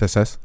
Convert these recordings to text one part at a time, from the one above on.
Ses.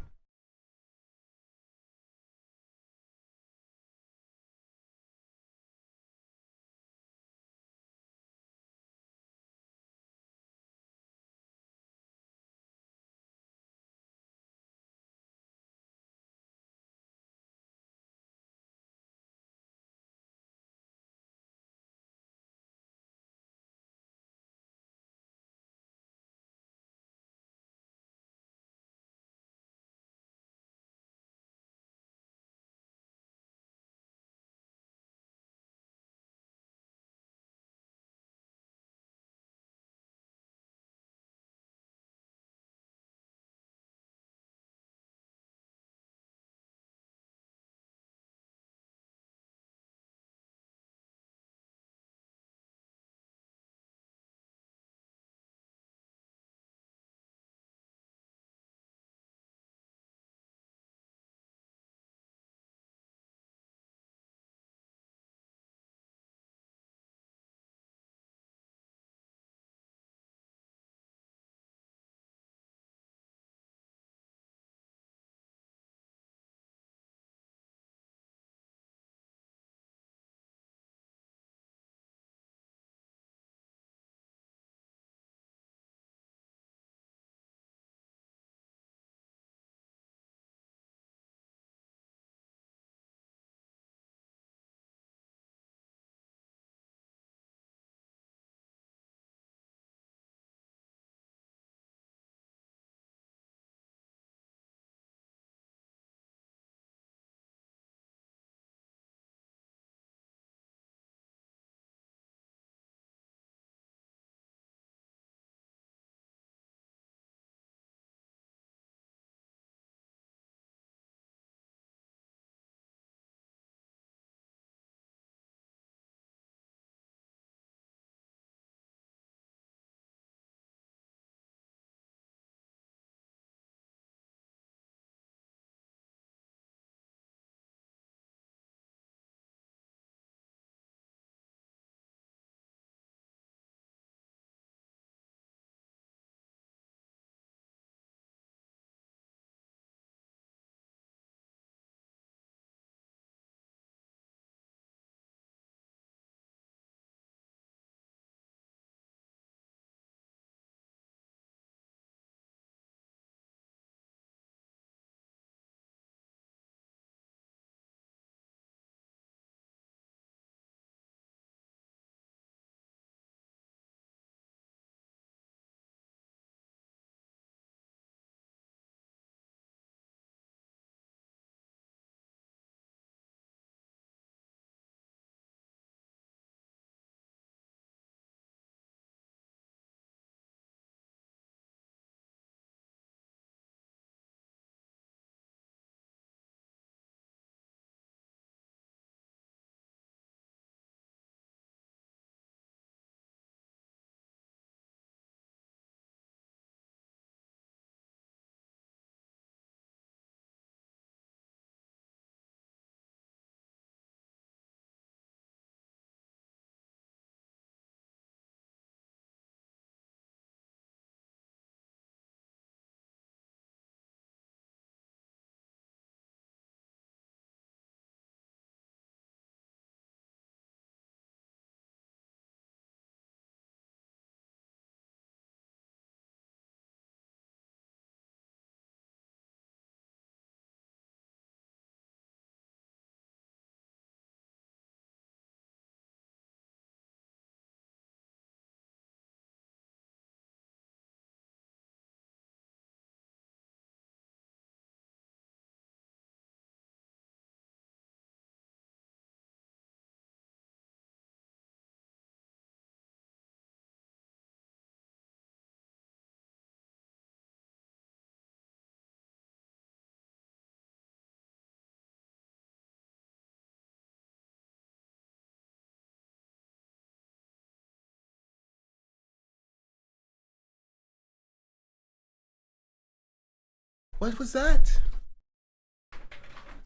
What was that?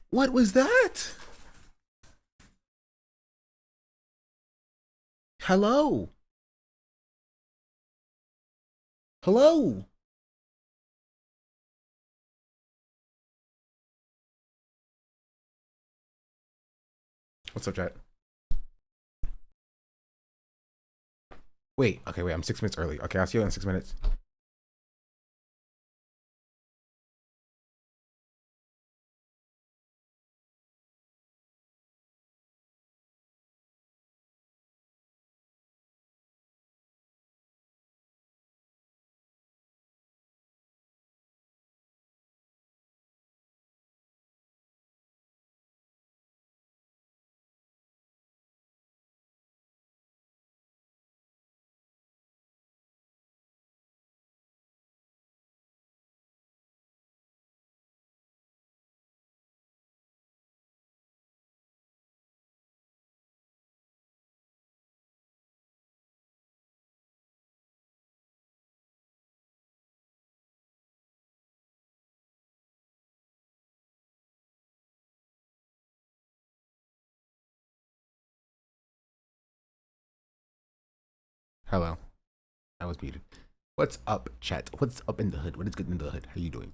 What was that? Hello? Hello? What's up, chat? Wait, okay, wait, I'm 6 minutes early. Okay, I'll see you in 6 minutes. Hello. I was muted. What's up, chat? What's up in the hood? What is good in the hood? How you doing?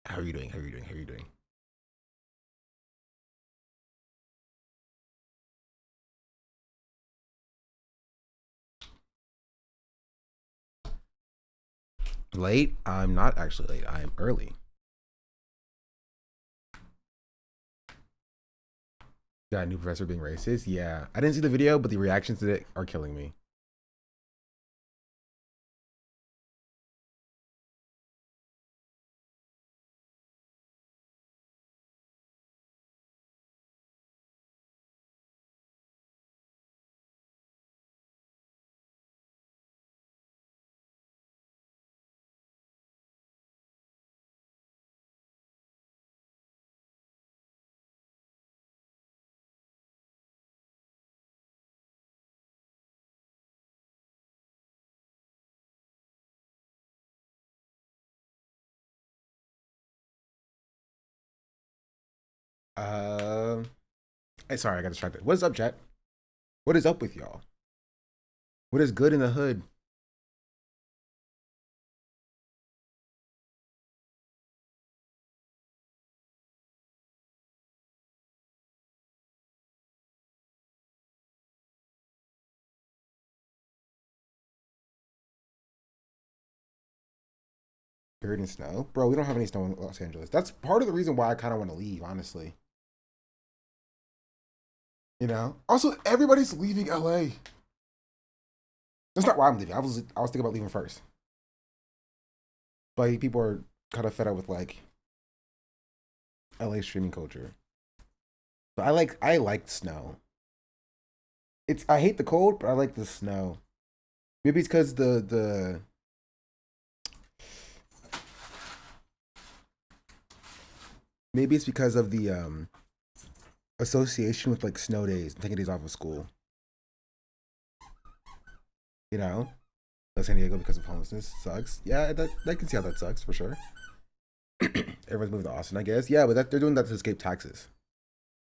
How are you doing? How are you doing? How are you doing? Late? I'm not actually late. I am early. Got a new professor being racist? Yeah. I didn't see the video, but the reactions to it are killing me. Uh, sorry, I got distracted. What is up, chat? What is up with y'all? What is good in the hood? Buried in snow? Bro, we don't have any snow in Los Angeles. That's part of the reason why I kind of want to leave, honestly. You know? Also, everybody's leaving LA. That's not why I'm leaving. I was thinking about leaving first. But people are kind of fed up with like LA streaming culture. But I like snow. I hate the cold, but I like the snow. Maybe it's because the maybe it's because of the association with like snow days and taking days off of school. You know, like San Diego because of homelessness sucks. Yeah, I can see how that sucks for sure. Everyone's moving to Austin, I guess. Yeah, but they're doing that to escape taxes.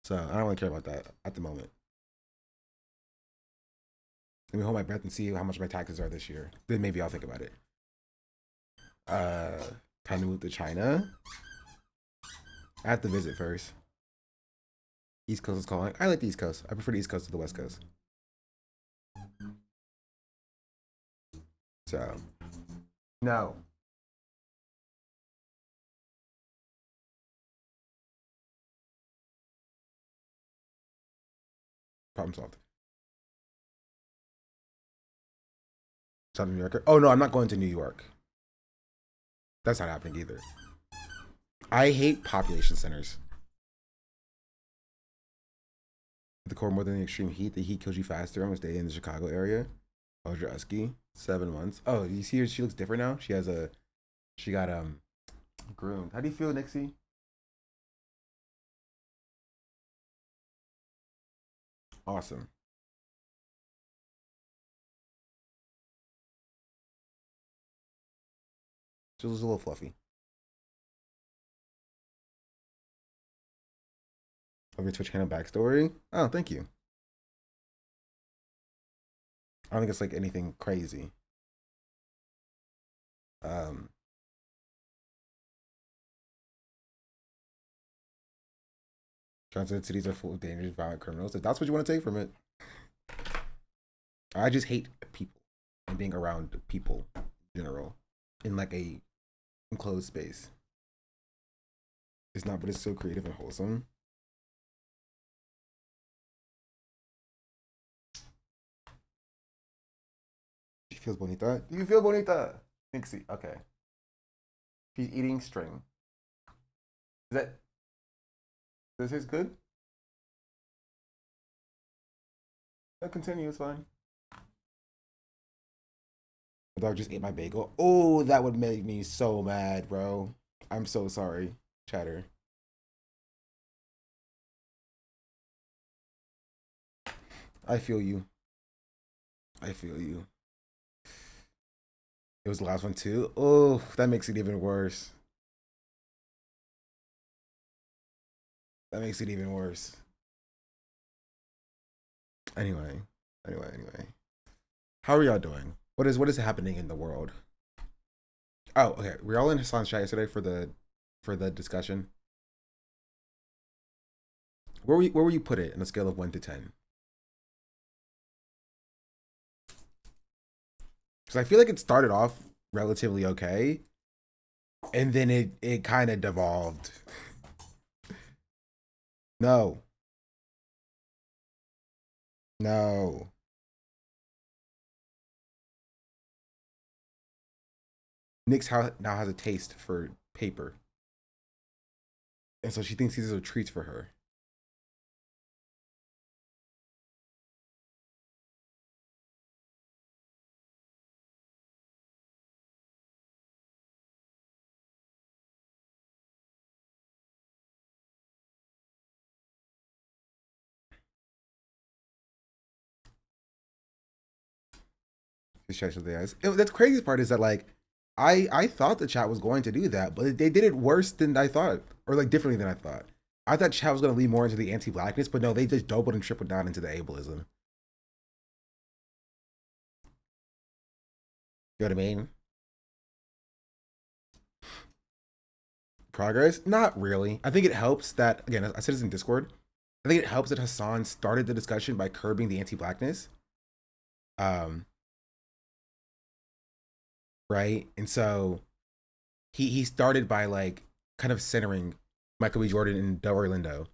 So I don't really care about that at the moment. Let me hold my breath and see how much my taxes are this year. Then maybe I'll think about it. Uh, Kind of move to China. I have to visit first. East Coast is calling. I like the East Coast. I prefer the East Coast to the West Coast. So no problem solved. South New Yorker. Oh no, I'm not going to New York. That's not happening either. I hate population centers. The core more than the extreme heat. The heat kills you faster. I'm gonna stay in the Chicago area. Oh, Drusky, 7 months. Oh, you see her? She looks different now. She got groomed. How do you feel, Nixie? Awesome. She was a little fluffy. Of your Twitch channel backstory. Oh, thank you. I don't think it's like anything crazy. Johnson cities are full of dangerous, violent criminals. If that's what you want to take from it, I just hate people and being around people in general in like a enclosed space. It's not, but it's so creative and wholesome. She feels bonita. Do you feel bonita? Nixie. Okay. She's eating string. Is that? This is good. I'll continue. It's fine. My dog just ate my bagel. Oh, that would make me so mad, bro. I'm so sorry, Chatter. I feel you. I feel you. It was the last one too. Oh, that makes it even worse. That makes it even worse. Anyway. How are y'all doing? What is happening in the world? Oh, okay. We're all in Hassan's chat yesterday for the discussion. Where will you put it on a scale of 1 to 10? Because I feel like it started off relatively okay, and then it kind of devolved. No. Nyx now has a taste for paper, and so she thinks these are treats for her. That's crazy part is that like I thought the chat was going to do that, but they did it worse than I thought, or like differently than I thought. I thought chat was going to lean more into the anti-blackness, but no, they just doubled and tripled down into the ableism. You know what I mean? Progress? Not really. I think it helps that, again, I said this in Discord. I think it helps that Hassan started the discussion by curbing the anti-blackness. Right? And so he started by like kind of centering Michael B. Jordan and Delroy Lindo.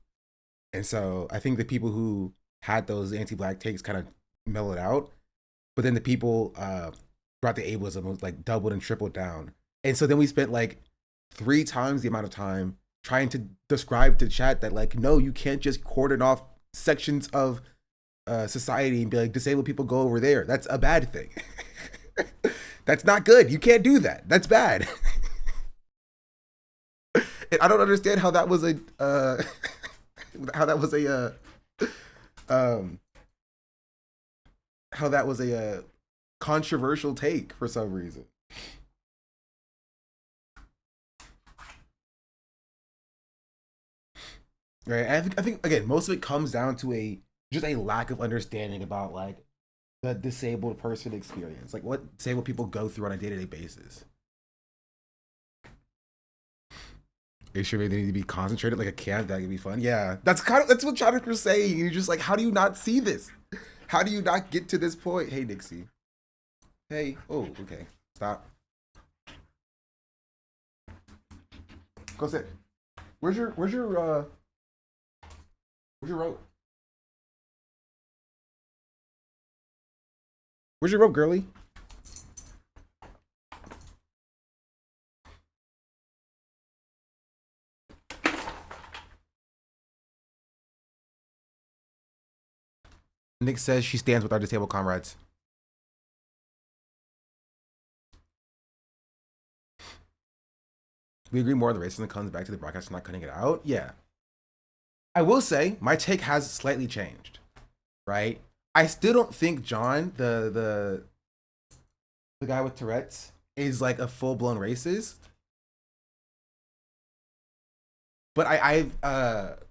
And so I think the people who had those anti-black takes kind of mellowed out. But then the people brought the ableism was like doubled and tripled down. And so then we spent like 3 times the amount of time trying to describe to chat that like, no, you can't just cordon off sections of society and be like, disabled people go over there. That's a bad thing. That's not good. You can't do that. That's bad. And I don't understand how that was a how that was a how that was a controversial take for some reason. Right. And I think again, most of it comes down to just a lack of understanding about like the disabled person experience, like what disabled people go through on a day-to-day basis. Are you sure they need to be concentrated like a camp? That could be fun. Yeah, that's what Jonathan was saying. You're just like, how do you not see this? How do you not get to this point? Hey, Nixie. Hey. Oh, okay. Stop. Go sit. Where's your rope? Where's your rope, girly? Nick says she stands with our disabled comrades. We agree more on the racism comes back to the broadcast not cutting it out. Yeah. I will say my take has slightly changed. Right? I still don't think John, the guy with Tourette's, is like a full-blown racist. But I've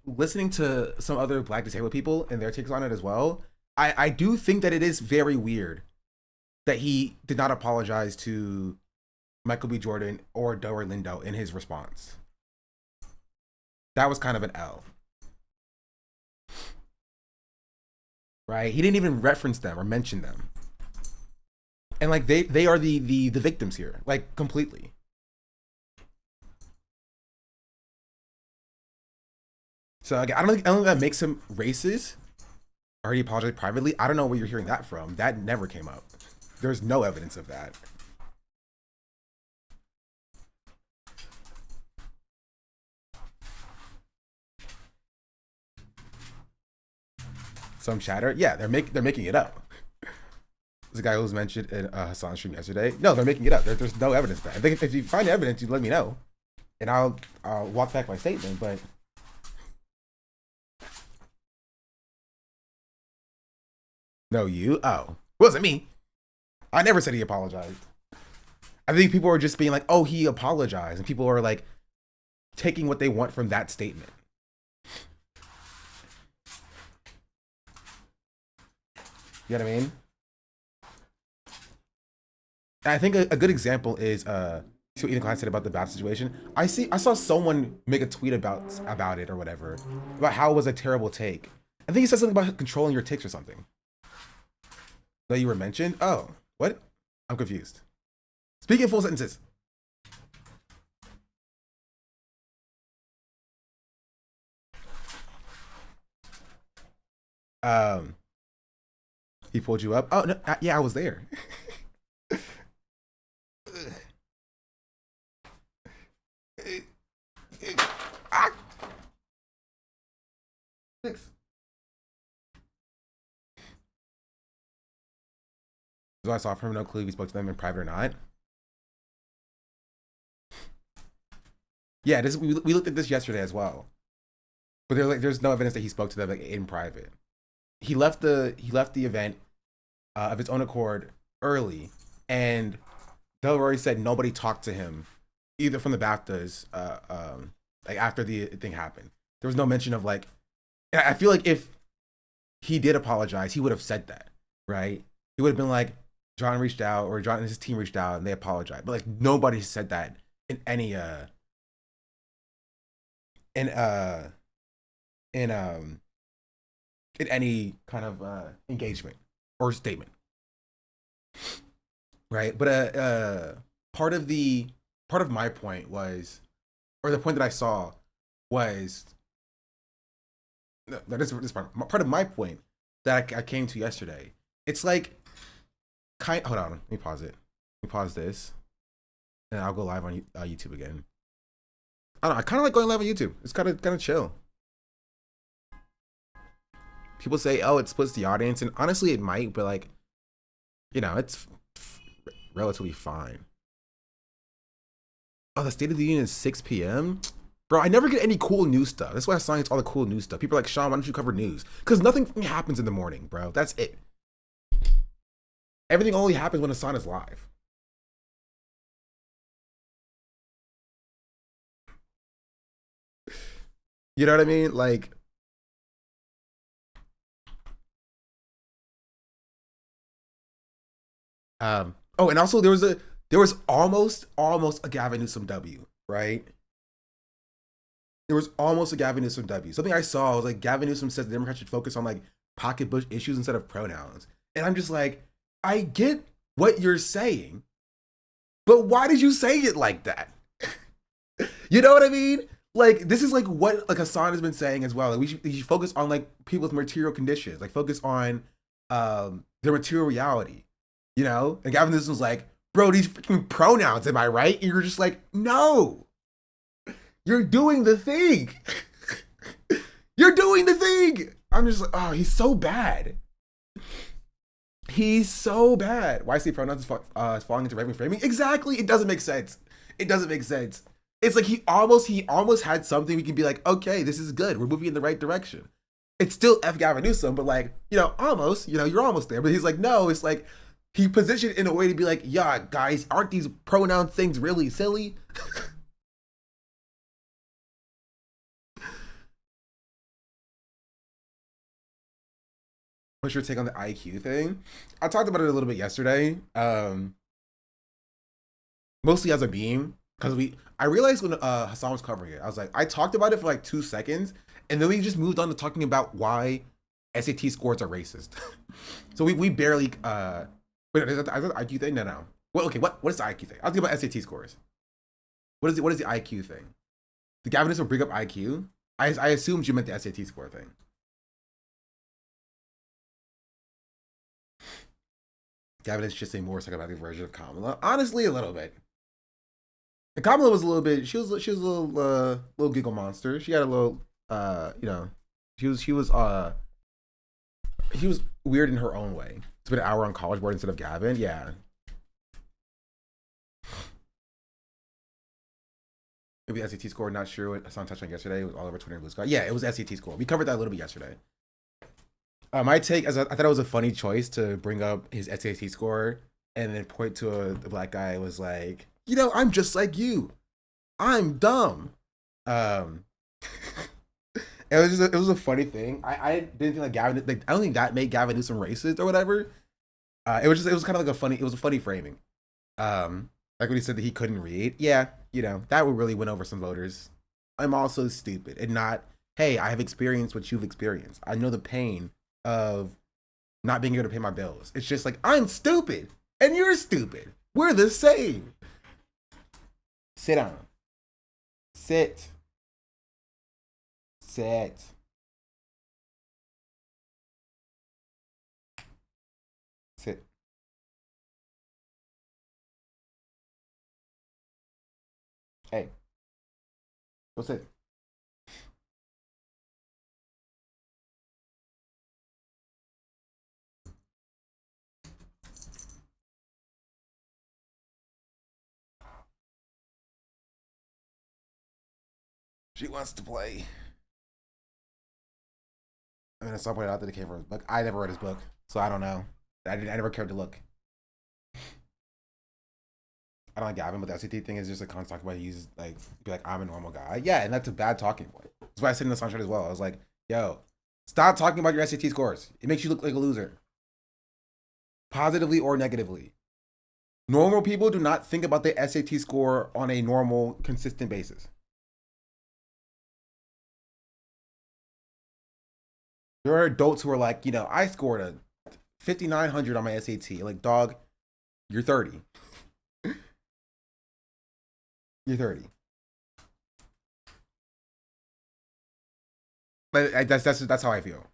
listening to some other black disabled people and their takes on it as well. I do think that it is very weird that he did not apologize to Michael B. Jordan or Delroy Lindo in his response. That was kind of an L. right? He didn't even reference them or mention them. And like they are the victims here, like completely. So like, I don't think that makes him racist. Or he apologized privately. I don't know where you're hearing that from. That never came up. There's no evidence of that. Some chatter. Yeah, they're making it up. There's a guy who was mentioned in Hassan's stream yesterday. No, they're making it up. There's no evidence of that. I think if you find evidence, you let me know, and I'll walk back my statement. But no, you. Oh, it wasn't me. I never said he apologized. I think people are just being like, "Oh, he apologized," and people are like taking what they want from that statement. You know what I mean? And I think a good example is see what Ethan Klein said about the BAFTA situation. I saw someone make a tweet about it or whatever, about how it was a terrible take. I think he said something about controlling your takes or something. That you were mentioned? Oh, what? I'm confused. Speak in full sentences. He pulled you up? Oh, no, yeah, I was there. Ah! 6. So I saw from him, no clue if he spoke to them in private or not. Yeah, we looked at this yesterday as well, but there's no evidence that he spoke to them like in private. He left the event of his own accord early, and Delroy said nobody talked to him either from the BAFTAs like after the thing happened. There was no mention of like. I feel like if he did apologize, he would have said that, right? He would have been like, John reached out, or John and his team reached out, and they apologized. But like nobody said that in any in any kind of engagement or statement, right? But part of my point was, or the point that I saw was, no, this part of my point that I came to yesterday. It's like, hold on, let me pause it. Let me pause this, and I'll go live on YouTube again. I don't know. I kind of like going live on YouTube. It's kind of chill. People say, "Oh, it splits the audience," and honestly, it might, but like, you know, it's relatively fine. Oh, the State of the Union is 6 p.m. Bro, I never get any cool news stuff. That's why I assign all the cool news stuff. People are like, Sean, why don't you cover news? Because nothing happens in the morning, bro. That's it. Everything only happens when Hassan is live. You know what I mean? Like, oh, and also there was almost a Gavin Newsom W, right? There was almost a Gavin Newsom W. Something I saw was like Gavin Newsom says the Democrats should focus on like pocketbook issues instead of pronouns. And I'm just like, I get what you're saying, but why did you say it like that? You know what I mean? Like, this is like what like Hassan has been saying as well. Like, we should focus on like people with material conditions, like focus on their material reality, you know? And Gavin Newsom's like, bro, these freaking pronouns, am I right? And you're just like, no. You're doing the thing. You're doing the thing. I'm just like, oh, he's so bad. He's so bad. Why say pronouns is falling into right-wing framing? Exactly. It doesn't make sense. It doesn't make sense. It's like he almost had something we can be like, okay, this is good. We're moving in the right direction. It's still F Gavin Newsom, but like, you know, almost, you know, you're almost there. But he's like, no, it's like he positioned in a way to be like, yeah, guys, aren't these pronoun things really silly? What's your take on the IQ thing? I talked about it a little bit yesterday. Mostly as a meme, because I realized when Hassan was covering it, I was like, I talked about it for like 2 seconds, and then we just moved on to talking about why SAT scores are racist. So we barely wait, is that the IQ thing? No, no. Well, okay, what is the IQ thing? I was thinking about SAT scores. What is the IQ thing? Did Gavin Newsom bring up IQ? I assumed you meant the SAT score thing. Gavin is just a more psychopathic version of Kamala. Honestly, a little bit. And Kamala was a little bit. She was a little giggle monster. She had a little she was weird in her own way. Spent an hour on College Board instead of Gavin. Yeah. Maybe SAT score, not sure what Hassan touched on yesterday. It was all over Twitter and Blue Sky. Yeah, it was SAT score. We covered that a little bit yesterday. My take, I thought it was a funny choice to bring up his SAT score and then point to the black guy was like, I'm just like you. I'm dumb. It was a funny thing. I didn't think like Gavin, like I don't think that made Gavin Newsom racist or whatever. It was kind of like it was a funny framing. Like when he said that he couldn't read. Yeah, that would really win over some voters. I'm also stupid and not, hey, I have experienced what you've experienced. I know the pain of not being able to pay my bills. It's just like, I'm stupid and you're stupid. We're the same. Sit down. Sit. Sit. Sit. Hey. Go sit. She wants to play. I mean, at some point out that it came from his book. I never read his book, so I don't know. I never cared to look. I don't like Gavin, but the SAT thing is just a constant talk about he's like, be like, I'm a normal guy. Yeah, and that's a bad talking point. That's why I said in the sunshine as well. I was like, yo, stop talking about your SAT scores. It makes you look like a loser. Positively or negatively. Normal people do not think about their SAT score on a normal, consistent basis. There are adults who are like, I scored a 5,900 on my SAT. Like, dog, you're 30. You're 30. But that's how I feel.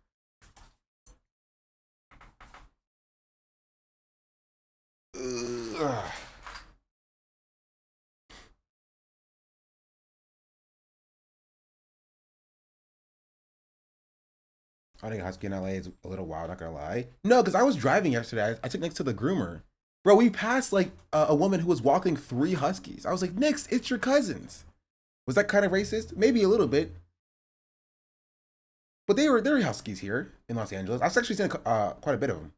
Ugh. I think husky in LA is a little wild, not gonna lie. No, because I was driving yesterday. I took Nix to the groomer. Bro, we passed like a woman who was walking 3 huskies. I was like, Nix, it's your cousins. Was that kind of racist? Maybe a little bit. But there were huskies here in Los Angeles. I've actually seen quite a bit of them.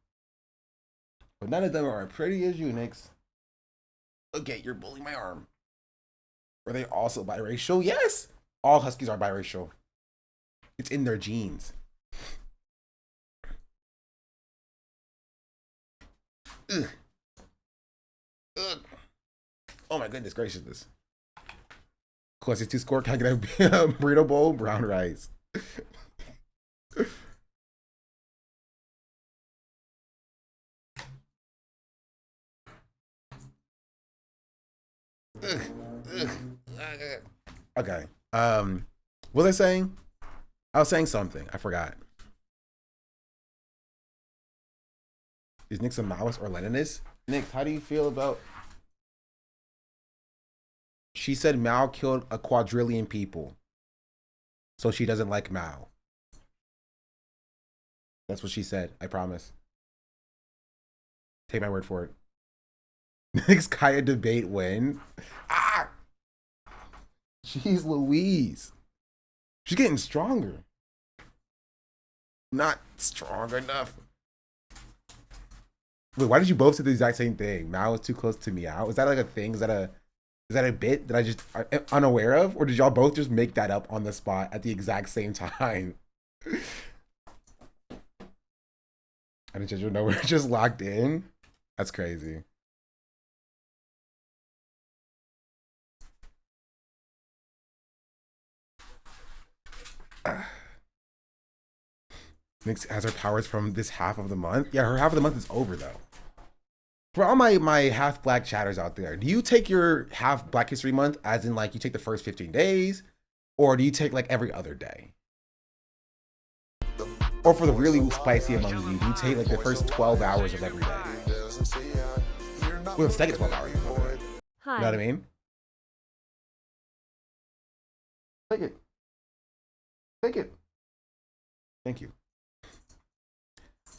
But none of them are as pretty as you, Nix. Okay, you're pulling my arm. Are they also biracial? Yes. All huskies are biracial. It's in their genes. Ugh. Ugh. Oh my goodness gracious. Question 2 score. Can I get a burrito bowl? Brown rice. Okay. What was I saying? I was saying something. I forgot. Is Nick a Maoist or Leninist? Nick, how do you feel about? She said Mao killed a quadrillion people, so she doesn't like Mao. That's what she said. I promise. Take my word for it. Nick's Kaya debate win. Ah! Jeez Louise. She's getting stronger. Not strong enough. Wait, why did you both say the exact same thing? Mao is too close to Meow. Is that like a thing? Is that a bit that I just am unaware of? Or did y'all both just make that up on the spot at the exact same time? I didn't just know we're just locked in. That's crazy. Nyx has her powers from this half of the month. Yeah, her half of the month is over though. For all my half black chatters out there, do you take your half Black History Month as in like you take the first 15 days, or do you take like every other day? Or for the really spicy among you, do you take like the first 12 hours of every day? Well, the second 12 hours of every day. You know what I mean? Take it. Take it. Thank you.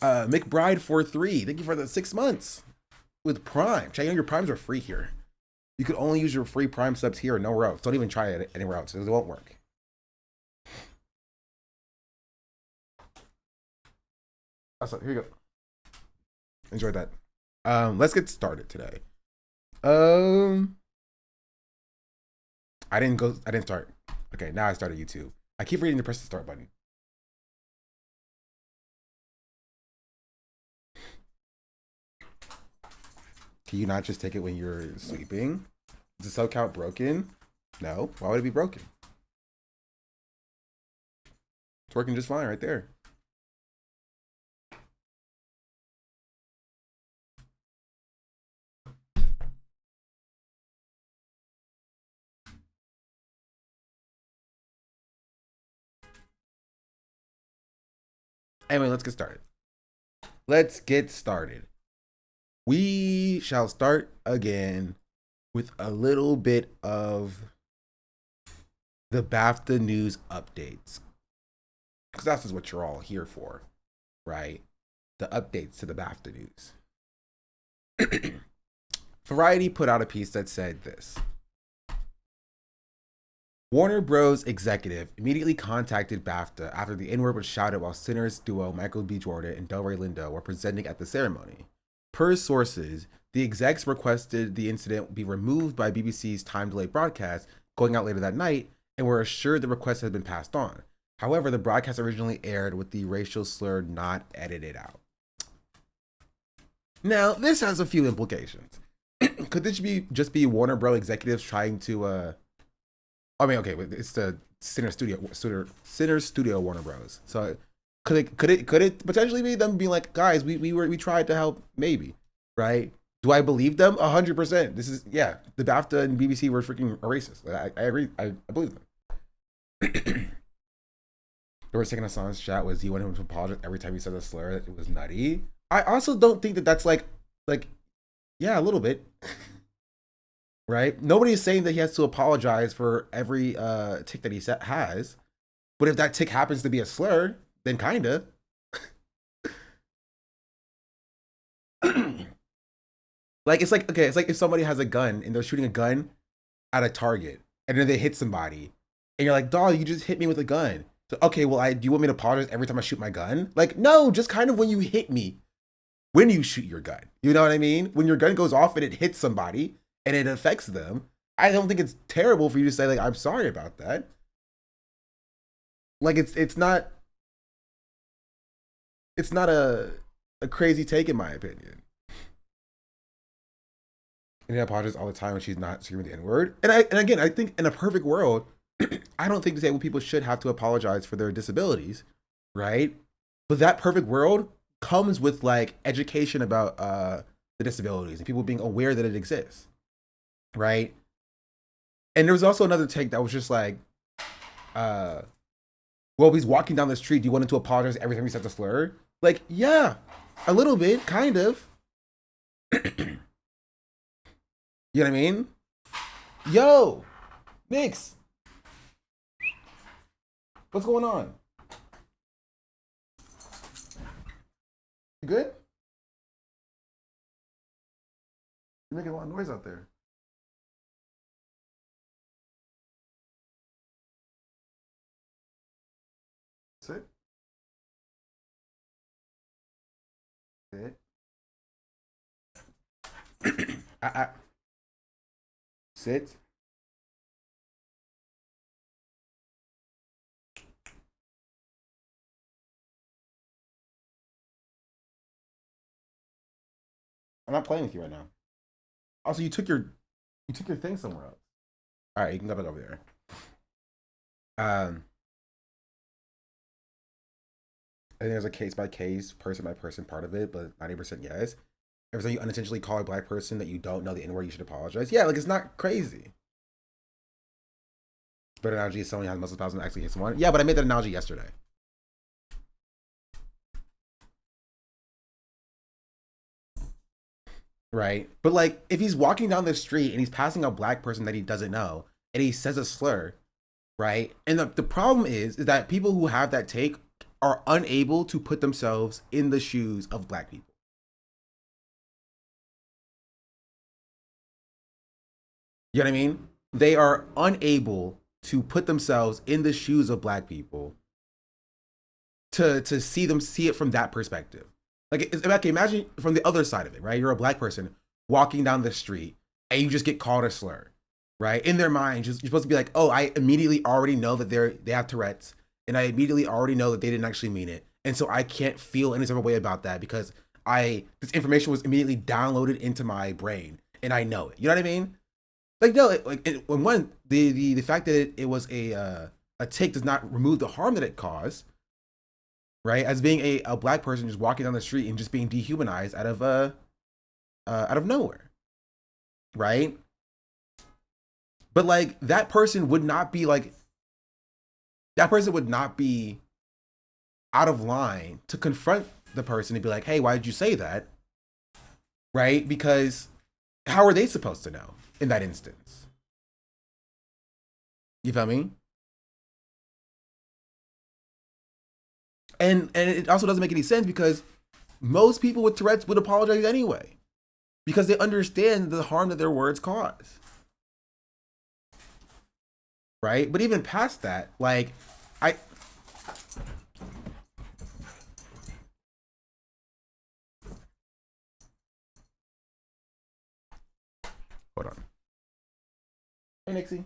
McBride 43. Thank you for the 6 months with Prime. Check out your Primes are free here. You could only use your free Prime subs here and nowhere else. Don't even try it anywhere else because it won't work. So here you go. Enjoy that. Let's get started today. I didn't start. Okay, now I started YouTube. I keep forgetting to press the start button. Can you not just take it when you're sleeping? Is the sub count broken? No. Why would it be broken? It's working just fine right there. Anyway, let's get started. Let's get started. We shall start again with a little bit of the BAFTA news updates. Because that's what you're all here for, right? The updates to the BAFTA news. Variety put out a piece that said this. Warner Bros. Executive immediately contacted BAFTA after the N-word was shouted while Sinners duo Michael B. Jordan and Delroy Lindo were presenting at the ceremony. Per sources, the execs requested the incident be removed by BBC's time-delayed broadcast going out later that night and were assured the request had been passed on. However, the broadcast originally aired with the racial slur not edited out. Now, this has a few implications. Could this just be Warner Bros. Executives trying to I mean, okay, it's the Sinner Studio Warner Bros. So could it potentially be them being like, guys, we tried to help, maybe, right? Do I believe them? 100%. This is the BAFTA and BBC were freaking racist. I agree. I believe them. The worst thing in Assange's chat was he wanted him to apologize every time he said a slur. That it was nutty. I also don't think that that's like a little bit. Right? Nobody's saying that he has to apologize for every tick that he has. But if that tick happens to be a slur, then kinda. It's like if somebody has a gun and they're shooting a gun at a target and then they hit somebody and you're like, dog, you just hit me with a gun. So, okay, well, do you want me to apologize every time I shoot my gun? Like, no, just kind of when you hit me, when you shoot your gun. You know what I mean? When your gun goes off and it hits somebody, and it affects them, I don't think it's terrible for you to say, like, I'm sorry about that. Like, it's not a crazy take in my opinion. And he apologizes all the time when she's not screaming the N-word. And again, I think in a perfect world, I don't think disabled people should have to apologize for their disabilities, right? But that perfect world comes with like education about the disabilities and people being aware that it exists. Right. And there was also another take that was just like, well, he's walking down the street. Do you want him to apologize every time he says a slur? Like, yeah, a little bit, kind of. You know what I mean? Yo, Nix, what's going on? You good? You're making a lot of noise out there. Sit. Sit. Sit. I'm not playing with you right now. Also, you took your thing somewhere else. All right, you can go back over there. I think there's a case by case, person by person part of it, but 90% yes. Every time you unintentionally call a black person that you don't know the N word, you should apologize. Yeah, like it's not crazy. Better analogy is someone who has muscle spasms and actually hits someone. Yeah, but I made that analogy yesterday. Right? But like, if he's walking down the street and he's passing a black person that he doesn't know and he says a slur, right? And the problem is that people who have that take are unable to put themselves in the shoes of black people. You know what I mean? They are unable to put themselves in the shoes of black people to see it from that perspective. Like, okay, imagine from the other side of it, right? You're a black person walking down the street and you just get called a slur, right? In their mind, you're supposed to be like, oh, I immediately already know that they have Tourette's, and I immediately already know that they didn't actually mean it, and so I can't feel any sort of way about that because this information was immediately downloaded into my brain and I know it. You know what I mean? Like no, when one the fact that it was a take does not remove the harm that it caused, right? As being a black person just walking down the street and just being dehumanized out of nowhere, right? But like that person would not be out of line to confront the person and be like, hey, why did you say that? Right? Because how are they supposed to know in that instance? You feel me? And it also doesn't make any sense because most people with Tourette's would apologize anyway because they understand the harm that their words cause. Right? But even past that, like I hold on. Hey Nixie.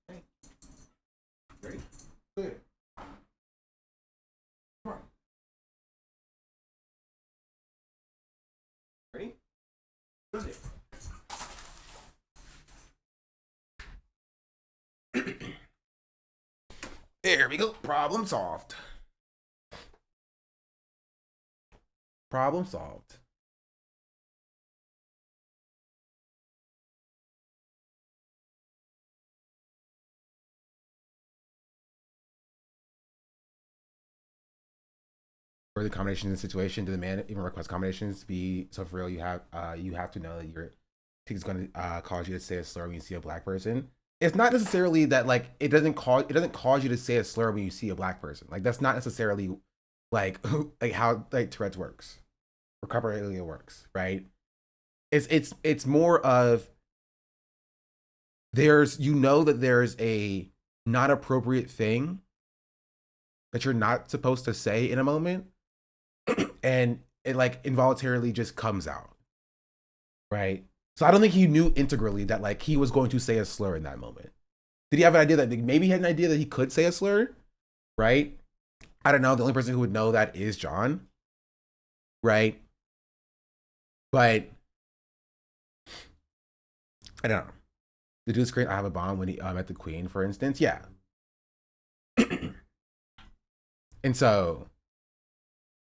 Hey. Ready? Good. Come on. Ready? Good. There we go. Problem solved. Problem solved. For the combination in the situation, do the man even request combinations to be so for real? You have to know that your think it's going to cause you to say a slur when you see a black person. It's not necessarily that like it doesn't cause you to say a slur when you see a black person. Like that's not necessarily like like how like Tourette's works or copralia works, right? It's more of there's that there's a not appropriate thing that you're not supposed to say in a moment, and it like involuntarily just comes out, right? So I don't think he knew integrally that like he was going to say a slur in that moment. Did he have an idea that maybe he had an idea that he could say a slur, right? I don't know. The only person who would know that is John, right? But I don't know. The dude's great. I have a bomb when he met the queen, for instance. Yeah. And so,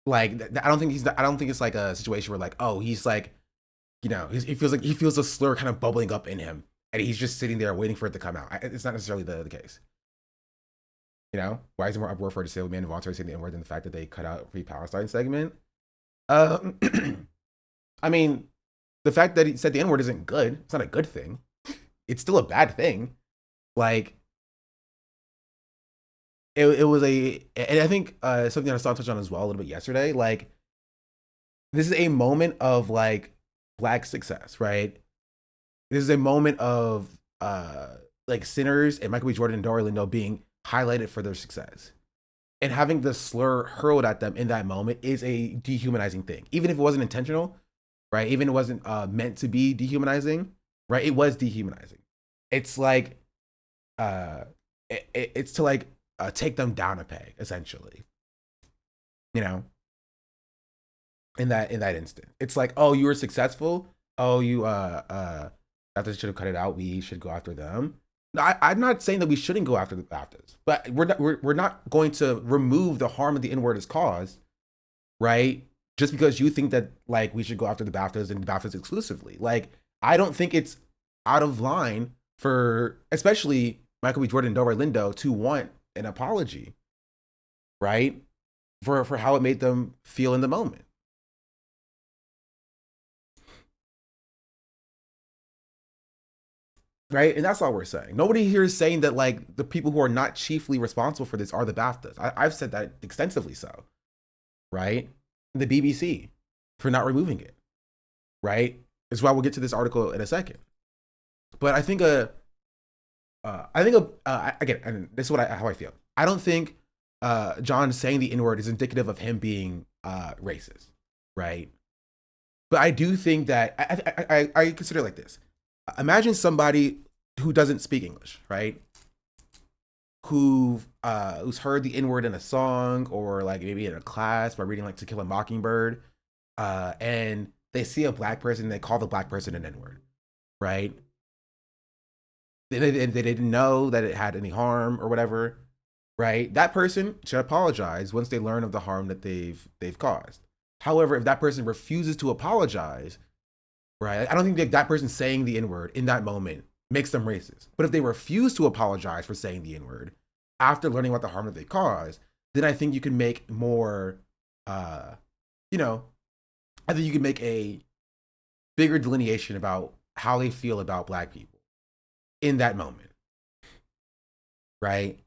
like, I don't think it's like a situation where like, oh, he's like, he feels a slur kind of bubbling up in him, and he's just sitting there waiting for it to come out. It's not necessarily the case. Why is it more uproar for a disabled man involuntarily saying the N-word than the fact that they cut out Free Palestine segment? I mean, the fact that he said the N-word isn't good. It's not a good thing. It's still a bad thing. Like, it was and I think something I saw touch on as well a little bit yesterday. Like, this is a moment of like black success, right? This is a moment of like Sinners and Michael B. Jordan and Dory Lindo being highlighted for their success. And having the slur hurled at them in that moment is a dehumanizing thing. Even if it wasn't intentional, right? Even if it wasn't meant to be dehumanizing, right? It was dehumanizing. It's like, it's to like take them down a peg, essentially. In that instant, it's like, oh, you were successful. Oh, you after should have cut it out. We should go after them. I'm not saying that we shouldn't go after the BAFTAs, but we're not going to remove the harm that the N word has caused, right? Just because you think that like we should go after the BAFTAs and BAFTAs exclusively. Like I don't think it's out of line for especially Michael B. Jordan and Delroy Lindo to want an apology, right? For how it made them feel in the moment. Right? And that's all we're saying. Nobody here is saying that like the people who are not chiefly responsible for this are the BAFTAs. I've said that extensively so, right? The BBC for not removing it, right? Is why we'll get to this article in a second. But I think again, and this is how I feel. I don't think John saying the N word is indicative of him being racist, right? But I do think that I consider it like this. Imagine somebody who doesn't speak English, right? Who's heard the N word in a song or like maybe in a class by reading like To Kill a Mockingbird, and they see a black person and they call the black person an N word, right? They didn't know that it had any harm or whatever, right? That person should apologize once they learn of the harm that they've caused. However, if that person refuses to apologize, right? I don't think that person saying the N word in that moment makes them racist. But if they refuse to apologize for saying the N word after learning about the harm that they caused, then I think you can make more, you know, I think you can make a bigger delineation about how they feel about black people in that moment, right?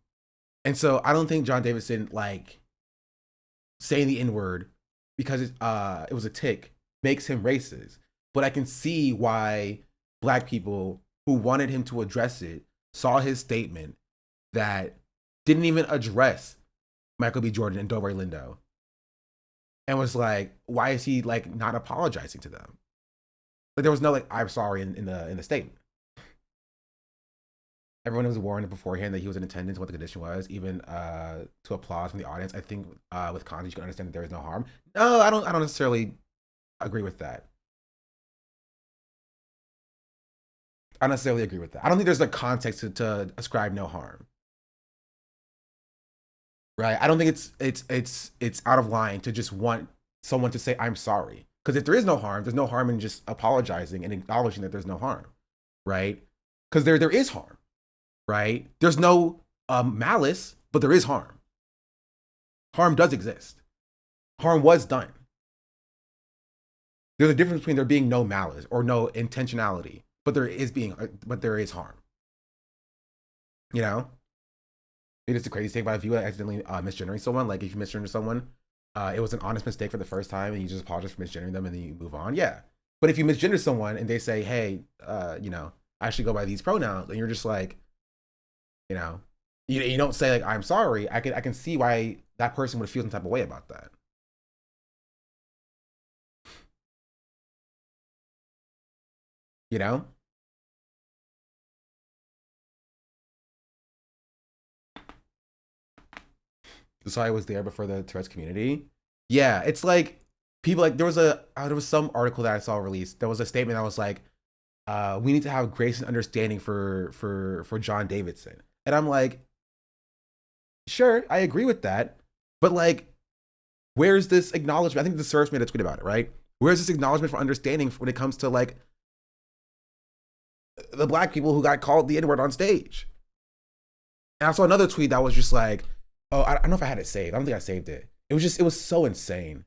And so I don't think John Davidson like saying the N word because it was a tick makes him racist. But I can see why black people who wanted him to address it saw his statement that didn't even address Michael B. Jordan and Delroy Lindo and was like, why is he like not apologizing to them? Like there was no like I'm sorry in the statement. Everyone was warned beforehand that he was in attendance, what the condition was, even to applause from the audience. I think with context you can understand that there is no harm. No, I don't necessarily agree with that. I don't necessarily agree with that. I don't think there's a context to ascribe no harm. Right? I don't think it's out of line to just want someone to say I'm sorry. Because if there is no harm, there's no harm in just apologizing and acknowledging that there's no harm, right? Because there is harm, right? There's no malice, but there is harm. Harm does exist. Harm was done. There's a difference between there being no malice or no intentionality, but there is harm. You know, it's a crazy thing about if you accidentally misgendering someone. Like if you misgender someone, it was an honest mistake for the first time, and you just apologize for misgendering them, and then you move on. Yeah, but if you misgender someone and they say, "Hey, I should go by these pronouns," and you're just like, you know, you don't say like, "I'm sorry." I can see why that person would feel some type of way about that. You know, so I was there before the Tourette's community. Yeah, it's like people like there was some article that I saw released. There was a statement that was like, we need to have grace and understanding for John Davidson. And I'm like, sure, I agree with that. But like, where's this acknowledgement? I think the Surfs made a tweet about it, right? Where's this acknowledgement for understanding when it comes to like the black people who got called the N-word on stage? And I saw another tweet that was just like, oh, I don't know if I had it saved. I don't think I saved it. It was so insane.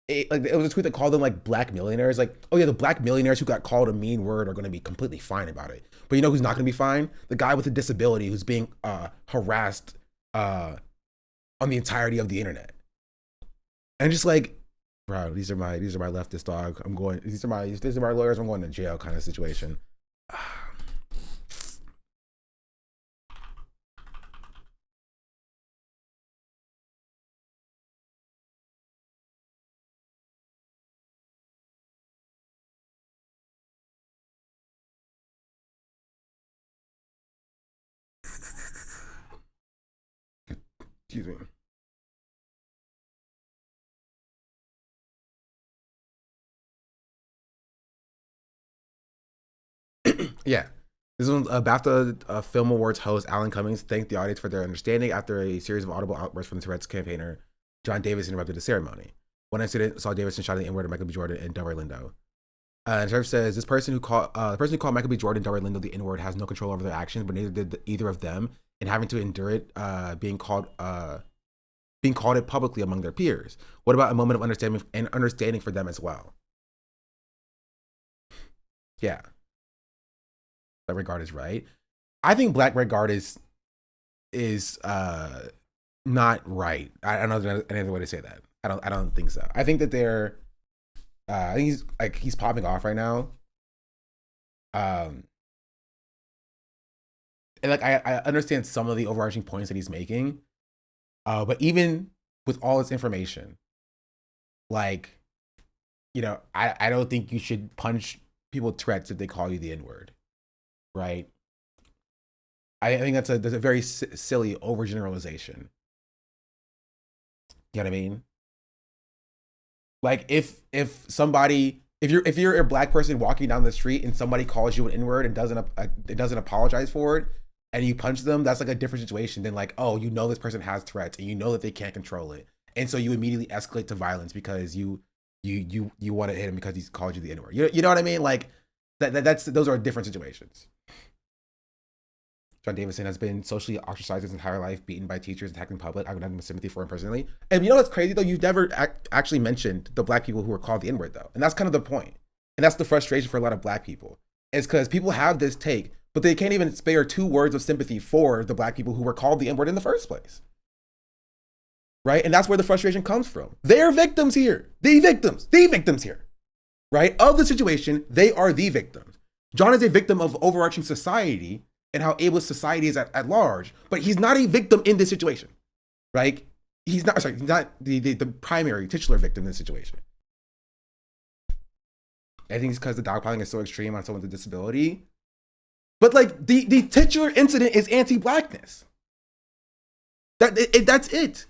It was a tweet that called them like black millionaires. Like, oh yeah, the black millionaires who got called a mean word are going to be completely fine about it. But you know who's not going to be fine? The guy with a disability who's being harassed on the entirety of the internet. And just like, bro, these are my leftist dog. I'm going. These are my lawyers. I'm going to jail kind of situation. Excuse me. Yeah. This one, BAFTA Film Awards host Alan Cummings thanked the audience for their understanding after a series of audible outbursts from the Tourette's campaigner. John Davis interrupted the ceremony. One incident saw Davidson shouting the N-word at Michael B. Jordan and Delroy Lindo. And Sheriff says the person who called Michael B. Jordan and Delroy Lindo the N-word has no control over their actions, but neither did either of them, and having to endure it, being called it publicly among their peers. What about a moment of understanding for them as well? Yeah. Black Red Guard is right. I think Black Red Guard is not right. I don't know any other way to say that. I don't think so. I think that they're I think he's popping off right now. And like I understand some of the overarching points that he's making. But even with all this information, like, you know, I don't think you should punch people Tourette's if they call you the N-word. Right? I think that's a very silly overgeneralization. You know what I mean? Like if you're a black person walking down the street and somebody calls you an N-word and doesn't apologize for it, and you punch them, that's like a different situation than like, oh, you know this person has Tourette's and you know that they can't control it, and so you immediately escalate to violence because you want to hit him because he's called you the N-word. You know what I mean? Like those are different situations. John Davidson has been socially ostracized his entire life, beaten by teachers, attacked in public. I have nothing but sympathy for him personally. And you know what's crazy though? You've never actually mentioned the black people who were called the N-word though. And that's kind of the point. And that's the frustration for a lot of black people. It's because people have this take, but they can't even spare 2 words of sympathy for the black people who were called the N-word in the first place. Right? And that's where the frustration comes from. They're victims here. The victims here. Right? Of the situation, they are the victims. John is a victim of overarching society and how ableist society is at large, but he's not a victim in this situation, right? He's not the primary titular victim in this situation. I think it's because the dogpiling is so extreme on someone with a disability. But like the titular incident is anti-blackness. That's it.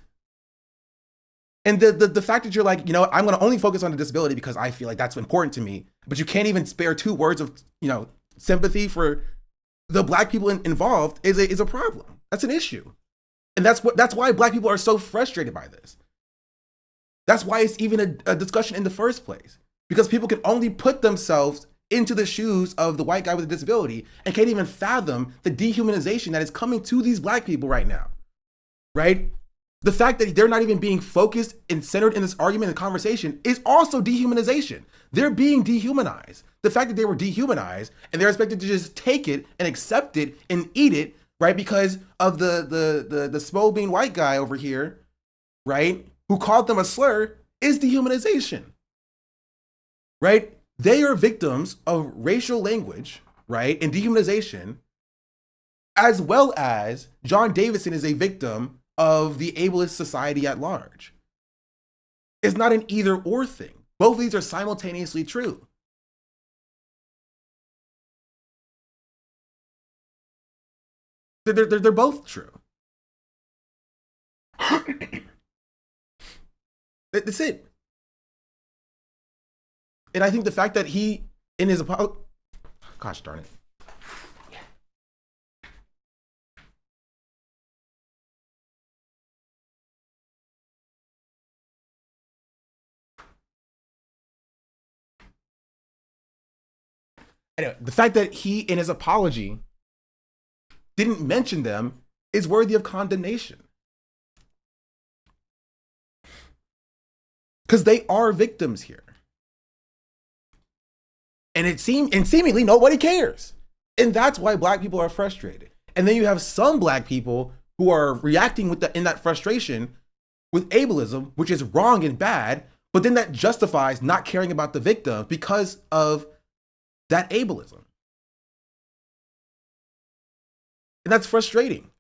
And the fact that you're like, you know, I'm going to only focus on the disability because I feel like that's important to me, but you can't even spare 2 words of, you know, sympathy for the black people involved is a problem. That's an issue. And that's why black people are so frustrated by this. That's why it's even a discussion in the first place. Because people can only put themselves into the shoes of the white guy with a disability and can't even fathom the dehumanization that is coming to these black people right now. Right? The fact that they're not even being focused and centered in this argument and conversation is also dehumanization. They're being dehumanized. The fact that they were dehumanized and they're expected to just take it and accept it and eat it, right? Because of the small bean white guy over here, right? Who called them a slur is dehumanization, right? They are victims of racial language, right? And dehumanization, as well as John Davidson is a victim of the ableist society at large. It's not an either or thing. Both of these are simultaneously true. They're both true. That's it. And I think the fact that he, in his apology, gosh darn it. Anyway, the fact that he, in his apology, didn't mention them is worthy of condemnation. Because they are victims here. And seemingly nobody cares. And that's why black people are frustrated. And then you have some black people who are reacting in that frustration with ableism, which is wrong and bad, but then that justifies not caring about the victim because of that ableism. And that's frustrating.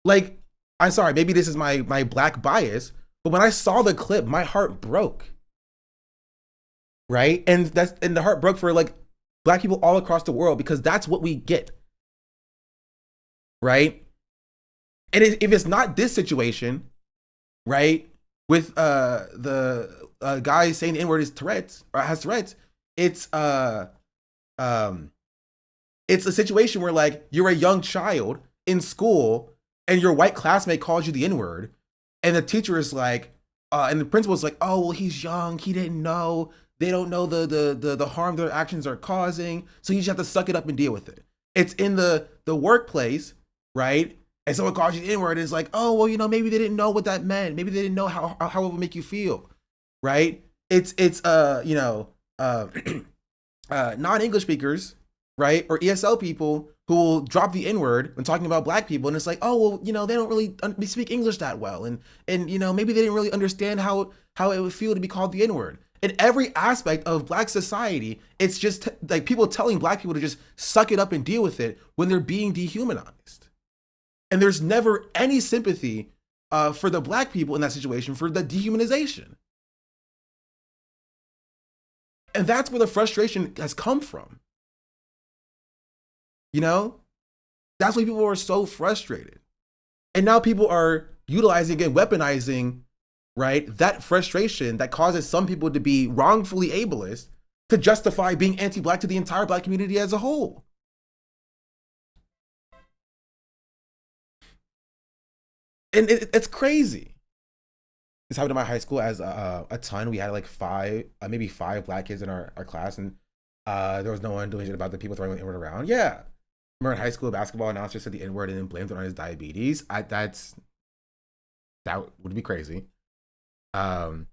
Like, I'm sorry, maybe this is my black bias, but when I saw the clip, my heart broke. Right? And the heart broke for like black people all across the world because that's what we get. Right? And if it's not this situation, right? with the guy saying the N word is Tourette's or has Tourette's. It's um it's a situation where like you're a young child in school and your white classmate calls you the N word, and the teacher is like, and the principal is like, oh well, he's young, he didn't know. They don't know the harm their actions are causing, so you just have to suck it up and deal with it. It's in the workplace, right? And someone calls you the N word, and it's like, oh well, maybe they didn't know what that meant. Maybe they didn't know how it would make you feel, right? It's non-English speakers, right, or ESL people who will drop the N word when talking about black people, and it's like, oh well, they don't really speak English that well, and maybe they didn't really understand how it would feel to be called the N word. In every aspect of black society, it's just like people telling black people to just suck it up and deal with it when they're being dehumanized, and there's never any sympathy for the black people in that situation for the dehumanization. And that's where the frustration has come from. That's why people are so frustrated. And now people are utilizing and weaponizing, right, that frustration that causes some people to be wrongfully ableist to justify being anti-black to the entire black community as a whole. And it's crazy. This happened in my high school as a ton. We had like maybe five black kids in our class, and there was no one doing shit about the people throwing the N-word around. Yeah. Remember in high school, basketball announcer said the N-word and then blamed it on his diabetes. That would be crazy. And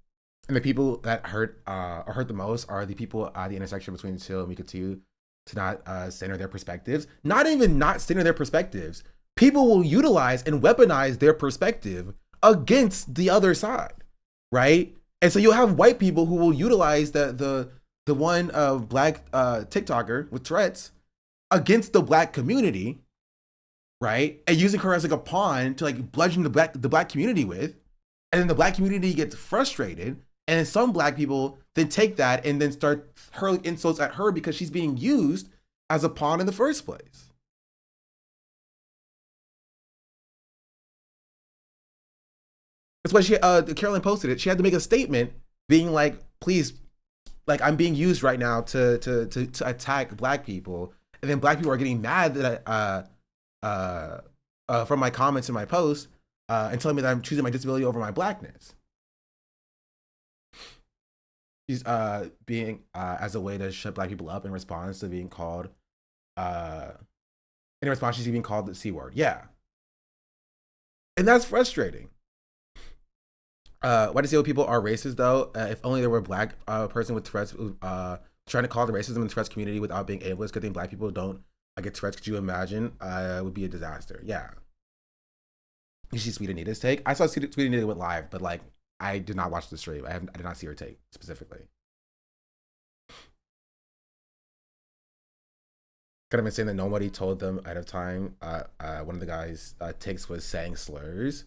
the people that are hurt the most are the people at the intersection between Chill and Mika 2 to not center their perspectives. Not even not center their perspectives. People will utilize and weaponize their perspective against the other side, right? And so you'll have white people who will utilize the one black TikToker with Tourette's against the black community, right? And using her as like a pawn to like bludgeon the black community with, and then the black community gets frustrated, and then some black people then take that and then start hurling insults at her because she's being used as a pawn in the first place. That's why Carolyn posted it. She had to make a statement being like, please, like I'm being used right now to attack black people. And then black people are getting mad that from my comments in my post and telling me that I'm choosing my disability over my blackness. She's being as a way to shut black people up in response to being called in response she's being called the C word. Yeah. And that's frustrating. Why disabled people are racist though? If only there were a black person with Tourette's trying to call the racism in the Tourette's community without being ableist. Good thing black people don't get Tourette's. Could you imagine? It would be a disaster. Yeah. You see Sweet Anita's take? I saw Sweet Anita went live, but like I did not watch the stream. I did not see her take specifically. Could have been saying that nobody told them ahead of time. One of the guys' takes was saying slurs.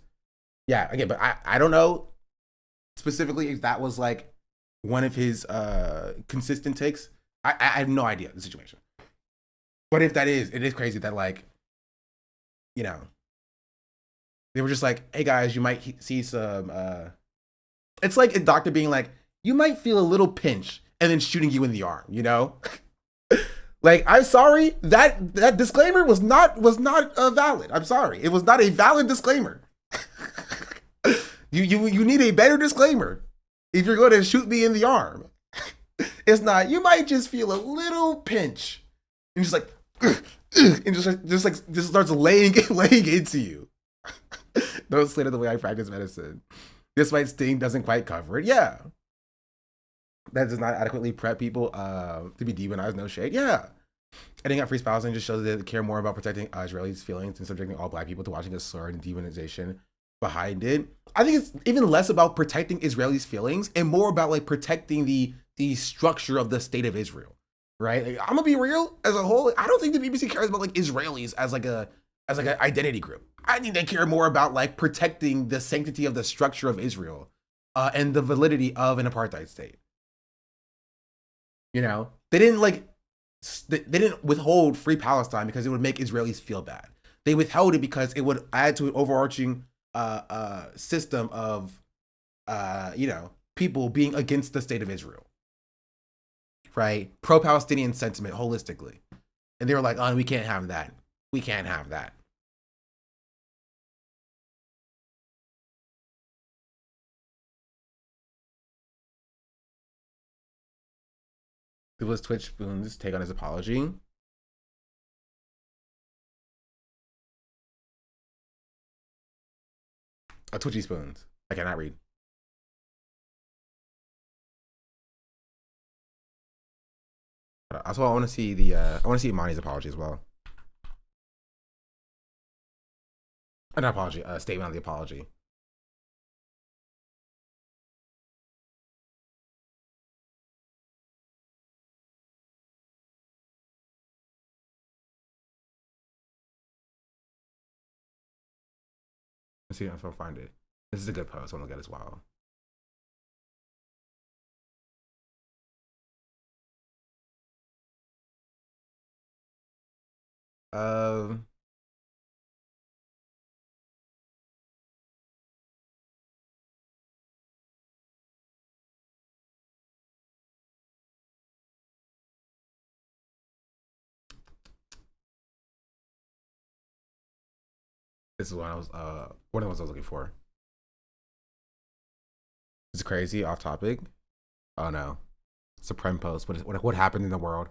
Yeah, again, but I don't know specifically if that was like one of his consistent takes. I have no idea the situation. But if that is, it is crazy that like, they were just like, hey guys, you might see some, it's like a doctor being like, you might feel a little pinch and then shooting you in the arm, Like, I'm sorry, that disclaimer was not valid. I'm sorry. It was not a valid disclaimer. You need a better disclaimer if you're going to shoot me in the arm. It's not, you might just feel a little pinch and just like, and just starts laying into you. Don't slid it the way I practice medicine. This might sting, doesn't quite cover it. Yeah. That does not adequately prep people to be demonized, no shade. Yeah. Ending up free spousing just shows that they care more about protecting Israelis' feelings and subjecting all black people to watching a slur and demonization behind it. I think it's even less about protecting Israelis' feelings and more about like protecting the structure of the state of Israel, right? Like, I'm gonna be real, as a whole, I don't think the BBC cares about like Israelis as like an identity group. I think they care more about like protecting the sanctity of the structure of Israel and the validity of an apartheid state. They didn't withhold free Palestine because it would make Israelis feel bad. They withheld it because it would add to an overarching system of people being against the state of Israel, right? Pro-Palestinian sentiment holistically. And they were like, oh, we can't have that. We can't have that. It was Twitch Spoon's take on his apology. Twitchy Spoons. I cannot read. Also, I want to see Imani's apology as well. Not apology. Statement on the apology. Let's see if I'll find it. This is a good post. I want to look at it as well. Um, this is what I was one of the ones I was looking for. It's crazy, off topic. Oh no. Supreme post. What happened in the world?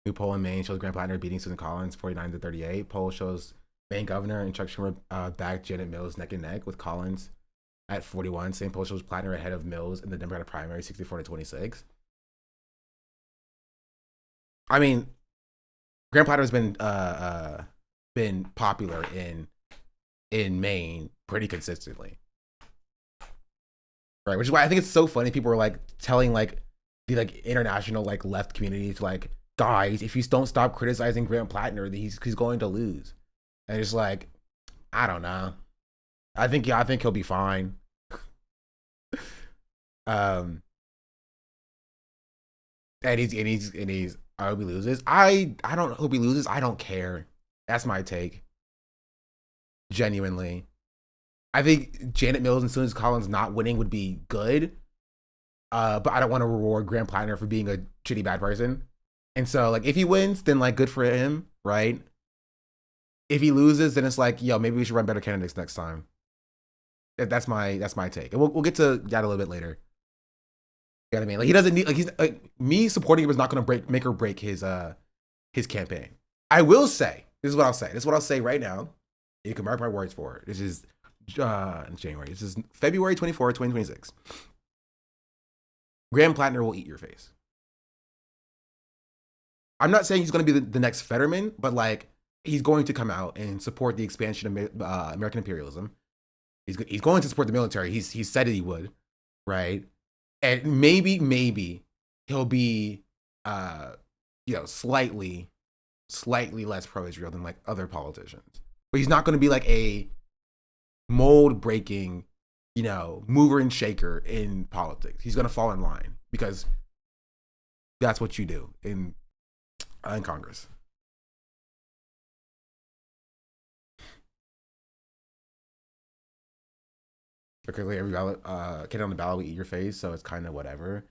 New poll in Maine shows Graham Plattner beating Susan Collins 49-38. Poll shows Maine Governor and Chuck Schumer back Janet Mills neck and neck with Collins at 41. Same poll shows Plattner ahead of Mills in the Democratic primary 64-26. I mean, Graham Plattner has been popular in Maine pretty consistently. Right, which is why I think it's so funny. People are like telling like the like international like left community to like, guys, if you don't stop criticizing Graham Plattner, he's going to lose. And it's like, I don't know. I think he'll be fine. And he's I hope he loses. I don't hope he loses. I don't care. That's my take. Genuinely. I think Janet Mills and Susan Collins not winning would be good. But I don't want to reward Graham Plattner for being a shitty bad person. And so like if he wins, then like good for him, right? If he loses, then it's like, yo, maybe we should run better candidates next time. That's my take. And we'll get to that a little bit later. You know what I mean? Like he doesn't need like he's like me supporting him is not gonna make or break his campaign. I will say, this is what I'll say. This is what I'll say right now. You can mark my words for it. This is January. This is February 24, 2026. Graham Plattner will eat your face. I'm not saying he's going to be the next Fetterman, but like he's going to come out and support the expansion of American imperialism. He's going to support the military. He said he would, right? And maybe he'll be slightly less pro-Israel than like other politicians. But he's not going to be like a mold breaking, mover and shaker in politics. He's going to fall in line because that's what you do in Congress. Because like every ballot, candidate on the ballot will eat your face, so it's kind of whatever.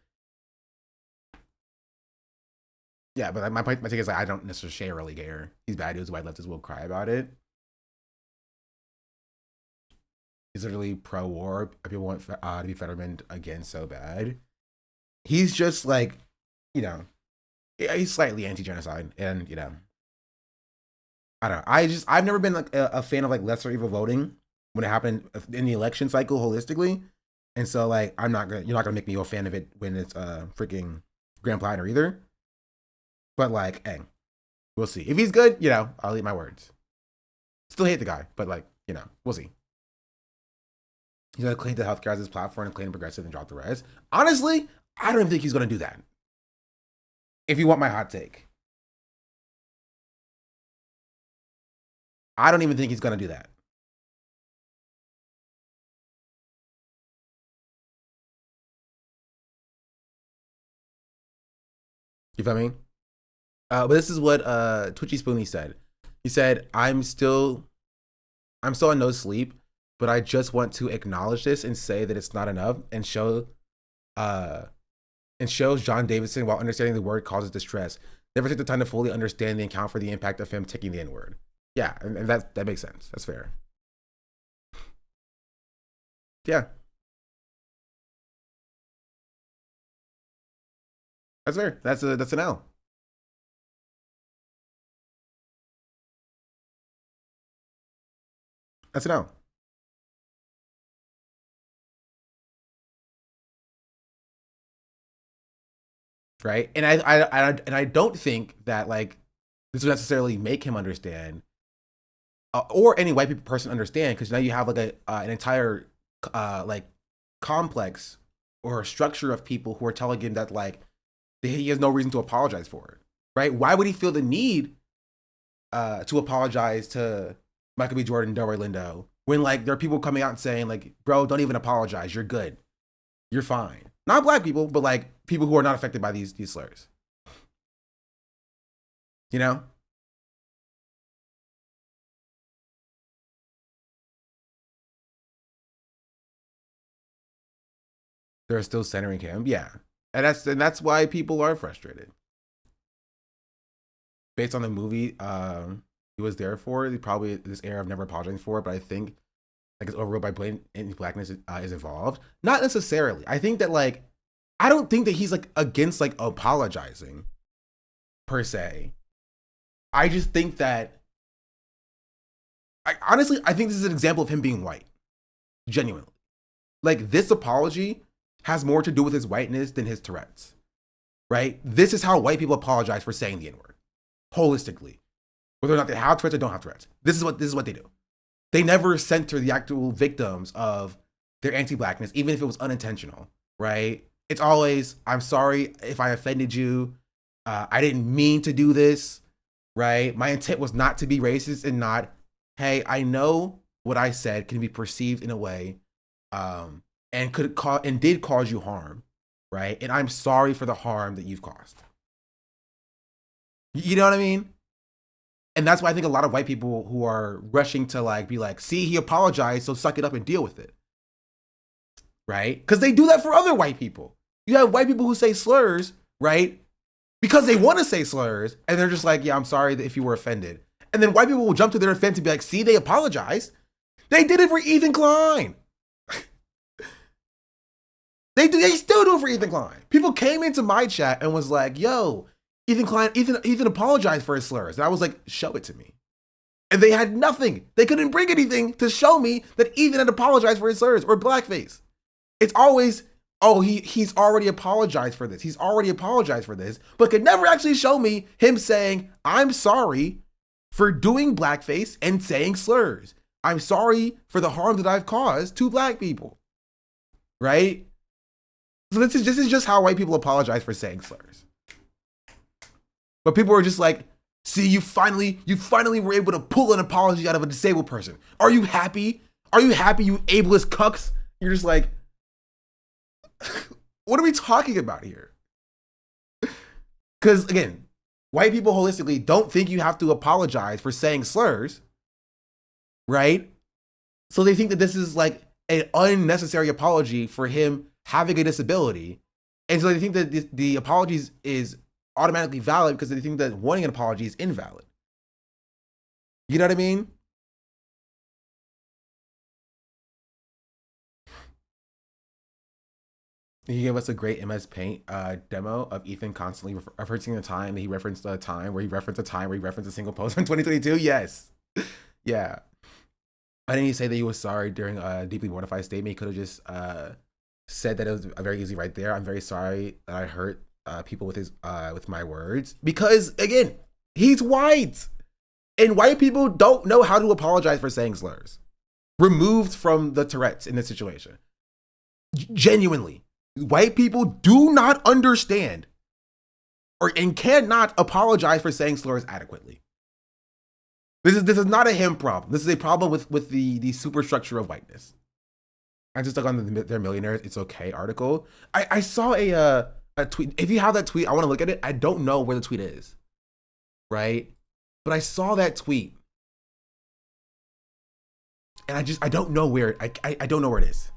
Yeah, but my take is like I don't necessarily care. These bad dudes, white leftists will cry about it. He's literally pro-war. People want to be Fetterman again so bad. He's just like, he's slightly anti-genocide, and I don't know. I've never been like a fan of like lesser evil voting when it happened in the election cycle holistically, and so like you're not gonna make me a fan of it when it's freaking Graham Plattner either. But like, hey, we'll see. If he's good, I'll eat my words. Still hate the guy, but like, we'll see. He's gonna claim the healthcare as his platform and claim progressive and drop the rest. Honestly, I don't even think he's gonna do that. If you want my hot take, I don't even think he's gonna do that. You feel me? But this is what Twitchy Spoonie said. He said, I'm still on no sleep. but I just want to acknowledge this and say that it's not enough and shows John Davidson, while understanding the word causes distress, never took the time to fully understand and account for the impact of him taking the N-word. Yeah, and that makes sense. That's fair. Yeah. That's fair. That's an L. That's an L. Right? And I don't think that like this would necessarily make him understand, or any white people person understand, because now you have like an entire like complex or a structure of people who are telling him that like he has no reason to apologize for it, right? Why would he feel the need to apologize to Michael B. Jordan, Delroy Lindo, when like there are people coming out and saying like, bro, don't even apologize, you're good, you're fine. Not black people, but like people who are not affected by these slurs. You know? They're still centering him, yeah, and that's why people are frustrated. Based on the movie he was there for, probably this era of never apologizing for it, but I think like it's overruled by blatant anti-blackness is involved. Not necessarily. I think that like I don't think that he's like against like apologizing per se. I just think that honestly I think this is an example of him being white. Genuinely. Like this apology has more to do with his whiteness than his Tourette's. Right? This is how white people apologize for saying the N-word. Holistically. Whether or not they have Tourette's or don't have Tourette's. This is what they do. They never center the actual victims of their anti-blackness, even if it was unintentional, right? It's always, I'm sorry if I offended you. I didn't mean to do this, right? My intent was not to be racist, and not, hey, I know what I said can be perceived in a way and could cause and did cause you harm, right? And I'm sorry for the harm that you've caused. You know what I mean? And that's why I think a lot of white people who are rushing to like be like, see, he apologized, so suck it up and deal with it. Right? Because they do that for other white people. You have white people who say slurs, right? Because they want to say slurs, and they're just like, yeah, I'm sorry if you were offended. And then white people will jump to their defense and be like, see, they apologized. They did it for Ethan Klein. They still do it for Ethan Klein. People came into my chat and was like, yo, Ethan apologized for his slurs. And I was like, show it to me. And they had nothing. They couldn't bring anything to show me that Ethan had apologized for his slurs or blackface. It's always, oh, he's already apologized for this. He's already apologized for this, but could never actually show me him saying, I'm sorry for doing blackface and saying slurs. I'm sorry for the harm that I've caused to black people. Right? So this is just how white people apologize for saying slurs. But people are just like, see, you finally were able to pull an apology out of a disabled person. Are you happy? Are you happy, you ableist cucks? You're just like, what are we talking about here? Because again, white people holistically don't think you have to apologize for saying slurs, right? So they think that this is like an unnecessary apology for him having a disability. And so they think that the apologies is automatically valid because they think that wanting an apology is invalid. You know what I mean? He gave us a great MS Paint demo of Ethan constantly referencing the time that he referenced a time where he referenced a single post in 2022. Yes. Yeah. Why didn't he say that he was sorry during a deeply mortified statement? He could have just said that it was very easy right there. I'm very sorry that I hurt people with my words, because again, he's white, and white people don't know how to apologize for saying slurs. Removed from the Tourette's in this situation. Genuinely, white people do not understand and cannot apologize for saying slurs adequately. This is not a him problem. This is a problem with the superstructure of whiteness. I just stuck on their millionaires. It's okay article. I saw a tweet. If you have that tweet, I want to look at it. I don't know where the tweet is, right? But I saw that tweet, and I don't know where I don't know where it is.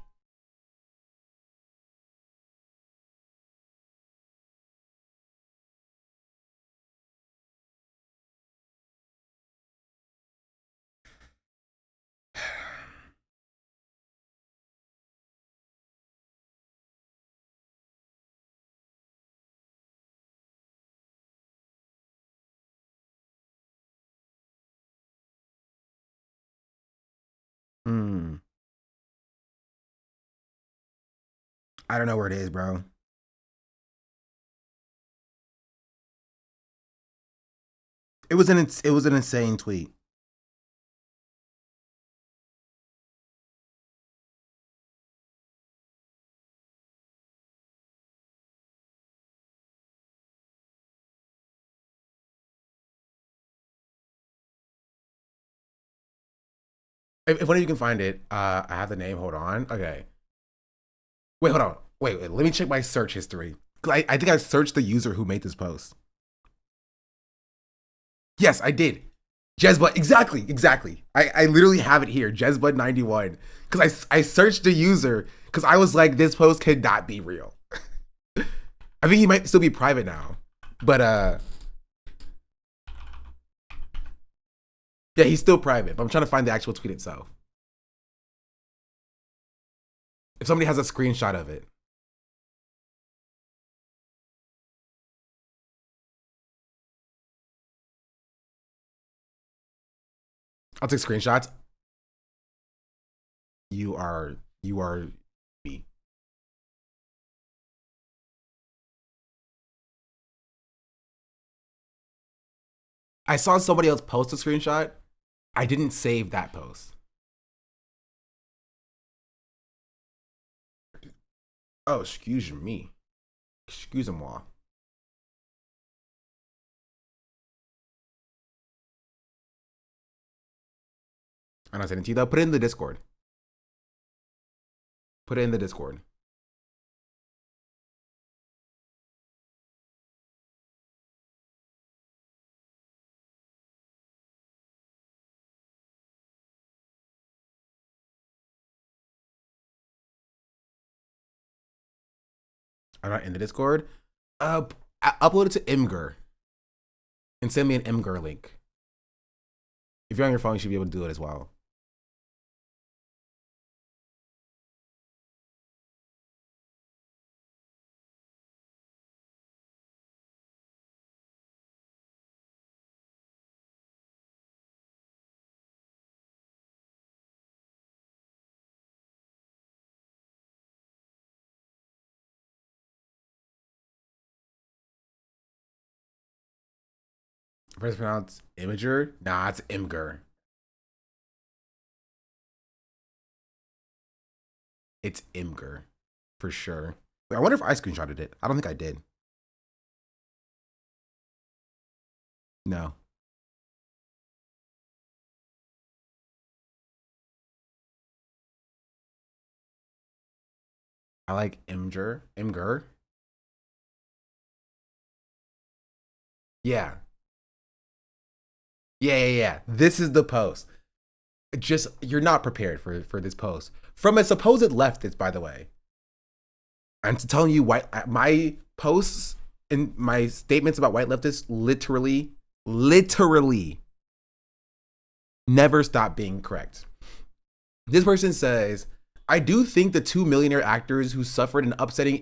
Hmm. I don't know where it is, bro. It was an insane tweet. If one of you can find it, I have the name. Hold on. Okay. Wait, hold on. Wait. Let me check my search history. I think I searched the user who made this post. Yes, I did. Jezbud, exactly. I literally have it here, Jezbud91. Because I searched the user because I was like, this post could not be real. I think he might still be private now. But yeah, he's still private. But I'm trying to find the actual tweet itself. If somebody has a screenshot of it. I'll take screenshots. You are me. I saw somebody else post a screenshot. I didn't save that post. Oh, excuse me. Excuse moi. I'm not sending it to you though. Put it in the Discord. Put it in the Discord. I'm not in the Discord. Upload it to Imgur and send me an Imgur link. If you're on your phone, you should be able to do it as well. First pronounced Imager? Nah, it's Imgur. It's Imgur for sure. Wait, I wonder if I screenshotted it. I don't think I did. No. I like Imgur. Imgur. Yeah. Yeah. This is the post. Just you're not prepared for this post from a supposed leftist, by the way. I'm telling you, my posts and my statements about white leftists literally never stop being correct. This person says, I do think the two millionaire actors who suffered an upsetting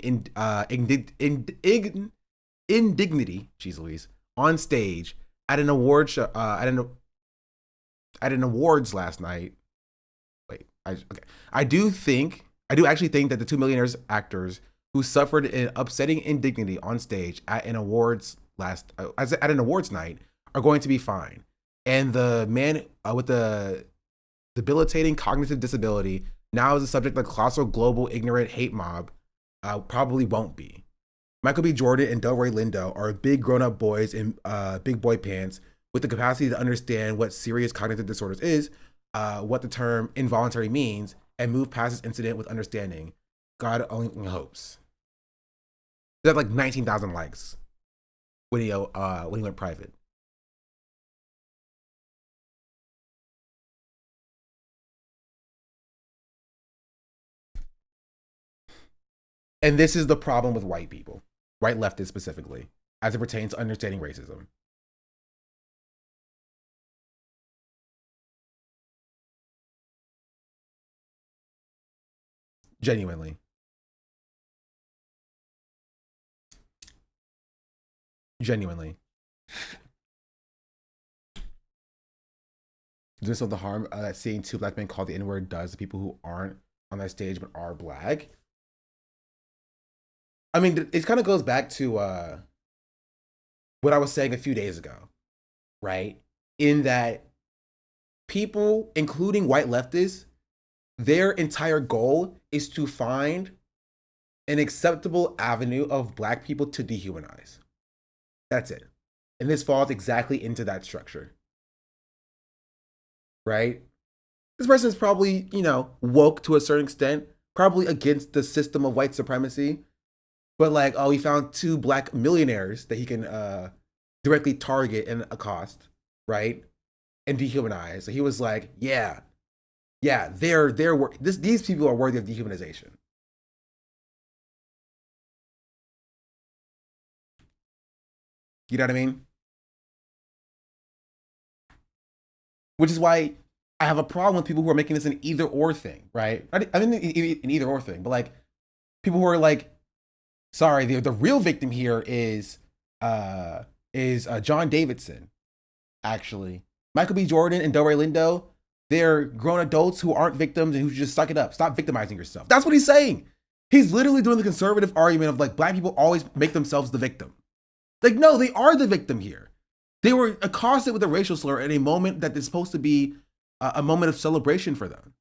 indignity, geez Louise, on stage at an award show, at an awards last night. Wait, okay. I do actually think that the two millionaires actors who suffered an upsetting indignity on stage at an awards at an awards night are going to be fine. And the man with the debilitating cognitive disability now is the subject of the colossal global ignorant hate mob probably won't be. Michael B. Jordan and Delroy Lindo are big grown-up boys in big boy pants with the capacity to understand what serious cognitive disorders is, what the term involuntary means, and move past this incident with understanding. God only hopes. He had like 19,000 likes when he went private. And this is the problem with white people, white leftists specifically, as it pertains to understanding racism. Genuinely. Genuinely. Just of the harm that seeing two black men call the N-word does to people who aren't on that stage but are black. I mean, it kind of goes back to what I was saying a few days ago, right? In that people, including white leftists, their entire goal is to find an acceptable avenue of black people to dehumanize. That's it. And this falls exactly into that structure. Right? This person is probably, woke to a certain extent, probably against the system of white supremacy. But like, oh, he found two black millionaires that he can directly target and accost, right? And dehumanize. So he was like, yeah, these people are worthy of dehumanization. You know what I mean? Which is why I have a problem with people who are making this an either or thing, right? I mean, an either or thing, but like people who are like, sorry, the real victim here is John Davidson, actually. Michael B. Jordan and Delroy Lindo, they're grown adults who aren't victims and who just suck it up. Stop victimizing yourself. That's what he's saying. He's literally doing the conservative argument of like black people always make themselves the victim. Like, no, they are the victim here. They were accosted with a racial slur at a moment that is supposed to be a moment of celebration for them.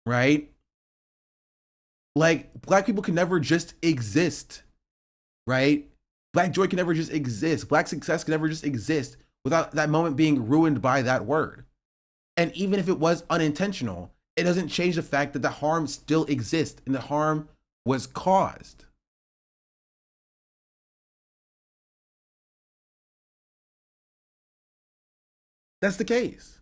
Right? Like, black people can never just exist. Right? Black joy can never just exist. Black success can never just exist without that moment being ruined by that word. And even if it was unintentional, it doesn't change the fact that the harm still exists and the harm was caused. That's the case.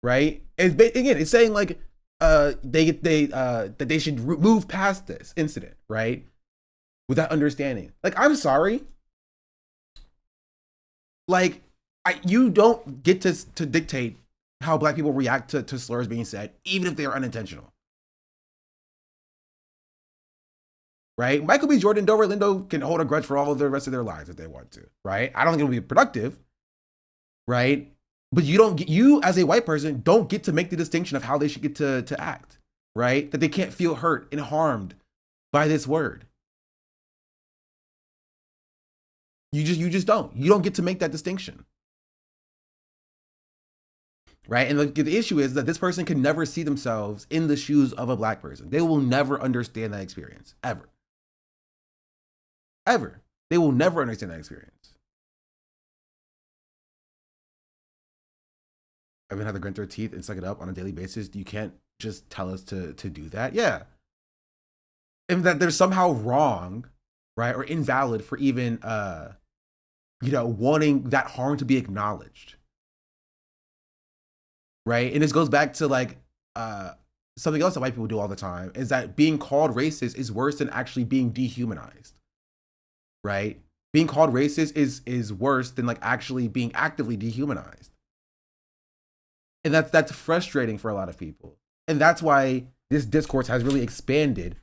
Right? It's saying like that they should move past this incident, right? With that understanding. Like, I'm sorry. Like, you don't get to dictate how black people react to slurs being said, even if they are unintentional. Right? Michael B. Jordan, Delroy Lindo can hold a grudge for all of the rest of their lives if they want to, right? I don't think it'll be productive, right? But you as a white person don't get to make the distinction of how they should get to act, right? That they can't feel hurt and harmed by this word. You just don't. You don't get to make that distinction. Right? And the issue is that this person can never see themselves in the shoes of a black person. They will never understand that experience, ever. Ever. They will never understand that experience. I've had to grit their teeth and suck it up on a daily basis. You can't just tell us to do that. Yeah. And that they're somehow wrong, right? Or invalid for even, wanting that harm to be acknowledged. Right? And this goes back to like something else that white people do all the time is that being called racist is worse than actually being dehumanized. Right? Being called racist is worse than like actually being actively dehumanized. And that's frustrating for a lot of people. And that's why this discourse has really expanded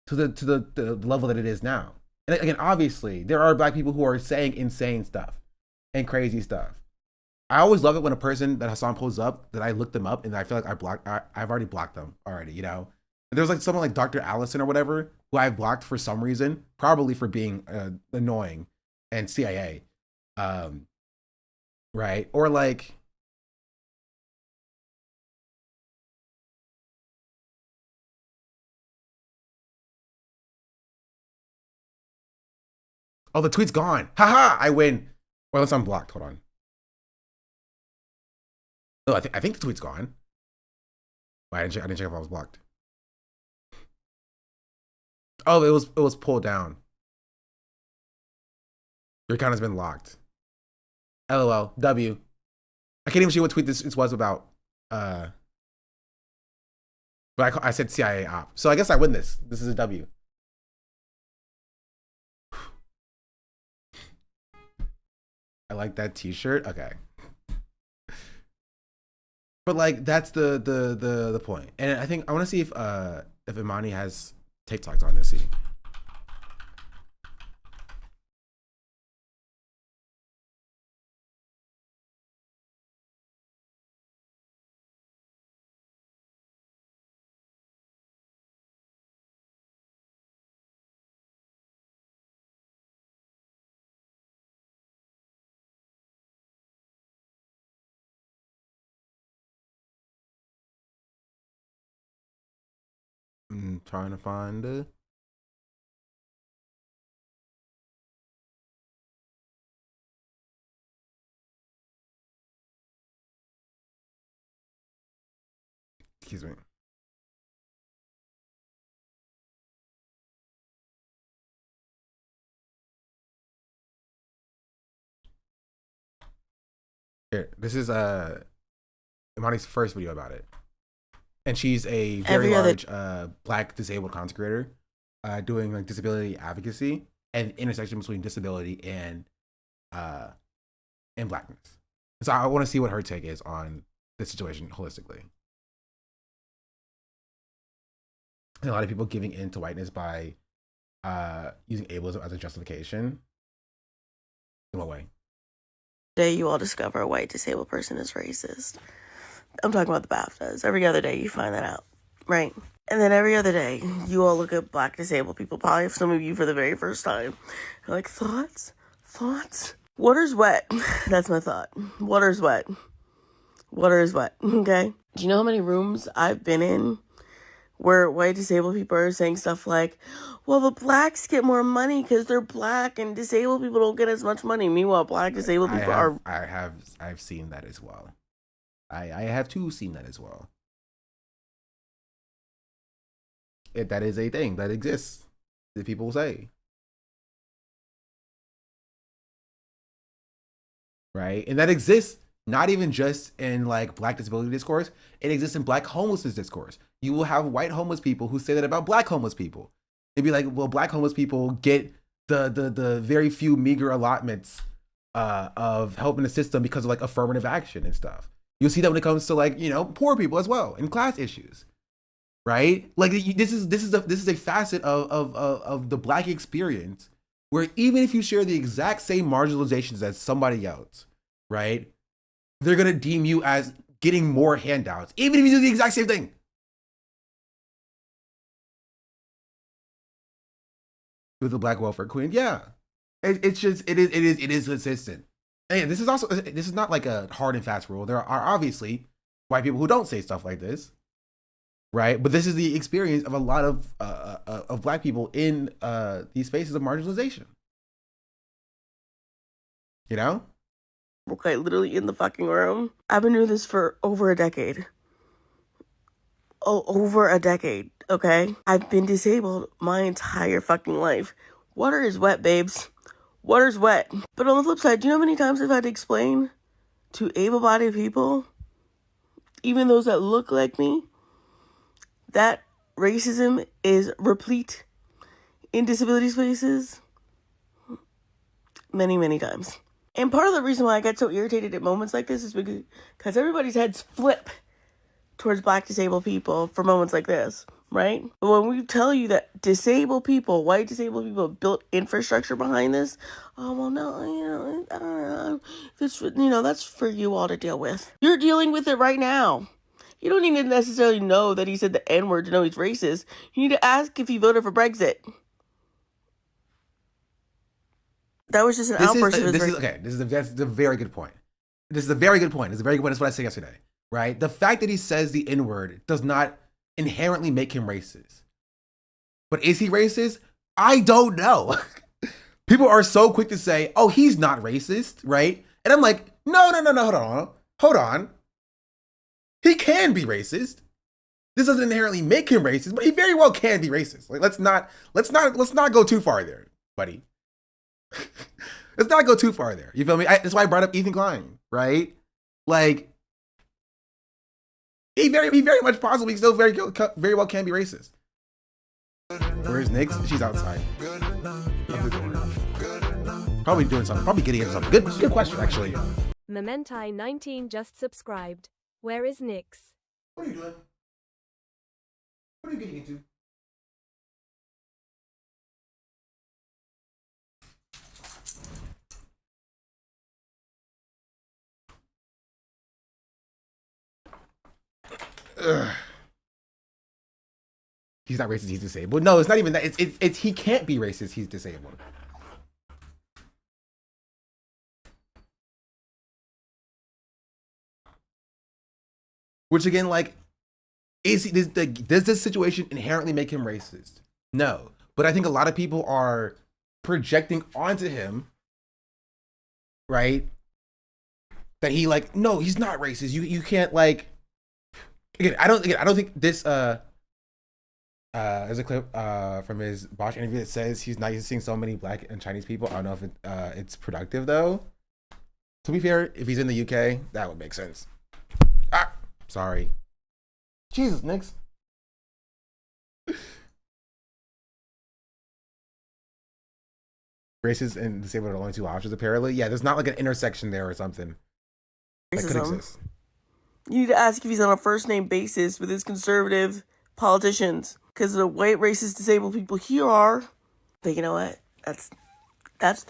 to the level that it is now. And again, obviously, there are black people who are saying insane stuff and crazy stuff. I always love it when a person that Hassan pulls up that I look them up and I feel like I've already blocked them already, And there's like someone like Dr. Allison or whatever who I've blocked for some reason, probably for being annoying and CIA, right? Or like, oh, the tweet's gone. Haha, I win. Or unless I'm blocked. Hold on. No, I think the tweet's gone. I didn't check if I was blocked. Oh, it was pulled down. Your account has been locked. LOL. W. I can't even see what tweet this was about. Uh, but I said CIA op, so I guess I win this. This is a W. I like that T-shirt. Okay, but like that's the point, and I think I want to see if Imani has TikToks on this. See. I'm trying to find it. Excuse me. Here, this is Imani's first video about it, and she's a very large Black disabled content creator, doing like disability advocacy and intersection between disability and Blackness. So I want to see what her take is on the situation holistically. And a lot of people giving in to whiteness by using ableism as a justification. In what way? Day you all discover a white disabled person is racist. I'm talking about the BAFTAs. Every other day you find that out, right? And then every other day you all look at Black disabled people, probably some of you for the very first time. You're like, thoughts? Water's wet. That's my thought. Water's wet. Water is wet, okay? Do you know how many rooms I've been in where white disabled people are saying stuff like, well, the Blacks get more money because they're Black and disabled people don't get as much money. Meanwhile, Black disabled people I've seen that as well. I have too seen that as well. That is a thing that exists that people say. Right? And that exists not even just in like Black disability discourse, it exists in Black homelessness discourse. You will have white homeless people who say that about Black homeless people. They'd be like, well, Black homeless people get the very few meager allotments of help in the system because of like affirmative action and stuff. You'll see that when it comes to like, you know, poor people as well and class issues. Right? Like this is a facet of the Black experience where even if you share the exact same marginalizations as somebody else, right? They're gonna deem you as getting more handouts, even if you do the exact same thing. With the Black welfare queen, yeah, it is consistent. And this is not like a hard and fast rule. There are obviously white people who don't say stuff like this, right? But this is the experience of a lot of Black people in these spaces of marginalization. You know? Okay, literally in the fucking room. I've been doing this for over a decade. Over a decade, okay? I've been disabled my entire fucking life. Water is wet, babes. Water's wet. But on the flip side, do you know how many times I've had to explain to able-bodied people, even those that look like me, that racism is replete in disability spaces? Many, many times. And part of the reason why I get so irritated at moments like this is because everybody's heads flip towards Black disabled people for moments like this, right? But when we tell you that disabled people, white disabled people, built infrastructure behind this, oh, well, no, I don't know. This, that's for you all to deal with. You're dealing with it right now. You don't need to necessarily know that he said the N-word to know he's racist. You need to ask if he voted for Brexit. That was just an outburst. That's a very good point. This is a very good point. It's a very good point. That's what I said yesterday, right? The fact that he says the N-word does not inherently make him racist. But is he racist? I don't know. People are so quick to say, oh, he's not racist, right? And I'm like, no, hold on. He can be racist. This doesn't inherently make him racist, but he very well can be racist. Like, let's not go too far there, buddy. Let's not go too far there. You feel me? That's why I brought up Ethan Klein, right? Like, He very much possibly still very well can be racist. Where's Nyx? She's outside. Probably doing something. Probably getting into something. Good question, actually. Mementi19 just subscribed. Where is Nyx? What are you doing? What are you getting into? Ugh. He's not racist, he's disabled. No, it's not even that. It's he can't be racist, he's disabled. Which again, like, does this situation inherently make him racist? No. But I think a lot of people are projecting onto him, right? That he like, no, he's not racist. You can't like I don't think this there's a clip from his Bosch interview that says he's not used to seeing so many black and Chinese people. I don't know if it's productive though. To be fair, if he's in the UK, that would make sense. Ah, sorry. Jesus, Nyx. Racist and disabled are the only two options apparently. Yeah, there's not like an intersection there or something that could exist. You need to ask if he's on a first name basis with his conservative politicians, because the white racist disabled people here are. But you know what? That's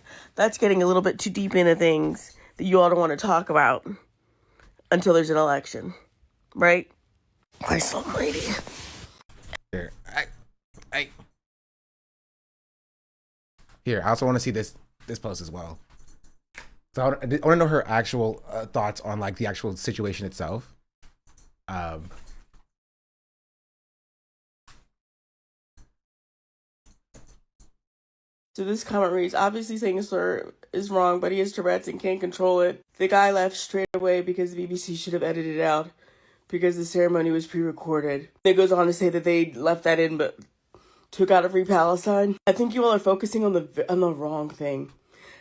getting a little bit too deep into things that you all don't want to talk about until there's an election, right? Christ almighty. Here, Here, I also want to see this post as well. So I want to know her actual thoughts on like the actual situation itself. So this comment reads, obviously saying a slur is wrong, but he has Tourette's and can't control it. The guy left straight away because the BBC should have edited it out because the ceremony was pre-recorded. It goes on to say that they left that in but took out a Free Palestine. I think you all are focusing on the wrong thing.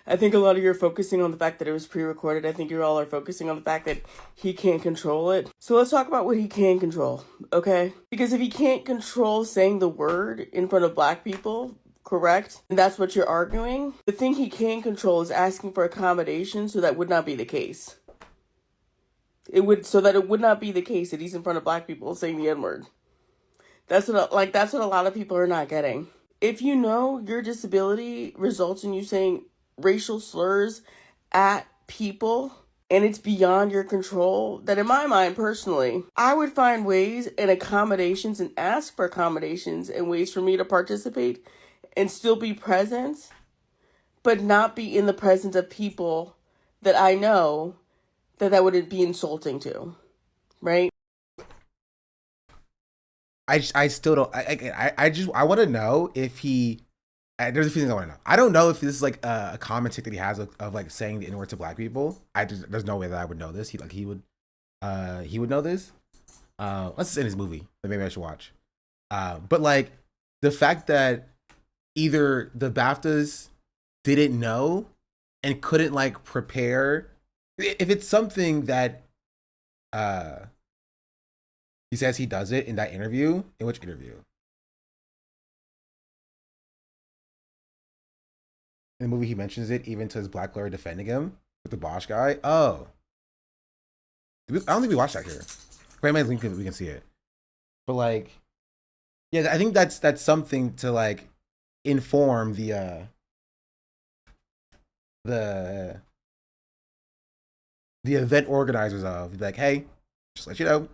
I think a lot of you are focusing on the fact that it was pre-recorded. I think you all are focusing on the fact that he can't control it. So let's talk about what he can control, okay? Because if he can't control saying the word in front of black people, correct? And that's what you're arguing. The thing he can control is asking for accommodation, so that would not be the case. It would not be the case that he's in front of black people saying the N-word. That's what a lot of people are not getting. If you know your disability results in you saying racial slurs at people and it's beyond your control, then in my mind personally, I would find ways and accommodations and ask for accommodations and ways for me to participate and still be present, but not be in the presence of people that I know that would be insulting to, right? I still don't. I want to know if he. There's a few things I want to know. I don't know if this is like a common tick that he has of like saying the N-word to black people. There's no way that I would know this. He would know this. Unless it's in his movie that maybe I should watch. But like the fact that either the BAFTAs didn't know and couldn't like prepare. If it's something that he says he does it in that interview. In which interview? In the movie, he mentions it even to his black lawyer defending him with the Bosch guy. Oh, I don't think we watched that here. Grant my link, we can see it. But like, yeah, I think that's something to like inform the event organizers of. Like, hey, just let you know,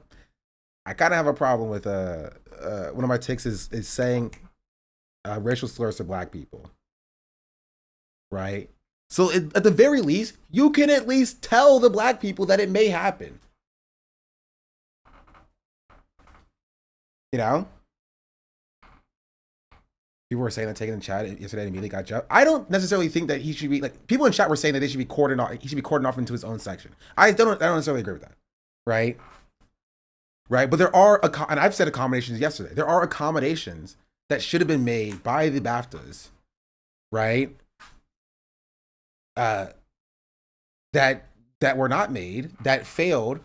I kind of have a problem with one of my ticks is saying racial slurs to black people, right? So at the very least, you can at least tell the black people that it may happen. You know, people were saying that taking in chat yesterday and immediately got jumped. I don't necessarily think that he should be like, people in chat were saying that they should be cordoned off. He should be cordoned off into his own section. I don't necessarily agree with that, right? Right, but there are, and I've said accommodations yesterday. There are accommodations that should have been made by the BAFTAs, right? That were not made, that failed,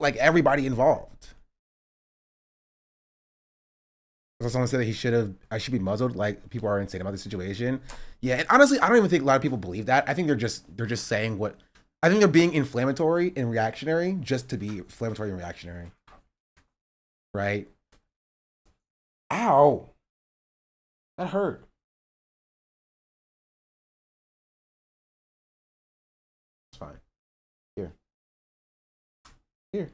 like everybody involved. So someone said that I should be muzzled. Like people are insane about the situation. Yeah, and honestly, I don't even think a lot of people believe that. I think they're just saying what. I think they're being inflammatory and reactionary just to be inflammatory and reactionary. Right? Ow, that hurt. It's fine. Here, here,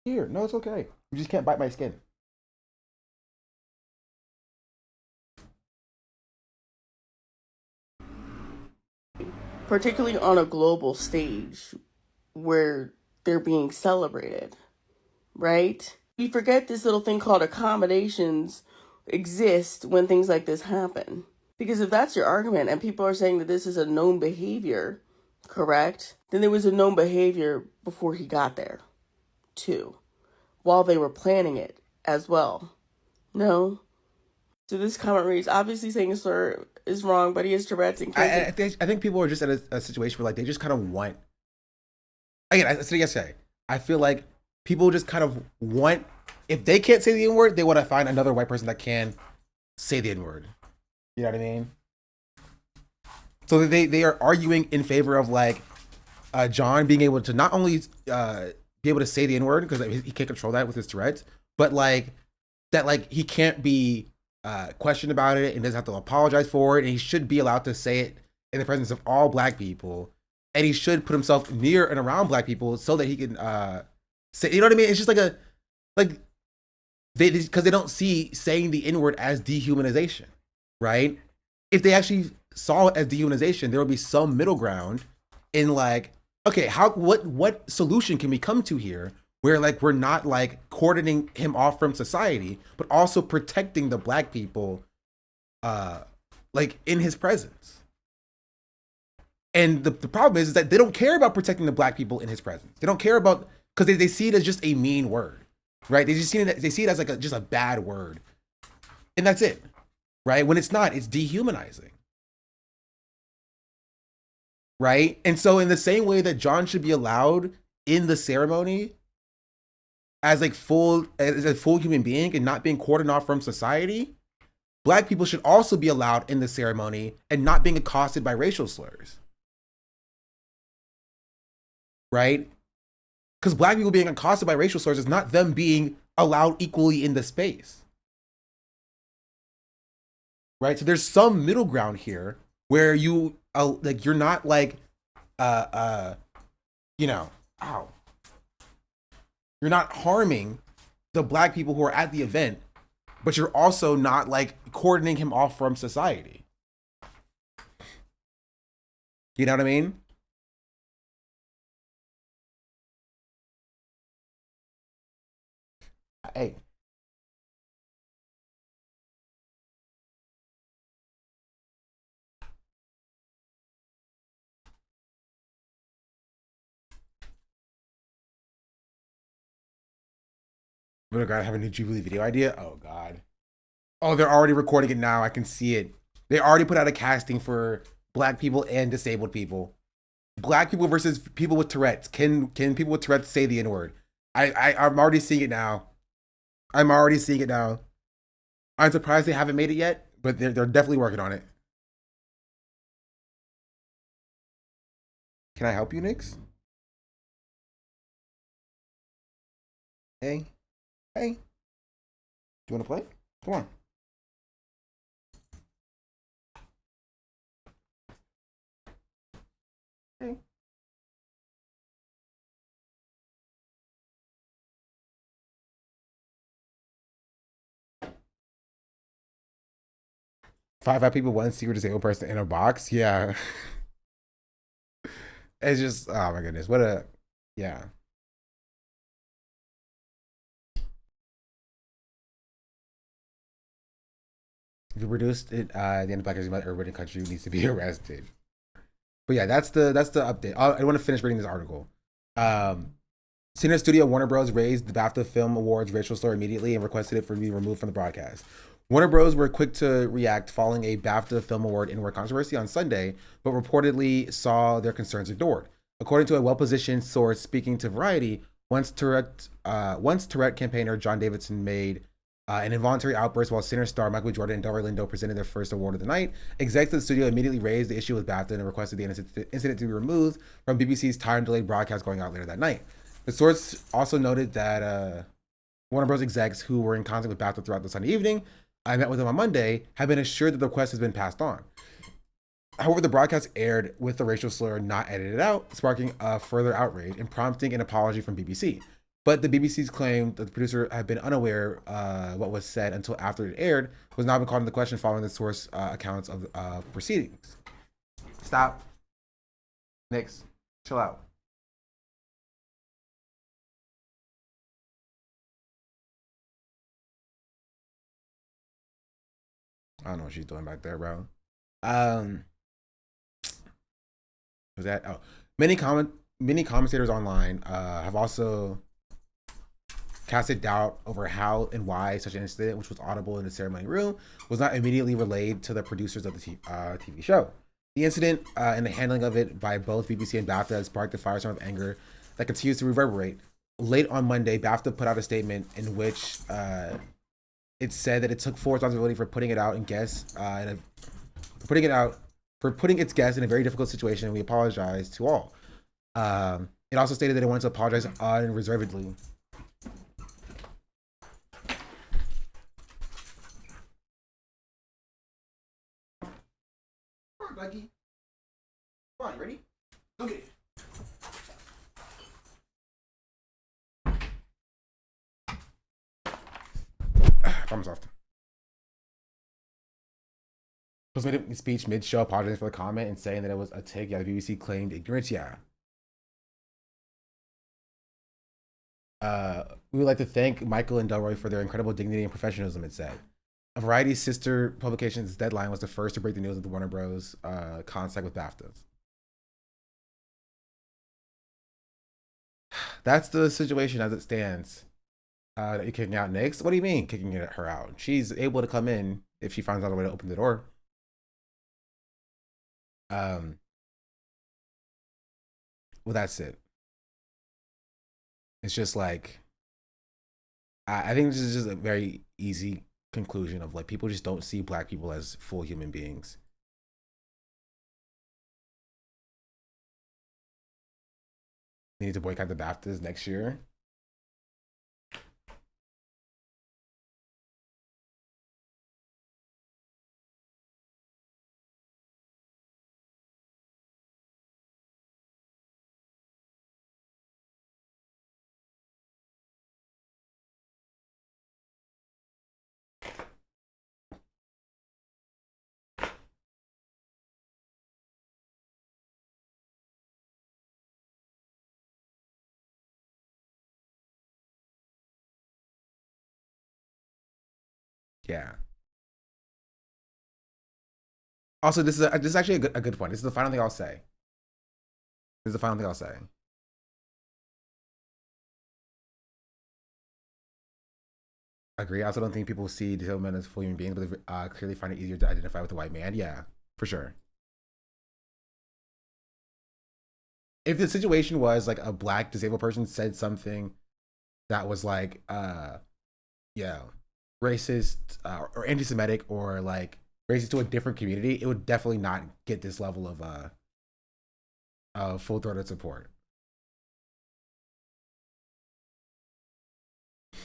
here. No, it's okay. You just can't bite my skin. Particularly on a global stage where they're being celebrated, right? We forget this little thing called accommodations exist when things like this happen. Because if that's your argument and people are saying that this is a known behavior, correct? Then there was a known behavior before he got there, too, while they were planning it as well. No? So this comment reads, obviously saying a slur is wrong, but he has Tourette's and I think people are just at a situation where like they just kind of want. Again, I said yesterday, I feel like people just kind of want, if they can't say the N word, they want to find another white person that can say the N word. You know what I mean? So they are arguing in favor of like John being able to not only be able to say the N word because he can't control that with his Tourette's, but like that like he can't be questioned about it and doesn't have to apologize for it, and he should be allowed to say it in the presence of all black people, and he should put himself near and around black people so that he can say, you know what I mean? It's just like because they don't see saying the N word as dehumanization, right? If they actually saw it as dehumanization, there would be some middle ground in like, okay, what solution can we come to here where like we're not like cordoning him off from society, but also protecting the black people like in his presence. And the problem is that they don't care about protecting the black people in his presence. They don't care about, because they see it as just a mean word, right? They see it as like just a bad word, and that's it, right? When it's not, it's dehumanizing, right? And so in the same way that John should be allowed in the ceremony as a full human being and not being cordoned off from society, black people should also be allowed in the ceremony and not being accosted by racial slurs, right? Because black people being accosted by racial slurs is not them being allowed equally in the space, right? So there's some middle ground here where you like you're not like you know, ow, you're not harming the black people who are at the event, but you're also not like cordoning him off from society. You know what I mean? Hey. Oh God, I have a new Jubilee video idea. Oh God. Oh, they're already recording it now. I can see it. They already put out a casting for black people and disabled people. Black people versus people with Tourette's. Can people with Tourette's say the N-word? I'm already seeing it now. I'm surprised they haven't made it yet, but they're definitely working on it. Can I help you, Nix? Hey. Hey. Do you want to play? Come on. Hey. Five people, one secret disabled person in a box. Yeah. It's just, oh my goodness. What a, yeah. If you reduced it, the end of Black Lives Matter, everybody in the country needs to be arrested. But yeah, that's the update. I want to finish reading this article. Senior studio Warner Bros. Raised the BAFTA Film Awards racial slur immediately and requested it for to be removed from the broadcast. Warner Bros. Were quick to react following a BAFTA Film Award inward controversy on Sunday, but reportedly saw their concerns ignored. According to a well-positioned source speaking to Variety, once Tourette campaigner John Davidson made an involuntary outburst while Sinner star Michael B. Jordan and Delroy Lindo presented their first award of the night, execs of the studio immediately raised the issue with BAFTA and requested the incident to be removed from BBC's time-delayed broadcast going out later that night. The source also noted that Warner Bros. Execs who were in contact with BAFTA throughout the Sunday evening, I met with them on Monday, have been assured that the request has been passed on. However, the broadcast aired with the racial slur not edited out, sparking a further outrage and prompting an apology from BBC. But the BBC's claim that the producer had been unaware what was said until after it aired was now been called into question following the source accounts of proceedings. Stop. Next. Chill out. I don't know what she's doing back there, bro. Was that? Oh, many commentators online have also casted doubt over how and why such an incident, which was audible in the ceremony room, was not immediately relayed to the producers of the TV show. The incident and the handling of it by both BBC and BAFTA has sparked a firestorm of anger that continues to reverberate. Late on Monday, BAFTA put out a statement in which it said that it took full responsibility for putting it out and guests for putting its guests in a very difficult situation, and we apologize to all. It also stated that it wanted to apologize unreservedly. Come on, Buggy. Come on, you ready? Go get it. Problem solved. Post made a speech mid-show apologizing for the comment and saying that it was a take. Yeah, the BBC claimed ignorance. Yeah. We would like to thank Michael and Delroy for their incredible dignity and professionalism, it said. A Variety's sister publication's Deadline was the first to break the news of the Warner Bros. Contact with BAFTAs. That's the situation as it stands. That you're kicking out Nyx? What do you mean kicking her out? She's able to come in if she finds out a way to open the door. Well, that's it. It's just like, I think this is just a very easy conclusion of like, people just don't see black people as full human beings. They need to boycott the BAFTAs next year. Yeah. Also, this is actually a good point. This is the final thing I'll say. This is the final thing I'll say. I agree. I also don't think people see disabled men as full human beings, but they clearly find it easier to identify with a white man. Yeah, for sure. If the situation was like a black disabled person said something that was like, yeah, racist or anti-Semitic or like racist to a different community, it would definitely not get this level of full-throated support. The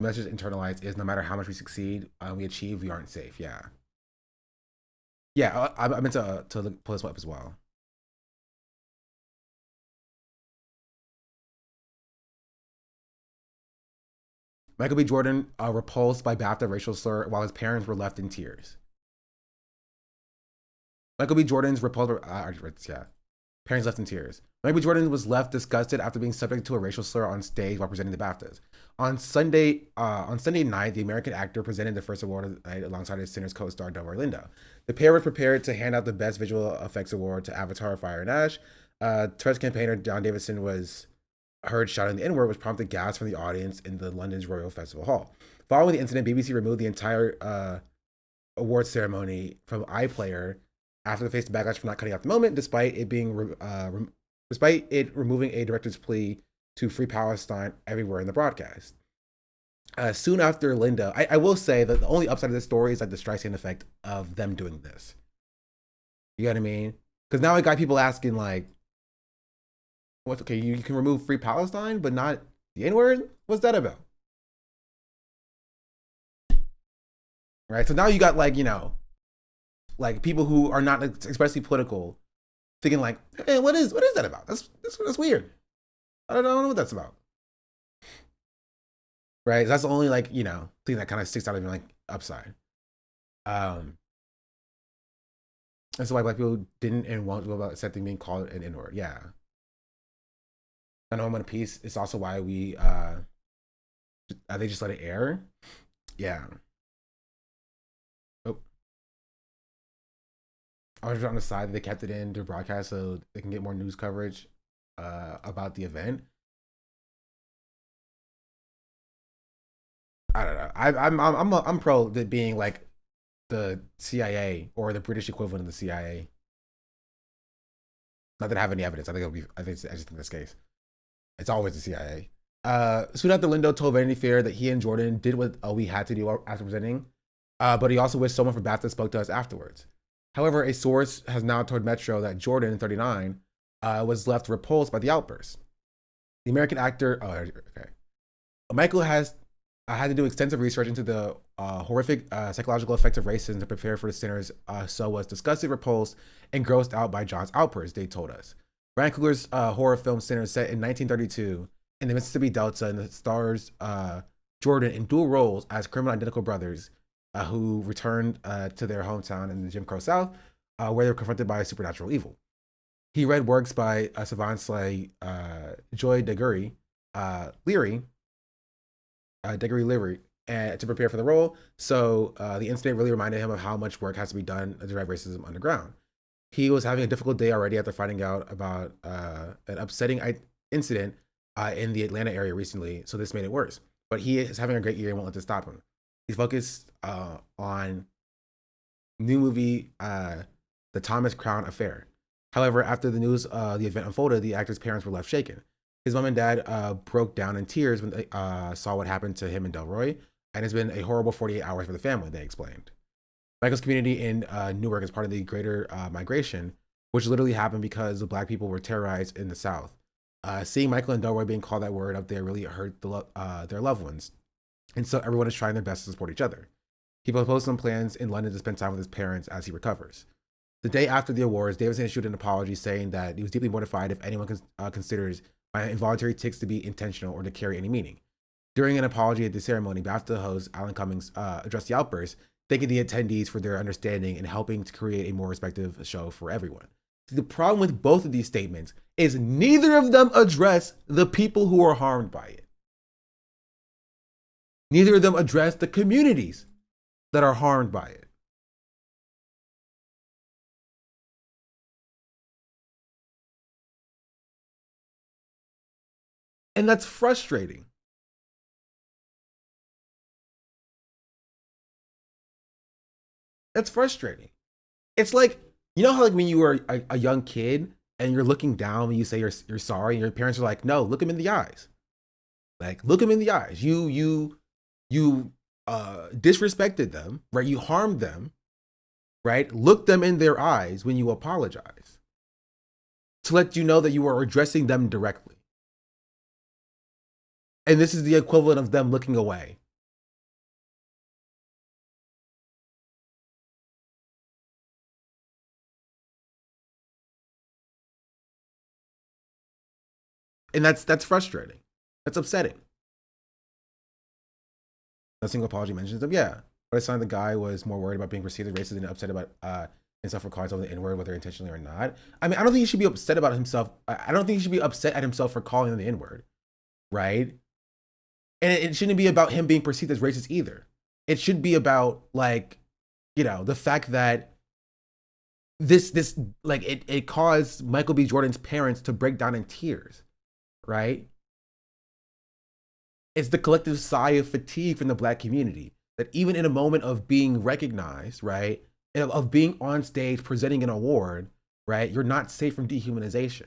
message internalized is no matter how much we succeed, we achieve, we aren't safe. Yeah. Yeah, I meant to pull this up as well. Michael B. Jordan repulsed by BAFTA racial slur while his parents were left in tears. Michael B. Jordan's repulsed, yeah. Parents left in tears. Michael B. Jordan was left disgusted after being subject to a racial slur on stage while presenting the BAFTAs. On Sunday night, the American actor presented the first award of the night alongside his Sinners co-star Delroy Lindo. The pair was prepared to hand out the Best Visual Effects Award to Avatar: Fire and Ash. Tourette's campaigner John Davidson was heard shouting the N-word, which prompted gasps from the audience in the London's Royal Festival Hall. Following the incident, BBC removed the entire awards ceremony from iPlayer after they faced backlash for not cutting out the moment, despite it removing a director's plea to free Palestine everywhere in the broadcast. Soon after Linda, I will say that the only upside of this story is like the Streisand effect of them doing this. You know what I mean? Because now I got people asking like, "What's okay? You can remove free Palestine, but not the N-word? What's that about?" Right. So now you got like, you know, like people who are not expressly political, thinking like, "Hey, what is that about? That's weird. I don't know what that's about." Right. So that's the only like, you know, thing that kind of sticks out of me like upside. And so why black people didn't and won't go about accepting being called an N-word. Yeah. I know I'm One Piece. It's also why we they just let it air. Yeah. Oh. I was on the side that they kept it in to broadcast so they can get more news coverage about the event. I don't know. I'm pro that being like the CIA or the British equivalent of the CIA. Not that I have any evidence. I just think that's the case. It's always the CIA. Soon after, Lindo told Vanity Fair that he and Jordan did what we had to do after presenting, but he also wished someone from BAFTA spoke to us afterwards. However, a source has now told Metro that Jordan, 39, was left repulsed by the outburst. The American actor, Michael has had to do extensive research into the horrific psychological effects of racism to prepare for the sinners, so was disgusted, repulsed, and grossed out by John's outburst, they told us. Ryan Coogler's horror film Sinners, set in 1932 in the Mississippi Delta, and stars Jordan in dual roles as criminal identical brothers who returned to their hometown in the Jim Crow South, where they were confronted by supernatural evil. He read works by savants like Joy Deguri Leary, to prepare for the role. So the incident really reminded him of how much work has to be done to drive racism underground. He was having a difficult day already after finding out about an upsetting incident in the Atlanta area recently, so this made it worse. But he is having a great year and won't let this stop him. He's focused on new movie, The Thomas Crown Affair. However, after the news the event unfolded, the actor's parents were left shaken. His mom and dad broke down in tears when they saw what happened to him and Delroy, and it's been a horrible 48 hours for the family, they explained. Michael's community in Newark is part of the greater migration, which literally happened because the black people were terrorized in the South. Seeing Michael and Delroy being called that word up there really hurt their loved ones. And so everyone is trying their best to support each other. He proposed some plans in London to spend time with his parents as he recovers. The day after the awards, Davidson issued an apology saying that he was deeply mortified if anyone considers my involuntary tics to be intentional or to carry any meaning. During an apology at the ceremony, BAFTA host Alan Cummings addressed the outburst, thanking the attendees for their understanding and helping to create a more respectful show for everyone. The problem with both of these statements is neither of them address the people who are harmed by it. Neither of them address the communities that are harmed by it. And that's frustrating. That's frustrating. It's like, you know how like when you were a young kid and you're looking down when you say you're sorry, and your parents are like, no, look him in the eyes. Like, look him in the eyes. You disrespected them, right? You harmed them, right? Look them in their eyes when you apologize to let you know that you are addressing them directly. And this is the equivalent of them looking away. And that's frustrating. That's upsetting. No single apology mentions them. Yeah. But I saw the guy was more worried about being perceived as racist and upset about himself for calling someone the N-word, whether intentionally or not. I mean, I don't think he should be upset about himself. I don't think he should be upset at himself for calling him the N-word. Right? And it shouldn't be about him being perceived as racist either. It should be about like, you know, the fact that this like it caused Michael B. Jordan's parents to break down in tears. Right? It's the collective sigh of fatigue from the Black community that even in a moment of being recognized, right, of being on stage presenting an award, right, you're not safe from dehumanization.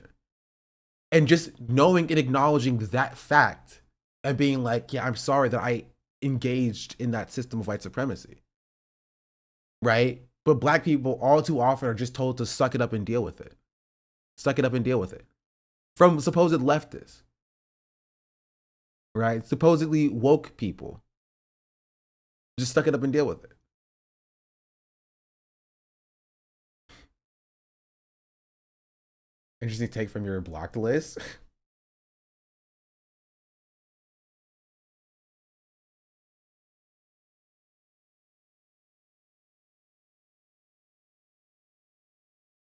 And just knowing and acknowledging that fact and being like, yeah, I'm sorry that I engaged in that system of white supremacy, right? But Black people all too often are just told to suck it up and deal with it. Suck it up and deal with it. From supposed leftists, right? Supposedly woke people. Just suck it up and deal with it. Interesting take from your blocked list.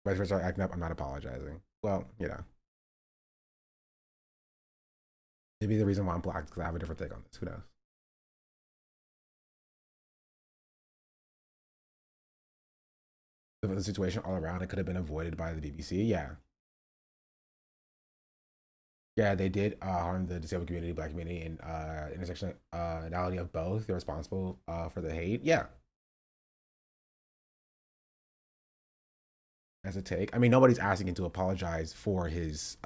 Vice versa, acting up, I'm not apologizing. Well, you know. Maybe the reason why I'm blocked is because I have a different take on this. Who knows? The situation all around, it could have been avoided by the BBC. Yeah. Yeah, they did harm the disabled community, Black community, and intersectionality of both. They're responsible for the hate. Yeah. As a take. I mean, nobody's asking him to apologize for his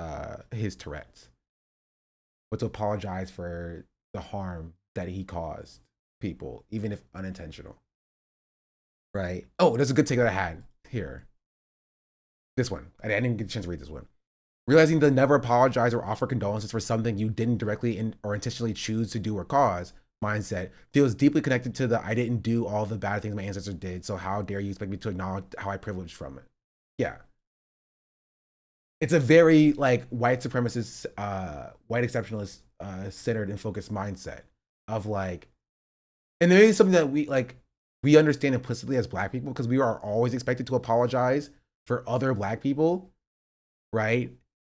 Tourette's, but to apologize for the harm that he caused people, even if unintentional. Right? Oh, there's a good take that I had here. This one. I didn't get a chance to read this one. Realizing to never apologize or offer condolences for something you didn't directly or intentionally choose to do or cause mindset feels deeply connected to the I didn't do all the bad things my ancestors did, so how dare you expect me to acknowledge how I privileged from it? Yeah. It's a very like white supremacist, white exceptionalist centered and focused mindset of like, and there is something that we understand implicitly as Black people because we are always expected to apologize for other Black people, right?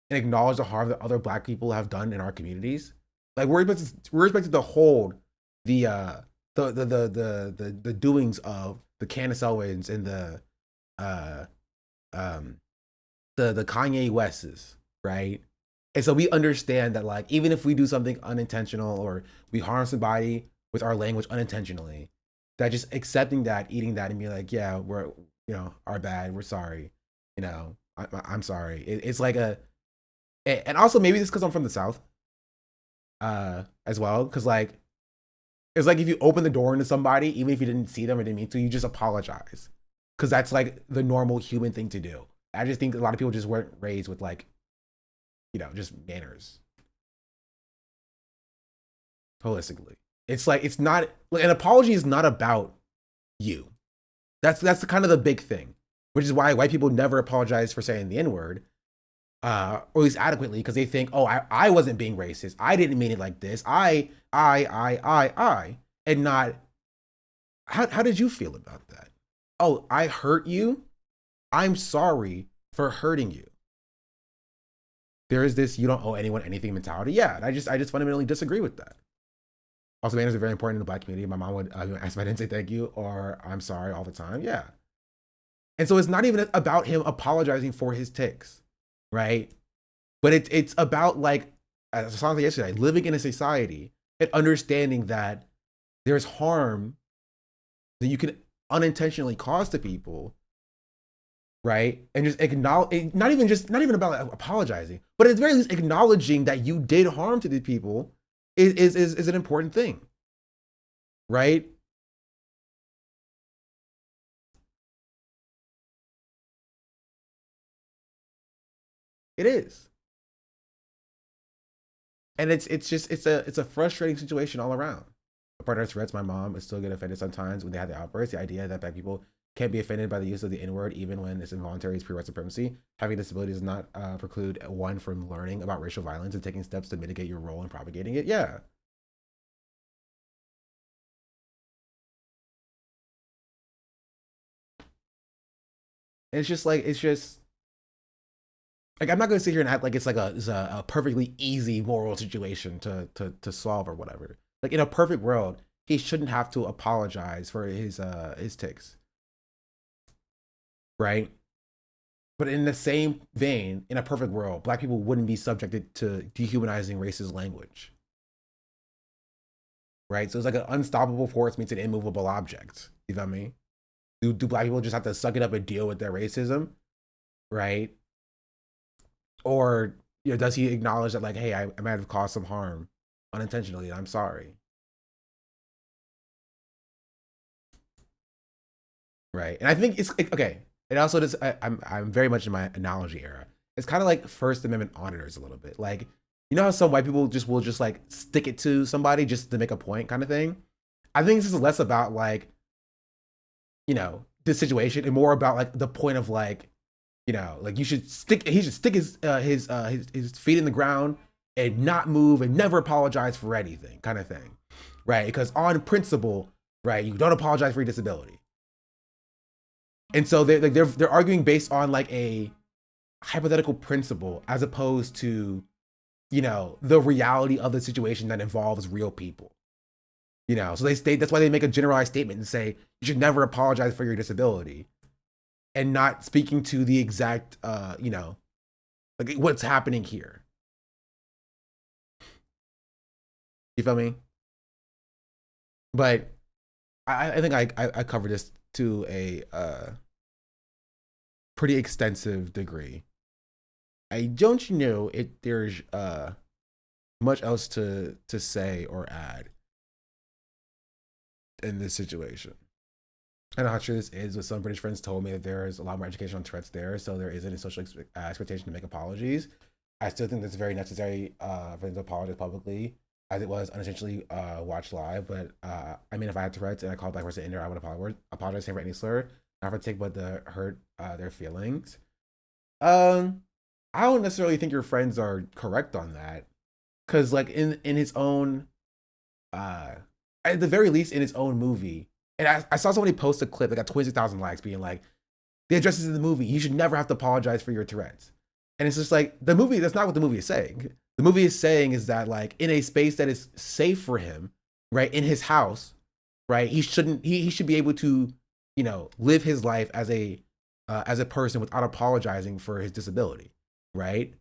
And acknowledge the harm that other Black people have done in our communities. Like we're expected to hold the doings of the Candace Owens and the Kanye Wests, right? And so we understand that like even if we do something unintentional or we harm somebody with our language unintentionally, that just accepting that, eating that, and being like, yeah, we're our bad, we're sorry, I'm sorry. It's like and also maybe this because I'm from the South, as well, because like it's like if you open the door into somebody, even if you didn't see them or didn't mean to, you just apologize because that's like the normal human thing to do. I just think a lot of people just weren't raised with like, just manners. Holistically, it's like it's not an apology is not about you. That's the kind of the big thing, which is why white people never apologize for saying the N-word, or at least adequately, because they think, oh, I wasn't being racist. I didn't mean it like this. I, and not. How did you feel about that? Oh, I hurt you. I'm sorry for hurting you. There is this you don't owe anyone anything mentality. Yeah, and I just fundamentally disagree with that. Also, manners are very important in the Black community. My mom would ask if I didn't say thank you or I'm sorry all the time. Yeah. And so it's not even about him apologizing for his tics, right? But it's about like, as I said yesterday, living in a society and understanding that there's harm that you can unintentionally cause to people, right? And just acknowledge, not even about apologizing, but at the very least acknowledging that you did harm to the people is an important thing, right? It is, and it's a frustrating situation all around. My partner Tourette's, my mom is still get offended sometimes when they have the outbursts. The idea that Black people can't be offended by the use of the N-word even when it's involuntary is pure white supremacy. Having a disability does not preclude one from learning about racial violence and taking steps to mitigate your role in propagating it. Yeah. And it's just like I'm not gonna sit here and act like it's like a perfectly easy moral situation to solve or whatever. Like in a perfect world, he shouldn't have to apologize for his tics, right? But in the same vein, in a perfect world, Black people wouldn't be subjected to dehumanizing racist language. right? So it's like an unstoppable force meets an immovable object. You feel me? Do black people just have to suck it up and deal with their racism, right? Or does he acknowledge that, like, hey, I might have caused some harm unintentionally, and I'm sorry, right? And I think it's okay. It also does. I'm very much in my analogy era. It's kind of like First Amendment auditors a little bit. Like, you know how some white people will just like stick it to somebody just to make a point, kind of thing. I think this is less about like, this situation and more about like the point of like, like he should stick his feet in the ground and not move and never apologize for anything, kind of thing, right? Because on principle, right, you don't apologize for your disability. And so they're arguing based on like a hypothetical principle as opposed to, the reality of the situation that involves real people. So that's why they make a generalized statement and say you should never apologize for your disability, and not speaking to the exact, like what's happening here. You feel me? But I think I covered this to a pretty extensive degree. There's much else to say or add in this situation. I don't know how true this is, but some British friends told me that there is a lot more education on Tourette's there, so there isn't a social expectation to make apologies. I still think that's very necessary for them to apologize publicly, as it was unintentionally watched live. But I mean, if I had Tourette's and I called a black person in there, I would apologize for any slur, not for take, but to hurt their feelings. I don't necessarily think your friends are correct on that, because like in his own, at the very least in his own movie. And I saw somebody post a clip that got 26,000 likes being like, the addresses in the movie, you should never have to apologize for your Tourette's. And it's just like, the movie, that's not what the movie is saying. The movie is saying is that like in a space that is safe for him, right, in his house, right, he should be able to, live his life as a person without apologizing for his disability, right?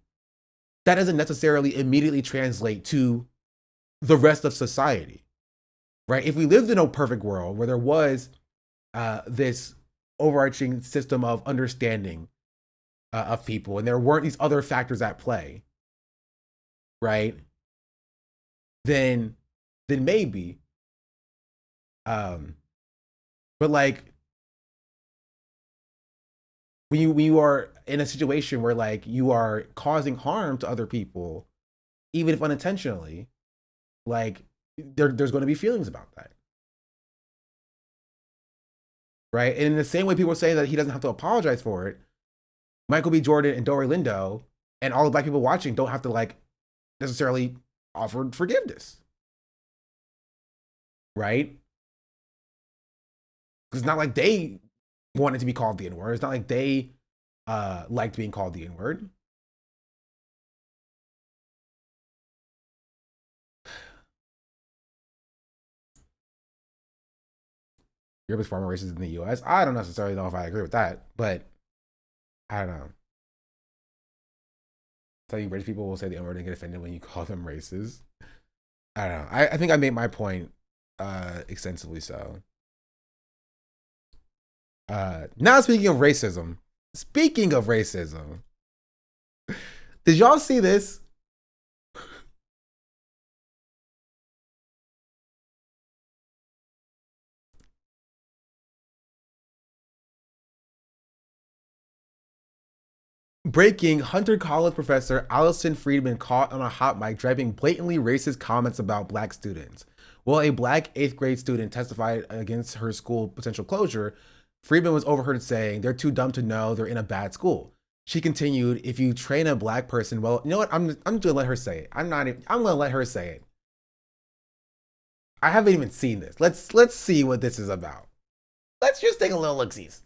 That doesn't necessarily immediately translate to the rest of society. Right? If we lived in a perfect world where there was this overarching system of understanding of people, and there weren't these other factors at play, right? Then maybe. But like when you are in a situation where like you are causing harm to other people, even if unintentionally, like there's going to be feelings about that. Right? And in the same way people say that he doesn't have to apologize for it, Michael B. Jordan and Dory Lindo and all the black people watching don't have to like necessarily offer forgiveness. Right? Because it's not like they wanted to be called the N-word. It's not like they liked being called the N-word. Europe is far more racist than the US. I don't necessarily know if I agree with that, but I don't know. Tell you British people will say the N-word and get offended when you call them racist. I don't know. I think I made my point extensively so. Now speaking of racism, did y'all see this? Breaking, Hunter College professor Allison Friedman caught on a hot mic driving blatantly racist comments about black students. While a black 8th grade student testified against her school potential closure, Friedman was overheard saying, "They're too dumb to know they're in a bad school." She continued, "If you train a black person, well, you know what? I'm gonna let her say it. I'm gonna let her say it. I haven't even seen this. Let's see what this is about. Let's just take a little look-sees.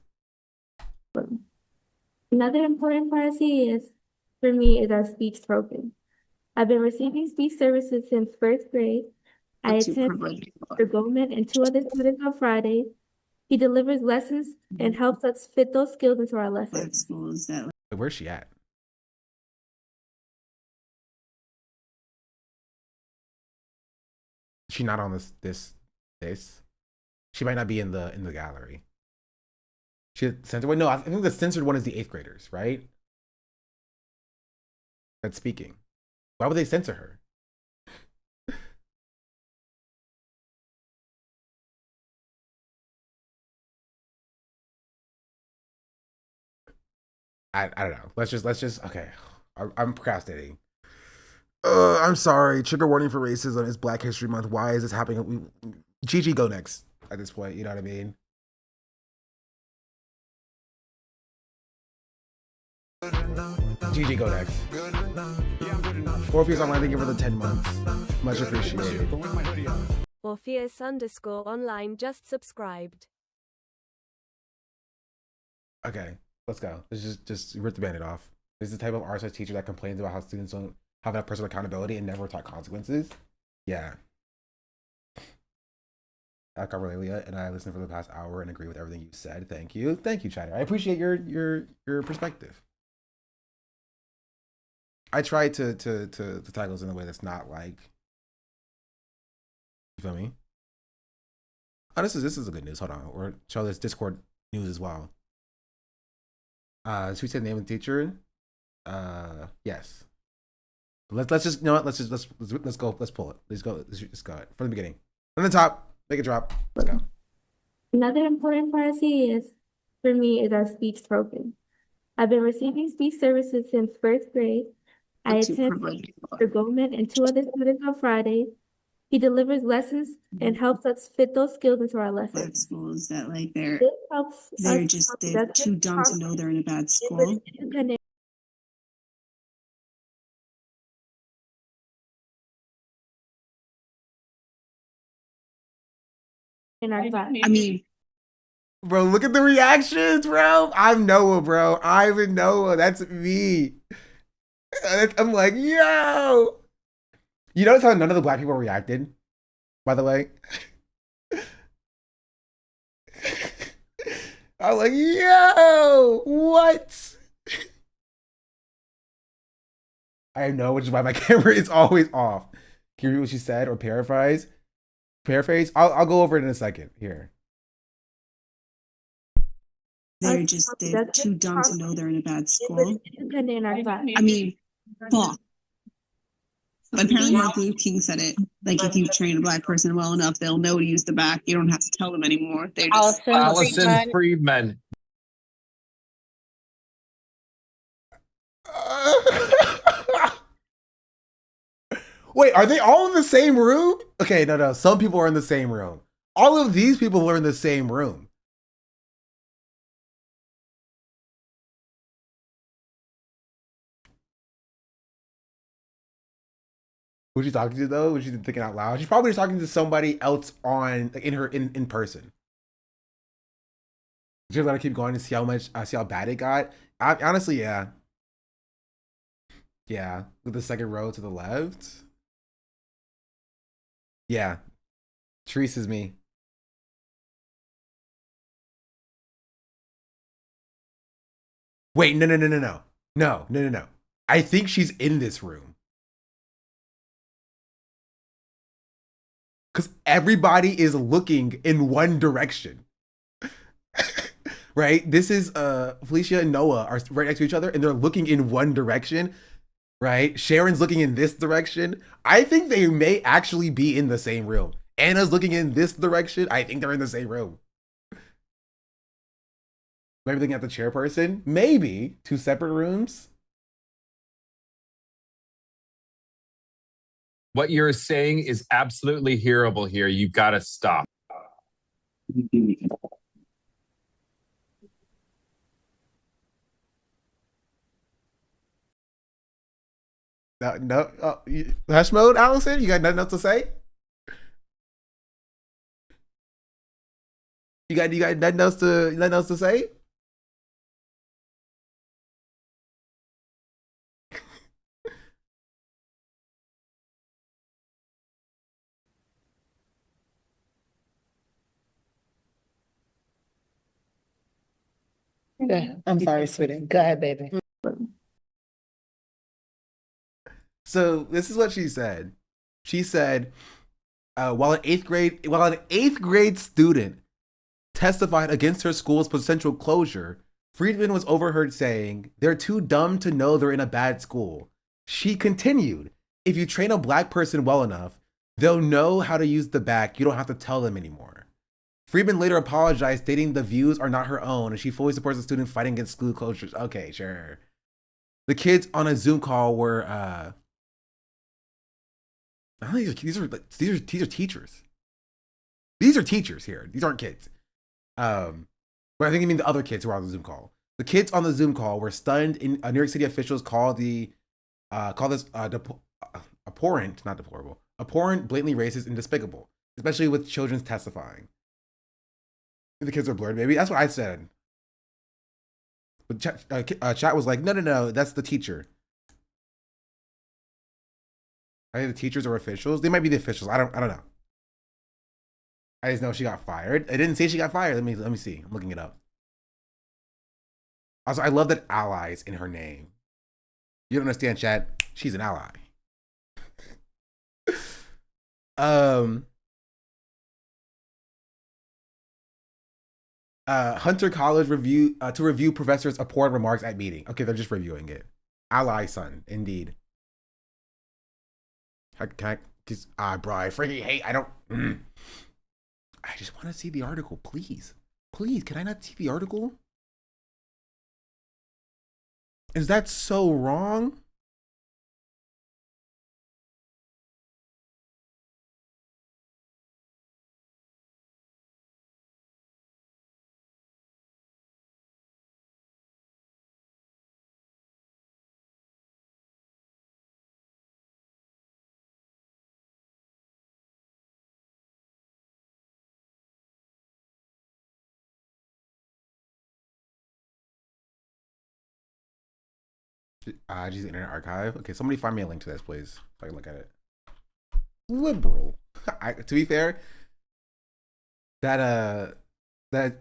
Another important part of CES for me is our speech program. I've been receiving speech services since first grade. I attend Mr. Goldman and 2 other students on Fridays. He delivers lessons and helps us fit those skills into our lessons. Where's she at? she not on this? She might not be in the gallery. She censored. Wait, no, I think the censored one is the 8th graders, right? That's speaking. Why would they censor her? I don't know. Let's just okay. I'm procrastinating. I'm sorry. Trigger warning for racism. It's Black History Month. Why is this happening? Gigi, go next at this point. You know what I mean? Gigi, go next. Orpheus Online, thank you for the 10 months. Much appreciated. Orpheus_online just subscribed. Okay, let's go. Let's just rip the bandit off. This is the type of art science teacher that complains about how students don't have that personal accountability and never taught consequences. Yeah. I got Aurelia, and I listened for the past hour and agree with everything you said. Thank you, Chatter. I appreciate your perspective. I try to tackle this in a way that's not like, you feel me? Oh, this is a good news. Hold on, or show this Discord news as well. Should we say the name of the teacher? Yes. Let's just, you know what? Let's go. Let's pull it. Let's go it from the beginning, from the top. Make it drop. Let's go. Another important part of CES for me is our speech program. I've been receiving speech services since first grade. I attend Mr. Goldman and 2 other students on Fridays. He delivers lessons and helps us fit those skills into our Black lessons. schools that like they're This helps they're us just become they're productive, too dumb to know they're in a bad school. independent. In our class. I mean, Bro, look at the reactions, bro. I'm Noah, bro. I'm Noah. That's me. I'm like, yo. You notice how none of the Black people reacted, by the way? I'm like, yo, what? I know, which is why my camera is always off. Can you read what she said or paraphrase? I'll go over it in a second. Here. they're too dumb to know they're in a bad school. Independent in our class. I mean, fuck. But apparently Martin Luther King said it. Like, if you train a Black person well enough, they'll know to use the back. You don't have to tell them anymore. They're just Allison Friedman. Wait, are they all in the same room? Okay, no. Some people are in the same room. All of these people are in the same room. Who's she talking to though? Was she thinking out loud? She's probably talking to somebody else on like in person. Just gotta keep going to see how bad it got. Honestly, yeah. Yeah, with the second row to the left. Yeah, Therese is me. Wait, no. I think she's in this room. Because everybody is looking in one direction. Right? This is Felicia and Noah are right next to each other and they're looking in one direction. Right? Sharon's looking in this direction. I think they may actually be in the same room. Anna's looking in this direction. I think they're in the same room. Maybe looking at the chairperson. Maybe 2 separate rooms. What you're saying is absolutely hearable here. You've got to stop. No. Hush mode, Allison? You got nothing else to say? You got nothing else to say? Yeah, I'm sorry, sweetie. Go ahead, baby. So this is what she said. She said, While an eighth grade student testified against her school's potential closure, Friedman was overheard saying, "They're too dumb to know they're in a bad school." She continued, "If you train a black person well enough, they'll know how to use the back. You don't have to tell them anymore." Friedman later apologized, stating the views are not her own, and she fully supports the student fighting against school closures. Okay, sure. The kids on a Zoom call were, I don't think these are teachers. These are teachers here. These aren't kids. But I think you mean the other kids who were on the Zoom call. The kids on the Zoom call were stunned. In New York City officials call this abhorrent, not deplorable, abhorrent, blatantly racist, and despicable, especially with children testifying. The kids are blurred, maybe. That's what I said. But chat was like, no, that's the teacher. I think the teachers or officials. They might be the officials. I don't know. I just know she got fired. I didn't say she got fired. Let me see. I'm looking it up. Also, I love that allies in her name. You don't understand, chat. She's an ally. Hunter College to review professor's abhorrent remarks at meeting. Okay, they're just reviewing it. Ally son, indeed. Bro, I freaking hate. I don't. I just want to see the article, please. Please, can I not see the article? Is that so wrong? Just Internet Archive. Okay, somebody find me a link to this, please, so I can look at it. Liberal. To be fair, that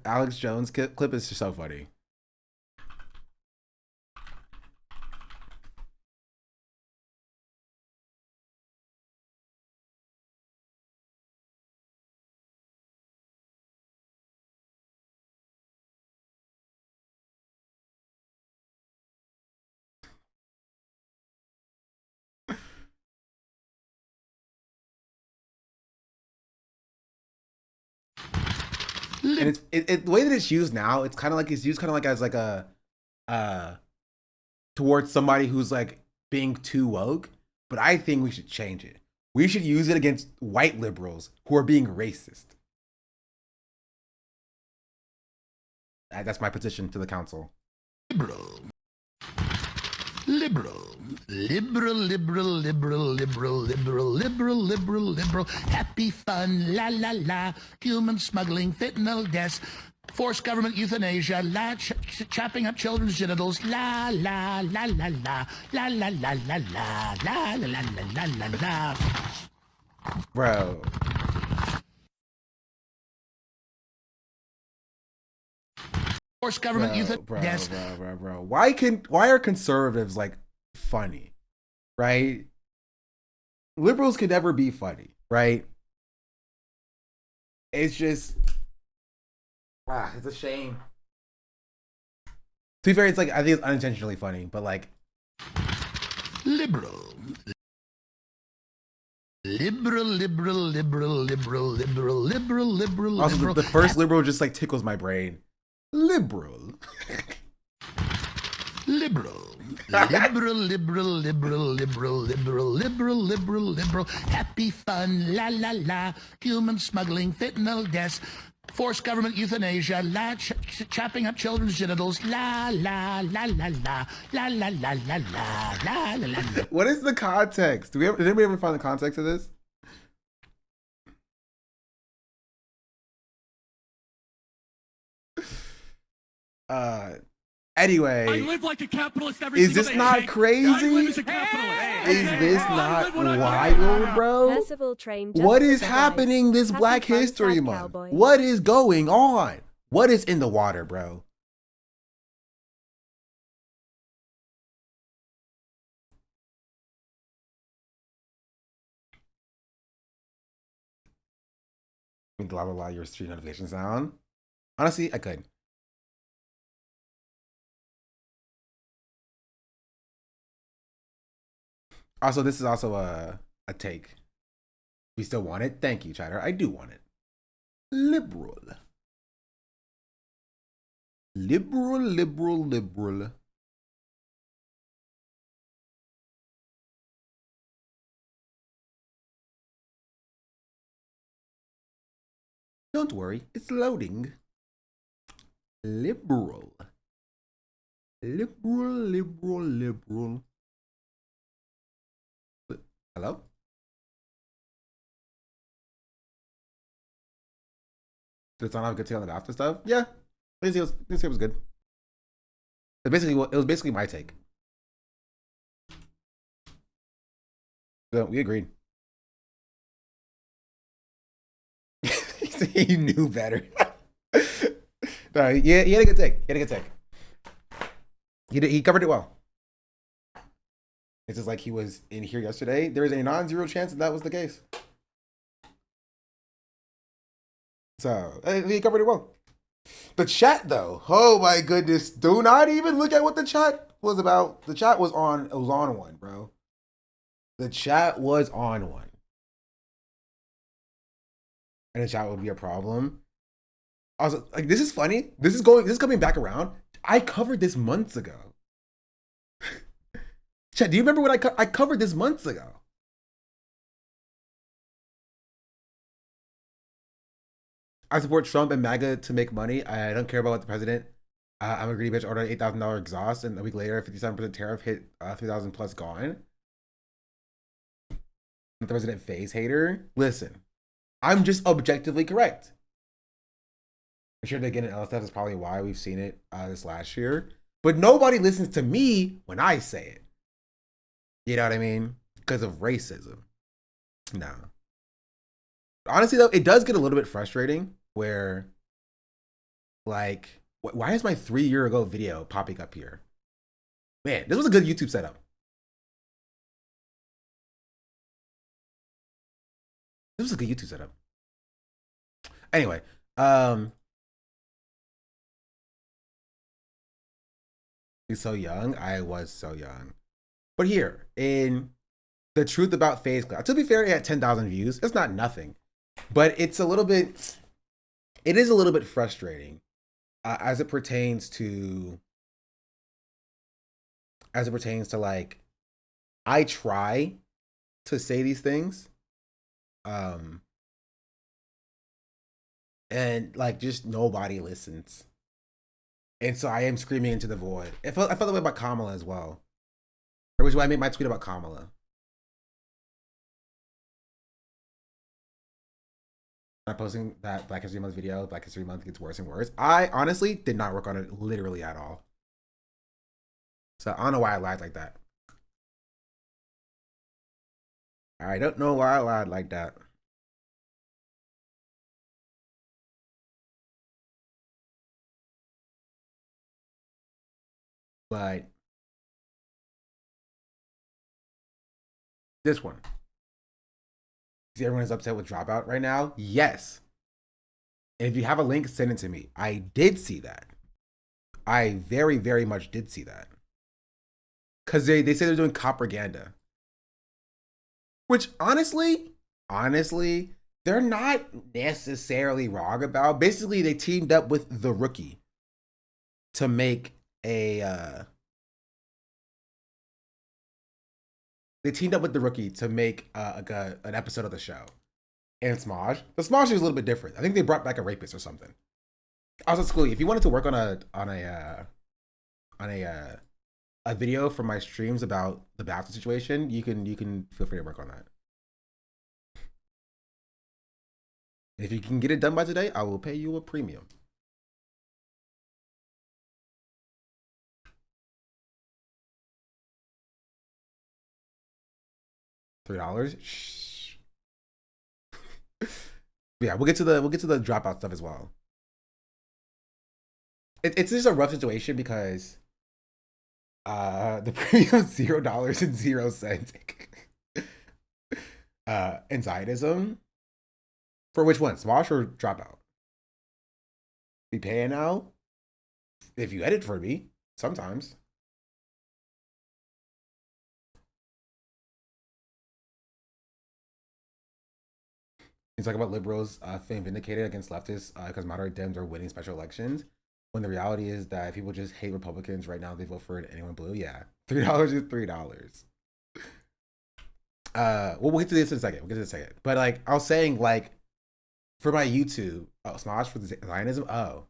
Alex Jones clip is just so funny. And it's the way that it's used now, it's kind of like as like a towards somebody who's like being too woke. But I think we should change it. We should use it against white liberals who are being racist. That's my petition to the council. Liberal. Happy fun, la la la. Human smuggling, fentanyl deaths. Forced government euthanasia, chopping up children's genitals, la la la la la la la la la la la la la la la. Bro. Forced government euthanasia. Bro. Why are conservatives like funny, right? Liberals can never be funny, right? It's just it's a shame. To be fair, it's like I think it's unintentionally funny, but like liberal. Also, the first liberal just like tickles my brain. Liberal. Happy fun, la la la. Human smuggling, fentanyl deaths. Forced government euthanasia, chopping up children's genitals, la la la la la la la la la la la la. What is the context? Did anybody ever find the context of this? Anyway, I live like a capitalist every is this not crazy? Is this not wild, bro? What is happening this Black History Month? What is going on? What is in the water, bro? mean, blah blah blah. Your stream notifications down. Honestly, I could. Also, this is also a take. We still want it. Thank you, chatter. I do want it. Liberal. Liberal, liberal, liberal. Don't worry, it's loading. Liberal. Liberal, liberal, liberal. Hello? Did someone have a good take on the BAFTA stuff? Yeah. This was good. It was basically my take. So we agreed. He knew better. No, he had a good take. He covered it well. It's just like he was in here yesterday. There is a non-zero chance that was the case. So he covered it well. The chat, though, oh my goodness, do not even look at what the chat was about. The chat was on. It was on one, bro. The chat was on one, and the chat would be a problem. Also, like, this is funny. This is coming back around. I covered this months ago. Chat, do you remember what I covered this months ago? I support Trump and MAGA to make money. I don't care about what the president. I'm a greedy bitch. Ordered $8,000 exhaust, and a week later, 57% tariff hit 3,000 plus gone. The president phase hater. Listen, I'm just objectively correct. I'm sure they get an LSF is probably why we've seen it this last year. But nobody listens to me when I say it. You know what I mean? Because of racism. No. Honestly, though, it does get a little bit frustrating where, like, why is my 3-year ago video popping up here? Man, this was a good YouTube setup. This was a good YouTube setup. Anyway, he's so young. I was so young. But here, in the truth about FaZe Clan, to be fair, it had 10,000 views. It's not nothing. But it is a little bit frustrating as it pertains to like, I try to say these things, and like, just nobody listens, and so I am screaming into the void. I felt the way about Kamala as well, which is why I made my tweet about Kamala. I'm posting that Black History Month video. Black History Month gets worse and worse. I honestly did not work on it literally at all. So I don't know why I lied like that. I don't know why I lied like that. But this one. See, everyone is upset with Dropout right now. Yes. And if you have a link, send it to me. I did see that. I very, very much did see that. Because they say they're doing propaganda. Which honestly, they're not necessarily wrong about. Basically, they teamed up with The Rookie to make an episode of the show. And Smosh. The Smosh is a little bit different. I think they brought back a rapist or something. Also, Schoolie, if you wanted to work on a video from my streams about the BAFTA situation, you can feel free to work on that. If you can get it done by today, I will pay you a premium. $3? Shh. Yeah, we'll get to the dropout stuff as well. It's just a rough situation because the premium $0.00. Anxietism. For which one? Smosh or Dropout? Be paying now? If you edit for me, sometimes. He's talking about liberals feeling vindicated against leftists because moderate Dems are winning special elections. When the reality is that people just hate Republicans right now, they vote for anyone blue. Yeah, $3 is $3. We'll get to this in a second. But like I was saying, like for my YouTube, Smosh for the Zionism. Oh,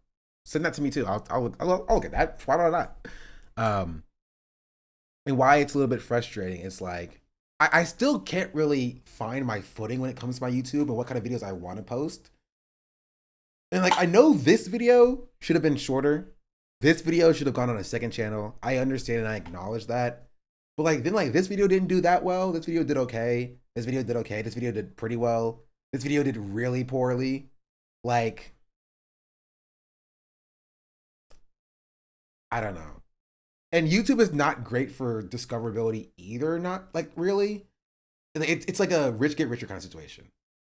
send that to me too. I'll look at that. Why not? And why it's a little bit frustrating. It's like I still can't really find my footing when it comes to my YouTube and what kind of videos I want to post. And like I know this video should have been shorter. This video should have gone on a second channel. I understand and I acknowledge that. But like then like this video didn't do that well. This video did okay. This video did okay. This video did pretty well. This video did really poorly. Like I don't know. And YouTube is not great for discoverability either. Not like really. It's like a rich get richer kind of situation.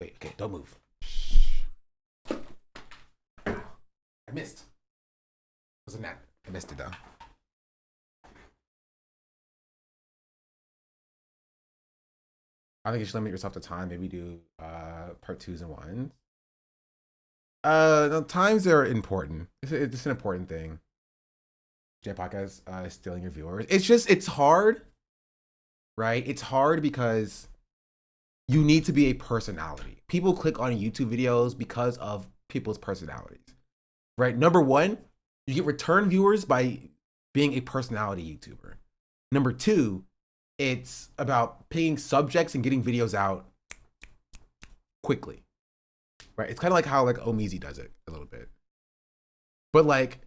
Wait, okay, don't move. I missed. Wasn't that? I missed it though. I think you should limit yourself to time. Maybe do part 2s and 1s. No, times are important. It's an important thing. J podcast is stealing your viewers. It's hard, right? It's hard because you need to be a personality. People click on YouTube videos because of people's personalities, right? Number one, you get return viewers by being a personality YouTuber. Number two, it's about picking subjects and getting videos out quickly, right? It's kind of like how like Omizi does it a little bit, but like,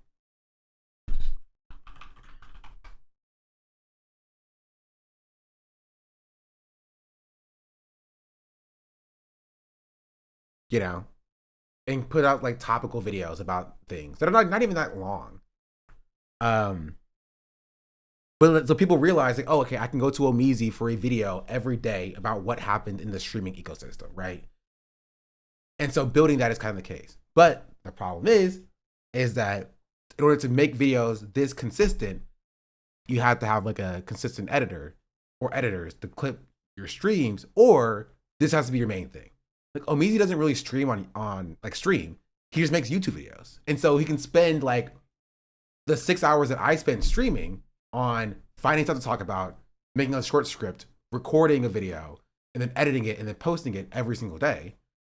you know, and put out like topical videos about things that are not even that long. But so people realize like, oh, okay, I can go to Omizi for a video every day about what happened in the streaming ecosystem, right? And so building that is kind of the case. But the problem is that in order to make videos this consistent, you have to have like a consistent editor or editors to clip your streams, or this has to be your main thing. Like Omizi doesn't really stream on like stream. He just makes YouTube videos. And so he can spend like the 6 hours that I spend streaming on finding stuff to talk about, making a short script, recording a video, and then editing it and then posting it every single day.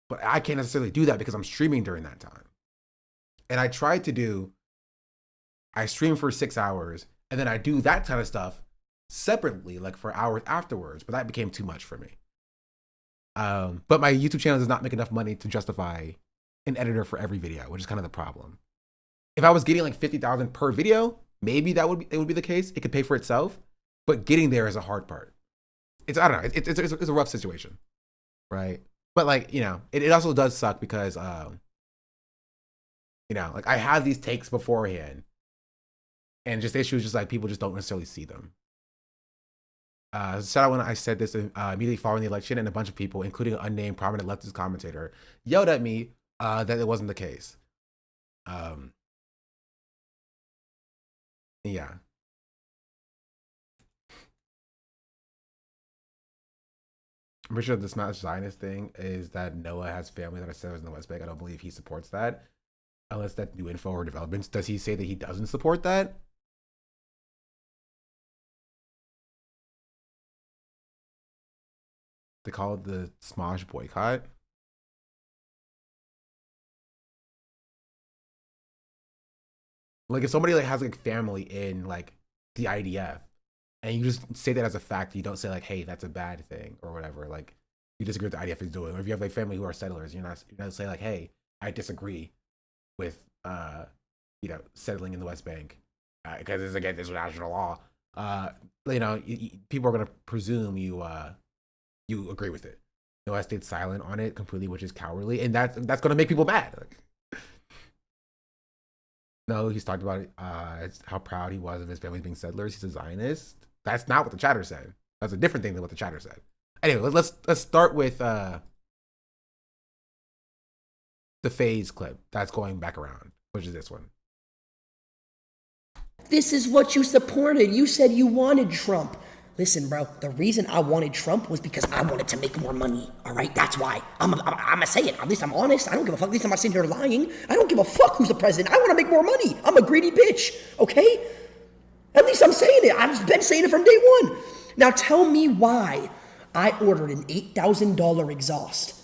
But I can't necessarily do that because I'm streaming during that time. And I stream for 6 hours and then I do that kind of stuff separately, like for hours afterwards. But that became too much for me. But my YouTube channel does not make enough money to justify an editor for every video, which is kind of the problem. If I was getting like 50,000 per video, maybe it would be the case. It could pay for itself, but getting there is a hard part. I don't know. It's a rough situation, right? But like, you know, it also does suck because, you know, like I had these takes beforehand, and just issues just like people just don't necessarily see them. Shout out when I said this immediately following the election, and a bunch of people, including an unnamed prominent leftist commentator, yelled at me that it wasn't the case. Yeah. I'm pretty sure the Smash Zionist thing is that Noah has family that are settlers in the West Bank. I don't believe he supports that, unless that's new info or developments. Does he say that he doesn't support that? They call it the Smosh boycott. Like if somebody like has like family in like the IDF, and you just say that as a fact, you don't say like, hey, that's a bad thing or whatever. Like you disagree with the IDF is doing, or if you have like family who are settlers, you're not say like, hey, I disagree with you know, settling in the West Bank because it's against international law. You know, people are gonna presume you agree with it. No, I stayed silent on it completely, which is cowardly, and that's gonna make people mad. Like, no, he's talked about it, how proud he was of his family being settlers. He's a Zionist. That's not what the chatter said. That's a different thing than what the chatter said. Anyway, let's start with the phase clip that's going back around, which is this one. This is what you supported. You said you wanted Trump. Listen, bro, the reason I wanted Trump was because I wanted to make more money, all right? That's why. I'm gonna say it. At least I'm honest. I don't give a fuck. At least I'm not sitting here lying. I don't give a fuck who's the president. I want to make more money. I'm a greedy bitch, okay? At least I'm saying it. I've been saying it from day one. Now tell me why I ordered an $8,000 exhaust.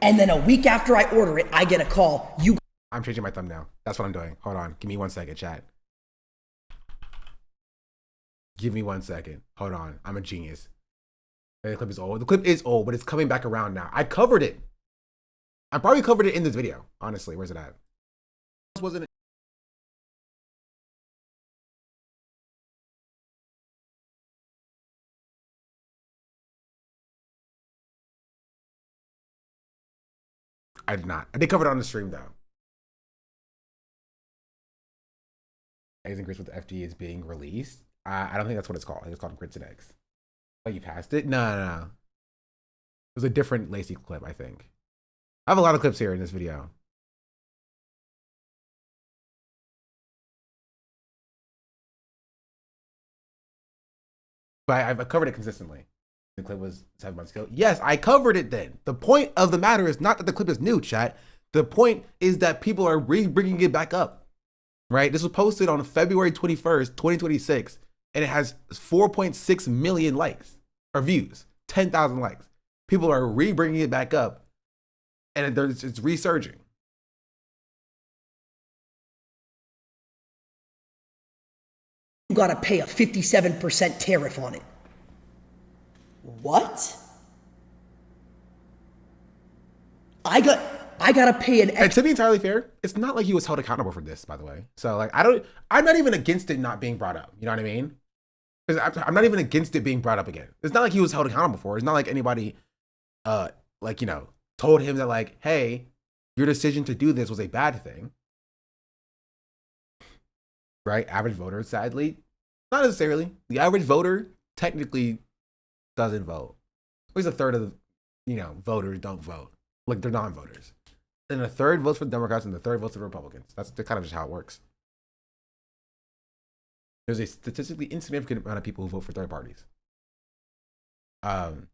And then a week after I order it, I get a call. I'm changing my thumbnail. That's what I'm doing. Hold on. Give me 1 second, chat. Give me 1 second. Hold on. I'm a genius. The clip is old. The clip is old, but it's coming back around now. I covered it. I probably covered it in this video. Honestly, where's it at? Wasn't it? I did not. I did cover it on the stream though. Eggs and grits with the FD is being released. I don't think that's what it's called. It's called grits and eggs. Oh, you passed it? No. It was a different Lacey clip, I think. I have a lot of clips here in this video. But I've covered it consistently. The clip was 7 months ago. Yes, I covered it then. The point of the matter is not that the clip is new, chat. The point is that people are bringing it back up, right? This was posted on February 21st, 2026, and it has 4.6 million likes or views, 10,000 likes. People are bringing it back up, and it's resurging. You gotta pay a 57% tariff on it. What? I gotta pay an extra. And to be entirely fair, it's not like he was held accountable for this, by the way. So like, I'm not even against it not being brought up. You know what I mean? Because I'm not even against it being brought up again. It's not like he was held accountable for it. It's not like anybody, like, you know, told him that like, hey, your decision to do this was a bad thing. Right? Average voter, sadly, not necessarily. The average voter technically doesn't vote. At least a third of the, you know, voters don't vote. Like, they're non-voters. And a third votes for the Democrats and the third votes for the Republicans. That's kind of just how it works. There's a statistically insignificant amount of people who vote for third parties. He was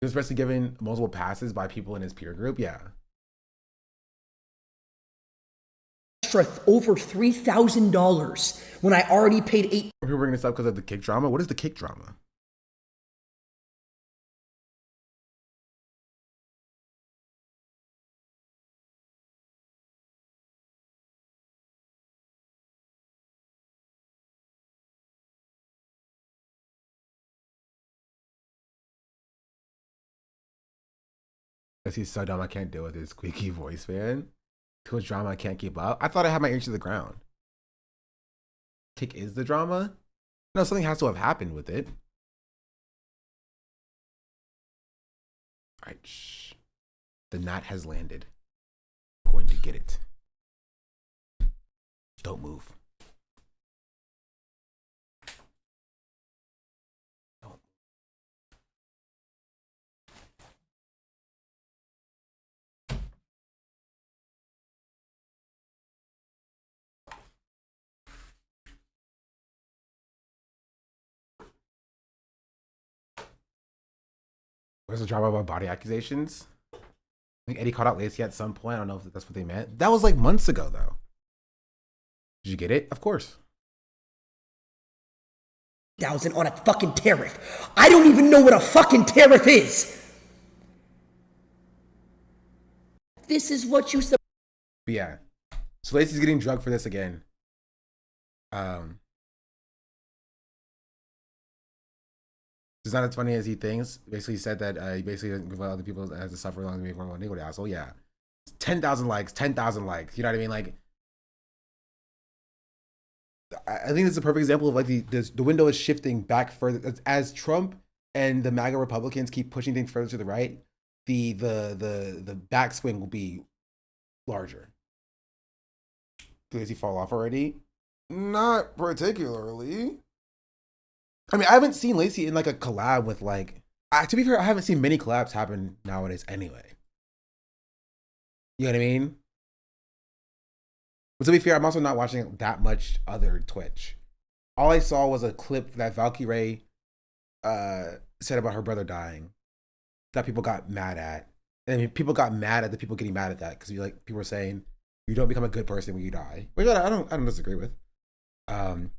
especially given multiple passes by people in his peer group. Yeah. Over $3,000 when I already paid $8. People bringing this up because of the kick drama. What is the kick drama? He's so dumb I can't deal with his squeaky voice, man. Too much drama I can't keep up. I thought I had my ears to the ground. Kick is the drama? No, something has to have happened with it. All right, shh. The gnat has landed. I'm going to get it. Don't move. Where's the drama about body accusations? I think Eddie called out Lacey at some point. I don't know if that's what they meant. That was like months ago, though. Did you get it? Of course. $1,000 on a fucking tariff. I don't even know what a fucking tariff is. This is what you said. Yeah. So Lacey's getting drugged for this again. It's not as funny as he thinks. Basically, he said that he basically doesn't give other people as to suffer as long as they make more money. Go to asshole. Yeah. 10,000 likes, 10,000 likes. You know what I mean? Like, I think it's a perfect example of like the window is shifting back further as Trump and the MAGA Republicans keep pushing things further to the right. The backswing will be larger. Does he fall off already? Not particularly. I mean, I haven't seen Lacey in like a collab with like. To be fair, I haven't seen many collabs happen nowadays anyway. You know what I mean? But to be fair, I'm also not watching that much other Twitch. All I saw was a clip that Valkyrie said about her brother dying that people got mad at. And people got mad at the people getting mad at that because people were saying you don't become a good person when you die, which I don't disagree with. You're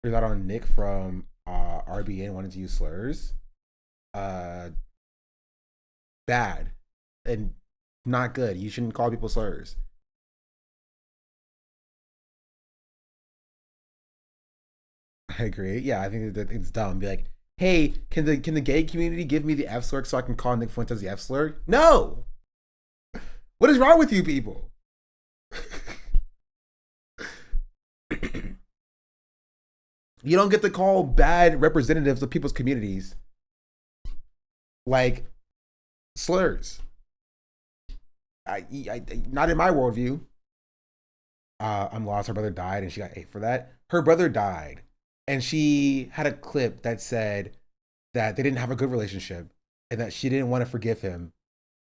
not on Nick from RBN wanting to use slurs. Bad and not good. You shouldn't call people slurs. I agree. Yeah, I think that it's dumb. Be like, hey, can the gay community give me the F slur so I can call Nick Fuentes the F slur? No. What is wrong with you people? You don't get to call bad representatives of people's communities like slurs. I not in my worldview. I'm lost. Her brother died and she got hate for that. Her brother died and she had a clip that said that they didn't have a good relationship and that she didn't want to forgive him.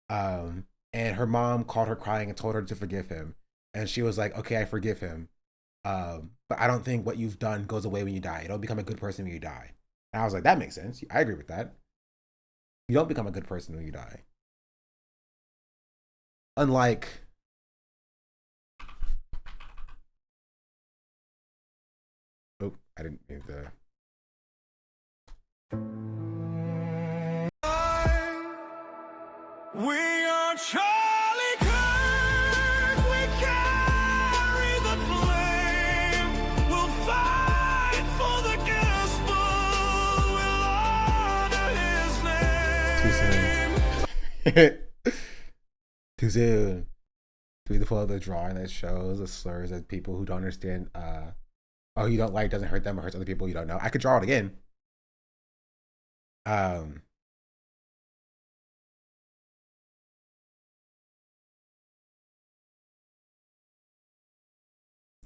And her mom called her crying and told her to forgive him. And she was like, okay, I forgive him. But I don't think what you've done goes away when you die. You don't become a good person when you die. And I was like, that makes sense. I agree with that. You don't become a good person when you die. Unlike I didn't mean to. We are Charlie Kirk. We carry the flame. We'll fight for the gospel. We'll honor his name. Too soon. Do we pull out the drawing that shows the slurs that people who don't understand you don't like doesn't hurt them or hurts other people you don't know. I could draw it again.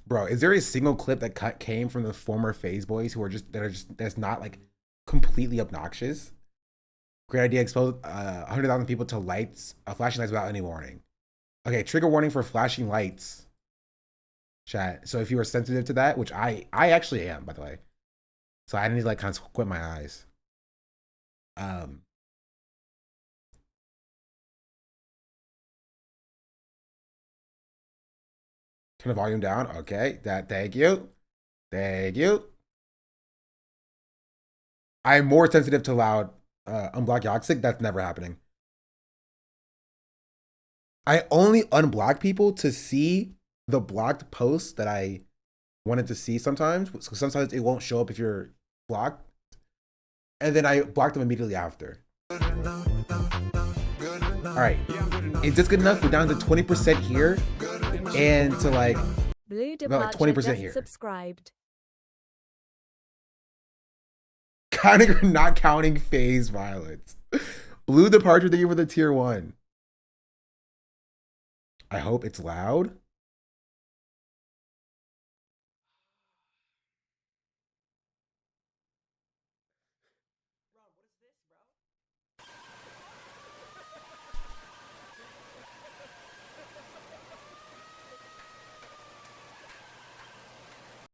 Bro, is there a single clip that came from the former FaZe boys who are that's not like completely obnoxious? Great idea. Expose 100,000 people to flashing lights without any warning. Okay, trigger warning for flashing lights. Chat. So if you are sensitive to that, which I actually am, by the way. So I need to like kind of squint my eyes. Turn the volume down. Okay. Thank you. Thank you. I'm more sensitive to loud unblock Yoxic. That's never happening. I only unblock people to see the blocked posts that I wanted to see sometimes. So sometimes it won't show up if you're blocked. And then I block them immediately after. All right. Is this good enough? We're down to 20% here. And to like about 20% here. Subscribed. Counting or not counting FaZe violence. Blue departure, thank you for the tier 1. I hope it's loud.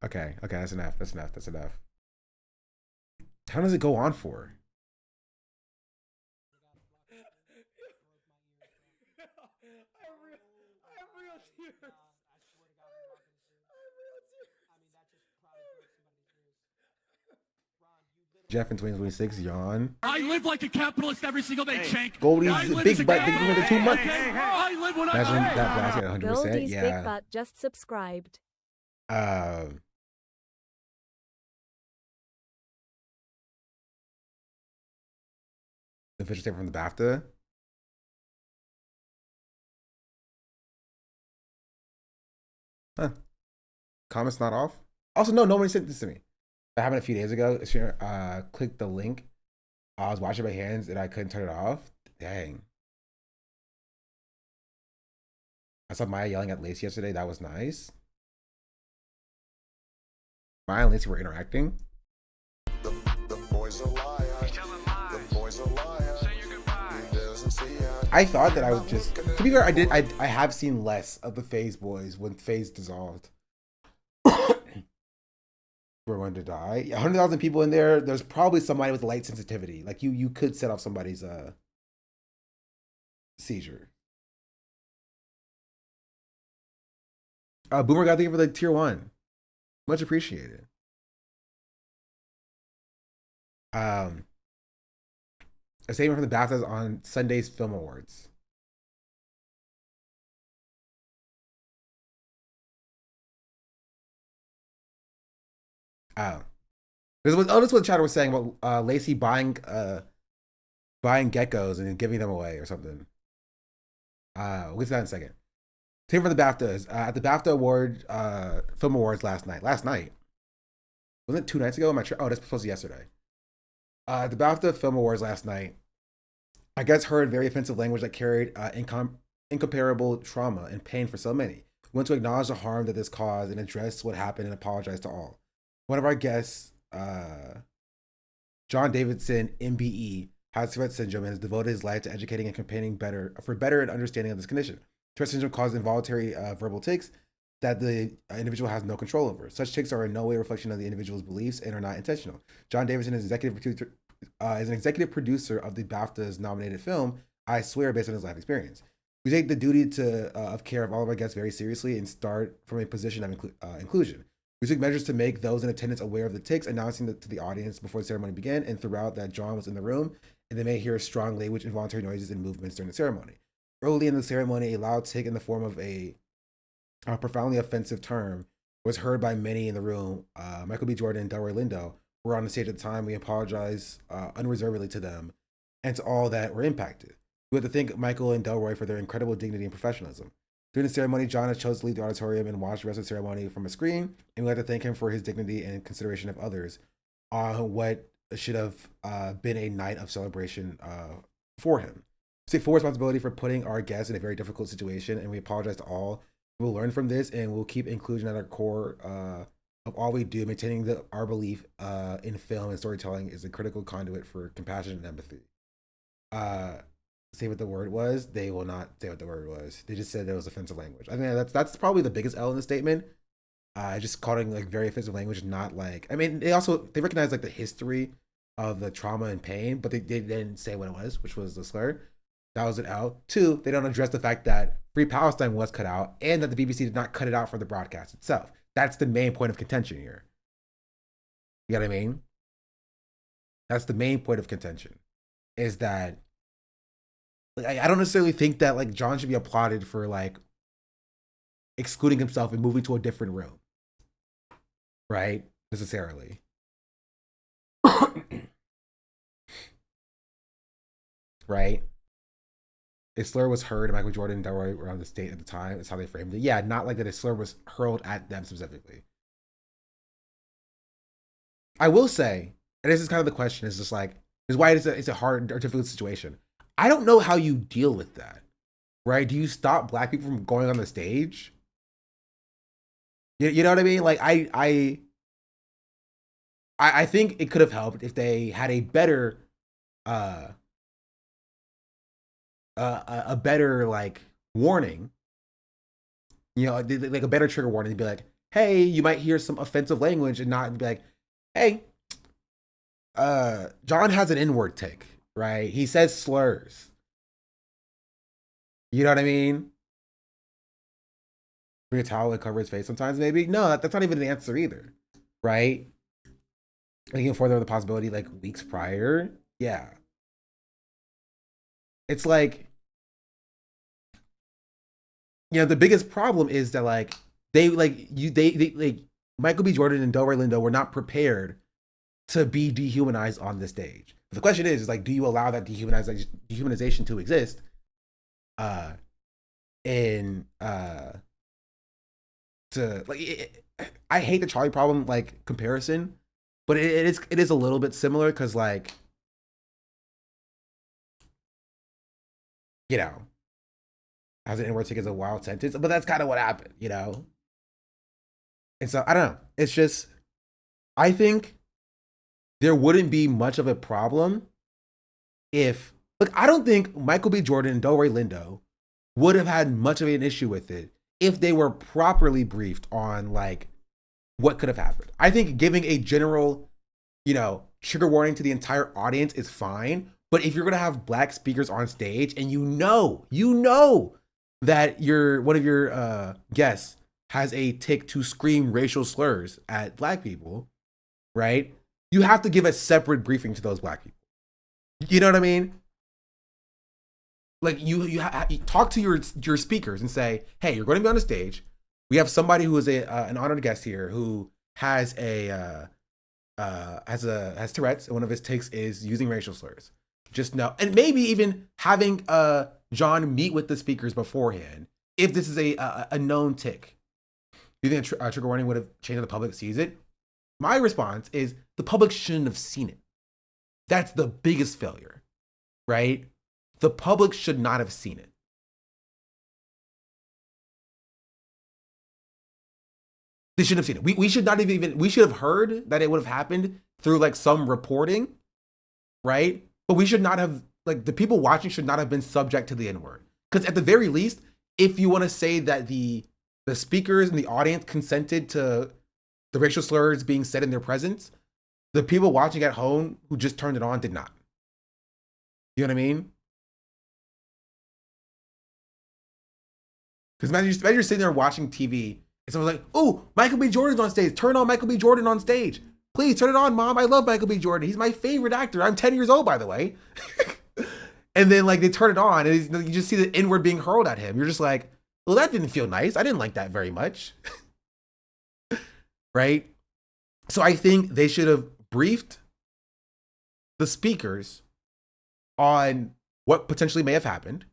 Okay, that's enough. That's enough. How does it go on for? Jeff in 2026, yawn. I live like a capitalist every single day, Shank. Goldie's big butt thinking for the 2 months. I live when Imagine I that blasting at 100%. Goldie's Yeah. big butt just subscribed. The official statement from the BAFTA. Huh. Comments not off? Also, no, nobody sent this to me. That happened a few days ago. Clicked the link. I was washing my hands and I couldn't turn it off. Dang. I saw Maya yelling at Lacey yesterday. That was nice. Maya and Lacey were interacting. The boys are liars. The boys are liars. Say your goodbye. I thought that I would just, to be fair, I have seen less of the Phase boys when Phase dissolved. We're going to die. 100,000 people in there. There's probably somebody with light sensitivity. Like you could set off somebody's seizure. Boomer got the for the tier 1. Much appreciated. A statement from the BAFTAs on Sunday's Film Awards. This is what the chatter was saying about Lacey buying geckos and giving them away or something. We'll get to that in a second. Same for the BAFTAs. At the BAFTA Film Awards last night. Wasn't it 2 nights ago? Am I sure? Oh, that's supposed to be yesterday. The BAFTA Film Awards last night, I guess, heard very offensive language that carried incomparable trauma and pain for so many. We want to acknowledge the harm that this caused and address what happened and apologize to all. One of our guests, John Davidson, MBE, has Tourette syndrome and has devoted his life to educating and campaigning for better understanding of this condition. Tourette syndrome causes involuntary verbal tics that the individual has no control over. Such tics are in no way a reflection of the individual's beliefs and are not intentional. John Davidson is an executive producer of the BAFTA's nominated film, I Swear, based on his life experience. We take the duty of care of all of our guests very seriously and start from a position of inclusion. We took measures to make those in attendance aware of the tics, announcing to the audience before the ceremony began and throughout that John was in the room, and they may hear strong language, involuntary noises, and movements during the ceremony. Early in the ceremony, a loud tic in the form of a profoundly offensive term was heard by many in the room. Michael B. Jordan and Delroy Lindo were on the stage at the time. We apologize unreservedly to them and to all that were impacted. We have to thank Michael and Delroy for their incredible dignity and professionalism. During the ceremony, John has chosen to leave the auditorium and watch the rest of the ceremony from a screen, and we'd like to thank him for his dignity and consideration of others on what should have been a night of celebration for him. We take full responsibility for putting our guests in a very difficult situation, and we apologize to all. We'll learn from this, and we'll keep inclusion at our core of all we do, maintaining our belief in film and storytelling is a critical conduit for compassion and empathy. Say what the word was. They will not say what the word was. They just said it was offensive language. I mean, that's probably the biggest L in the statement. Just calling like very offensive language, not like, I mean, they recognize like the history of the trauma and pain, but they didn't say what it was, which was the slur. That was an L. 2, they don't address the fact that Free Palestine was cut out and that the BBC did not cut it out from the broadcast itself. That's the main point of contention here. You know what I mean? That's the main point of contention, is that I don't necessarily think that like John should be applauded for like excluding himself and moving to a different room, right? Necessarily. Right? A slur was heard, and Michael Jordan and Delroy were on the stage at the time. That's how they framed it. Yeah, not like that a slur was hurled at them specifically. I will say, and this is kind of the question, is just like, is why it's a hard or difficult situation. I don't know how you deal with that, right? Do you stop black people from going on the stage? You know what I mean? Like I think it could have helped if they had a better like warning, you know, like a better trigger warning to be like, hey, you might hear some offensive language, and not be like, hey, John has an N-word tic, right? He says slurs. You know what I mean? Bring a towel and cover his face sometimes, maybe. No, that's not even the answer either, right? Thinking further the possibility, like weeks prior, yeah. It's like, you know, the biggest problem is that like they like Michael B. Jordan and Delroy Lindo were not prepared to be dehumanized on the stage. But the question is like, do you allow that dehumanization to exist? To like, I hate the Charlie Problem like comparison, but it is a little bit similar because like, you know, has an N-word tic as a wild sentence, but that's kind of what happened, you know? And so I don't know. It's just, I think there wouldn't be much of a problem if Look, I don't think Michael B. Jordan and Delroy Lindo would have had much of an issue with it if they were properly briefed on like what could have happened. I think giving a general, trigger warning to the entire audience is fine. But if you're gonna have black speakers on stage and you know that one of your guests has a tick to scream racial slurs at black people, right? You have to give a separate briefing to those black people. You know what I mean? Like you talk to your speakers and say, hey, you're going to be on the stage. We have somebody who is an honored guest here who has has Tourette's, and one of his ticks is using racial slurs. Just know, and maybe even having John meet with the speakers beforehand if this is a known tick. Do you think a trigger warning would have changed if the public sees it? My response is the public shouldn't have seen it. That's the biggest failure, right? The public should not have seen it. They shouldn't have seen it. We should not have we should have heard that it would have happened through like some reporting, right? But we should not have, like, the people watching should not have been subject to the N-word. Because at the very least, if you want to say that the speakers and the audience consented to the racial slurs being said in their presence, the people watching at home who just turned it on did not. You know what I mean? Because imagine you're sitting there watching TV and someone's like, oh, Michael B. Jordan's on stage. Turn on Michael B. Jordan on stage. Please turn it on, Mom. I love Michael B. Jordan. He's my favorite actor. I'm 10 years old, by the way. And then like they turn it on and you just see the N-word being hurled at him. You're just like, well, that didn't feel nice. I didn't like that very much. Right? So I think they should have briefed the speakers on what potentially may have happened.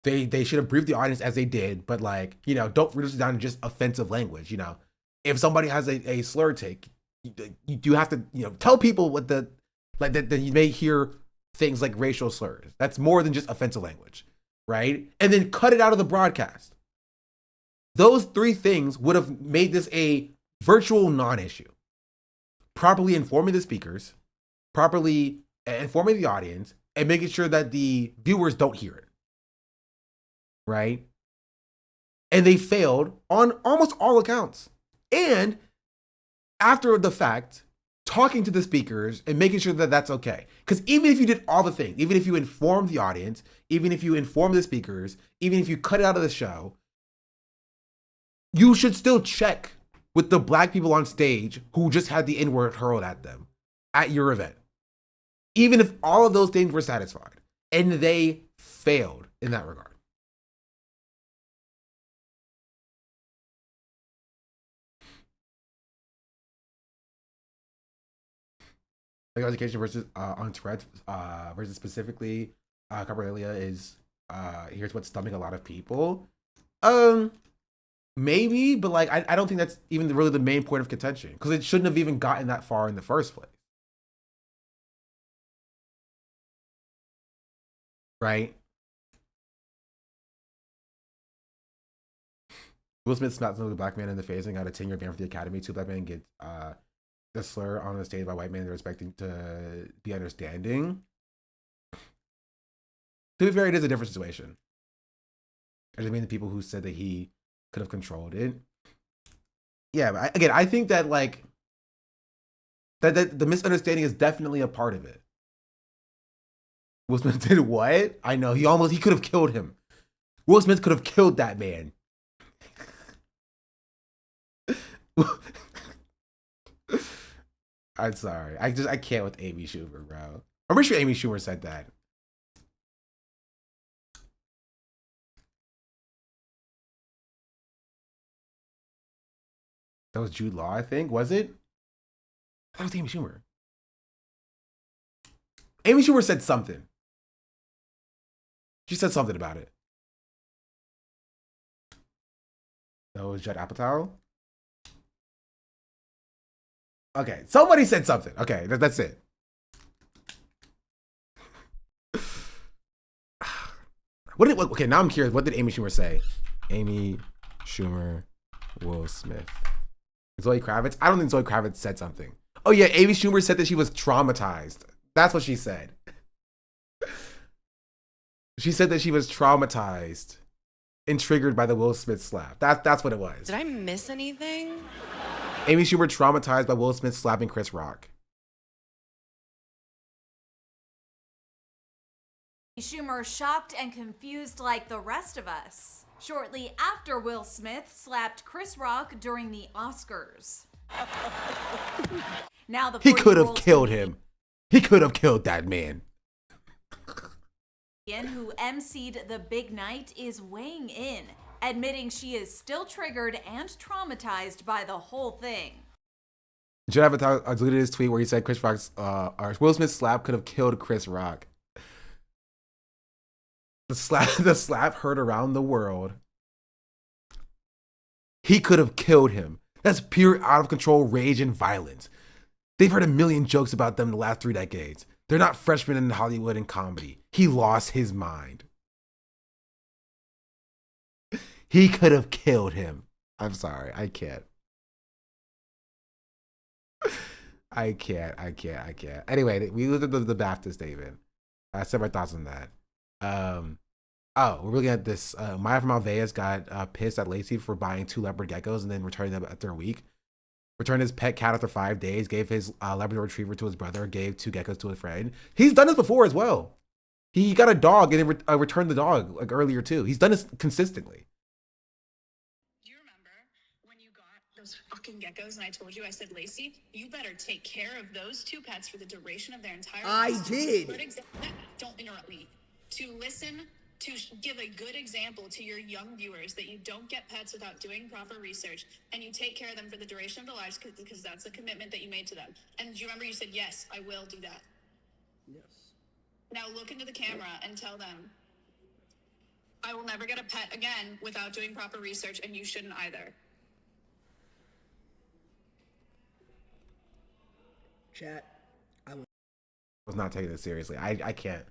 They should have briefed the audience as they did, but like, don't reduce it down to just offensive language. If somebody has a slur take, you do have to, tell people what that you may hear things like racial slurs. That's more than just offensive language, right? And then cut it out of the broadcast. Those three things would have made this a virtual non-issue. Properly informing the speakers, properly informing the audience, and making sure that the viewers don't hear it, right? And they failed on almost all accounts. And after the fact, talking to the speakers and making sure that that's okay. Because even if you did all the things, even if you informed the audience, even if you informed the speakers, even if you cut it out of the show, you should still check with the black people on stage who just had the N-word hurled at them at your event. Even if all of those things were satisfied. And they failed in that regard. Education versus on Tourette's versus specifically Cabrera is here's what's stumping a lot of people. Maybe, but like I don't think that's even really the main point of contention because it shouldn't have even gotten that far in the first place. Right? Will Smith slapped another black man in the face and got a 10-year ban for the Academy. Two black men get the slur on the stage by white men they're expecting to be understanding. To be fair, it is a different situation. I just mean the people who said that he could have controlled it. Yeah, but again, I think that like that the misunderstanding is definitely a part of it. Will Smith did what? I know he could have killed him. Will Smith could have killed that man. I'm sorry. I can't with Amy Schumer, bro. I'm pretty sure Amy Schumer said that. That was Jude Law, I think. Was it? That was Amy Schumer. Amy Schumer said something. She said something about it. That was Judd Apatow. Okay, somebody said something. Okay, that's it. Okay, now I'm curious. What did Amy Schumer say? Amy Schumer, Will Smith. Zoe Kravitz? I don't think Zoe Kravitz said something. Oh yeah, Amy Schumer said that she was traumatized. That's what she said. She said that she was traumatized and triggered by the Will Smith slap. That's what it was. Did I miss anything? Amy Schumer traumatized by Will Smith slapping Chris Rock. Schumer shocked and confused like the rest of us. Shortly after Will Smith slapped Chris Rock during the Oscars. Now the He could have killed him. He could have killed that man. Who emceed the big night is weighing in, admitting she is still triggered and traumatized by the whole thing. Judd Apatow deleted his tweet where he said Chris Rock's Will Smith's slap could have killed Chris Rock. The slap heard around the world. He could have killed him. That's pure out of control rage and violence. They've heard a million jokes about them in the last 3 decades. They're not freshmen in Hollywood and comedy. He lost his mind. He could have killed him. I'm sorry. I can't. I can't. Anyway, we looked at the BAFTA statement. I said my thoughts on that. We're looking at this. Maya from Alveus got pissed at Lacey for buying 2 leopard geckos and then returning them after a week. Returned his pet cat after 5 days, gave his Labrador retriever to his brother, gave 2 geckos to a friend. He's done this before as well. He got a dog and then returned the dog like earlier too. He's done this consistently. Do you remember when you got those fucking geckos and I told you, I said, Lacey, you better take care of those 2 pets for the duration of their entire lives. I did. Don't interrupt me. To listen, to give a good example to your young viewers that you don't get pets without doing proper research and you take care of them for the duration of their lives because that's a commitment that you made to them. And do you remember you said, yes, I will do that? Yes. Now look into the camera and tell them, I will never get a pet again without doing proper research and you shouldn't either. Chat. I was not taking this seriously. I can't.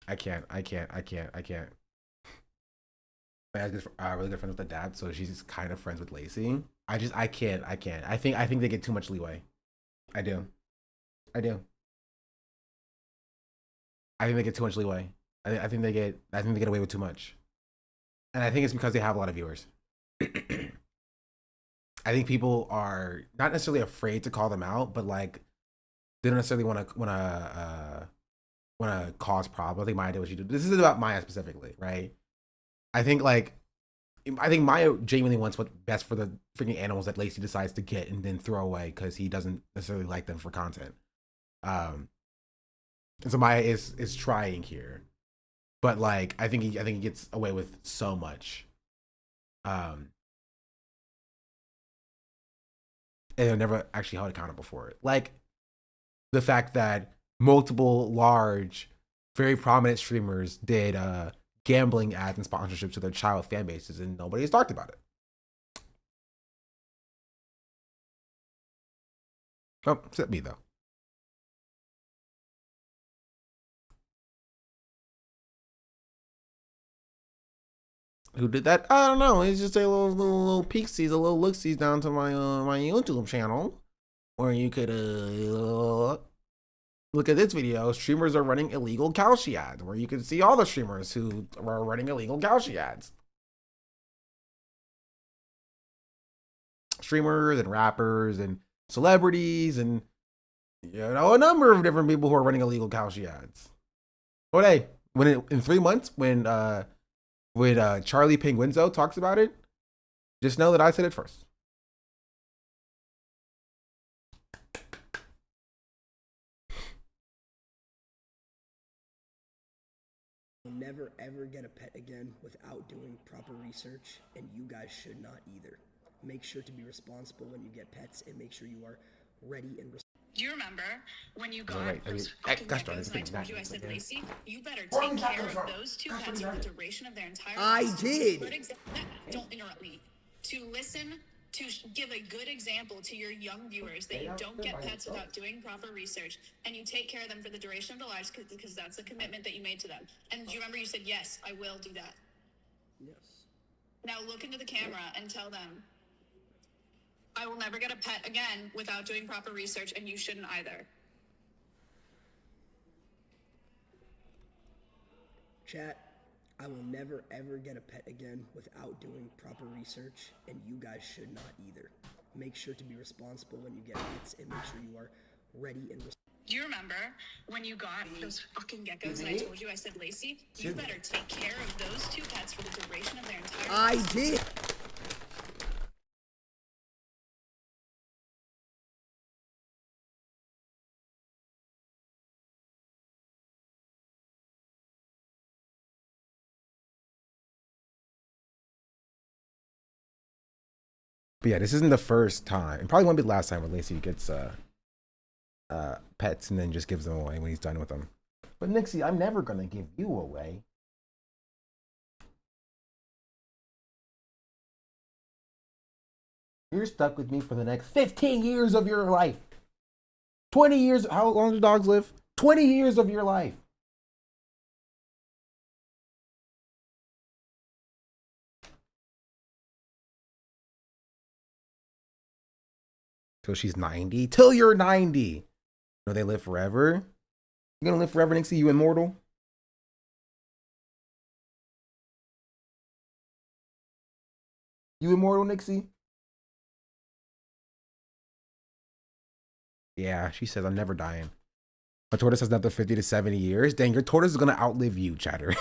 My dad's really good friends with the dad, so she's kind of friends with Lacey. I can't. I think they get too much leeway. I do. I think they get too much leeway. I think they get away with too much. And I think it's because they have a lot of viewers. I think people are not necessarily afraid to call them out, but like they don't necessarily want to cause problems. I think Maya did what she did. This is about Maya specifically, right? I think Maya genuinely wants what's best for the freaking animals that Lacey decides to get and then throw away because he doesn't necessarily like them for content. And so Maya is trying here, but like I think he gets away with so much. And they're never actually held accountable for it. Like the fact that multiple large, very prominent streamers did gambling ads and sponsorships to their child fan bases, and nobody has talked about it. Oh, except me though. Who did that? I don't know. It's just a little peeksies, a little look-sies down to my my YouTube channel, where you could look at this video. Streamers are running illegal Kalshi ads, where you can see all the streamers who are running illegal Kalshi ads. Streamers and rappers and celebrities and a number of different people who are running illegal Kalshi ads. But hey, in 3 months, when Charlie Penguinzo talks about it, just know that I said it first. You'll never ever get a pet again without doing proper research, and you guys should not either. Make sure to be responsible when you get pets, and make sure you are ready and responsible. Do you remember when you got Right, those fucking geckos and I told you, I said, Lacey, you better take care of those 2 pets for the duration of their entire lives. I did. Don't interrupt me. To listen, to give a good example to your young viewers that you don't get pets without doing proper research and you take care of them for the duration of their lives because that's a commitment that you made to them. And do you remember you said, yes, I will do that? Yes. Now look into the camera and tell them, I will never get a pet again without doing proper research, and you shouldn't either. Chat, I will never ever get a pet again without doing proper research, and you guys should not either. Make sure to be responsible when you get pets, and make sure you are ready and Do you remember when you got those fucking geckos and I told you, I said, Lacey, you better take care of those 2 pets for the duration of their entire I lives. did. But yeah, this isn't the first time. It probably won't be the last time when Lacey gets pets and then just gives them away when he's done with them. But Nixie, I'm never gonna give you away. You're stuck with me for the next 15 years of your life. 20 years. How long do dogs live? 20 years of your life. Till she's 90. Till you're 90. No, they live forever. You gonna live forever, Nixie? You immortal? You immortal, Nixie? Yeah, she says, I'm never dying. My tortoise has another 50 to 70 years. Dang, your tortoise is gonna outlive you, chatter.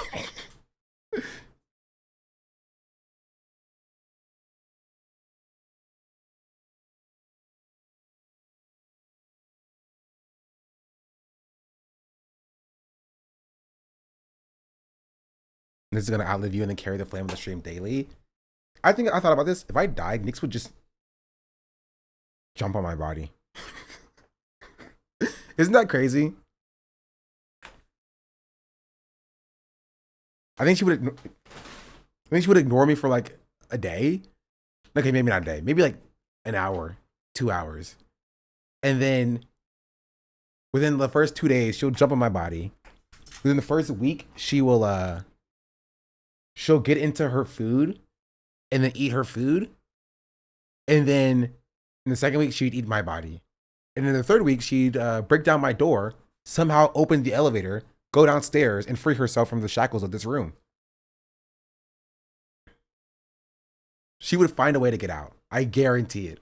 This is gonna outlive you and then carry the flame of the stream daily. I thought about this. If I died, Nix would just jump on my body. Isn't that crazy? I think she would ignore me for like a day. Okay, maybe not a day. Maybe like an hour, 2 hours. And then within the first 2 days, she'll jump on my body. Within the first week, she'll get into her food and then eat her food. And then in the second week, she'd eat my body. And in the third week, she'd break down my door, somehow open the elevator, go downstairs, and free herself from the shackles of this room. She would find a way to get out. I guarantee it.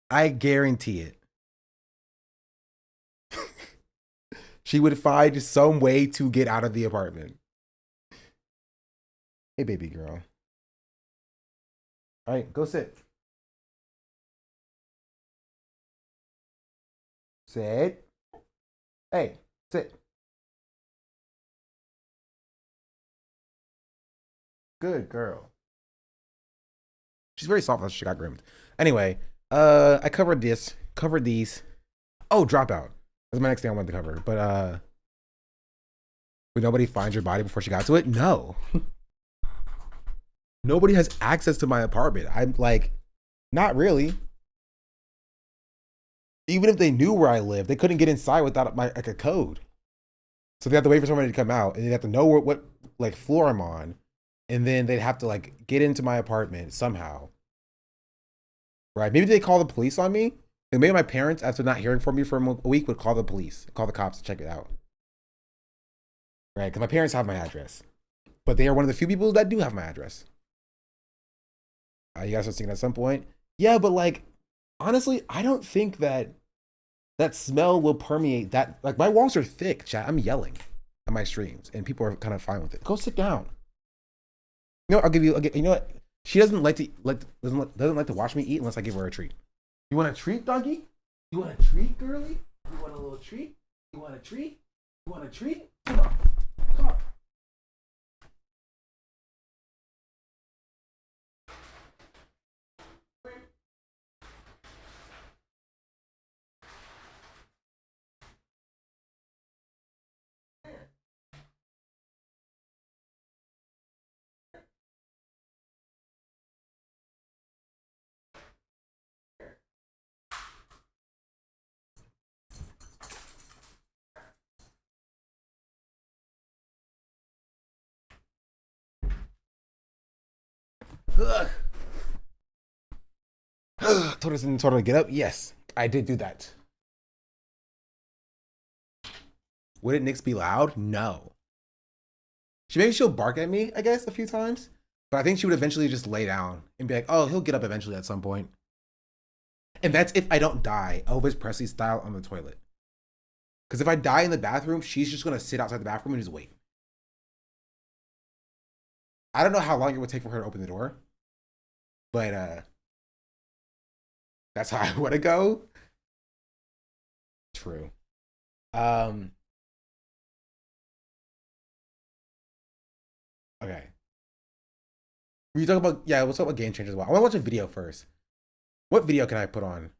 I guarantee it. She would find some way to get out of the apartment. Hey, baby girl. All right, go sit. Sit. Hey, sit. Good girl. She's very soft after she got groomed. Anyway, I covered these. Oh, Dropout. That's my next thing I wanted to cover. But would nobody find your body before she got to it? No. Nobody has access to my apartment. I'm like, not really. Even if they knew where I live, they couldn't get inside without a code. So they have to wait for somebody to come out, and they have to know what like floor I'm on, and then they'd have to like get into my apartment somehow. Right? Maybe they call the police on me. And maybe my parents, after not hearing from me for a week, would call the police, call the cops to check it out. Right? Because my parents have my address, but they are one of the few people that do have my address. You guys are thinking at some point, yeah, but like, honestly, I don't think that smell will permeate that. Like, my walls are thick, chat. I'm yelling on my streams, and people are kind of fine with it. Go sit down. You know, you know what? She doesn't like to watch me eat unless I give her a treat. You want a treat, doggy? You want a treat, girly? You want a little treat? You want a treat? You want a treat? Come on. Come on. Ugh. Told us to get up. Yes, I did do that. Would it Nix be loud? No. maybe she'll bark at me, I guess, a few times. But I think she would eventually just lay down and be like, oh, he'll get up eventually at some point. And that's if I don't die Elvis Presley style on the toilet. Because if I die in the bathroom, she's just going to sit outside the bathroom and just wait. I don't know how long it would take for her to open the door. But that's how I want to go. True. Okay. We talk about, yeah, let's talk about Game Changers. I want to watch a video first. What video can I put on?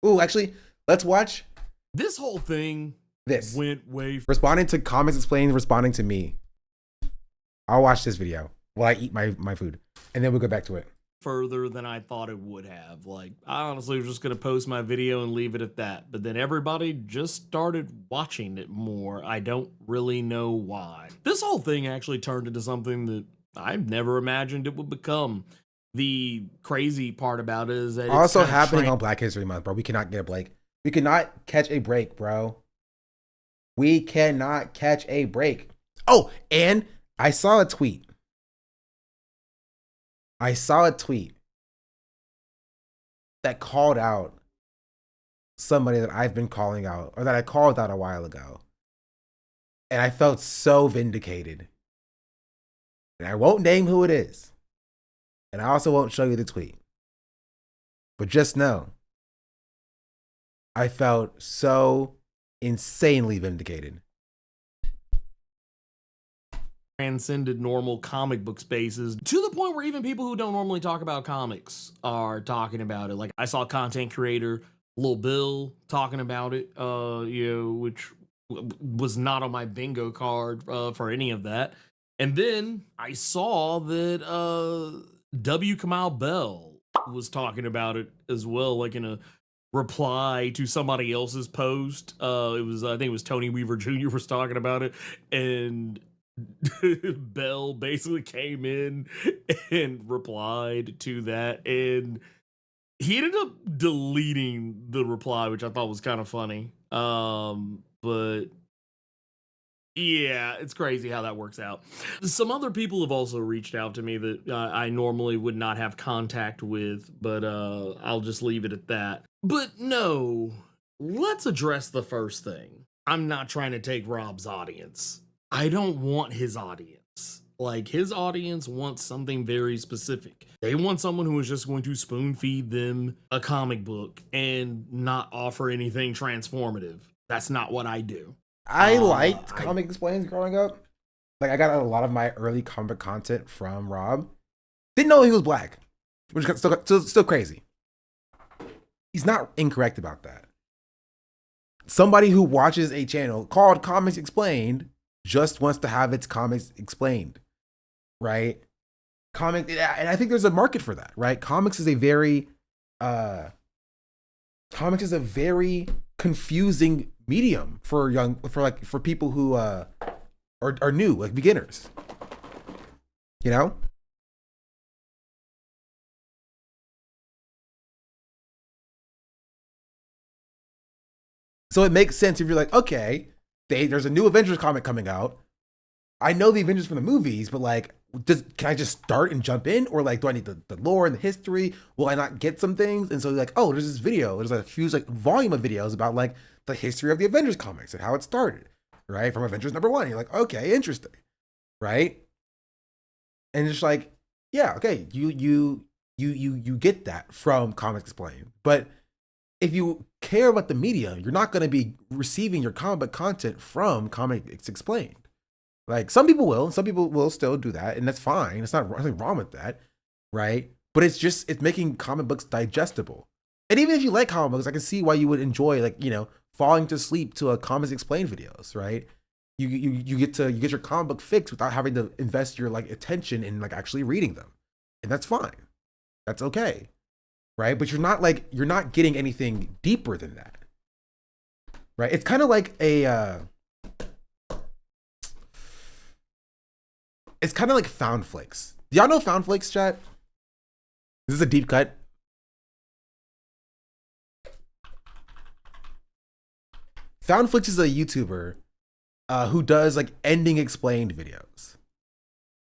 Ooh, actually, let's watch This whole thing this. went way Responding to comments explaining, responding to me. I'll watch this video while I eat my food. And then we'll go back to it. further than I thought it would have. Like, I honestly was just going to post my video and leave it at that. But then everybody just started watching it more. I don't really know why. This whole thing actually turned into something that I've never imagined it would become. The crazy part about it is that it's also kinda happening on Black History Month, bro. We cannot get a break. We cannot catch a break, bro. We cannot catch a break. Oh, and I saw a tweet. That called out somebody that I've been calling out, or that I called out a while ago. And I felt so vindicated. And I won't name who it is. And I also won't show you the tweet. But just know, I felt so insanely vindicated. Transcended normal comic book spaces to the point where even people who don't normally talk about comics are talking about it. Like, I saw content creator Lil Bill talking about it, which was not on my bingo card for any of that. And then I saw that W. Kamau Bell was talking about it as well, like in a reply to somebody else's post. I think it was Tony Weaver Jr. was talking about it, and Bell basically came in and replied to that, and he ended up deleting the reply, which I thought was kind of funny. But yeah, it's crazy how that works out. Some other people have also reached out to me that I normally would not have contact with, but I'll just leave it at that. But no, let's address the first thing. I'm not trying to take Rob's audience. I don't want his audience. Like, his audience wants something very specific. They want someone who is just going to spoon feed them a comic book and not offer anything transformative. That's not what I do. I liked Comic Explains growing up. Like, I got a lot of my early comic content from Rob. Didn't know he was black, which is still crazy. He's not incorrect about that. Somebody who watches a channel called Comics Explained just wants to have its comics explained, right? And I think there's a market for that, right? Comics is a very confusing medium for people who are new, like beginners, you know? So it makes sense if you're like, okay, there's a new Avengers comic coming out. I know the Avengers from the movies, but like, can I just start and jump in? Or like, do I need the lore and the history? Will I not get some things? And so like, oh, there's this video. There's a huge like volume of videos about like the history of the Avengers comics and how it started, right? From Avengers #1. You're like, okay, interesting, right? And it's like, yeah, okay, you get that from Comics Explained. But if you care about the media, you're not going to be receiving your comic book content from Comics Explained. Like, some people will still do that, and that's fine. It's nothing wrong with that, right? But it's making comic books digestible. And even if you like comic books, I can see why you would enjoy, like, you know, falling to sleep to a Comics Explained videos, right? You get your comic book fix without having to invest your like attention in like actually reading them, and that's fine. That's okay. Right? But you're not getting anything deeper than that. Right? It's kind of like it's kind of like Found Flakes. Do y'all know Found Flakes, chat? This is a deep cut. Found Flakes is a YouTuber who does like ending explained videos.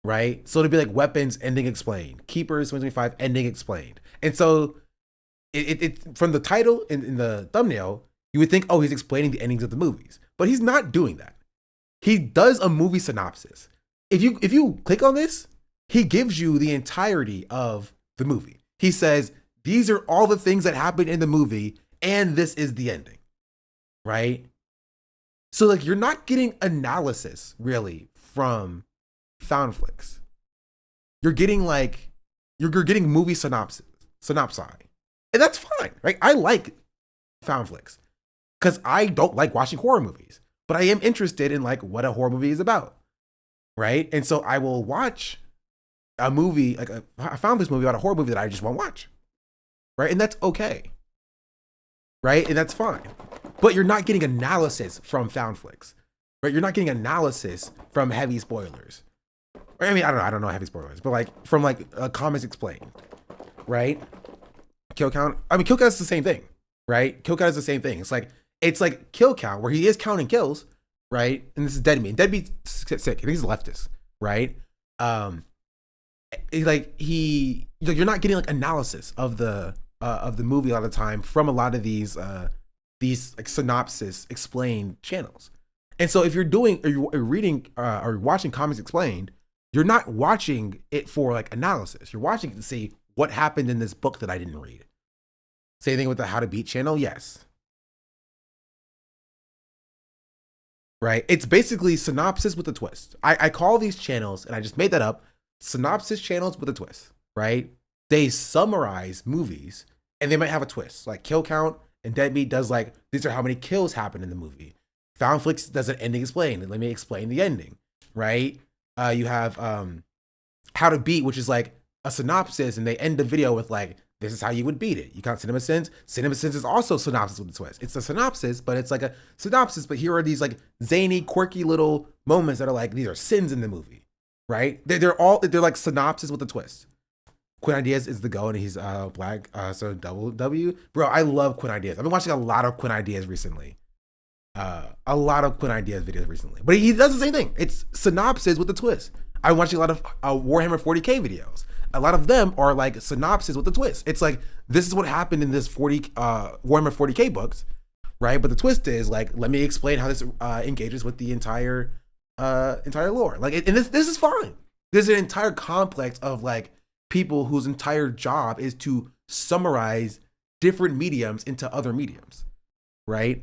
right? So it'd be like weapons ending explained, keepers 2025 ending explained. And so it from the title in the thumbnail, you would think, oh, he's explaining the endings of the movies, but he's not doing that. He does a movie synopsis. If you click on this, he gives you the entirety of the movie. He says, these are all the things that happened in the movie, and this is the ending, right? So like, you're not getting analysis really from found flicks. You're getting like, you're getting movie synopsi, and that's fine, right? I like found flicks because I don't like watching horror movies, but I am interested in like what a horror movie is about, right? And so I will watch a movie, like I found this movie about a horror movie that I just won't watch, right? And that's okay, right? And that's fine. But you're not getting analysis from found flicks, right? You're not getting analysis from heavy spoilers. I mean, I don't know heavy spoilers, but like from like Comics Explained, right? Kill count. I mean, kill count is the same thing, right? Kill count is the same thing. It's like kill count where he is counting kills, right? And this is Deadbeat. Deadbeat's sick. I think he's a leftist, right? You're not getting like analysis of the movie a lot of the time from a lot of these like synopsis explained channels. And so if you're doing or you're reading or watching Comics Explained, you're not watching it for like analysis. You're watching it to see what happened in this book that I didn't read. Same thing with the How to Beat channel. Yes. Right. It's basically synopsis with a twist. I call these channels, and I just made that up, synopsis channels with a twist, right? They summarize movies and they might have a twist. Like Kill Count and Deadbeat does like, these are how many kills happen in the movie. Found Flicks does an ending explain. Let me explain the ending, right? You have How to Beat, which is like a synopsis, and they end the video with like, this is how you would beat it. You count Cinema Sins. Cinema Sins is also synopsis with a twist. It's a synopsis, but it's like a synopsis, but here are these like zany, quirky little moments that are like, these are sins in the movie, right? They're like synopsis with a twist. Quinn Ideas is the go, and he's black, so double W. Bro, I love Quinn Ideas. I've been watching a lot of Quinn Ideas recently. A lot of Quinn Ideas videos recently. But he does the same thing. It's synopsis with a twist. I'm watching a lot of Warhammer 40K videos. A lot of them are like synopsis with a twist. It's like, this is what happened in this Warhammer 40K books, right? But the twist is like, let me explain how this engages with the entire lore. Like, and this is fine. There's an entire complex of like people whose entire job is to summarize different mediums into other mediums, right?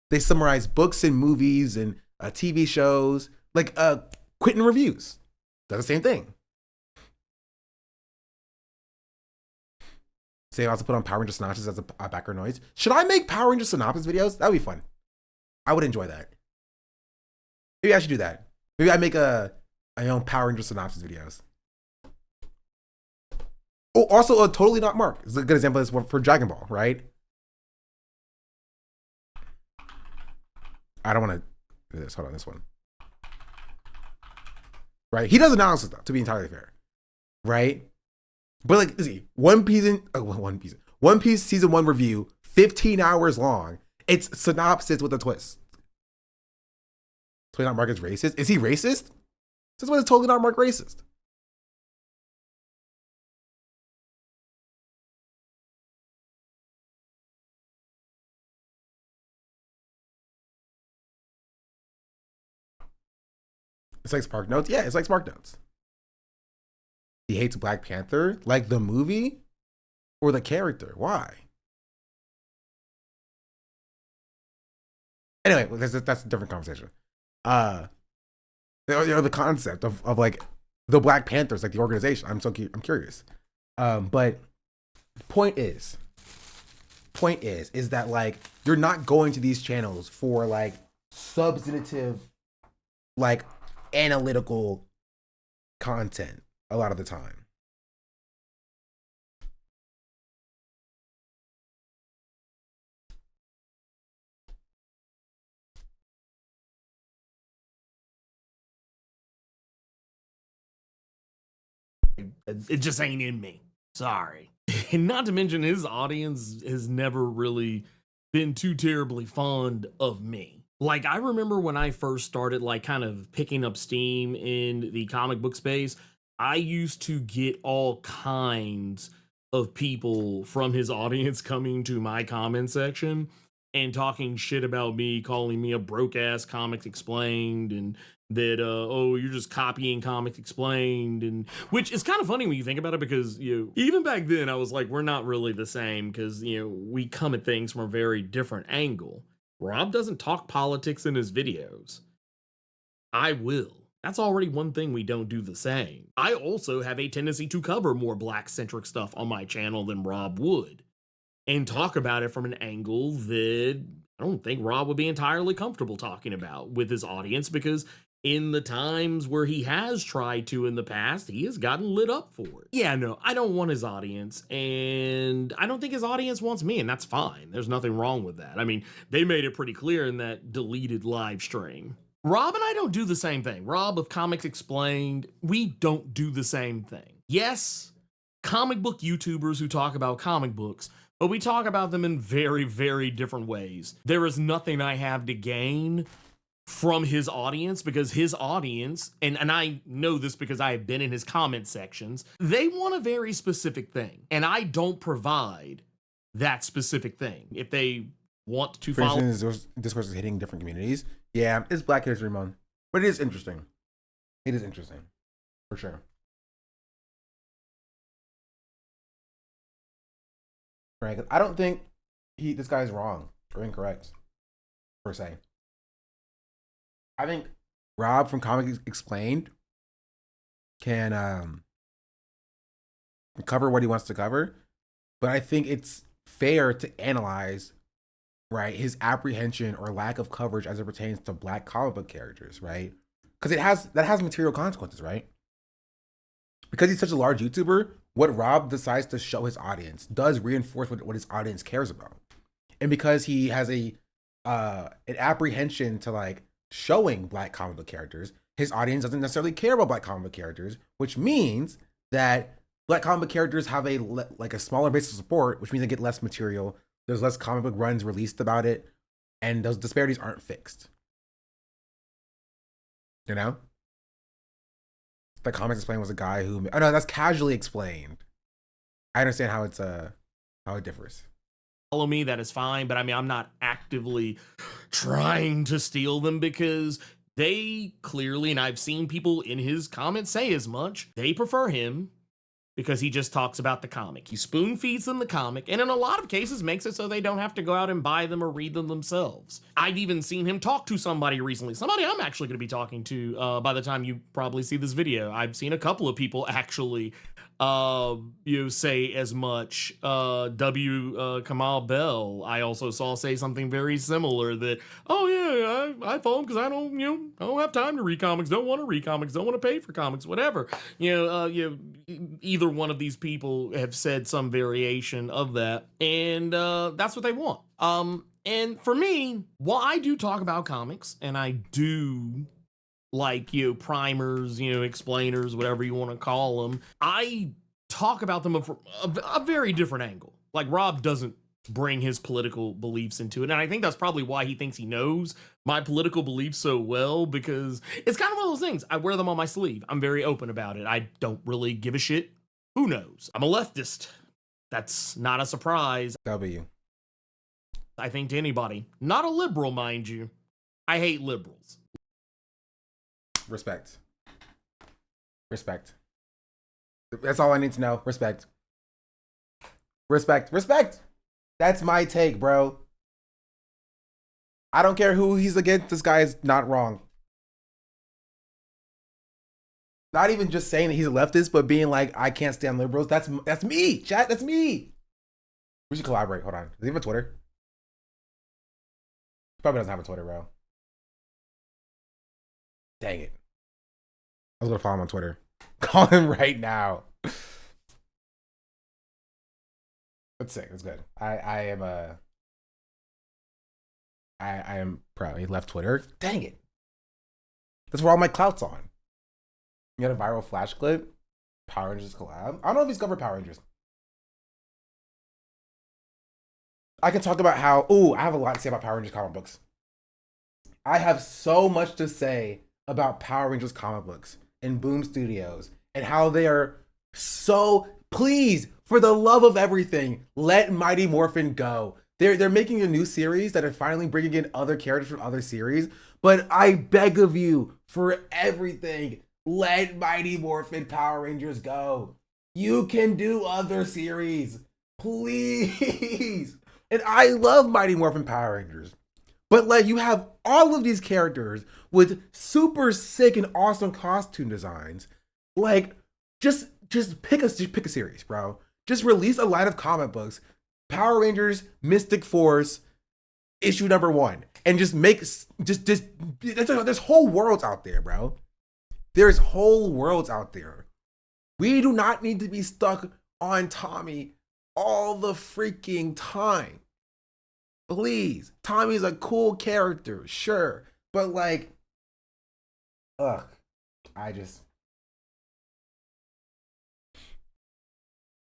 They summarize books and movies and TV shows, like Quentin Reviews does the same thing. Say I also put on Power Ranger synopsis as a background noise. Should I make Power Ranger synopsis videos? That would be fun. I would enjoy that. Maybe I should do that. Maybe I make my own Power Ranger synopsis videos. Oh, also Totally Not Mark is a good example of this for Dragon Ball, right? I don't want to do this. Hold on, this one. Right? He does analysis though, to be entirely fair. Right? But like, see, One Piece season 1 review, 15 hours long. It's synopsis with a twist. Totally Not Mark is racist. Is he racist? Since when is Totally Not Mark racist? It's like Spark Notes. Yeah, it's like Spark Notes. He hates Black Panther, like the movie or the character. Why? Anyway, that's a different conversation. The concept of like the Black Panthers, like the organization. I'm curious. But point is that like, you're not going to these channels for like substantive, like analytical content a lot of the time. It just ain't in me. Sorry. And not to mention, his audience has never really been too terribly fond of me. Like, I remember when I first started, like, kind of picking up steam in the comic book space, I used to get all kinds of people from his audience coming to my comment section and talking shit about me, calling me a broke ass Comics Explained, and that oh, you're just copying Comics Explained, and which is kind of funny when you think about it, because even back then I was like, we're not really the same, because we come at things from a very different angle. Rob doesn't talk politics in his videos. I will. That's already one thing we don't do the same. I also have a tendency to cover more black-centric stuff on my channel than Rob would, and talk about it from an angle that I don't think Rob would be entirely comfortable talking about with his audience, because in the times where he has tried to in the past, he has gotten lit up for it. Yeah, no, I don't want his audience, and I don't think his audience wants me, and that's fine. There's nothing wrong with that. I mean, they made it pretty clear in that deleted live stream. Rob and I don't do the same thing. Rob of Comics Explained, we don't do the same thing. Yes, comic book YouTubers who talk about comic books, but we talk about them in very, very different ways. There is nothing I have to gain from his audience, because his audience, and I know this because I have been in his comment sections, they want a very specific thing, and I don't provide that specific thing. If they want to follow... For instance, discourse is hitting different communities. Yeah, it's Black History Month, but it is interesting. It is interesting, for sure. Right, 'cause I don't think this guy's wrong or incorrect, per se. I think Rob from Comics Explained can cover what he wants to cover, but I think it's fair to analyze, right, his apprehension or lack of coverage as it pertains to Black comic book characters, right? Because that has material consequences, right? Because he's such a large YouTuber, what Rob decides to show his audience does reinforce what his audience cares about, and because he has an apprehension to like showing Black comic book characters, his audience doesn't necessarily care about Black comic book characters, which means that Black comic book characters have a smaller base of support, which means they get less material. There's less comic book runs released about it, and those disparities aren't fixed. You know? The Comics Explained was a guy who... Oh no, that's Casually Explained. I understand how it differs. Follow me, that is fine, but I mean, I'm not actively trying to steal them, because they clearly, and I've seen people in his comments say as much, they prefer him because he just talks about the comic. He spoon feeds them the comic, and in a lot of cases makes it so they don't have to go out and buy them or read them themselves. I've even seen him talk to somebody recently, somebody I'm actually going to be talking to by the time you probably see this video. I've seen a couple of people actually say as much. Kamal Bell, I also saw say something very similar, that, oh yeah, I follow him because I don't have time to read comics, don't want to read comics, don't want to pay for comics, whatever. Either one of these people have said some variation of that, and that's what they want. And for me, while I do talk about comics, and I do like, primers, explainers, whatever you want to call them, I talk about them from a very different angle. Like, Rob doesn't bring his political beliefs into it, and I think that's probably why he thinks he knows my political beliefs so well, because it's kind of one of those things. I wear them on my sleeve. I'm very open about it. I don't really give a shit. Who knows? I'm a leftist. That's not a surprise. W. I think to anybody. Not a liberal, mind you. I hate liberals. Respect. Respect. That's all I need to know. Respect. Respect. Respect. That's my take, bro. I don't care who he's against. This guy is not wrong. Not even just saying that he's a leftist, but being like, I can't stand liberals. That's me, chat. That's me. We should collaborate. Hold on. Does he have a Twitter? Probably doesn't have a Twitter, bro. Dang it. I was gonna follow him on Twitter. Call him right now. That's sick. That's good. I am proud. He left Twitter. Dang it. That's where all my clout's on. You got a viral flash clip? Power Rangers collab? I don't know if he's covered Power Rangers. I can talk about how... Ooh, I have a lot to say about Power Rangers comic books. I have so much to say about Power Rangers comic books and Boom Studios and how they are so. Please, for the love of everything, let Mighty Morphin go. They're making a new series that are finally bringing in other characters from other series. But I beg of you, for everything, let Mighty Morphin Power Rangers go. You can do other series, please. And I love Mighty Morphin Power Rangers. But like, you have all of these characters with super sick and awesome costume designs. Like, just pick a series, bro. Just release a line of comic books, Power Rangers Mystic Force issue number 1, and just make there's whole worlds out there, bro. There's whole worlds out there. We do not need to be stuck on Tommy all the freaking time. Please, Tommy's a cool character, sure, but like,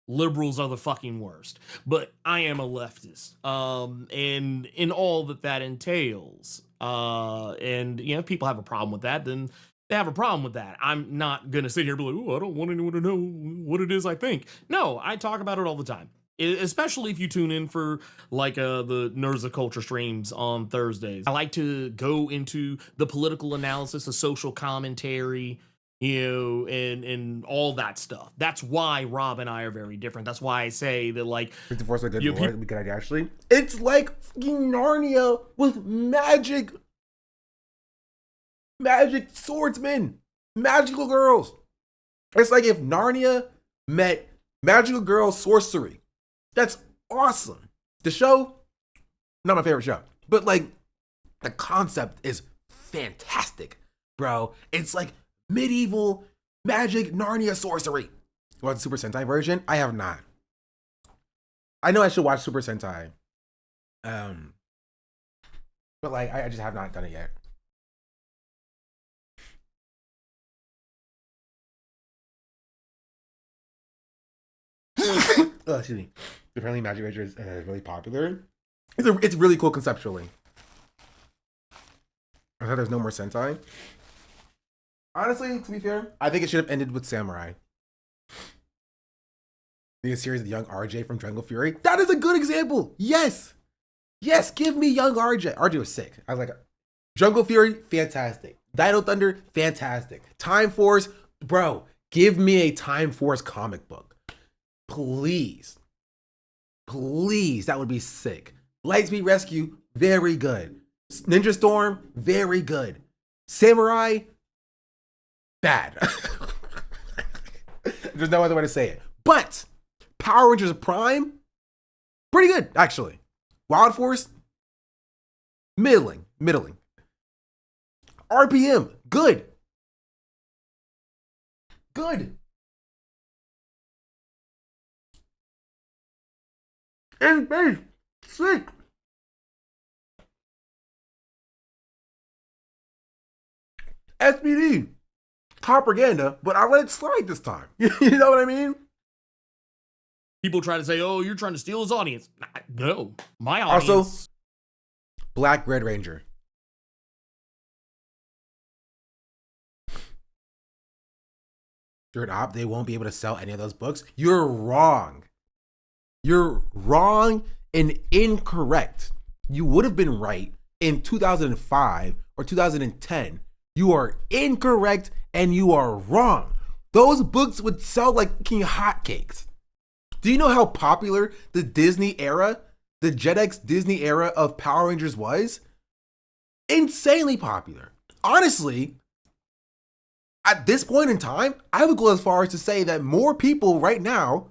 Liberals are the fucking worst, but I am a leftist, and in all that entails, and you know, if people have a problem with that, then they have a problem with that. I'm not gonna sit here and be like, oh, I don't want anyone to know what it is I think. No, I talk about it all the time, especially if you tune in for like the Nerds of Culture streams on Thursdays. I like to go into the political analysis, the social commentary, you know, and all that stuff. That's why Rob and I are very different. That's why I say that, like, Mystic Force is a good lore, good idea, actually. It's like fucking Narnia with magic swordsmen, magical girls. It's like if Narnia met magical girl sorcery. That's awesome. The show, not my favorite show, but like, the concept is fantastic, bro. It's like medieval magic Narnia sorcery. You watch the Super Sentai version? I have not. I know I should watch Super Sentai. But like, I just have not done it yet. Oh, excuse me. Apparently Magic Ranger is really popular. It's really cool conceptually. I thought there's no more Sentai. Honestly, to be fair, I think it should have ended with Samurai. The series of Young RJ from Jungle Fury. That is a good example. Yes. Yes, give me Young RJ. RJ was sick. I was like, Jungle Fury, fantastic. Dino Thunder, fantastic. Time Force, bro, give me a Time Force comic book. Please. Please, that would be sick. Lightspeed Rescue, very good. Ninja Storm, very good. Samurai, bad. There's no other way to say it. But Power Rangers Prime, pretty good, actually. Wild Force, middling. RPM, good. And base, sick. SPD, propaganda, but I let it slide this time. You know what I mean? People try to say, oh, you're trying to steal his audience. No, my audience. Also, Black Red Ranger. You're an op, they won't be able to sell any of those books. You're wrong. You're wrong and incorrect. You would have been right in 2005 or 2010. You are incorrect and you are wrong. Those books would sell like fucking hotcakes. Do you know how popular the Disney era, the Jetix Disney era of Power Rangers was? Insanely popular. Honestly, at this point in time, I would go as far as to say that more people right now,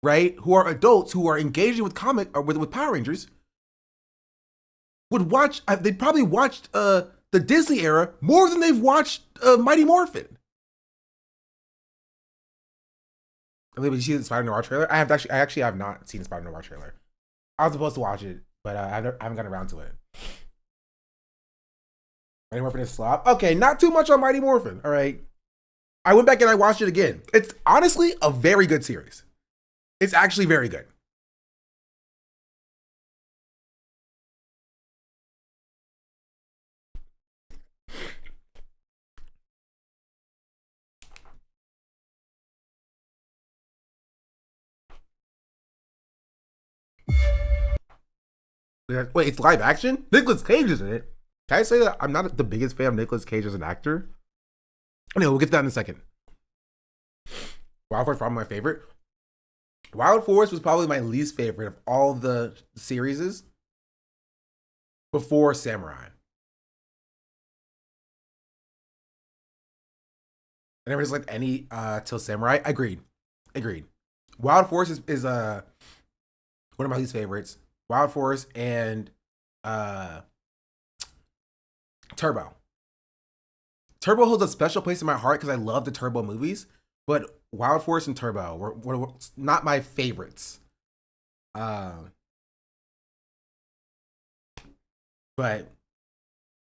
right, who are adults who are engaging with with Power Rangers, would watch. They probably watched the Disney era more than they've watched Mighty Morphin. Did you see the Spider Noir trailer? I actually have not seen the Spider Noir trailer. I was supposed to watch it, but I haven't gotten around to it. Mighty Morphin is slop. Okay, not too much on Mighty Morphin. All right. I went back and I watched it again. It's honestly a very good series. It's actually very good. Wait, it's live action? Nicolas Cage is in it. Can I say that I'm not the biggest fan of Nicolas Cage as an actor? Anyway, we'll get to that in a second. Wild Force probably my favorite. Wild Force was probably my least favorite of all the series before Samurai. I never just liked any till Samurai. Agreed. Wild Force is one of my least favorites. Wild Force and Turbo. Turbo holds a special place in my heart because I love the Turbo movies, but Wild Force and Turbo were not my favorites. But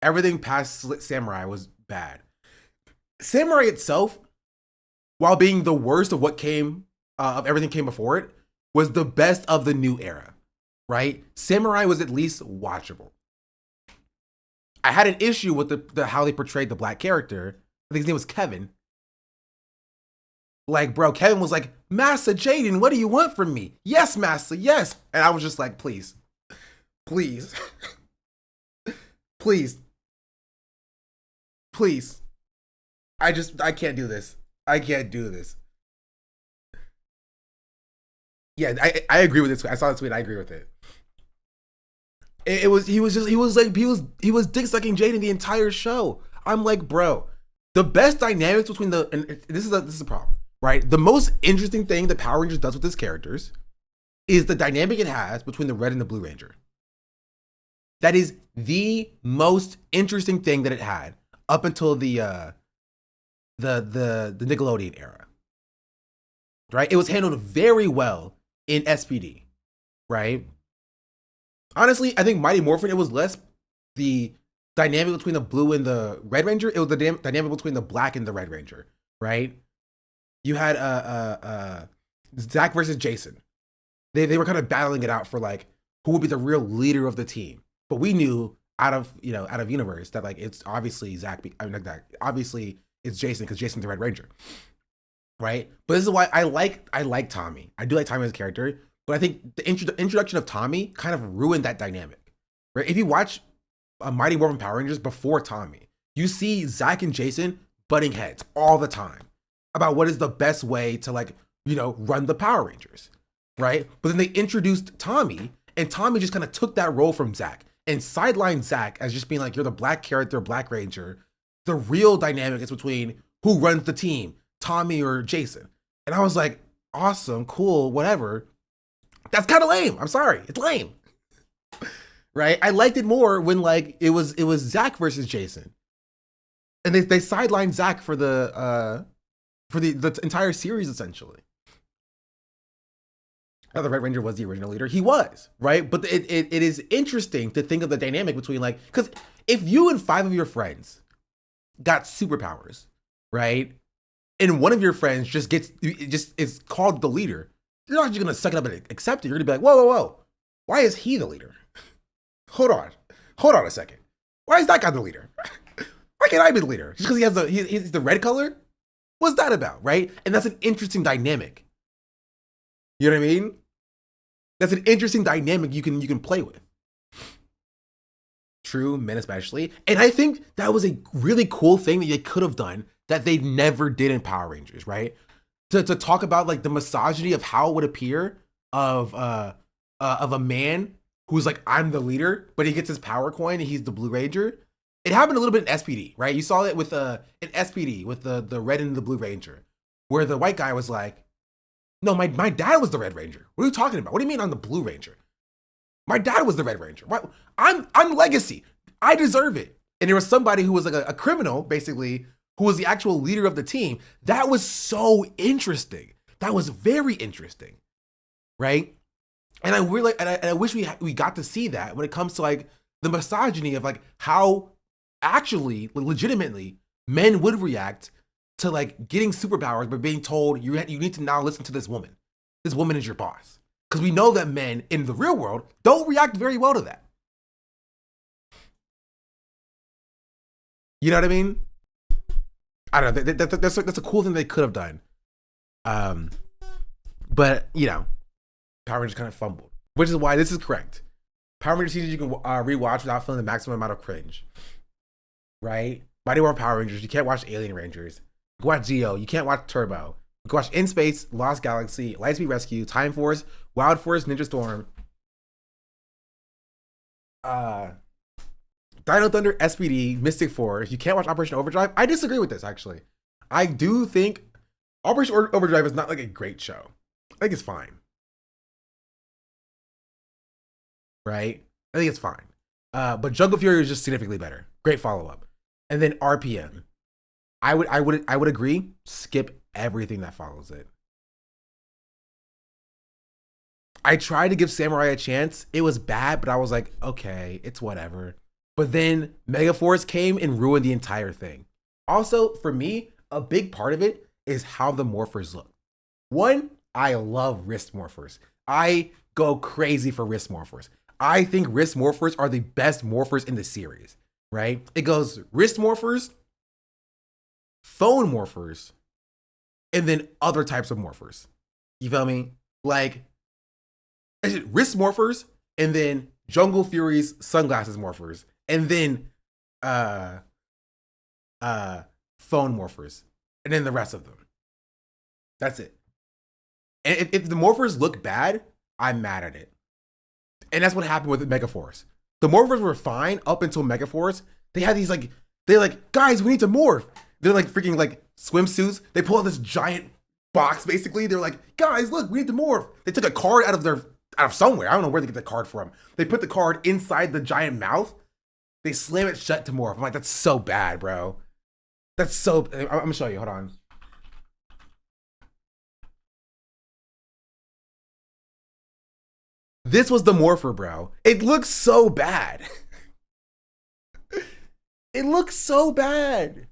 everything past Samurai was bad. Samurai itself, while being the worst of what came of everything came before it, was the best of the new era, right? Samurai was at least watchable. I had an issue with the how they portrayed the black character. I think his name was Kevin. Like, bro, Kevin was like, Master Jaden, what do you want from me? Yes, Master, yes. And I was just like, please, please, please, please. I can't do this. I can't do this. Yeah, I agree with this. I saw the tweet. I agree with it. He was dick sucking Jaden the entire show. I'm like, bro, the best dynamics between and this is the problem, right? The most interesting thing that Power Rangers does with its characters is the dynamic it has between the Red and the Blue Ranger. That is the most interesting thing that it had up until the Nickelodeon era, right? It was handled very well in SPD, right? Honestly, I think Mighty Morphin, it was less the dynamic between the Blue and the Red Ranger. It was the dynamic between the Black and the Red Ranger, right? You had Zach versus Jason. They were kind of battling it out for like who would be the real leader of the team. But we knew out of universe that like it's obviously Zach. Obviously it's Jason because Jason's the Red Ranger, right? But this is why I like Tommy. I do like Tommy as a character, but I think the introduction of Tommy kind of ruined that dynamic, right? If you watch Mighty Morphin Power Rangers before Tommy, you see Zach and Jason butting heads all the time about what is the best way to like run the Power Rangers, right? But then they introduced Tommy, and Tommy just kind of took that role from Zach and sidelined Zach as just being like, you're the black character, Black Ranger. The real dynamic is between who runs the team, Tommy or Jason. And I was like, awesome, cool, whatever. That's kind of lame. I'm sorry, it's lame, right? I liked it more when like it was Zach versus Jason, and they sidelined Zach for the entire series essentially. Now the Red Ranger was the original leader. He was, right? But it is interesting to think of the dynamic between like, because if you and 5 of your friends got superpowers, right? And one of your friends just is called the leader, you're not just gonna suck it up and accept it. You're gonna be like, whoa. Why is he the leader? Hold on a second. Why is that guy the leader? Why can't I be the leader? Just because he's the red color? What's that about, right? And that's an interesting dynamic. You know what I mean? That's an interesting dynamic you can play with. True, men especially. And I think that was a really cool thing that they could have done that they never did in Power Rangers, right? To talk about like the misogyny of how it would appear of a man who's like, I'm the leader, but he gets his power coin and he's the Blue Ranger. It happened a little bit in SPD, right? You saw it with in SPD with the Red and the Blue Ranger, where the white guy was like, no, my dad was the Red Ranger. What are you talking about? What do you mean I'm the Blue Ranger? My dad was the Red Ranger. What? I'm legacy. I deserve it. And there was somebody who was like a criminal, basically, who was the actual leader of the team. That was so interesting. That was very interesting, right? And I really and I wish we got to see that when it comes to like the misogyny of like how actually legitimately men would react to like getting superpowers but being told you need to now listen to this woman. This woman is your boss. Because we know that men in the real world don't react very well to that. You know what I mean? I don't know. That's a cool thing they could have done. But Power Rangers kind of fumbled, which is why this is correct. Power Rangers seasons you can rewatch without feeling the maximum amount of cringe. Right? Mighty Morphin Power Rangers, you can't watch Alien Rangers. You can watch Geo, you can't watch Turbo. You can watch In Space, Lost Galaxy, Lightspeed Rescue, Time Force, Wild Force, Ninja Storm, Dino Thunder, SPD, Mystic Force. You can't watch Operation Overdrive. I disagree with this, actually. I do think Operation Overdrive is not like a great show. I think it's fine. Right? I think it's fine. But Jungle Fury is just significantly better. Great follow-up. And then RPM. I would agree. Skip everything that follows it. I tried to give Samurai a chance. It was bad, but I was like, okay, it's whatever. But then Megaforce came and ruined the entire thing. Also, for me, a big part of it is how the morphers look. One, I love wrist morphers. I go crazy for wrist morphers. I think wrist morphers are the best morphers in the series, right? It goes wrist morphers, phone morphers, and then other types of morphers. You feel me? Like, wrist morphers, and then Jungle Fury's sunglasses morphers, and then phone morphers, and then the rest of them. That's it. And if the morphers look bad, I'm mad at it. And that's what happened with Megaforce. The morphers were fine up until Megaforce. They had these they're like, guys, we need to morph. They're like freaking like swimsuits. They pull out this giant box, basically. They're like, guys, look, we need to morph. They took a card out of somewhere. I don't know where they get the card from. They put the card inside the giant mouth. They slam it shut to morph. I'm like, that's so bad, bro. That's so, I'm gonna show you, hold on. This was the morpher, bro. It looks so bad. It looks so bad.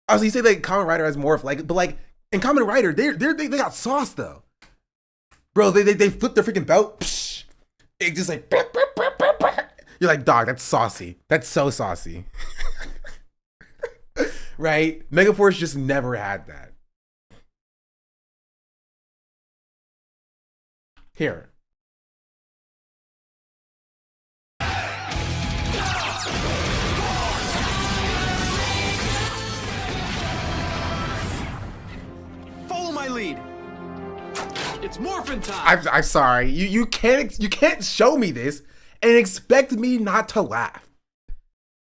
Also, you say like Kamen Rider has morph, but like in Kamen Rider, they got sauce though, bro. They flip their freaking belt. Psh, it just like you're like, dog, that's saucy. That's so saucy, right? Megaforce just never had that. Here. Follow my lead. It's morphin' time. I'm sorry. You can't show me this and expect me not to laugh.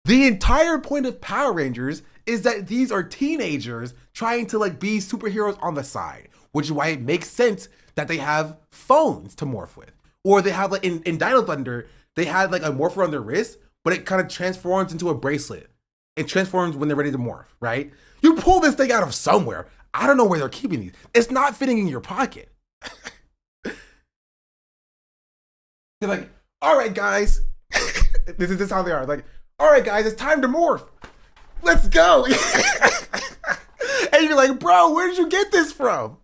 The entire point of Power Rangers is that these are teenagers trying to like be superheroes on the side, which is why it makes sense that they have phones to morph with. Or they have like in Dino Thunder, they had like a morpher on their wrist, but it kind of transforms into a bracelet. It transforms when they're ready to morph, right? You pull this thing out of somewhere. I don't know where they're keeping these. It's not fitting in your pocket. They're like, all right, guys. This is how they are. Like, all right, guys, it's time to morph. Let's go. And you're like, bro, where did you get this from?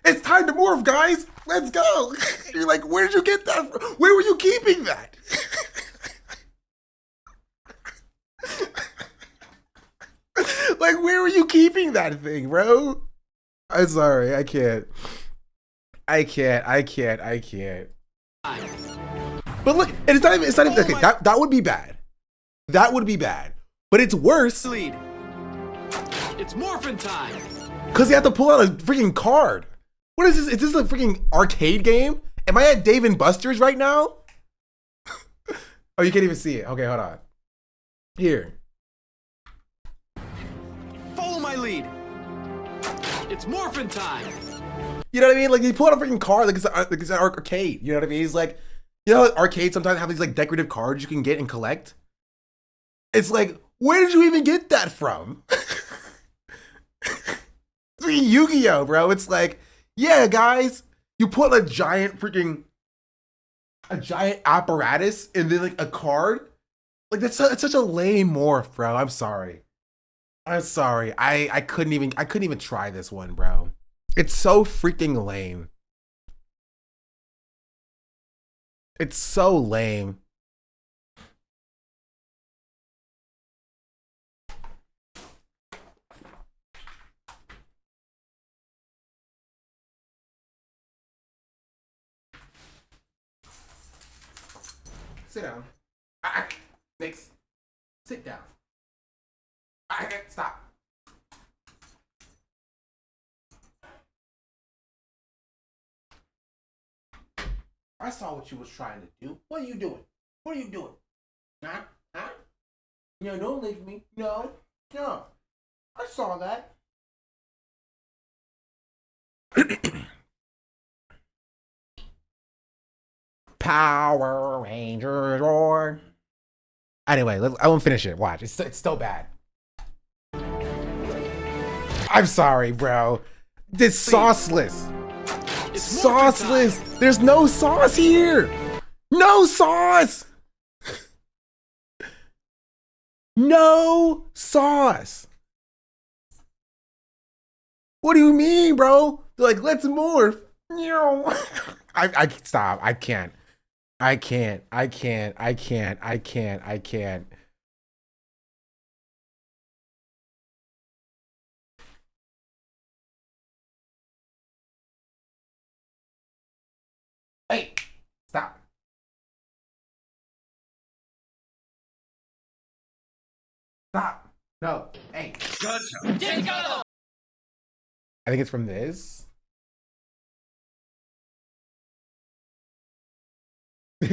It's time to morph, guys. Let's go. You're like, where did you get that from? Where were you keeping that? Like, where were you keeping that thing, bro? I'm sorry. I can't. But look, and it's not even okay, that would be bad. That would be bad. But it's worse. It's morphin' time. Because you have to pull out a freaking card. What is this? Is this a freaking arcade game? Am I at Dave and Buster's right now? Oh, you can't even see it. Okay, hold on. Here. Follow my lead. It's morphin' time. You know what I mean? Like, you pull out a freaking card like it's an arcade. You know what I mean? It's like, you know how arcades sometimes have these like decorative cards you can get and collect? It's like, where did you even get that from? It's like Yu-Gi-Oh, bro. It's like, yeah, guys, you put a giant apparatus and then like a card. Like it's such a lame morph, bro. I'm sorry. I couldn't even try this one, bro. It's so freaking lame. It's so lame. sit down. Next, sit down. Stop. I saw what you was trying to do. What are you doing? What are you doing? Huh? Huh? No, don't leave me. No. No. I saw that. Power Rangers roar. Anyway, I won't finish it. Watch. It's still bad. I'm sorry, bro. This sauceless. Sauceless. There's no sauce here. No sauce. No sauce. What do you mean, bro? They're like, let's morph. I stop. I can't. I can't. Hey, stop. Stop. No. Hey. I think it's from this.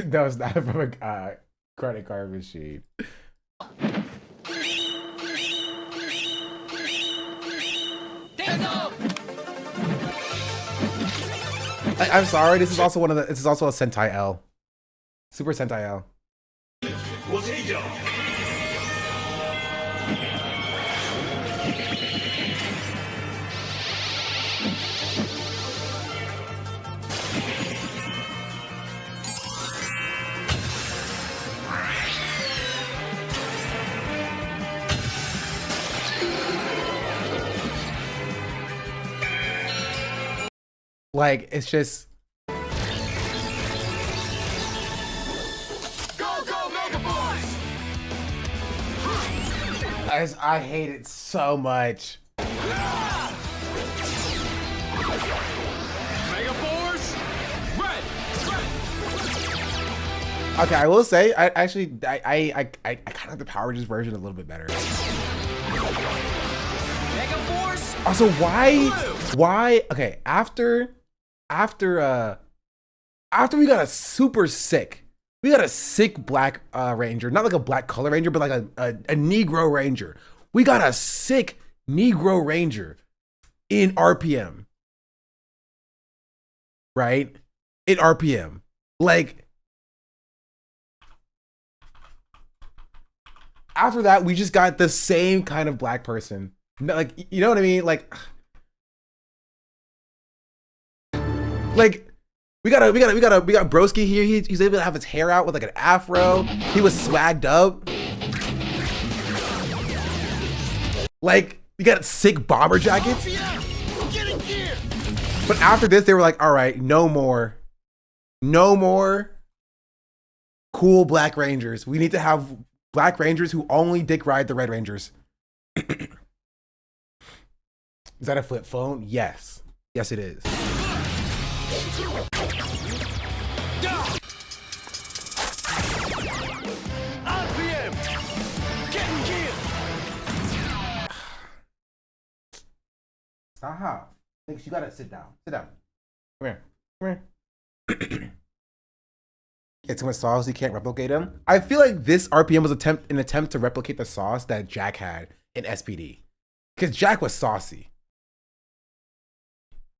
No, it's not from a credit card machine. I'm sorry. This is also one of the. This is also a Sentai L. Super Sentai L. Like, it's just. Go, go, Mega Boys! I hate it so much. Mega Force! Red! Okay, I will say, I kind of like the Power Rangers version a little bit better. Mega Force! Also, why? Okay, after we got a super sick, we got a sick black ranger, not like a black color ranger, but like a Negro ranger. We got a sick Negro ranger in RPM, right? In RPM, like after that, we just got the same kind of black person. Like, you know what I mean? Like we got Broski here. He's able to have his hair out with like an afro. He was swagged up. Like, we got sick bomber jackets. But after this, they were like, all right, no more cool black rangers. We need to have black rangers who only dick ride the Red Rangers. Is that a flip phone? Yes. Yes, it is. RPM! Getting killed! Stop. Thanks, you gotta sit down. Sit down. Come here. Come here. Get too much sauce, you can't replicate them. I feel like this RPM was an attempt to replicate the sauce that Jack had in SPD. Because Jack was saucy.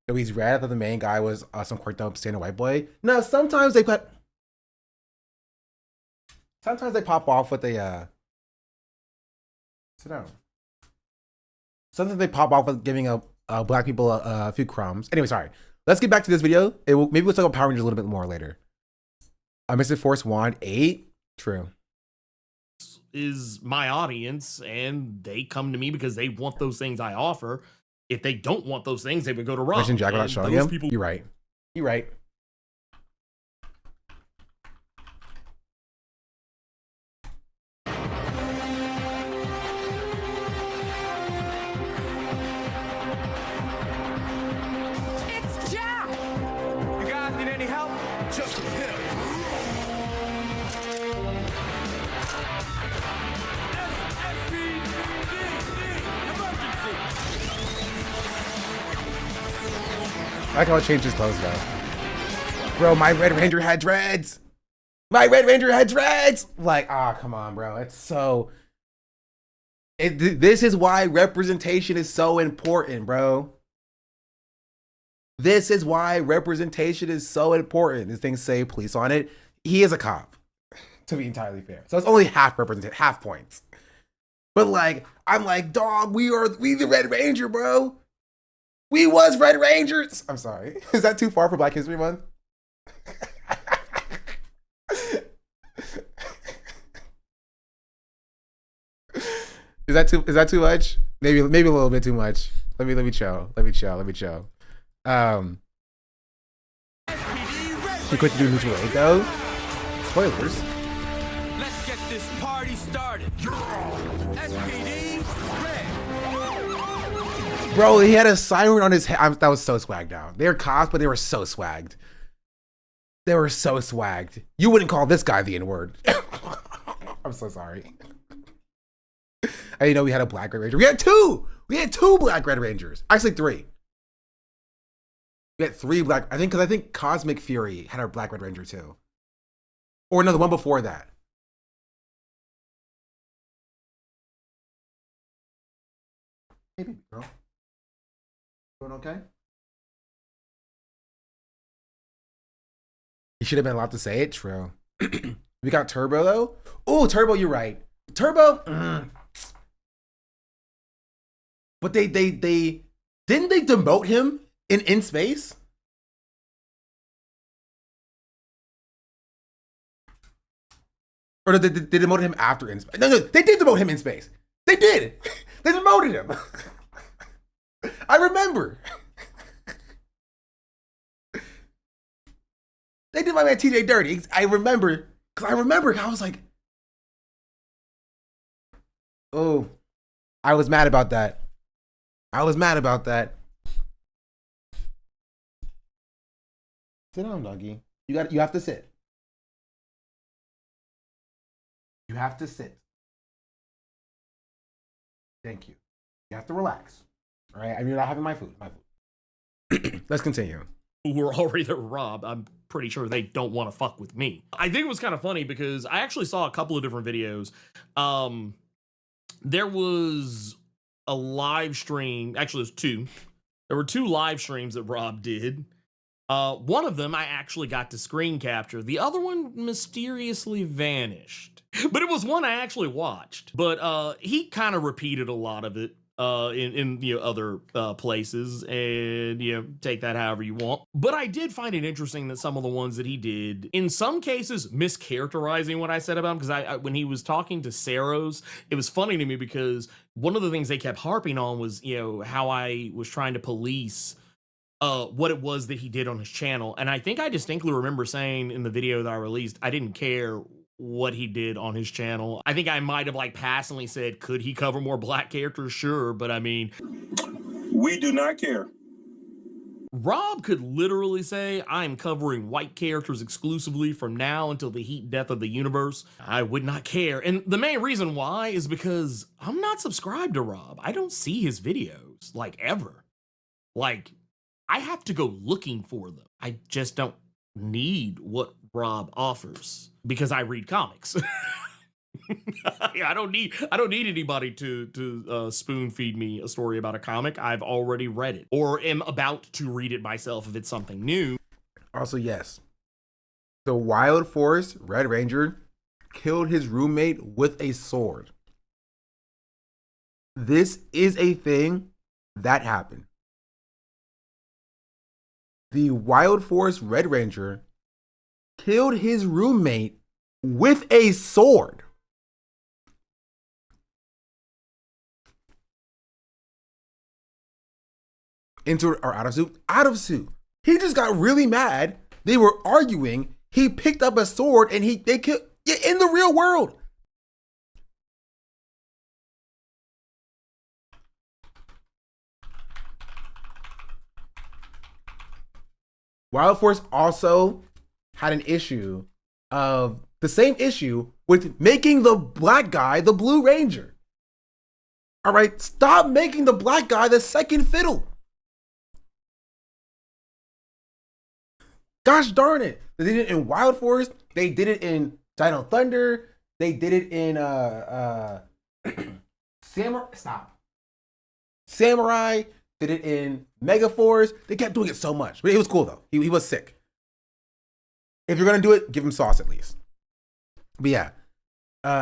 So he's red. I thought the main guy was some quirked up standard white boy. No, sometimes they pop off with a sit down. Sometimes they pop off with giving black people a few crumbs. Anyway, sorry. Let's get back to this video. Maybe we'll talk about Power Rangers a little bit more later. Mr. Force Wand 8. True. Is my audience, and they come to me because they want those things I offer. If they don't want those things, they would go to Rob. Mention Jack without showing him. You're right. You're right. It's Jack! You guys need any help? Just with him. like how it changed his clothes though. Bro, my Red Ranger had dreads. My Red Ranger had dreads. Like, come on, bro. It's so. This is why representation is so important, bro. This is why representation is so important. This thing say police on it. He is a cop, to be entirely fair. So it's only half representation, half points. But like, I'm like, dog, we the Red Ranger, bro. We was Red Rangers. I'm sorry. Is that too far for Black History Month? Is that too much? Maybe a little bit too much. Let me chill. He quit to do neutral aid though. Spoilers. Let's get this party started. SPD red. Bro, he had a siren on his head. That was so swagged out. They were cops, but they were so swagged. They were so swagged. You wouldn't call this guy the N-word. I'm so sorry. I didn't know we had a Black Red Ranger. We had two Black Red Rangers. Actually, three. We had three Black. I think Cosmic Fury had a Black Red Ranger too. Or no, the one before that. Maybe, bro. Doing okay? You should have been allowed to say it. True. We got Turbo though. Oh, Turbo, you're right. Turbo. But they didn't they demote him in space? Or did they demote him after in space? No, they did demote him in space. They did. They demoted him. I remember. They did my man TJ dirty. I remember. I was like, oh, I was mad about that. Sit down, doggy. You have to sit. You have to sit. Thank you. You have to relax. All right. I mean, you're not having my food. Let's continue. Who are already there, Rob. I'm pretty sure they don't want to fuck with me. I think it was kind of funny because I actually saw a couple of different videos. There was a live stream. Actually, there's two. There were two live streams that Rob did. One of them I actually got to screen capture. The other one mysteriously vanished. But it was one I actually watched. But he kind of repeated a lot of it in other places, and take that however you want. But I did find it interesting that some of the ones that he did, in some cases, mischaracterizing what I said about him, because I when he was talking to Saros, it was funny to me because one of the things they kept harping on was how I was trying to police what it was that he did on his channel. And I think I distinctly remember saying in the video that I released, I didn't care what he did on his channel. I think I might have passingly said, could he cover more Black characters? Sure, but I mean, we do not care. Rob could literally say, I'm covering white characters exclusively from now until the heat death of the universe. I would not care. And the main reason why is because I'm not subscribed to Rob. I don't see his videos, ever. I have to go looking for them. I just don't need what Rob offers because I read comics. I don't need anybody to spoon feed me a story about a comic. I've already read it or am about to read it myself if it's something new. Also, yes, the Wild Force Red Ranger killed his roommate with a sword. This is a thing that happened. The Wild Force Red Ranger killed his roommate with a sword. Into or out of suit? Out of suit. He just got really mad. They were arguing. He picked up a sword and they killed in the real world. Wild Force also had an issue of the same issue with making the black guy the Blue Ranger. All right, stop making the black guy the second fiddle. Gosh darn it. They did it in Wild Forest. They did it in Dino Thunder. They did it in Samurai. Did it in Megaforce. They kept doing it so much. But it was cool though. He was sick. If you're gonna do it, give him sauce at least. But yeah.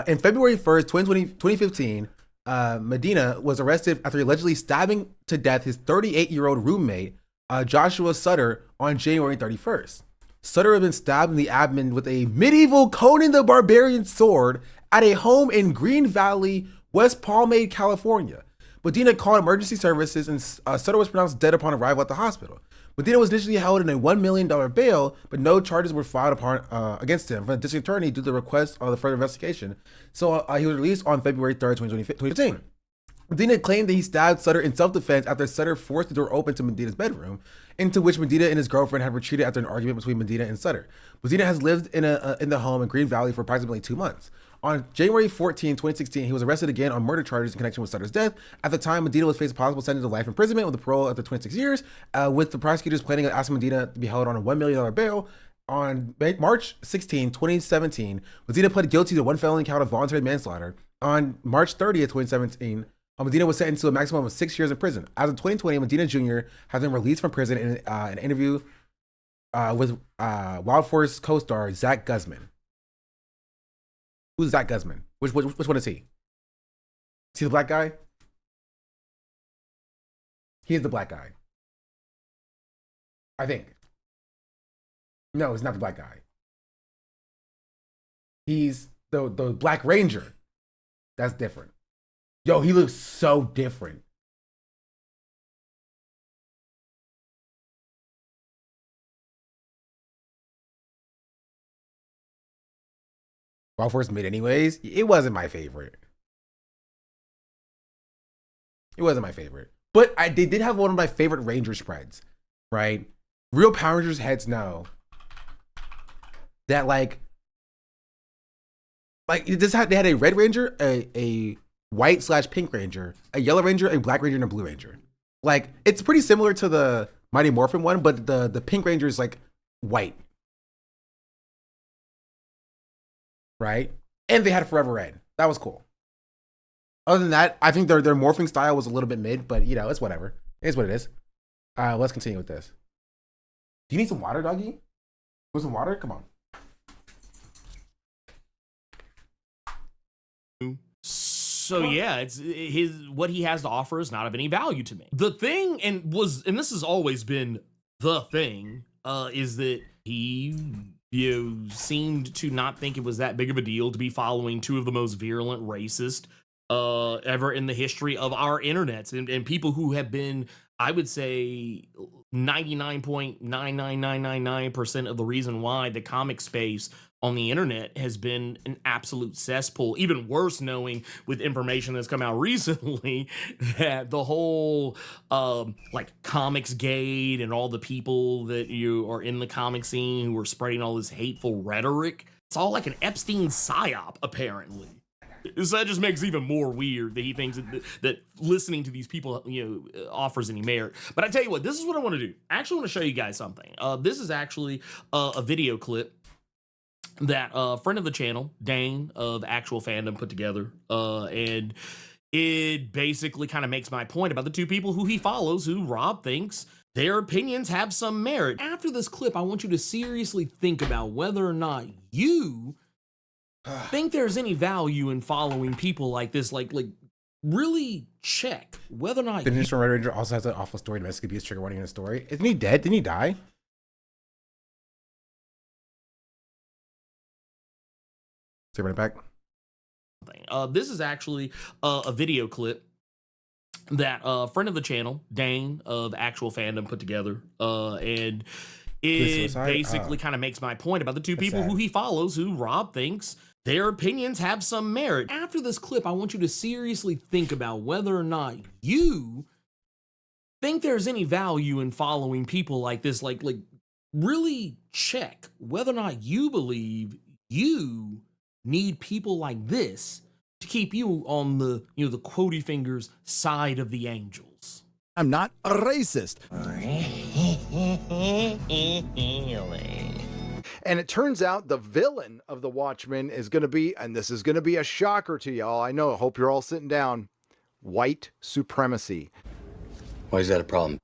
In February 1st, 2015, Medina was arrested after allegedly stabbing to death his 38-year-old roommate, Joshua Sutter, on January 31st. Sutter had been stabbed in the abdomen with a medieval Conan the Barbarian sword at a home in Green Valley, West Palmade, California. Medina called emergency services and Sutter was pronounced dead upon arrival at the hospital. Medina was initially held in a $1 million bail, but no charges were filed against him from the district attorney due to the request of the further investigation. So he was released on February 3rd, 2015. Medina claimed that he stabbed Sutter in self-defense after Sutter forced the door open to Medina's bedroom, into which Medina and his girlfriend had retreated after an argument between Medina and Sutter. Medina has lived in the home in Green Valley for approximately 2 months. On January 14, 2016, he was arrested again on murder charges in connection with Sutter's death. At the time, Medina was facing a possible sentence of life imprisonment with a parole after 26 years, with the prosecutors planning on asking Medina to be held on a $1 million bail. On March 16, 2017, Medina pled guilty to one felony count of voluntary manslaughter. On March 30th, 2017, Medina was sentenced to a maximum of 6 years in prison. As of 2020, Medina Jr. has been released from prison in an interview with Wild Force co-star Zach Guzman. Who's Zach Guzman? Which one is he? Is he the black guy? He is the black guy. I think. No, he's not the black guy. He's the Black Ranger. That's different. Yo, he looks so different. Wild Force mid anyways. It wasn't my favorite. It wasn't my favorite. But they did have one of my favorite Ranger spreads, right? Real Power Rangers heads know that like they had a Red Ranger, a white/pink Ranger, a Yellow Ranger, a Black Ranger, and a Blue Ranger. Like, it's pretty similar to the Mighty Morphin one, but the Pink Ranger is like white. Right? And they had Forever Red. That was cool. Other than that, I think their morphing style was a little bit mid, but you know, it's whatever. It is what it is. Let's continue with this. Do you need some water, doggy? Want some water? Come on. So yeah, it's what he has to offer is not of any value to me. The thing, and this has always been the thing, is that he seemed to not think it was that big of a deal to be following two of the most virulent racist ever in the history of our internets, and people who have been, I would say, 99.99999% of the reason why the comic space on the internet has been an absolute cesspool. Even worse, knowing with information that's come out recently that the whole like Comics Gate and all the people that you are in the comic scene who are spreading all this hateful rhetoric, it's all like an Epstein psyop, apparently. So that just makes it even more weird that he thinks that listening to these people, offers any merit. But I tell you what, this is what I want to do. I actually want to show you guys something. This is actually a video clip that a friend of the channel, Dane of Actual Fandom, put together. And it basically kind of makes my point about the two people who he follows, who Rob thinks their opinions have some merit. After this clip, I want you to seriously think about whether or not you think there's any value in following people like this. Like really check whether or not the Ninja Red Ranger also has an awful story, domestic abuse trigger warning in his story. Isn't he dead? Didn't he die? Say right back. This is actually a video clip that a friend of the channel, Dane of Actual Fandom, put together. And it basically kind of makes my point about the two people who he follows, who Rob thinks their opinions have some merit. After this clip, I want you to seriously think about whether or not you think there's any value in following people like this. Like really check whether or not you believe you need people like this to keep you on the, the quotey fingers side of the angels. I'm not a racist. Really? And it turns out the villain of the Watchmen is going to be, and this is going to be a shocker to y'all. I know. I hope you're all sitting down. White supremacy. Why is that a problem?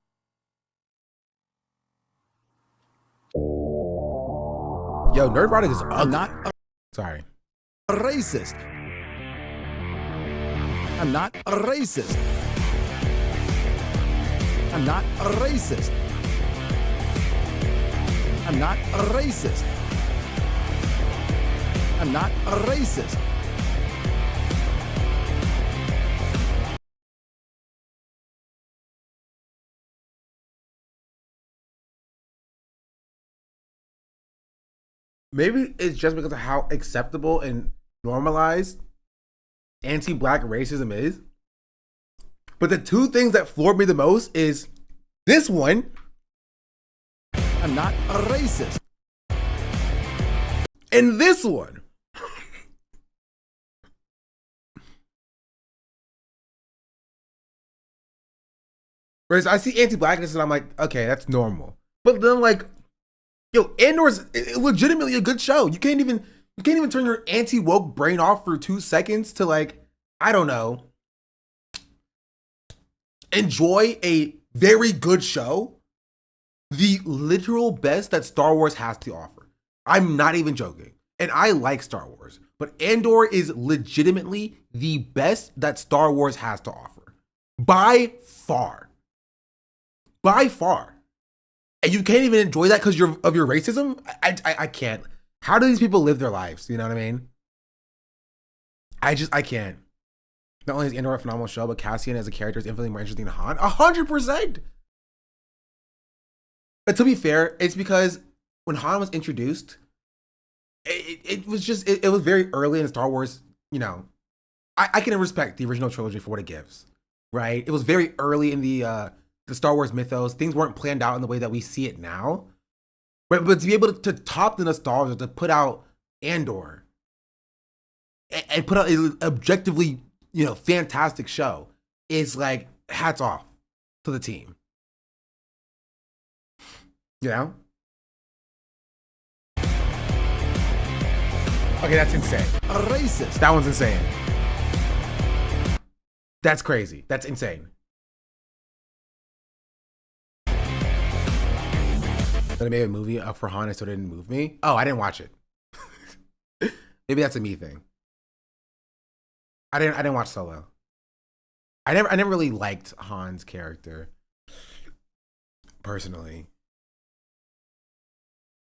Yo, Nerdrotic is ugly. Sorry. A racist. I'm not a racist. I'm not a racist. I'm not a racist. I'm not a racist. Maybe it's just because of how acceptable and normalized anti-black racism is. But the two things that floored me the most is this one. I'm not a racist. And this one. Whereas I see anti-blackness and I'm like, okay, that's normal. But then like, yo, Andor is legitimately a good show. You can't even turn your anti-woke brain off for 2 seconds to like, I don't know, enjoy a very good show. The literal best that Star Wars has to offer. I'm not even joking. And I like Star Wars, but Andor is legitimately the best that Star Wars has to offer. By far. By far. And you can't even enjoy that because of your racism? I can't. How do these people live their lives? You know what I mean? I can't. Not only is Andor a phenomenal show, but Cassian as a character is infinitely more interesting than Han. 100%. But to be fair, it's because when Han was introduced, it was just, it was very early in Star Wars, you know. I can respect the original trilogy for what it gives, right? It was very early in the Star Wars mythos. Things weren't planned out in the way that we see it now. But to be able to top the nostalgia, to put out Andor and put out an objectively, you know, fantastic show is like, hats off to the team. You know? Okay, that's insane. A racist. That one's insane. That's crazy. That's insane. That I made a movie for Han and so it didn't move me. Oh, I didn't watch it. Maybe that's a me thing. I didn't watch Solo. I never really liked Han's character. Personally.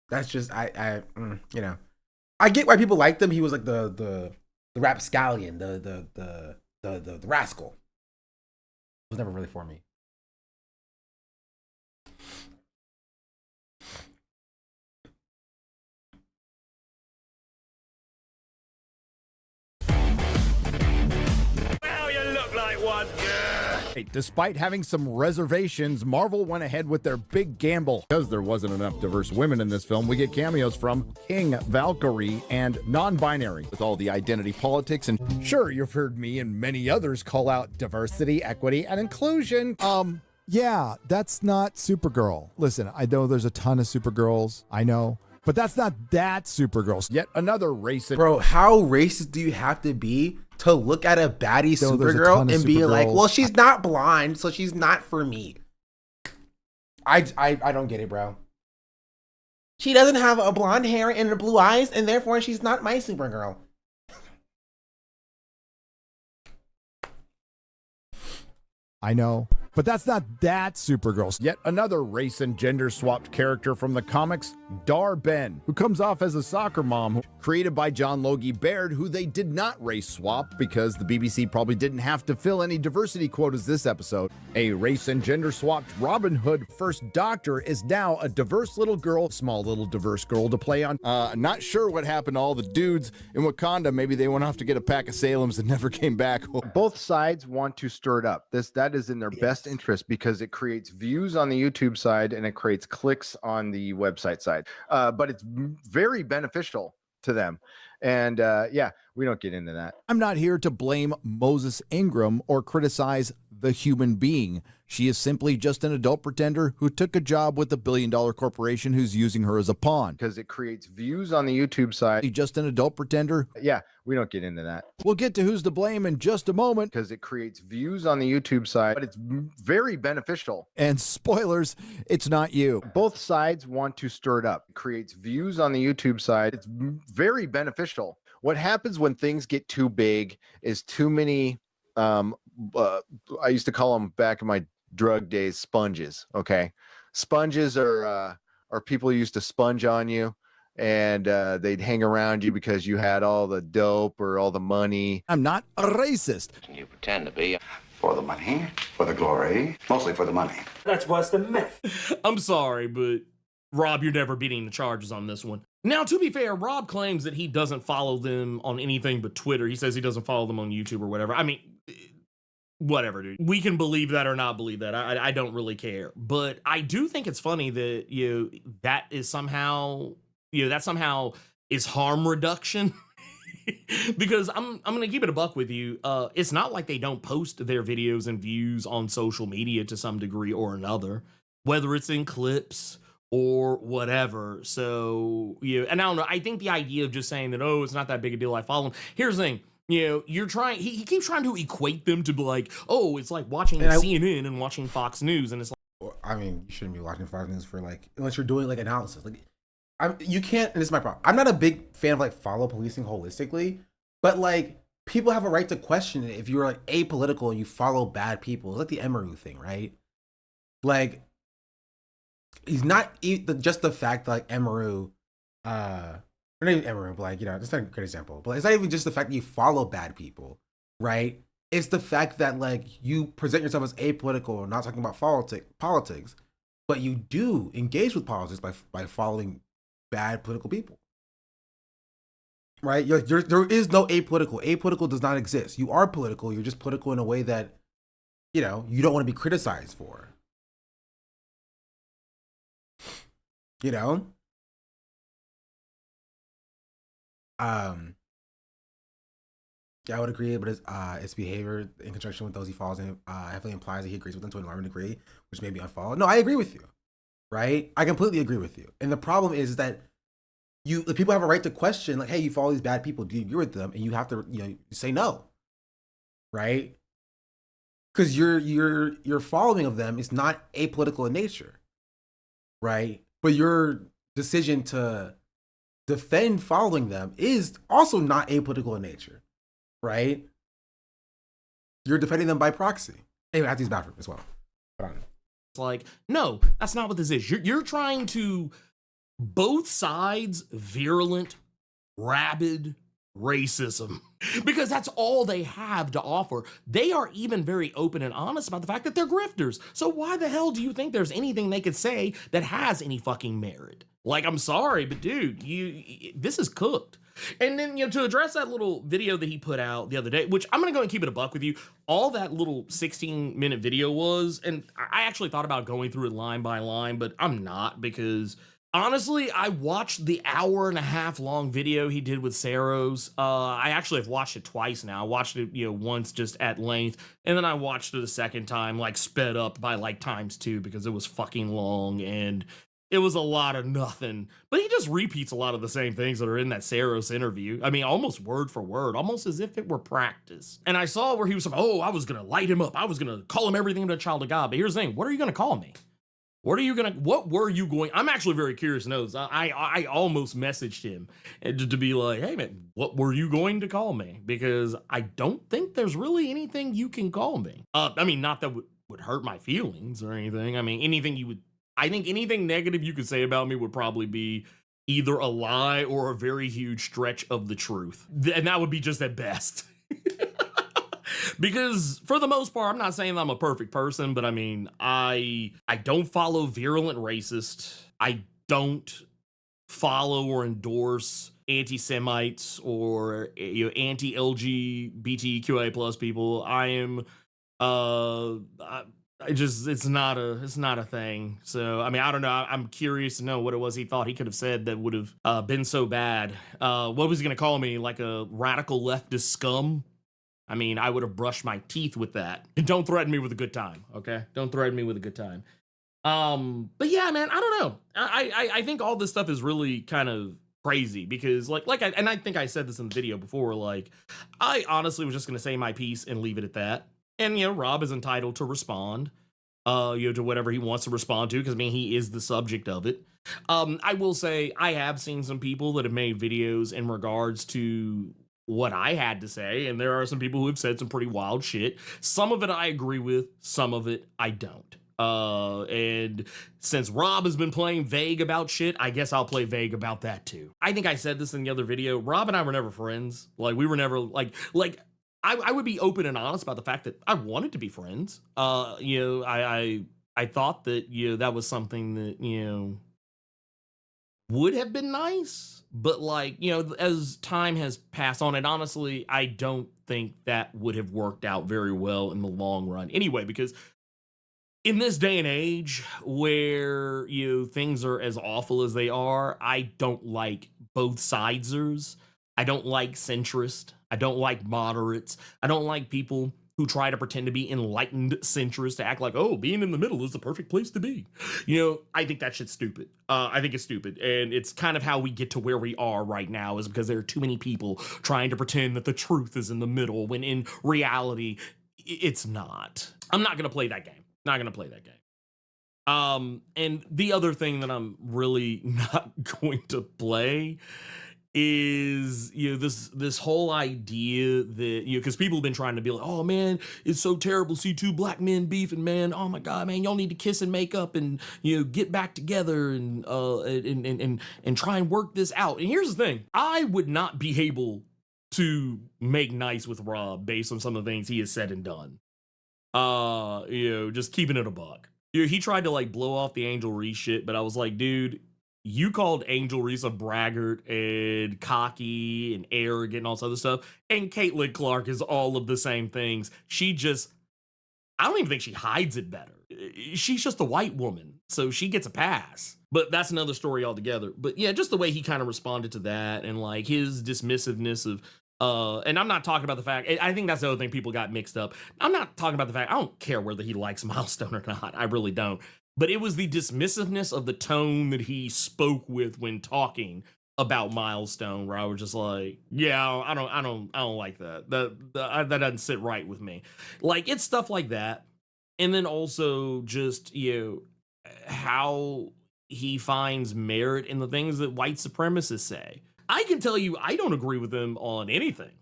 That's just you know. I get why people liked him. He was like the rapscallion, the rascal. It was never really for me. Now you look like one. Despite having some reservations, Marvel went ahead with their big gamble. Because there wasn't enough diverse women in this film, we get cameos from King, Valkyrie, and non-binary. With all the identity politics, and sure, you've heard me and many others call out diversity, equity, and inclusion. Yeah, that's not Supergirl. Listen, I know there's a ton of Supergirls. I know. But that's not that Supergirl. Yet another racist. Bro, how racist do you have to be to look at a baddie Supergirl and be like, well, she's not blonde, so she's not for me. I don't get it, bro. She doesn't have a blonde hair and blue eyes, and therefore she's not my Supergirl. I know. But that's not that Supergirl. Yet another race and gender swapped character from the comics, Dar Ben, who comes off as a soccer mom, created by John Logie Baird, who they did not race swap because the BBC probably didn't have to fill any diversity quotas this episode. A race and gender swapped Robin Hood First Doctor is now a diverse little girl, small little diverse girl to play on. Not sure what happened to all the dudes in Wakanda. Maybe they went off to get a pack of Salems and never came back. Both sides want to stir it up. That is in their best interest because it creates views on the YouTube side and it creates clicks on the website side. But it's very beneficial to them. And yeah, we don't get into that. I'm not here to blame Moses Ingram or criticize the human being. She is simply just an adult pretender who took a job with a billion-dollar corporation who's using her as a pawn. Because it creates views on the YouTube side. Just an adult pretender. Yeah, we don't get into that. We'll get to who's to blame in just a moment. Because it creates views on the YouTube side, but it's very beneficial. And spoilers, it's not you. Both sides want to stir it up. It creates views on the YouTube side. It's very beneficial. What happens when things get too big is too many, I used to call them back in my drug days, sponges. Okay. Sponges are people who used to sponge on you, and they'd hang around you because you had all the dope or all the money. I'm not a racist. You pretend to be. For the money, for the glory, mostly for the money. That's worse than meth. I'm sorry, but Rob, you're never beating the charges on this one. Now, to be fair, Rob claims that he doesn't follow them on anything but Twitter. He says he doesn't follow them on YouTube or whatever. I mean, whatever, dude. We can believe that or not believe that. I don't really care. But I do think it's funny that, that is somehow, that somehow is harm reduction. Because I'm gonna keep it a buck with you. It's not like they don't post their videos and views on social media to some degree or another, whether it's in clips or whatever. So and I don't know. I think the idea of just saying that, oh, it's not that big a deal, I follow him. Here's the thing. You're trying. He keeps trying to equate them to be like, oh, it's like watching CNN and watching Fox News, and it's like, I mean, you shouldn't be watching Fox News for unless you're doing analysis. You can't, and this is my problem. I'm not a big fan of follow policing holistically, but people have a right to question it if you're apolitical and you follow bad people. It's like the Emeru thing, right? He's not just the fact that Emeru, or not even Emeru, but that's not a good example. But it's not even just the fact that you follow bad people, right? It's the fact that you present yourself as apolitical or not talking about politics, but you do engage with politics by following bad political people, right? There is no apolitical. Apolitical does not exist. You are political. You're just political in a way that you don't want to be criticized for. Yeah, I would agree, but its behavior in conjunction with those he follows heavily implies that he agrees with them to an alarming degree, which may be unfollowed. No, I agree with you. Right? I completely agree with you. And the problem is that the people have a right to question, hey, you follow these bad people, do you agree with them? And you have to, say no. Right? Because your following of them is not apolitical in nature. Right? But your decision to defend following them is also not apolitical in nature. Right? You're defending them by proxy. Anyway, I have to use the bathroom as well. Hold on. No, that's not what this is. You're trying to both sides virulent, rabid racism because that's all they have to offer. They are even very open and honest about the fact that they're grifters. So why the hell do you think there's anything they could say that has any fucking merit? I'm sorry, but dude, this is cooked. And then, to address that little video that he put out the other day, which I'm going to go and keep it a buck with you, all that little 16-minute video was, and I actually thought about going through it line by line, but I'm not because, honestly, I watched the hour-and-a-half long video he did with Saros. I actually have watched it twice now. I watched it, once just at length, and then I watched it a second time, sped up by ×2 because it was fucking long, and it was a lot of nothing, but he just repeats a lot of the same things that are in that Saros interview. I mean, almost word for word, almost as if it were practice. And I saw where he was like, oh, I was going to light him up. I was going to call him everything but a child of God. But here's the thing. What are you going to call me? What were you going? I'm actually very curious to know. I almost messaged him to be like, hey man, what were you going to call me? Because I don't think there's really anything you can call me. I mean, not that would hurt my feelings or anything. I mean, I think anything negative you could say about me would probably be either a lie or a very huge stretch of the truth. And that would be just at best. Because for the most part, I'm not saying I'm a perfect person, but I mean, I don't follow virulent racist. I don't follow or endorse anti-Semites or anti-LGBTQIA plus people. I am it's not a thing. So I mean, I don't know. I'm curious to know what it was he thought he could have said that would have been so bad. What was he gonna call me? Like a radical leftist scum? I mean, I would have brushed my teeth with that. And don't threaten me with a good time, okay? Don't threaten me with a good time. But yeah, man, I don't know. I think all this stuff is really kind of crazy because and I think I said this in the video before, like, I honestly was just gonna say my piece and leave it at that. And Rob is entitled to respond, to whatever he wants to respond to, because I mean he is the subject of it. I will say I have seen some people that have made videos in regards to what I had to say, and there are some people who have said some pretty wild shit. Some of it I agree with, some of it I don't. And since Rob has been playing vague about shit, I guess I'll play vague about that too. I think I said this in the other video. Rob and I were never friends. Like, we were never I would be open and honest about the fact that I wanted to be friends. I thought that, that was something that, would have been nice, but as time has passed on, and honestly, I don't think that would have worked out very well in the long run anyway, because in this day and age where things are as awful as they are, I don't like both sidesers. I don't like centrist. I don't like moderates. I don't like people who try to pretend to be enlightened centrists to act like, oh, being in the middle is the perfect place to be. I think that shit's stupid. I think it's stupid. And it's kind of how we get to where we are right now, is because there are too many people trying to pretend that the truth is in the middle, when in reality, it's not. I'm not going to play that game. Not going to play that game. And the other thing that I'm really not going to play is this whole idea that because people have been trying to be like, oh man, it's so terrible to see two black men beefing, man, oh my god, man, y'all need to kiss and make up and get back together and try and work this out. And here's the thing, I would not be able to make nice with Rob based on some of the things he has said and done. Just keeping it a buck. He tried to blow off the Angel Reese shit, but I was like, dude, you called Angel Reese a braggart and cocky and arrogant and all this other stuff. And Caitlin Clark is all of the same things. I don't even think she hides it better. She's just a white woman, so she gets a pass. But that's another story altogether. But yeah, just the way he kind of responded to that and his dismissiveness of, and I'm not talking about the fact, I think that's the other thing people got mixed up. I'm not talking about the fact, I don't care whether he likes Milestone or not. I really don't. But it was the dismissiveness of the tone that he spoke with when talking about Milestone, where I was just like, yeah, I don't like that. That doesn't sit right with me. It's stuff like that. And then also just, how he finds merit in the things that white supremacists say. I can tell you, I don't agree with him on anything.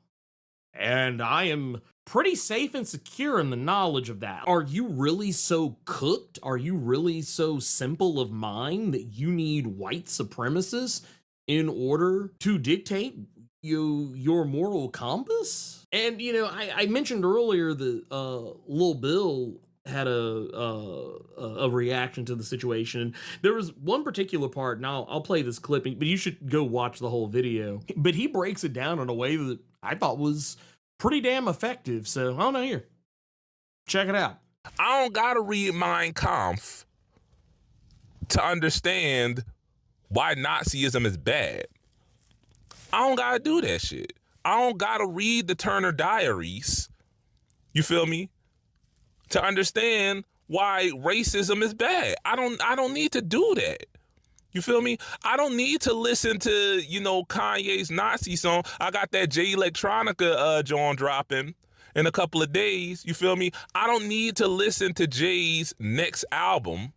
And I am pretty safe and secure in the knowledge of that. Are you really so cooked? Are you really so simple of mind that you need white supremacists in order to dictate your moral compass? And, I mentioned earlier that Lil Bill had a reaction to the situation. There was one particular part, and I'll play this clip, but you should go watch the whole video. But he breaks it down in a way that I thought was pretty damn effective. So I don't know, here, check it out. I don't gotta read Mein Kampf to understand why Nazism is bad. I don't gotta do that shit. I don't gotta read the Turner Diaries, you feel me, to understand why racism is bad. I don't need to do that. You feel me? I don't need to listen to, Kanye's Nazi song. I got that J Electronica joint dropping in a couple of days. You feel me? I don't need to listen to Jay's next album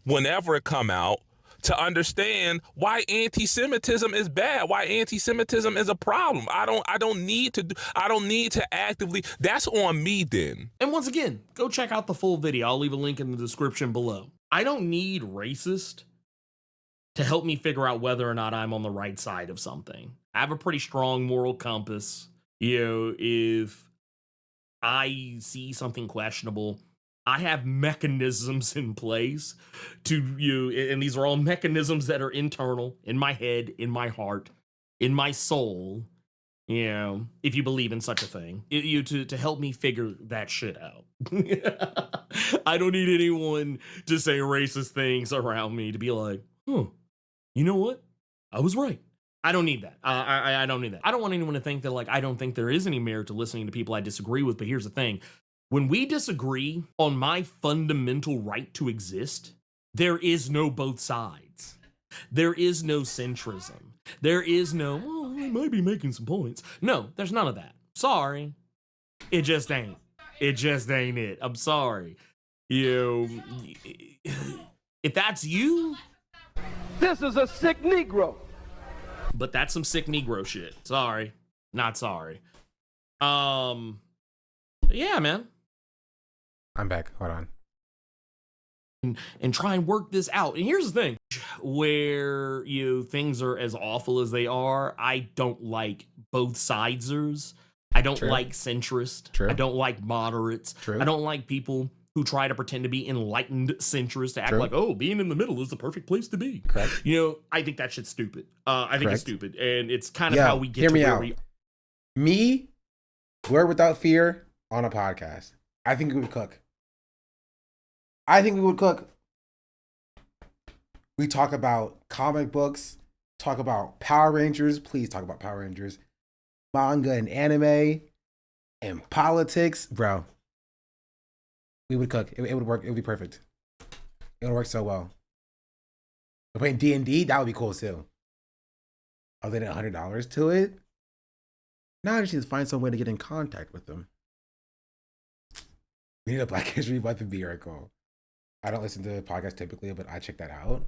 whenever it come out to understand why anti-Semitism is bad, why anti-Semitism is a problem. I don't need to actively, that's on me then. And once again, go check out the full video. I'll leave a link in the description below. I don't need racist to help me figure out whether or not I'm on the right side of something. I have a pretty strong moral compass. If I see something questionable, I have mechanisms in place to and these are all mechanisms that are internal, in my head, in my heart, in my soul, if you believe in such a thing, to help me figure that shit out. I don't need anyone to say racist things around me to be like, you know what? I was right. I don't need that. I don't need that. I don't want anyone to think that, like, I don't think there is any merit to listening to people I disagree with. But here's the thing. When we disagree on my fundamental right to exist, there is no both sides. There is no centrism. There is no, well, they might be making some points. No, there's none of that. Sorry. It just ain't. It just ain't it. I'm sorry. You, if that's you, This is a sick Negro. but that's some sick Negro shit. Sorry. Not sorry. Yeah, man. I'm back. Hold on. And try and work this out. And here's the thing. Where things are as awful as they are, I don't like both sidesers. I don't like centrist. I don't like moderates. I don't like people who try to pretend to be enlightened centrists to act like, oh, being in the middle is the perfect place to be. Correct. I think that shit's stupid. I think it's stupid. And it's kind of Yo, how we get hear to me where out. we Me, Word Without Fear on a podcast. I think we would cook. We talk about comic books, talk about Power Rangers. Please talk about Power Rangers. Manga and anime and politics. Bro, we would cook. It would work. It would be perfect. It would work so well. We're playing D&D. That would be cool too. Other than $100 to it. Now I just need to find some way to get in contact with them. We need a Black History Month miracle. I don't listen to the podcast typically, but I check that out.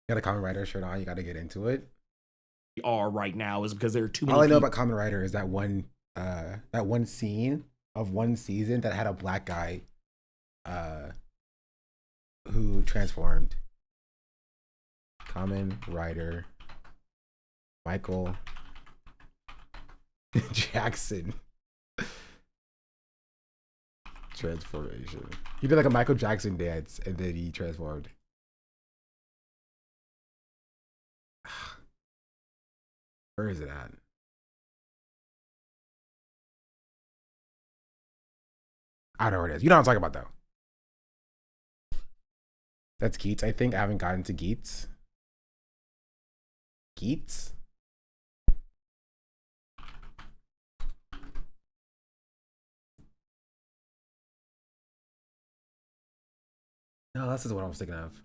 You got a Kamen Rider shirt on, you got to get into it. are right now is because there are too many All I know people. about Kamen Rider is that one scene of one season that had a black guy who transformed. Kamen Rider Michael Jackson transformation. He did like a Michael Jackson dance and then he transformed. Where is it at? I don't know where it is. You know what I'm talking about though. That's Geets, I think. I haven't gotten to Geets. Geets? No, this is what I was thinking of.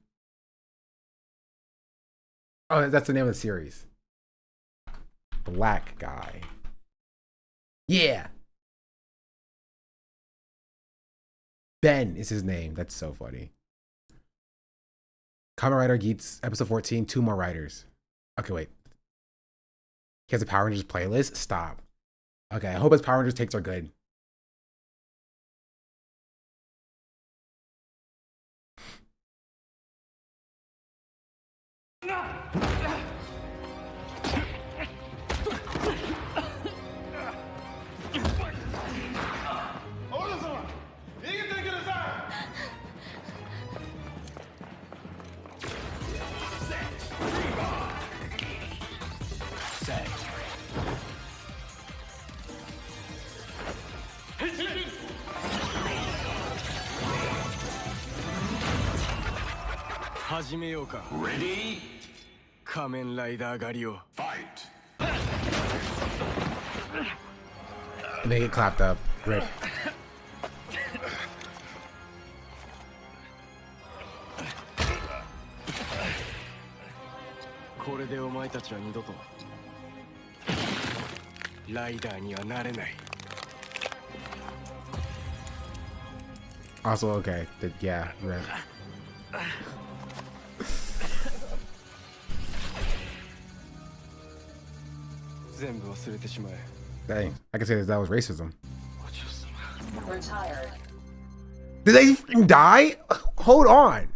Oh, that's the name of the series. Black guy. Yeah. Ben is his name. That's so funny. Kamen Rider Geets, episode 14, 2 more riders. Okay, wait. He has a Power Rangers playlist? Stop. Okay, I hope his Power Rangers takes are good. Ready? 仮面ライダー狩りを Fight. And they get clapped up. Rip. これでお前たちは二度とライダーにはなれない Also, okay. Yeah, right. Dang, I can say that was racism. Retired. Did they freaking die? Hold on.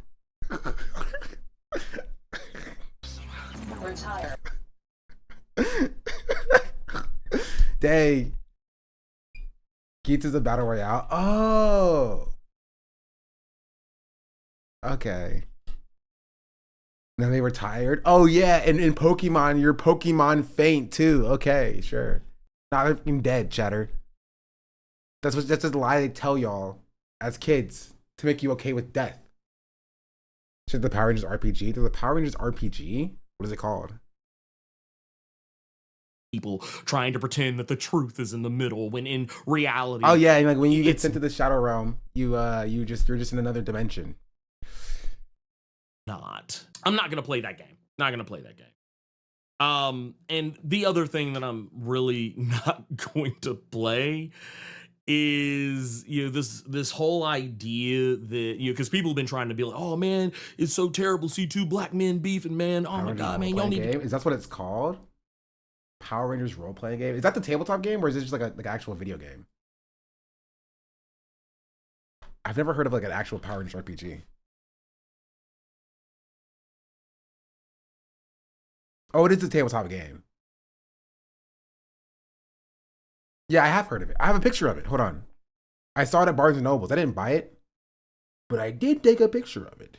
Retired. Dang. Geets is a battle royale. Oh. Okay. And then they retired. Oh yeah, and in Pokemon, your Pokemon faint too. Okay, sure. Not freaking dead, Chatter. That's a lie they tell y'all as kids to make you okay with death. Should the Power Rangers RPG? There's a Power Rangers RPG? What is it called? people trying to pretend that the truth is in the middle when in reality. Oh yeah, and like when you get sent to the shadow realm, you're just in another dimension. I'm not gonna play that game. Not gonna play that game. And the other thing that I'm really not going to play is, this whole idea that, because people have been trying to be like, oh man, it's so terrible to see two black men beefing, man. Oh my god, man, y'all need game. Is that what it's called? Power Rangers role playing game. Is that the tabletop game, or is it just like an actual video game? I've never heard of like an actual Power Rangers RPG. Oh, it is a tabletop game. Yeah, I have heard of it. I have a picture of it. Hold on. I saw it at Barnes & Nobles. I didn't buy it, but I did take a picture of it.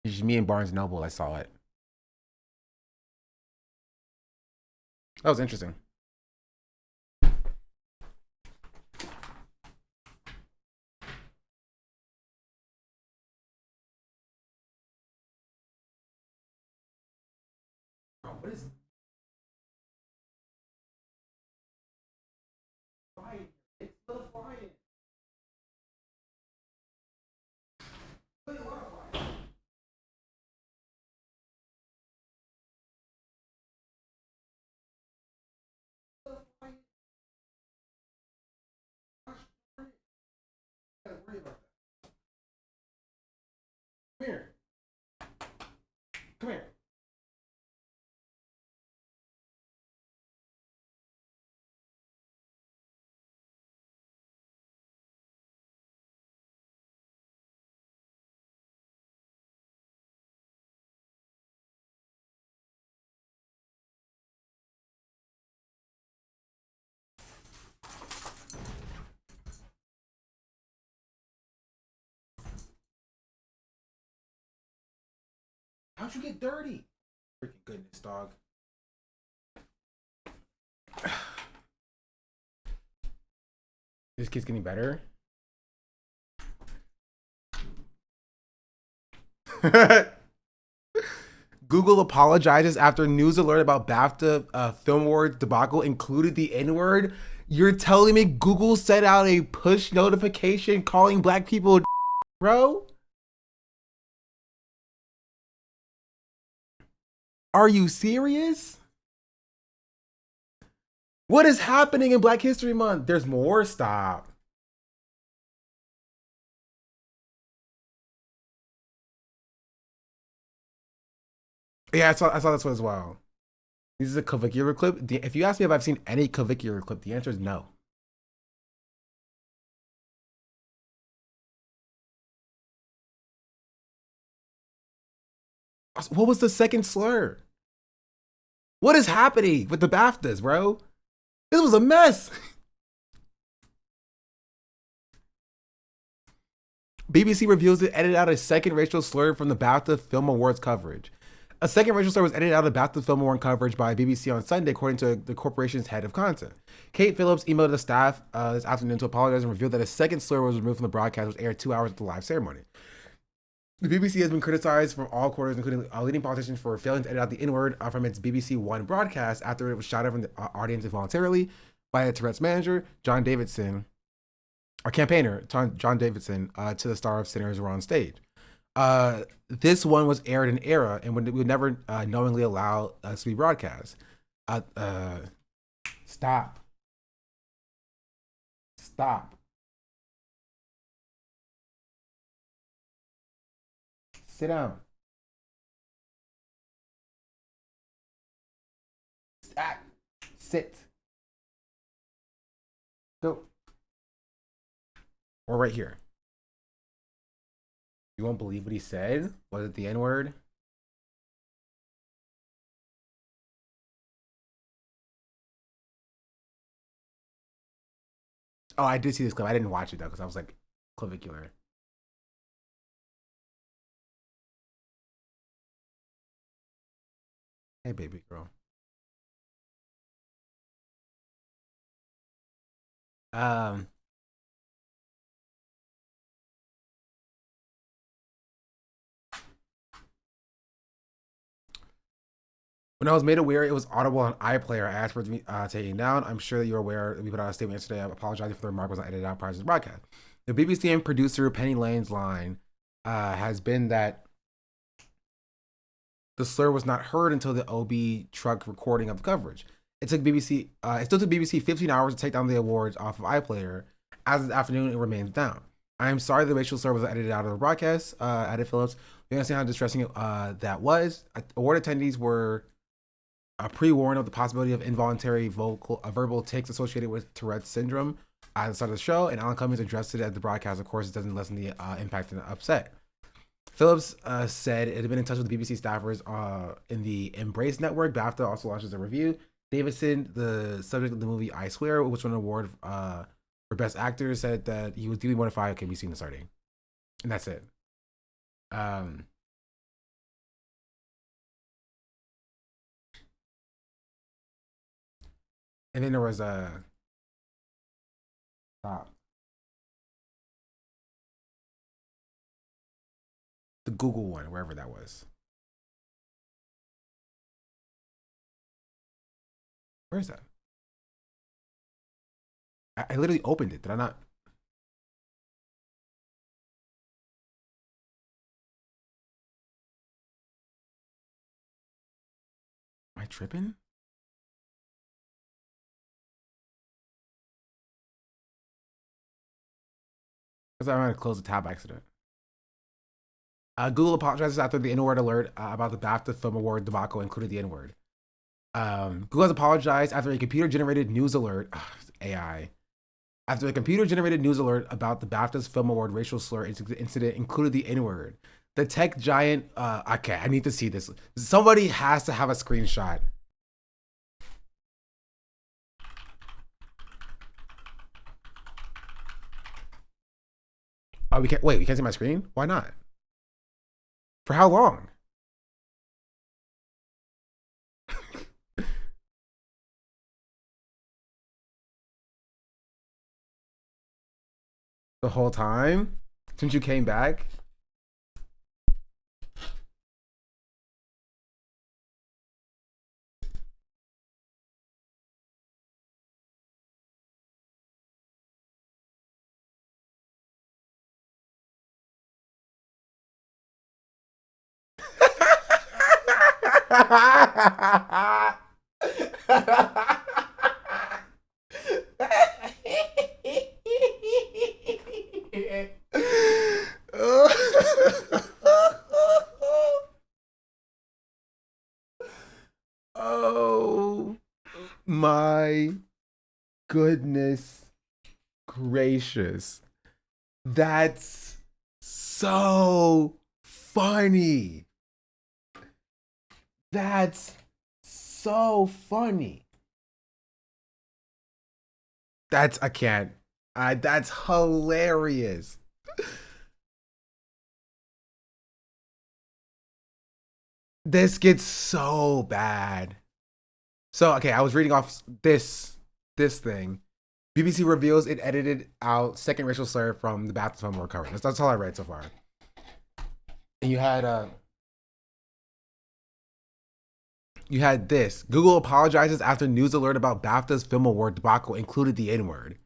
It's just me and Barnes & Noble. I saw it. That was interesting. Bro, what is fire? It's still fire. Come here. Come here. How'd you get dirty? Freaking goodness, dog. This kid's getting better. Google apologizes after news alert about BAFTA Film Awards debacle included the N-word. You're telling me Google sent out a push notification calling black people bro? Are you serious? What is happening in Black History Month? There's more. Stop. Yeah, I saw this one as well. This is a clavicular clip. If you ask me if I've seen any clavicular clip, the answer is no. What was the second slur? What is happening with the BAFTAs, bro? This was a mess. BBC reveals it edited out a second racial slur from the BAFTA Film Awards coverage. A second racial slur was edited out of BAFTA Film Award coverage by BBC on Sunday, according to the corporation's head of content. Kate Phillips emailed the staff this afternoon to apologize and revealed that a second slur was removed from the broadcast, which aired 2 hours after the live ceremony. The BBC has been criticized from all quarters, including leading politicians, for failing to edit out the N-word from its BBC One broadcast after it was shouted from the audience involuntarily by a Tourette's manager, John Davidson, a campaigner, John Davidson, to the star of Sinners Were on stage. This one was aired in era and would never knowingly allow us to be broadcast. Stop. Stop. Sit down. Sit. Go. Or right here. You won't believe what he said? Was it the N-word? Oh, I did see this clip. I didn't watch it though because I was like clavicular. Hey, baby girl. When I was made aware it was audible on iPlayer, I asked for it taken down. I'm sure that you're aware we put out a statement yesterday. I'm apologizing for the remark was not edited out prior to the broadcast. The BBC and producer Penny Lane's line has been that the slur was not heard until the OB truck recording of the coverage. It still took BBC 15 hours to take down the awards off of iPlayer. As of the afternoon, it remains down. I am sorry the racial slur was edited out of the broadcast, added Phillips. We understand how distressing that was. Award attendees were pre-warned of the possibility of involuntary verbal tics associated with Tourette's syndrome at the start of the show, and Alan Cummings addressed it at the broadcast. Of course, it doesn't lessen the impact and the upset. Phillips said it had been in touch with the BBC staffers in the Embrace Network. BAFTA also launches a review. Davidson, the subject of the movie I Swear, which won an award for Best Actor, said that he was deeply mortified. Okay, we've seen the starting. And that's it. And then there was the Google one, wherever that was. Where is that? I literally opened it. Did I not? Am I tripping? Because I might have closed the tab by accident. Google apologizes after the N-word alert about the BAFTA Film Award debacle included the N-word. Google has apologized after a computer-generated news alert, AI, after a computer-generated news alert about the BAFTA's Film Award racial slur incident included the N-word. The tech giant, okay, I need to see this. Somebody has to have a screenshot. Oh, we can't see my screen? Why not? For how long? The whole time? Since you came back? Oh my goodness gracious. That's so funny. That's so funny. I can't. That's hilarious. This gets so bad. So, okay, I was reading off this thing. BBC reveals it edited out second racial slur from the BAFTA Film Award cover. That's all I read so far. And you had this. Google apologizes after news alert about BAFTA's Film Award debacle included the N-word.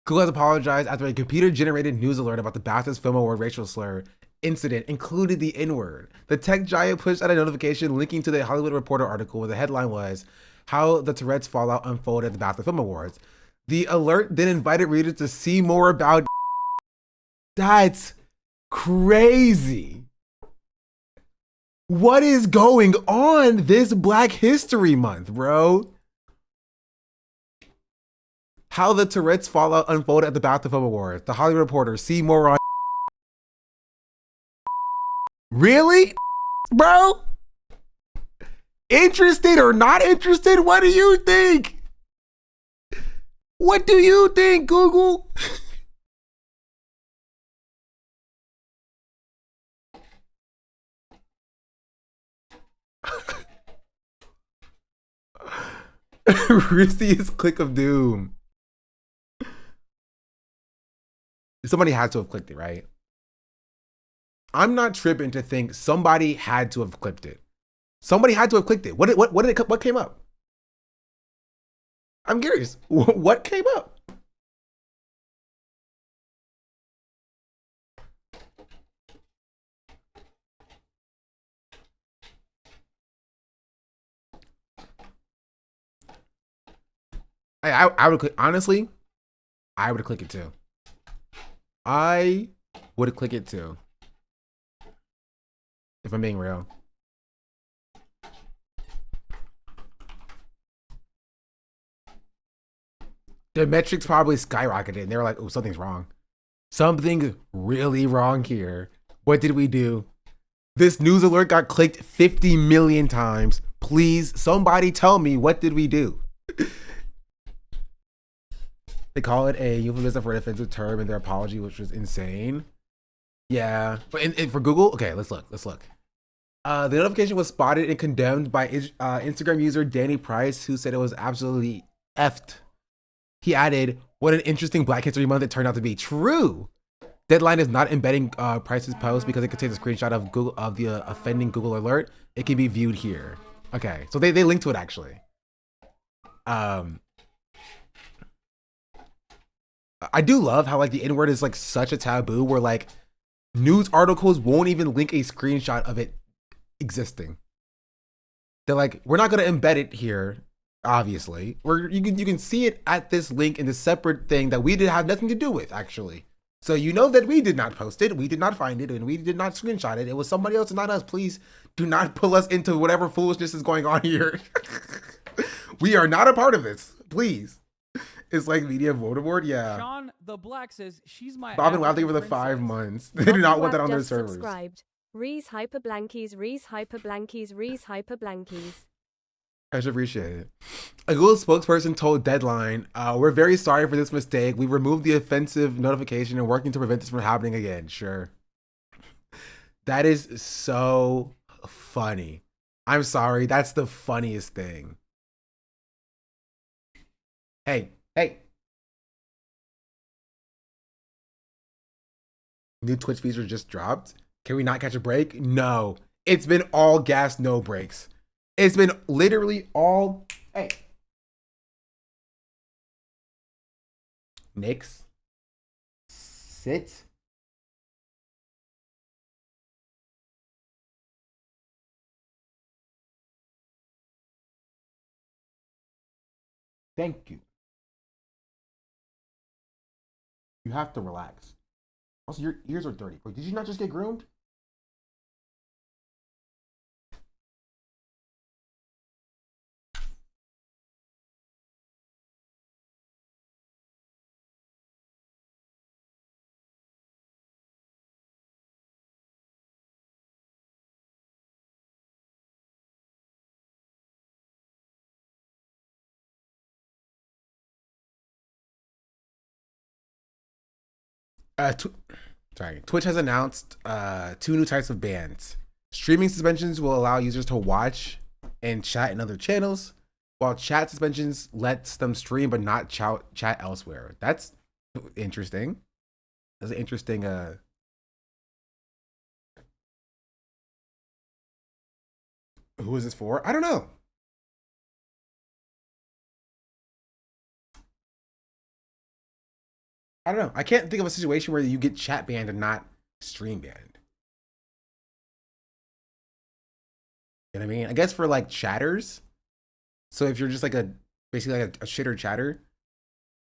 Google has apologized after a computer-generated news alert about the BAFTA's Film Award racial slur incident included the N-word. The tech giant pushed out a notification linking to the Hollywood Reporter article where the headline was, "How the Tourette's Fallout Unfolded at the BAFTA Film Awards." The alert then invited readers to see more about. That's crazy. What is going on this Black History Month, bro? How the Tourette's Fallout Unfolded at the BAFTA Film Awards. The Hollywood Reporter. See more on. Really? Bro? Interested or not interested? What do you think? What do you think, Google? Ristiest click of doom. Somebody had to have clicked it, right? I'm not tripping to think somebody had to have clicked it. Somebody had to have clicked it. What came up? I'm curious. What came up? I would click, honestly, I would click it too. I would click it too. If I'm being real. The metrics probably skyrocketed and they were like, oh, something's wrong. Something's really wrong here. What did we do? This news alert got clicked 50 million times. Please, somebody tell me, what did we do? They call it a euphemism for an offensive term in their apology, which was insane. Yeah, but for Google, okay, let's look. The notification was spotted and condemned by Instagram user Danny Price, who said it was absolutely effed. He added, what an interesting Black History Month it turned out to be. True. Deadline is not embedding Price's post because it contains a screenshot of Google of the offending Google alert. It can be viewed here. Okay, so they linked to it actually. I do love how like the N-word is like such a taboo where like news articles won't even link a screenshot of it existing. They're like, we're not gonna embed it here, obviously. You can see it at this link in the separate thing that we did have nothing to do with, actually. So you know that we did not post it, we did not find it, and we did not screenshot it. It was somebody else and not us. Please do not pull us into whatever foolishness is going on here. We are not a part of this, please. It's like media Voldemort, yeah. Sean the Black says she's my Bob and Wildly for the 5 months. They do not want that on their servers. Subscribed. Reese hyperblankies, Reese hyperblankies, Reese hyperblankies. I should appreciate it. A Google spokesperson told Deadline, we're very sorry for this mistake. We removed the offensive notification and working to prevent this from happening again. Sure. That is so funny. I'm sorry. That's the funniest thing. Hey. New Twitch feature just dropped. Can we not catch a break? No. It's been all gas, no breaks. It's been literally all... Hey. Nyx. Sit. Thank you. You have to relax. Also, your ears are dirty. Wait, did you not just get groomed? Twitch has announced 2 new types of bans. Streaming suspensions will allow users to watch and chat in other channels, while chat suspensions lets them stream but not chat elsewhere. That's interesting. That's an interesting who is this for? I don't know. I don't know. I can't think of a situation where you get chat banned and not stream banned. You know what I mean? I guess for like chatters. So if you're just like basically like a shitter chatter,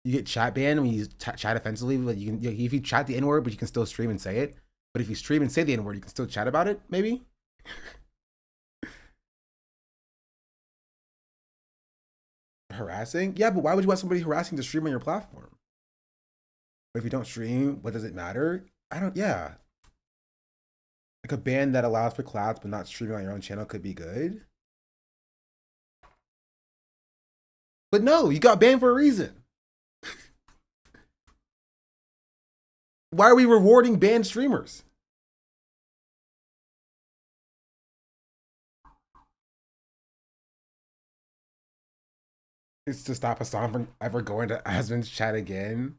you get chat banned when you chat offensively. But you can, if you chat the N-word, but you can still stream and say it. But if you stream and say the N-word, you can still chat about it, maybe? Harassing? Yeah, but why would you want somebody harassing to stream on your platform? But if you don't stream, what does it matter? Yeah. Like a ban that allows for collabs but not streaming on your own channel could be good. But no, you got banned for a reason. Why are we rewarding banned streamers? is to stop Hassan from ever going to husband's chat again.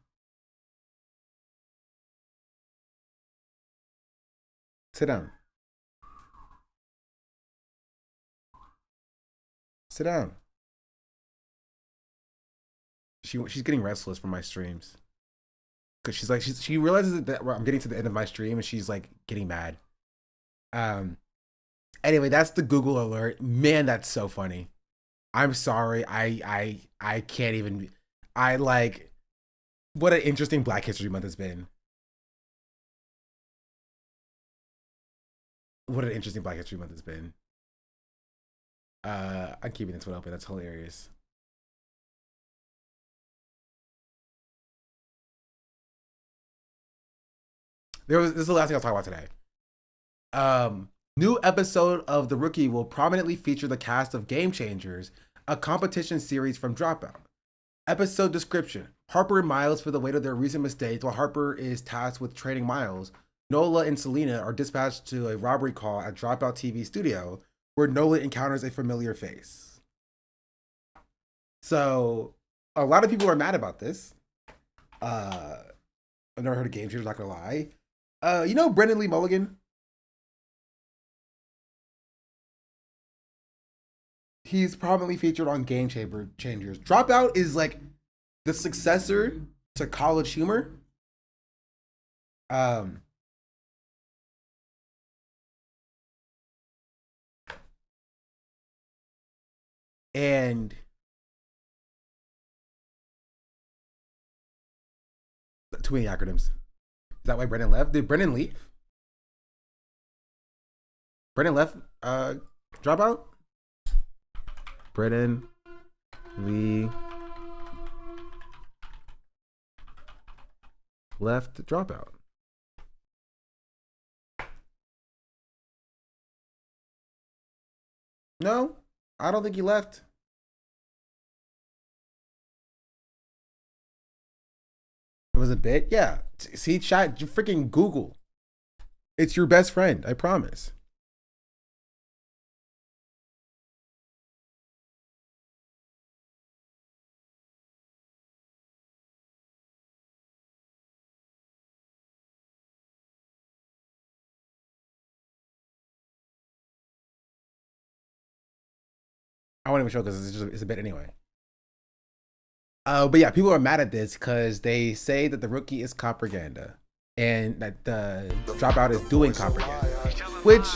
Sit down. Sit down. She's getting restless from my streams. Cause she's like she realizes that I'm getting to the end of my stream and she's like getting mad. Anyway, that's the Google alert. Man, that's so funny. I'm sorry. I can't even. I like. What an interesting Black History Month has been. What an interesting Black History Month has been. I'm keeping this one open. That's hilarious. This is the last thing I'll talk about today. New episode of The Rookie will prominently feature the cast of Game Changers, a competition series from Dropout. Episode description: Harper and Miles feel the weight of their recent mistakes while Harper is tasked with training Miles. Nola and Selena are dispatched to a robbery call at Dropout TV studio where Nola encounters a familiar face. So, a lot of people are mad about this. I've never heard of Game Changers, not gonna lie. You know Brendan Lee Mulligan? He's prominently featured on Game Changers. Dropout is like the successor to College Humor. And too many acronyms. Is that why Brendan left? Did Brendan leave? Brendan left Dropout? Brendan Lee left Dropout. No, I don't think he left. It was a bit? Yeah. See, chat, freaking Google. It's your best friend, I promise. I won't even show because it's a bit anyway. But yeah, people are mad at this because they say that The Rookie is propaganda and that the Dropout is doing propaganda. Which,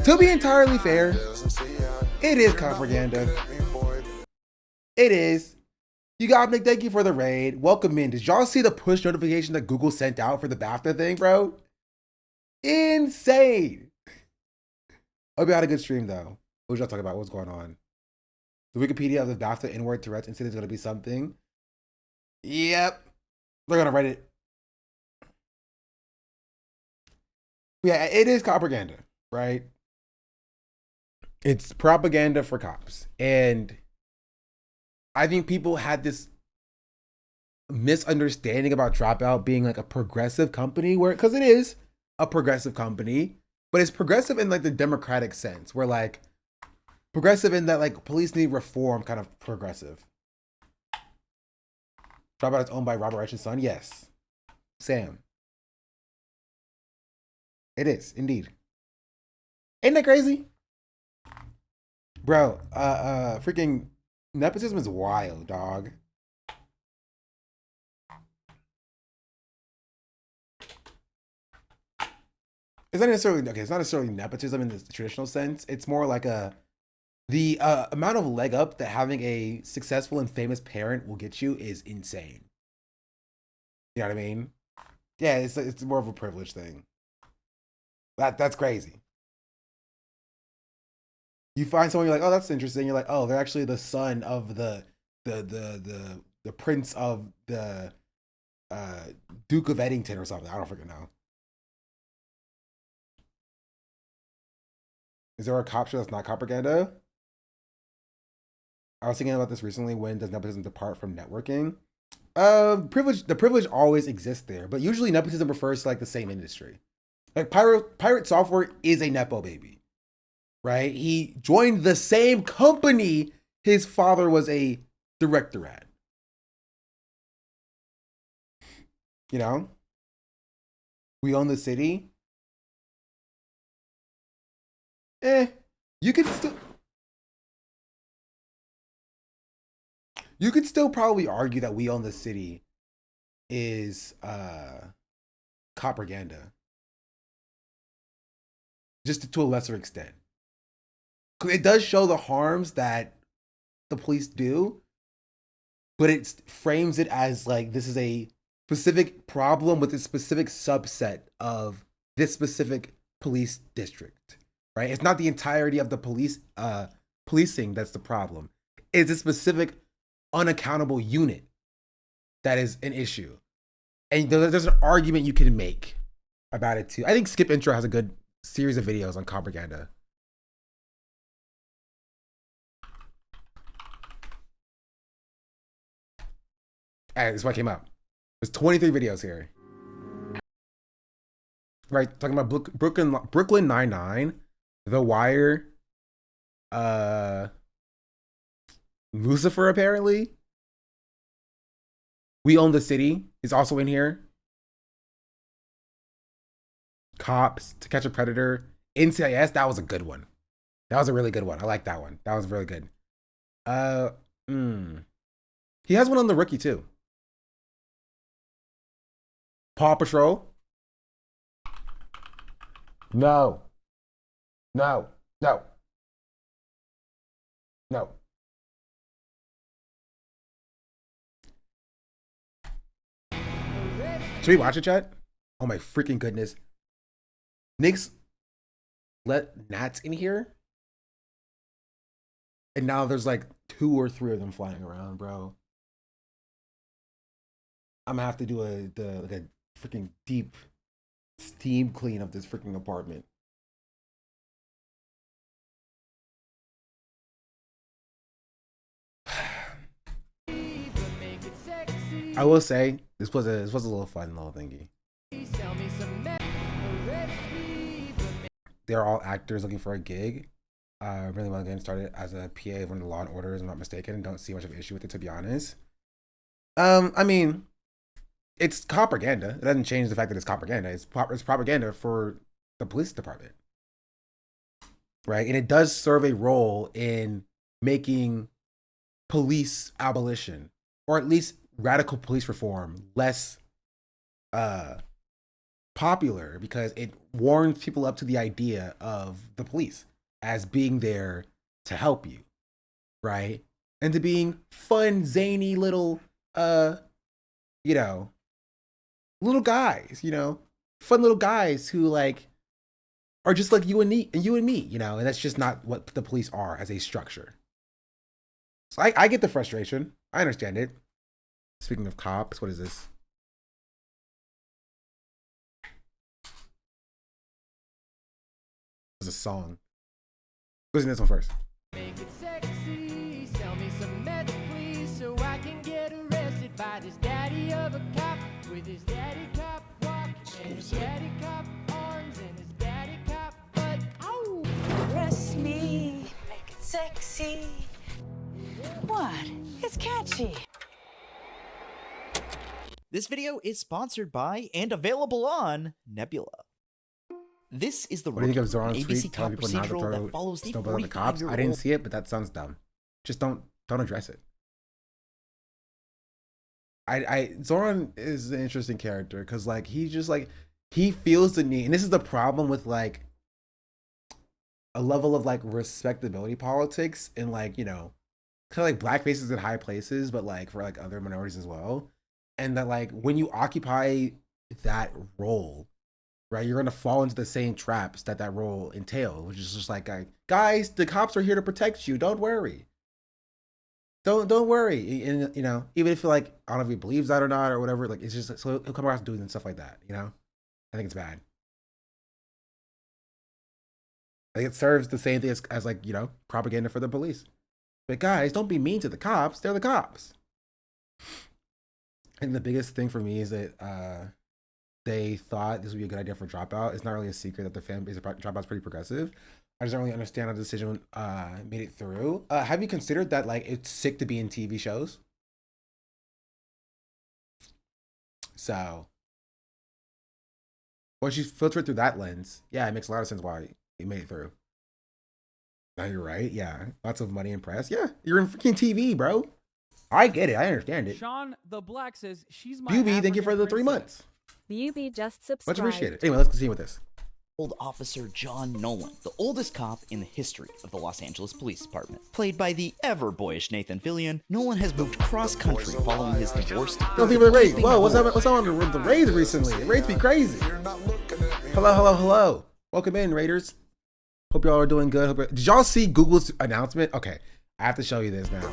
to be entirely fair, it is propaganda. It is. You got Nick, thank you for the raid. Welcome in. Did y'all see the push notification that Google sent out for the BAFTA thing, bro? Insane. Hope you had a good stream though. What was y'all talking about? What's going on? The Wikipedia of the BAFTA N-word Tourette's incident is going to be something. Yep. They're going to write it. Yeah, it is propaganda, right? It's propaganda for cops. And I think people had this misunderstanding about Dropout being like a progressive company where, because it is a progressive company, but it's progressive in like the democratic sense where like, progressive in that like police need reform kind of progressive. Dropout is owned by Robert Reich's son? Yes. Sam. It is, indeed. Ain't that crazy? Bro, freaking nepotism is wild, dog. It's not necessarily, okay, it's not necessarily nepotism in the traditional sense. It's more like the amount of leg up that having a successful and famous parent will get you is insane. You know what I mean? Yeah, it's more of a privilege thing. That's crazy. You find someone, you're like, oh, that's interesting. You're like, oh, they're actually the son of the prince of the Duke of Eddington or something. I don't freaking know. Is there a cop show that's not propaganda? I was thinking about this recently. When does nepotism depart from networking? The privilege always exists there, but usually nepotism refers to like the same industry. Like Pirate Software is a nepo baby, right? He joined the same company his father was a director at? You know? We own the city. You could still probably argue that we own the city is propaganda. Just to a lesser extent. Because it does show the harms that the police do, but it frames it as like this is a specific problem with a specific subset of this specific police district, right? It's not the entirety of the policing that's the problem. It's a specific unaccountable unit that is an issue. And there's an argument you can make about it too. I think Skip Intro has a good series of videos on propaganda. This is what came up. There's 23 videos here. Right, talking about Brooklyn Nine-Nine, The Wire, Lucifer apparently. We Own the City is also in here. Cops, To Catch a Predator, NCIS. That was a good one. That was a really good one. I like that one. That was really good. He has one on The Rookie too. Paw Patrol. No. No. No. No. Should we watch it, chat? Oh my freaking goodness. Nick's let gnats in here. And now there's like 2 or 3 of them flying around, bro. I'm gonna have to do a freaking deep steam clean of this freaking apartment. I will say this was a little fun little thingy. They're all actors looking for a gig. Really want to get started as a PA of one of the Law and Orders, if I'm not mistaken, and don't see much of an issue with it, to be honest. I mean, it's propaganda. It doesn't change the fact that it's propaganda. It's propaganda for the police department, right? And it does serve a role in making police abolition, or at least radical police reform, less popular, because it warms people up to the idea of the police as being there to help you, right? And to being fun, zany little, you know, little guys, you know, fun little guys who like are just like you and me, you know, and that's just not what the police are as a structure. So I get the frustration. I understand it. Speaking of cops, what is this? It's a song. Listen to this one first. Make it sexy, sell me some meth, please, so I can get arrested by this daddy of a cop with his daddy cop walk and his daddy cop arms and his daddy cop butt. Oh, Arrest me, make it sexy. What? It's catchy. This video is sponsored by and available on Nebula. This is the What do you think of Rookie, an Zoran's ABC tweet cop telling people not to procedural throw that follows the snowballs at the cops? I 45-year-old didn't see it, but that sounds dumb. Just don't address it. Zoran is an interesting character because like he's just like he feels the need, and this is the problem with like a level of like respectability politics and like, you know, kind of like black faces in high places, but like for like other minorities as well. And that like when you occupy that role, right, you're gonna fall into the same traps that role entails, which is just like, guys, the cops are here to protect you. Don't worry. Don't worry. And you know, even if like I don't know if he believes that or not or whatever, like it's just so he'll come across doing stuff like that. You know, I think it's bad. Like it serves the same thing as like, you know, propaganda for the police. But guys, don't be mean to the cops. They're the cops. And the biggest thing for me is that they thought this would be a good idea for Dropout. It's not really a secret that the fan base of Dropout's pretty progressive. I just don't really understand how the decision made it through. Have you considered that like it's sick to be in TV shows? So once you filter it through that lens, yeah, it makes a lot of sense why it made it through. No, you're right. Yeah, lots of money and press. Yeah, you're in freaking TV, bro. I get it. I understand it. Sean the Black says she's my. BB, thank you for the 3 African months. BB just Much subscribed. appreciated. Anyway, let's continue with this. Old Officer John Nolan, the oldest cop in the history of the Los Angeles Police Department. Played by the ever-boyish Nathan Fillion, Nolan has moved cross-country following his divorce. Don't think of the raids. Whoa, what's on with the raids recently? The raids be crazy. Hello. Welcome in, Raiders. Hope y'all are doing good. Did y'all see Google's announcement? Okay, I have to show you this now.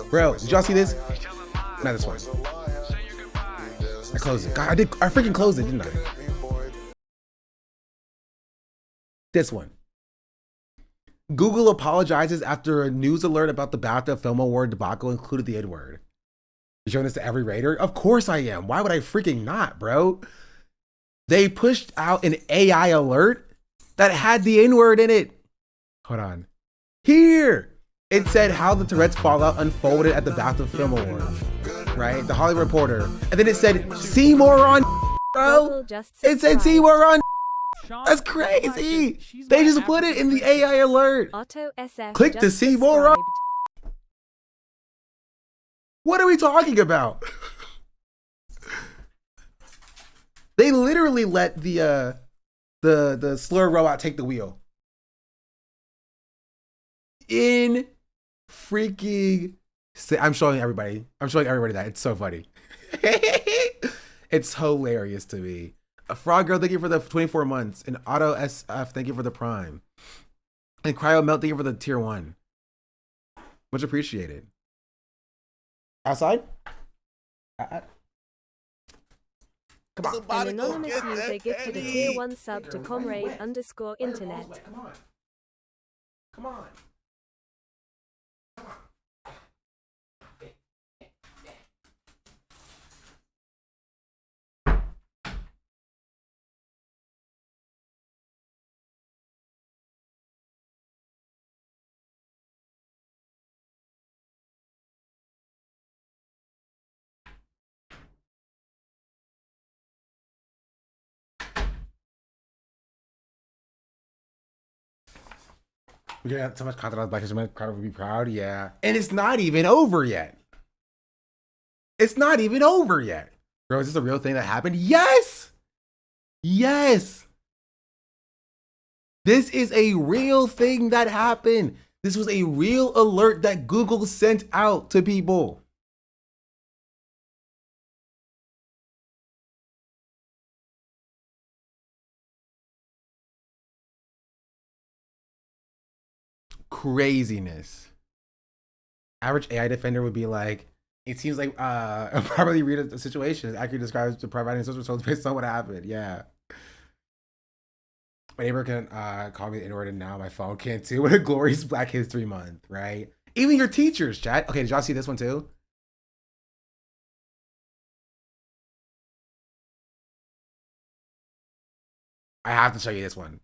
Bro, did y'all see this? Not this one. I closed it. God, I freaking closed it, didn't I? This one. Google apologizes after a news alert about the BAFTA Film Award debacle included the N-word. You're showing this to every Raider? Of course I am. Why would I freaking not, bro? They pushed out an AI alert that had the N-word in it. Hold on. Here! It said how the Tourette's fallout unfolded at the BAFTA Film Awards. Right? The Hollywood Reporter. And then it said, see more on bro. It said see more on. That's crazy. They just put it in the AI alert. Click to see more on. What are we talking about? They literally let the slur robot take the wheel. In freaking, I'm showing everybody that. It's so funny. It's hilarious to me. A Frog Girl, thank you for the 24 months. And Auto SF, thank you for the Prime. And Cryo Melt, thank you for the tier 1. Much appreciated. Outside? Come on. An anonymous user gifted a tier 1 sub to comrade_internet. Come on. We got so much content on Black History Month. Crowd would be proud, yeah. And it's not even over yet. It's not even over yet. Bro, is this a real thing that happened? Yes! Yes! This is a real thing that happened. This was a real alert that Google sent out to people. Craziness. Average AI defender would be like, it seems like properly read a situation accurately describes the providing social results based on what happened. Yeah. My neighbor can call me the N-word and now my phone can too. What a glorious Black History Month, right? Even your teachers, chat. Okay, did y'all see this one too? I have to show you this one.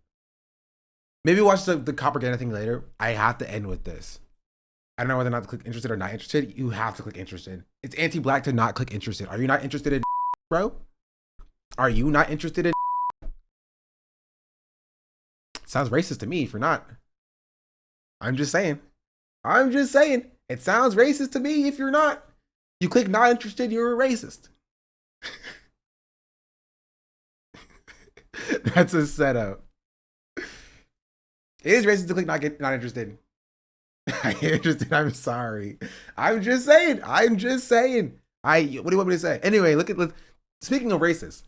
Maybe watch the propaganda thing later. I have to end with this. I don't know whether or not to click interested or not interested. You have to click interested. It's anti-Black to not click interested. Are you not interested in bro? Are you not interested in Sounds racist to me if you're not. I'm just saying. It sounds racist to me if you're not. You click not interested, you're a racist. That's a setup. It is racist to click not interested. I'm interested. I'm sorry. I'm just saying. What do you want me to say? Anyway, look. Speaking of racist,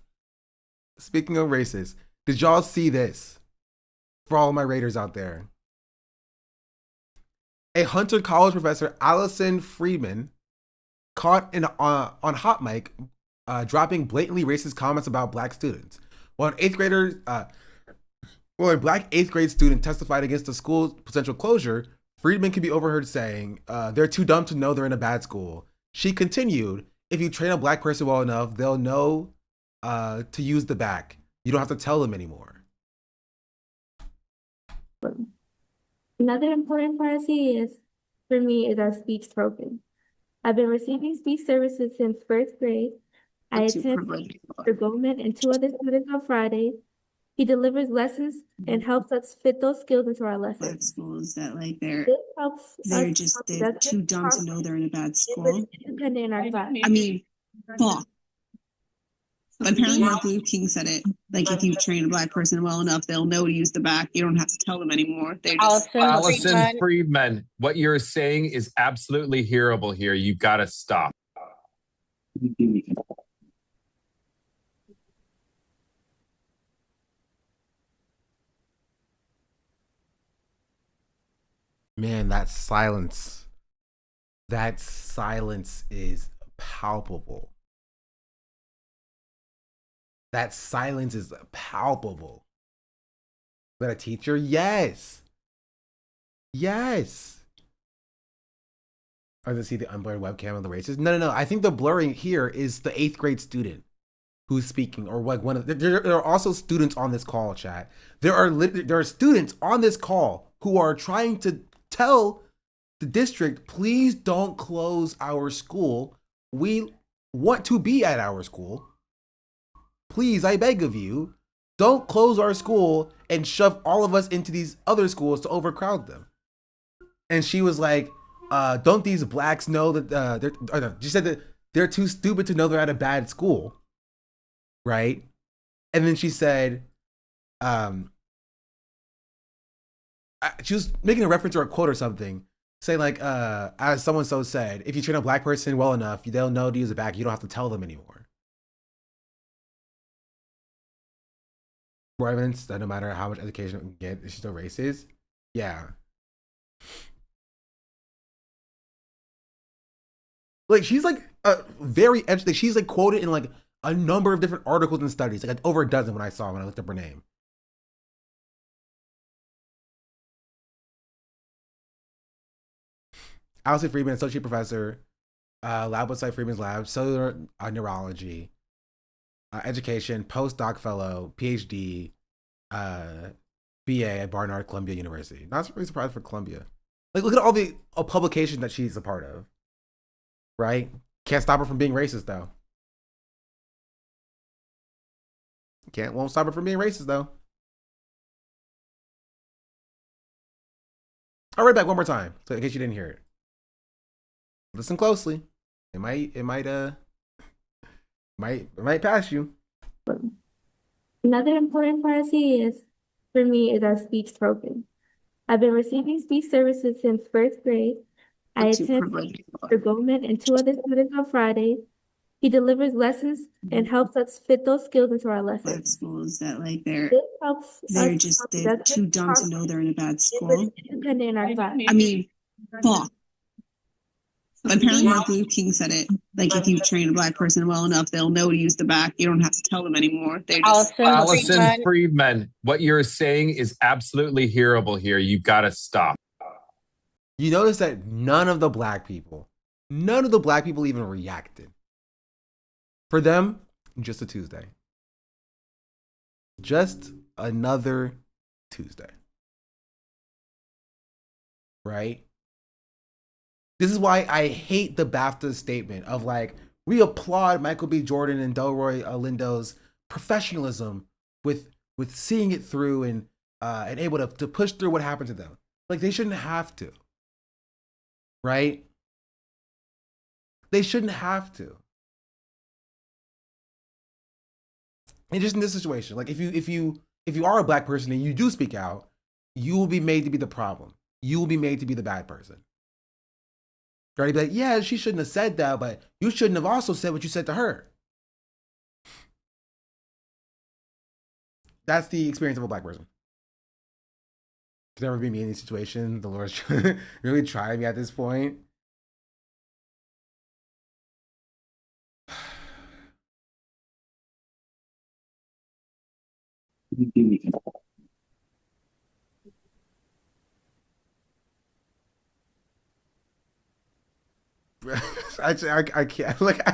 did y'all see this? For all my Raiders out there, a Hunter College professor, Allison Friedman, caught on hot mic dropping blatantly racist comments about Black students. While a Black 8th grade student testified against the school's potential closure, Friedman can be overheard saying, they're too dumb to know they're in a bad school. She continued, if you train a Black person well enough, they'll know to use the back. You don't have to tell them anymore. Another important policy for me, is our speech program. I've been receiving speech services since first grade. I attend Mr. Goldman and 2 other students on Fridays. He delivers lessons and helps us fit those skills into our lessons. Schools that like they're This helps they're us just become they're productive, too dumb to know they're in a bad school. independent in our class. I mean, fuck. But apparently Martin Luther King said it. Like if you train a black person well enough, they'll know to use the back. You don't have to tell them anymore. They're just Allison Friedman, what you're saying is absolutely hearable here. You've got to stop. Man, that silence is palpable. That silence is palpable. But a teacher? Yes. Yes. Or to see the unblurred webcam of the races? No. I think the blurring here is the 8th grade student who's speaking, or like one of there are also students on this call, chat. There are students on this call who are trying to tell the district, please don't close our school. We want to be at our school. Please, I beg of you, don't close our school and shove all of us into these other schools to overcrowd them. And she was like, don't these blacks know that she said that they're too stupid to know they're at a bad school, right? And then she said, she was making a reference or a quote or something, saying like, as someone so said, if you train a black person well enough, they'll know to use the back. You don't have to tell them anymore. More evidence that no matter how much education we can get, she's still racist. Yeah. Like she's like very educated. She's like quoted in like a number of different articles and studies, like over a dozen when I looked up her name. Allison Friedman, associate professor, lab website Friedman's Lab, cellular neurology, education, postdoc fellow, PhD, BA at Barnard Columbia University. Not really surprised for Columbia. Like, look at all the publications that she's a part of. Right? Can't stop her from being racist, though. Won't stop her from being racist, though. I'll read back one more time, so in case you didn't hear it. Listen closely. It might pass you. Another important policy for me, is our speech program. I've been receiving speech services since first grade. I attend Mr. Goldman and 2 other students on Fridays. He delivers lessons and helps us fit those skills into our lessons. Schools that like they're they're too dumb to know they're in a bad school. Independent in our class. I mean, fuck. But apparently Martin Luther King said it. Like if you train a black person well enough, they'll know to use the back. You don't have to tell them anymore. They're just Allison Friedman, what you're saying is absolutely hearable here. You've got to stop. You notice that none of the black people even reacted. For them, just a Tuesday. Just another Tuesday. Right? This is why I hate the BAFTA statement of like, we applaud Michael B. Jordan and Delroy Lindo's professionalism with seeing it through and able to push through what happened to them. Like, they shouldn't have to. Right? They shouldn't have to. And just in this situation, like if you are a black person and you do speak out, you will be made to be the problem. You will be made to be the bad person. You're already be like, yeah, she shouldn't have said that, but you shouldn't have also said what you said to her. That's the experience of a black person. It's never been me in these situations. The Lord's really trying me at this point. I can't. Like,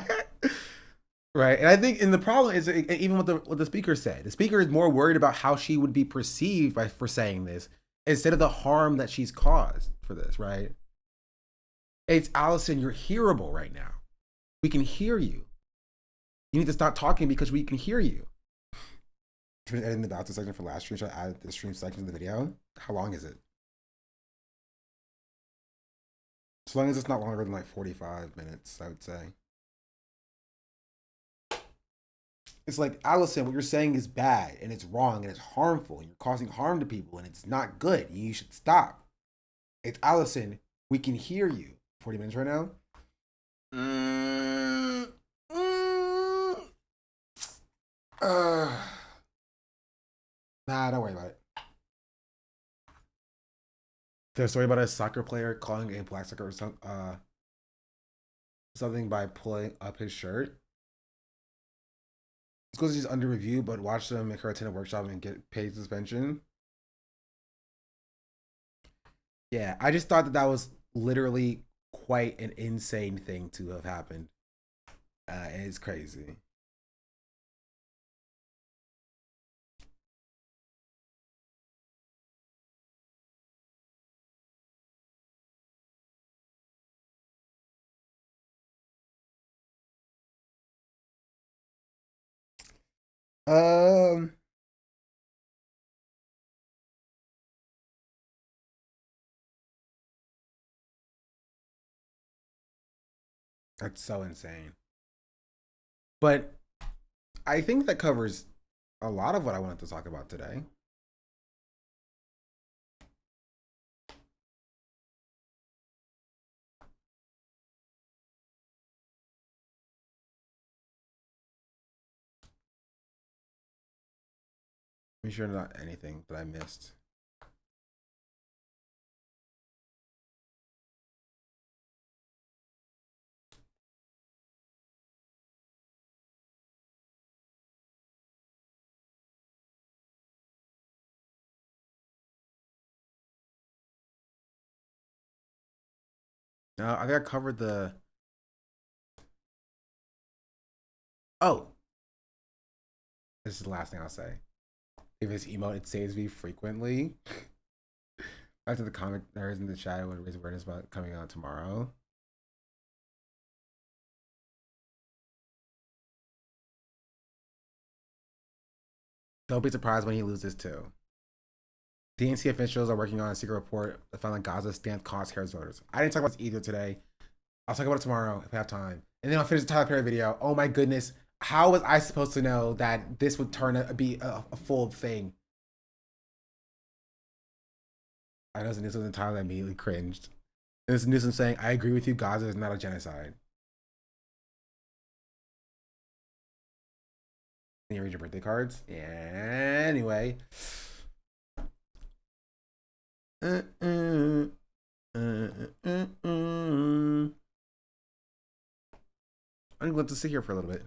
Right. And I think, and the problem is even what the speaker said. The speaker is more worried about how she would be perceived for saying this instead of the harm that she's caused for this, right? It's Allison, you're hearable right now. We can hear you. You need to stop talking because we can hear you. Editing the bafta section for last stream. Should I add the stream section of the video? How long is it? As long as it's not longer than like 45 minutes, I would say. It's like, Allison, what you're saying is bad and it's wrong and it's harmful and you're causing harm to people and it's not good. You should stop. It's Allison, we can hear you. 40 minutes right now? Nah, don't worry about it. There's a story about a soccer player calling a black soccer or something by pulling up his shirt. Schools is under review, but watch them make her attend a workshop and get paid suspension. Yeah, I just thought that was literally quite an insane thing to have happened. And it's crazy. That's so insane. But I think that covers a lot of what I wanted to talk about today. Make sure not anything that I missed. No, I think I covered the. Oh, this is the last thing I'll say. If it's emote, it saves me frequently. Back to the comment there is in the chat, I would raise awareness about coming out tomorrow. Don't be surprised when he loses too. DNC officials are working on a secret report that found that Gaza stands cost Harris voters. I didn't talk about this either today. I'll talk about it tomorrow if I have time. And then I'll finish the Tyler Perry video. Oh my goodness. How was I supposed to know that this would be a full thing? I know Newsom and Tyler immediately cringed. And this Newsom saying, I agree with you, Gaza is not a genocide. Can you read your birthday cards? Yeah, anyway. I'm glad to sit here for a little bit.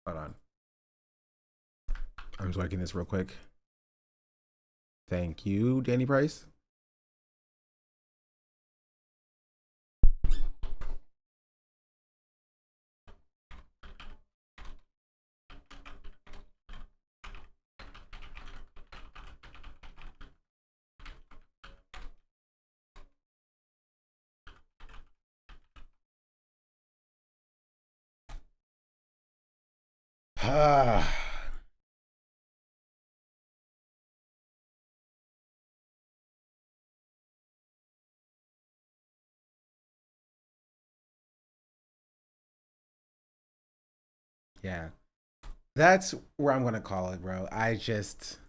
Hold on. I'm just working this real quick. Thank you, Danny Price. Yeah. That's where I'm gonna call it, bro. I just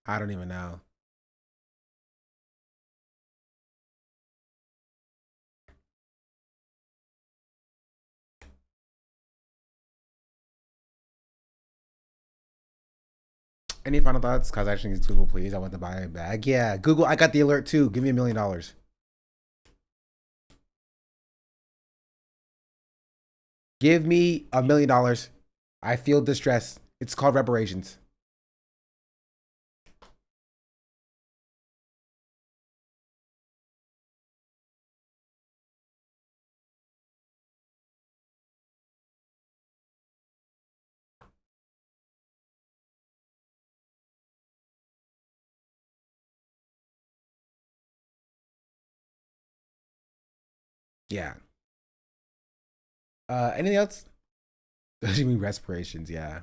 I don't even know. Any final thoughts? Cause actually needs Google, please. I want to buy a bag. Yeah, Google. I got the alert too. Give me $1 million. Give me $1 million. I feel distress. It's called reparations. Yeah. Anything else? Does you mean respirations? Yeah.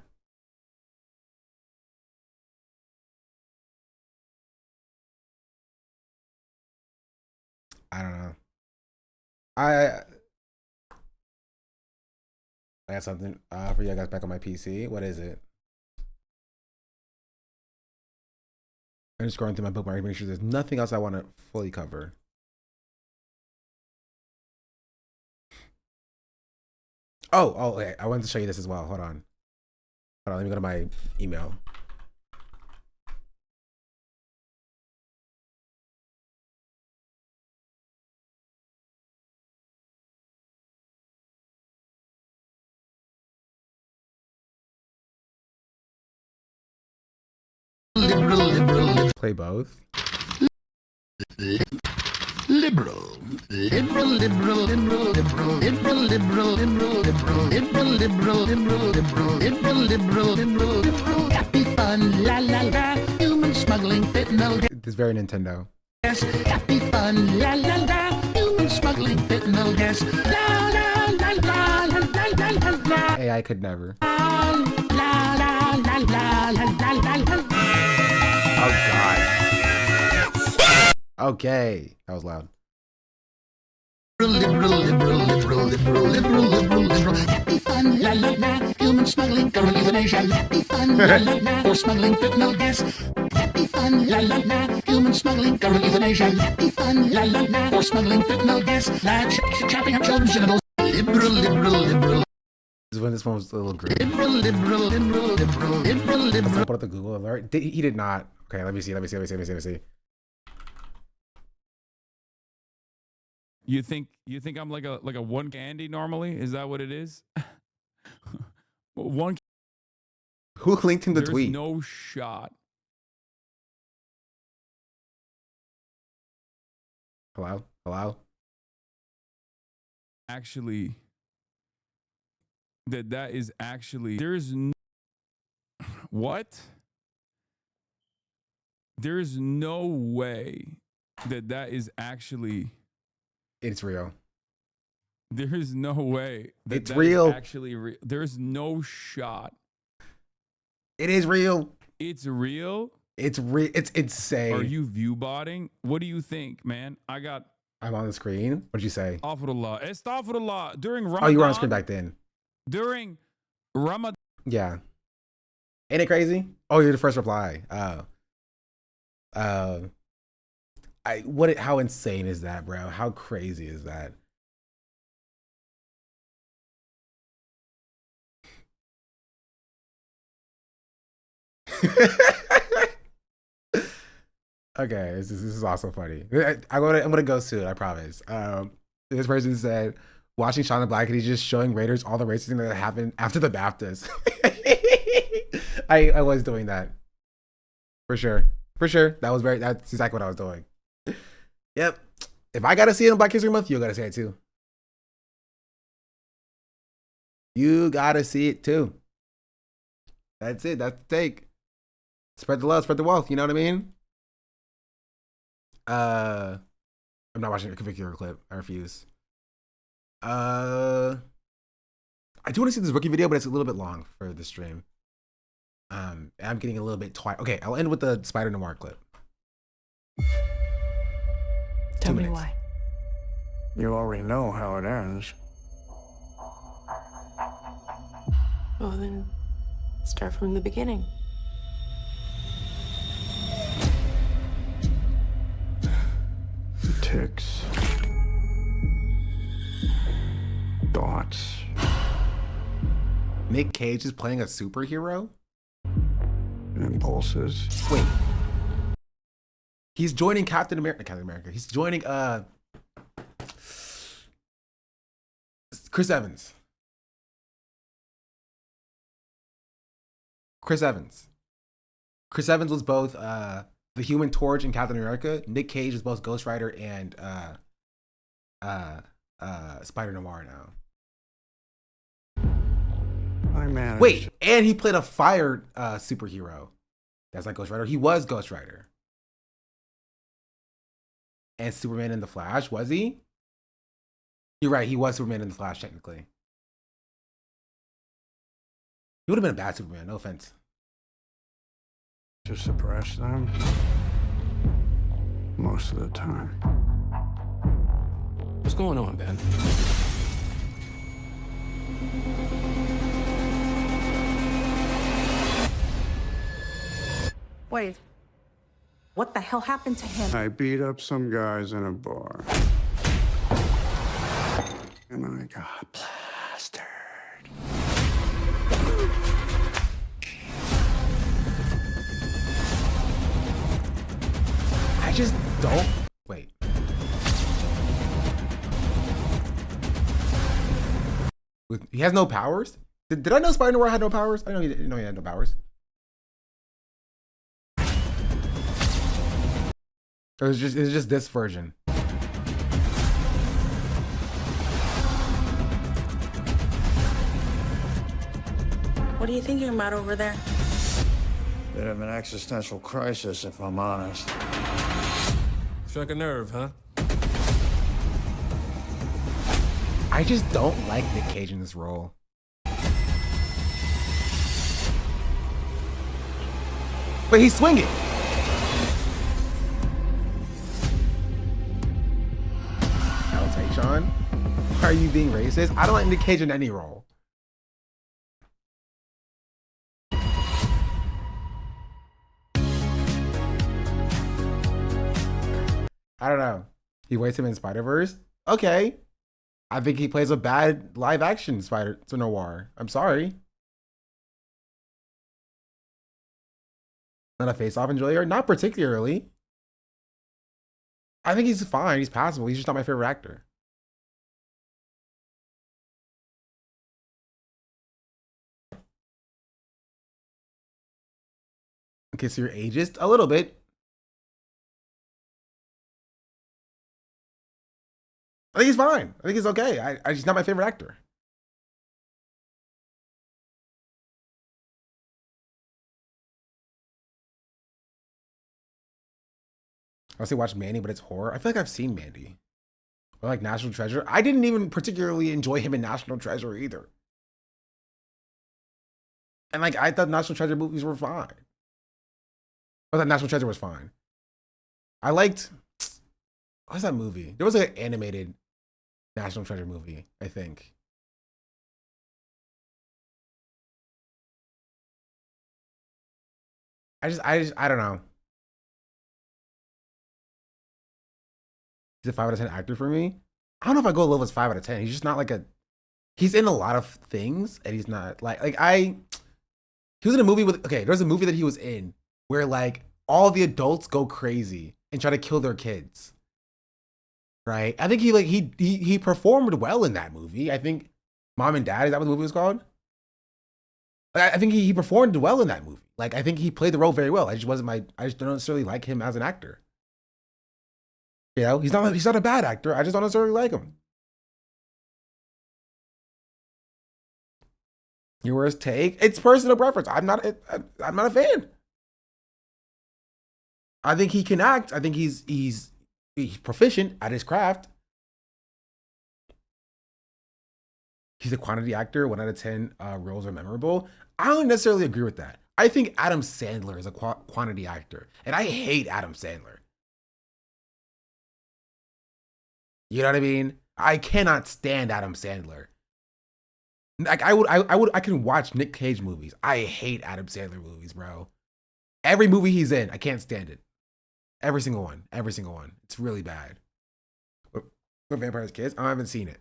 I don't know. I got something for you guys back on my PC. What is it? I'm just going through my bookmark to make sure there's nothing else I want to fully cover. Oh, okay. I wanted to show you this as well. Hold on. Hold on. Let me go to my email. Play both. Liberal, liberal, liberal, liberal, liberal, liberal, liberal, liberal, liberal, liberal, liberal, liberal, liberal, liberal, liberal, liberal, liberal, happy fun, la la la, human smuggling, fentanyl. It's very Nintendo. Yes, happy fun, la la la, human smuggling, fentanyl. Yes, la la la la la la la la. AI could never. La la la la la la la la. Oh God. Okay, that was loud. Liberal, liberal, liberal, liberal, liberal, liberal, liberal, happy fun, la la la, human smuggling, government euthanasia, happy fun, la la la, for smuggling fentanyl gas, happy fun, la la la, human smuggling, government euthanasia, happy fun, la la la, for smuggling fentanyl gas, like chopping up children's genitals, liberal, liberal, liberal. This is when this one was a little green. Liberal, liberal, liberal, liberal, liberal, liberal. Let's put up the Google alert. He did not. Okay, let me see. Let me see. Let me see. Let me see. Let me see. You think I'm like a one candy normally? Is that what it is? One. Who linked him the There's tweet? No shot. Hello? Hello? Actually, that is actually there's no, what? There's no way that is actually. It's real. There's no way that it's real. Actually, there's no shot. It is real. It's real. It's real. It's insane. Are you view botting? What do you think, man? I'm on the screen. What'd you say? Astaghfirullah. Astaghfirullah. During Ramadan. Oh, you were on the screen back then. During Ramadan. Yeah. Ain't it crazy? Oh, you're the first reply. How insane is that, bro? How crazy is that? Okay, this is also funny. I'm gonna go soon, I promise. This person said, watching Shaun the Black and he's just showing Raiders all the racism that happened after the BAFTAs. I was doing that. For sure. That's exactly what I was doing. Yep. If I gotta see it in Black History Month, you gotta see it too. You gotta see it too. That's it. That's the take. Spread the love, spread the wealth. You know what I mean? I'm not watching a particular clip. I refuse. I do want to see this rookie video, but it's a little bit long for the stream. I'm getting a little bit tired. Okay, I'll end with the Spider Noir clip. Tell me why. You already know how it ends. Well, then start from the beginning. ticks, thoughts. Nick Cage is playing a superhero? Impulses. Wait. He's joining Captain America. He's joining Chris Evans. Chris Evans was both the Human Torch and Captain America. Nick Cage is both Ghost Rider and Spider Noir now. I managed. Wait, and he played a fire superhero. That's not Ghost Rider. He was Ghost Rider. And Superman in the Flash, was he? You're right, he was Superman in the Flash, technically. He would have been a bad Superman, no offense. To suppress them most of the time. What's going on, Ben? Wait. What the hell happened to him? I beat up some guys in a bar. And I got plastered. I just don't. Wait. He has no powers? Did I know Spider-Noir had no powers? I didn't know he had no powers. Or it's just this version. What are you thinking about over there? Bit of an existential crisis, if I'm honest. Struck a nerve, huh? I just don't like Nick Cage in this role. But he's swinging. Sean, why are you being racist? I don't like Nick Cage in any role. I don't know. He waits him in Spider-Verse? Okay. I think he plays a bad live action Spider Noir. I'm sorry. Not a face-off enjoyer? Not particularly. I think he's fine. He's passable. He's just not my favorite actor. Okay, so you're ageist? A little bit. I think he's fine. I think he's okay. He's not my favorite actor. I say watch Mandy, but it's horror. I feel like I've seen Mandy. Or like National Treasure. I didn't even particularly enjoy him in National Treasure either. And like, I thought National Treasure movies were fine. I thought National Treasure was fine. I liked, what's that movie? There was like an animated National Treasure movie, I think. I don't know. He's a 5 out of 10 actor for me. I don't know if I go low as 5 out of 10. He's just not like he's in a lot of things and he's not he was in a movie with, okay, there's a movie that he was in where like all the adults go crazy and try to kill their kids. Right? I think he performed well in that movie. I think Mom and Dad, is that what the movie was called? I think he performed well in that movie. Like, I think he played the role very well. I just don't necessarily like him as an actor. You know, he's not a bad actor. I just don't necessarily like him. Your worst take? It's personal preference. I'm not a fan. I think he can act. I think he's proficient at his craft. He's a quantity actor. 1 out of 10 roles are memorable. I don't necessarily agree with that. I think Adam Sandler is a quantity actor, and I hate Adam Sandler. You know what I mean? I cannot stand Adam Sandler. Like I can watch Nick Cage movies. I hate Adam Sandler movies, bro. Every movie he's in, I can't stand it. Every single one. It's really bad. With Vampire's Kiss? I haven't seen it.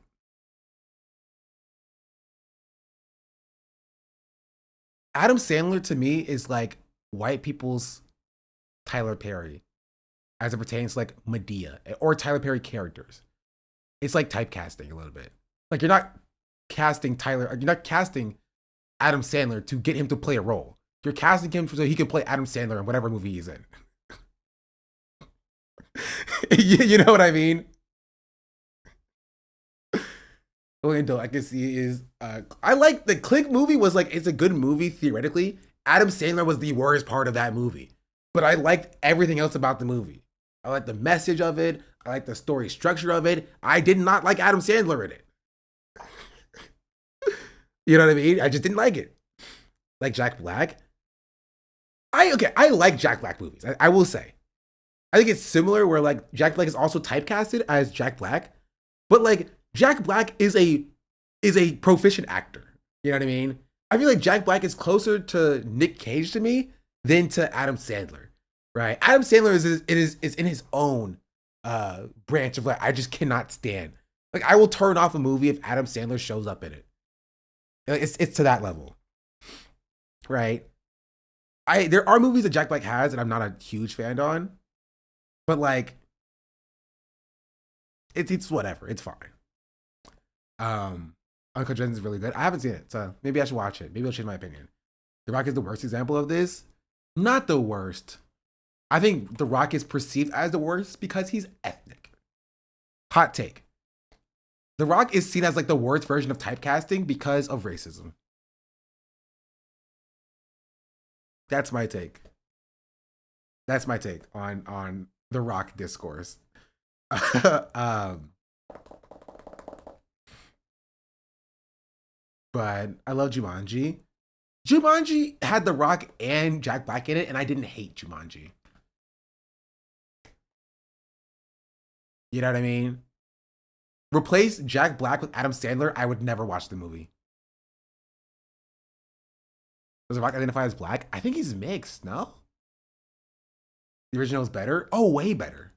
Adam Sandler to me is like white people's Tyler Perry as it pertains to like Medea or Tyler Perry characters. It's like typecasting a little bit. Like you're not casting Adam Sandler to get him to play a role. You're casting him so he can play Adam Sandler in whatever movie he's in. You know what I mean? Window I can see is I like the Click movie was like it's a good movie theoretically. Adam Sandler was the worst part of that movie, but I liked everything else about the movie. I like the message of it. I like the story structure of it. I did not like Adam Sandler in it. You know what I mean? I just didn't like it. Like Jack Black. I like Jack Black movies. I will say. I think it's similar where like Jack Black is also typecasted as Jack Black, but like Jack Black is a proficient actor. You know what I mean? I feel like Jack Black is closer to Nick Cage to me than to Adam Sandler. Right? Adam Sandler is in his own branch of like I just cannot stand. Like I will turn off a movie if Adam Sandler shows up in it. It's to that level. Right? There are movies that Jack Black has that I'm not a huge fan on. But like it's whatever. It's fine. Uncle Jen's is really good. I haven't seen it, so maybe I should watch it. Maybe I'll change my opinion. The Rock is the worst example of this. Not the worst. I think The Rock is perceived as the worst because he's ethnic. Hot take. The Rock is seen as like the worst version of typecasting because of racism. That's my take. That's my take on The Rock discourse. But I love Jumanji. Jumanji had The Rock and Jack Black in it, and I didn't hate Jumanji. You know what I mean? Replace Jack Black with Adam Sandler, I would never watch the movie. Does The Rock identify as black? I think he's mixed, no? The original is better? Oh, way better.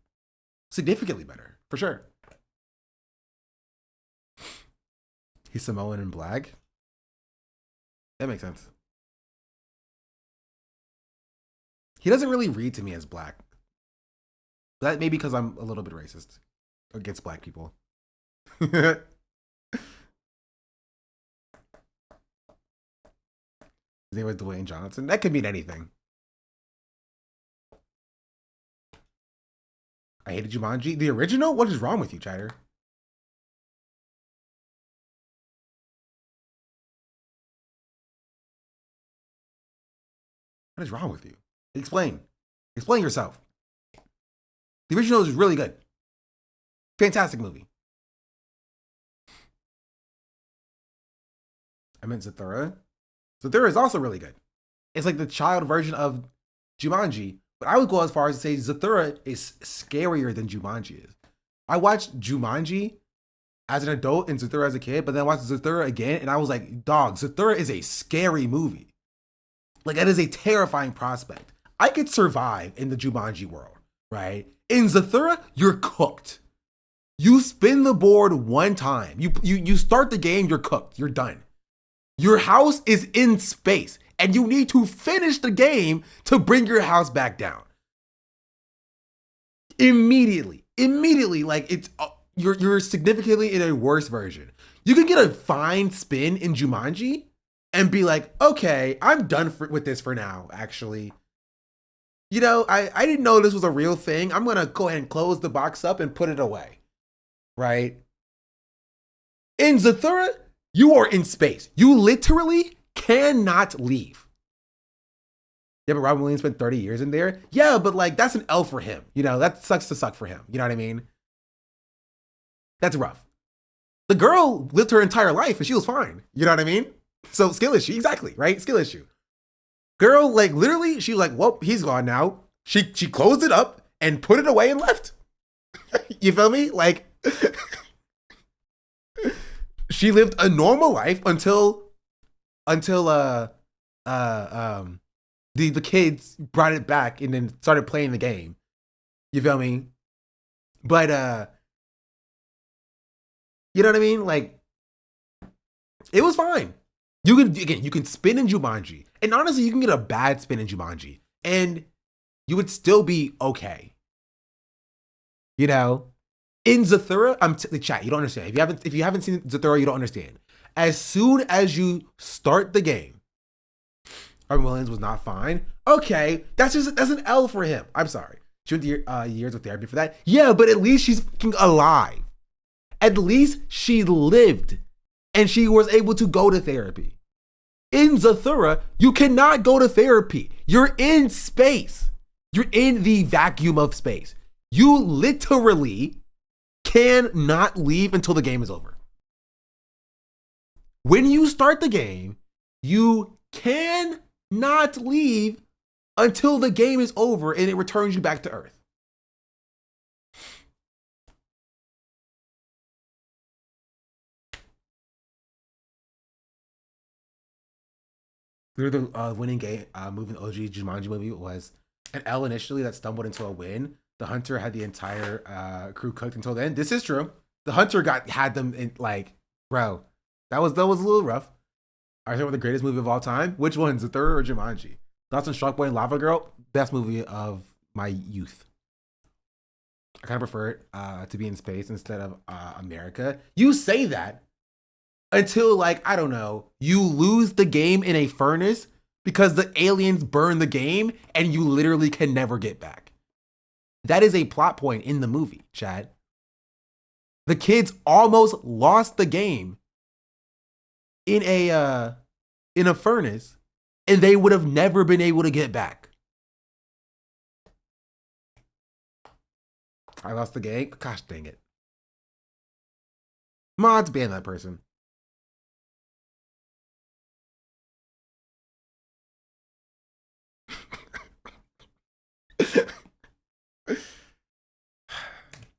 Significantly better, for sure. He's Samoan and black? That makes sense. He doesn't really read to me as black. That may be because I'm a little bit racist against black people. His name was Dwayne Johnson. That could mean anything. I hated Jumanji. The original? What is wrong with you, Chatter? What is wrong with you? Explain. Explain yourself. The original is really good. Fantastic movie. I meant Zathura. Zathura is also really good. It's like the child version of Jumanji, but I would go as far as to say Zathura is scarier than Jumanji is. I watched Jumanji as an adult and Zathura as a kid, but then I watched Zathura again and I was like, dog, Zathura is a scary movie. Like, that is a terrifying prospect. I could survive in the Jumanji world, right? In Zathura, you're cooked. You spin the board one time. You start the game, you're cooked. You're done. Your house is in space, and you need to finish the game to bring your house back down. Immediately, like it's you're significantly in a worse version. You can get a fine spin in Jumanji and be like, okay, I'm done with this for now, actually. You know, I didn't know this was a real thing. I'm going to go ahead and close the box up and put it away, right? In Zathura, you are in space. You literally cannot leave. Yeah, but Robin Williams spent 30 years in there. Yeah, but like, that's an L for him. You know, that sucks to suck for him. You know what I mean? That's rough. The girl lived her entire life and she was fine. You know what I mean? So skill issue, exactly, right? Skill issue. Girl, like literally, she like, well, he's gone now. She closed it up and put it away and left. You feel me? Like, she lived a normal life until the kids brought it back and then started playing the game. You feel me? But You know what I mean? Like, it was fine. You can spin in Jumanji. And honestly, you can get a bad spin in Jumanji. And you would still be okay. You know? In Zathura, chat, you don't understand. If you haven't seen Zathura, you don't understand. As soon as you start the game, Robin Williams was not fine. Okay, that's an L for him. I'm sorry. She went to years of therapy for that. Yeah, but at least she's fucking alive. At least she lived. And she was able to go to therapy. In Zathura, you cannot go to therapy. You're in space. You're in the vacuum of space. You literally cannot leave until the game is over. When you start the game, you cannot leave until the game is over and it returns you back to Earth. The winning game movie, the OG Jumanji movie, was an L initially that stumbled into a win. The hunter had the entire crew cooked until then. This is true. The hunter had them in, like, bro, that was a little rough. I think one of the greatest movie of all time. Which one's the third or Jumanji? Thoughts on Shark Boy and Lava Girl? Best movie of my youth. I kind of prefer it to be in space instead of America. You say that until, like, I don't know, you lose the game in a furnace because the aliens burn the game and you literally can never get back. That is a plot point in the movie, Chad. The kids almost lost the game in a furnace, and they would have never been able to get back. I lost the game? Gosh dang it. Mods ban that person.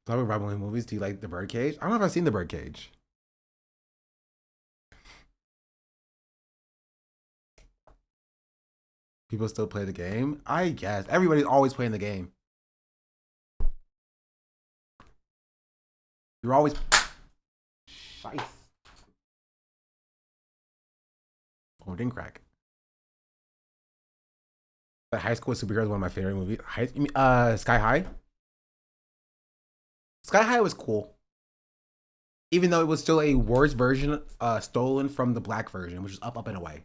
Talking about Robin Williams movies, do you like The Birdcage? I don't know if I've seen The Birdcage. People still play the game? I guess. Everybody's always playing the game. You're always... Shice. Oh, it didn't crack. But High School Superhero is one of my favorite movies. Sky High? Sky High was cool. Even though it was still a worse version stolen from the black version, which is Up and Away.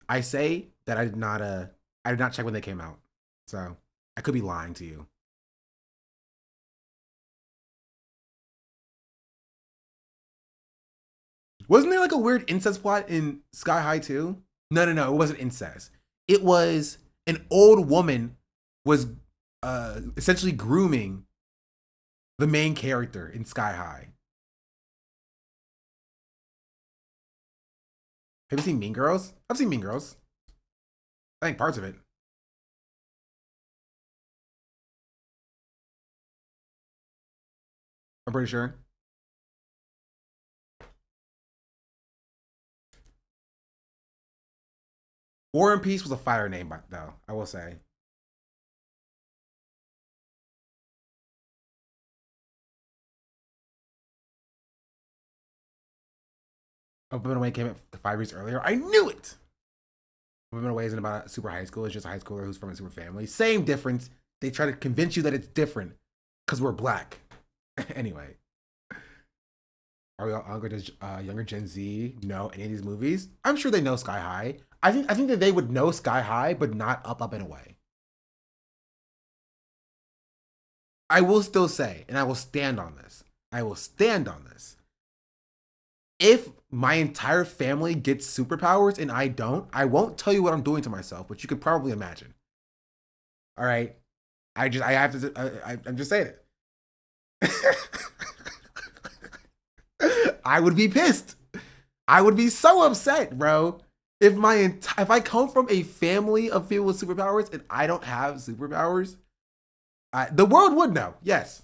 I say that I did not check when they came out. So I could be lying to you. Wasn't there like a weird incest plot in Sky High too? No, it wasn't incest. It was an old woman was essentially grooming the main character in Sky High. Have you seen Mean Girls? I've seen Mean Girls. I think parts of it. I'm pretty sure. War and Peace was a fire name, though, I will say. Up and Away came out 5 years earlier. I knew it! Up and Away isn't about a super high school. It's just a high schooler who's from a super family. Same difference. They try to convince you that it's different because we're black. Anyway. Are we all younger? Does younger Gen Z know any of these movies? I'm sure they know Sky High. I think that they would know Sky High, but not Up and Away. I will still say, and I will stand on this. If my entire family gets superpowers and I don't, I won't tell you what I'm doing to myself, but you could probably imagine. All right. I'm just saying it. I would be pissed. I would be so upset, bro. If I come from a family of people with superpowers and I don't have superpowers, the world would know. Yes.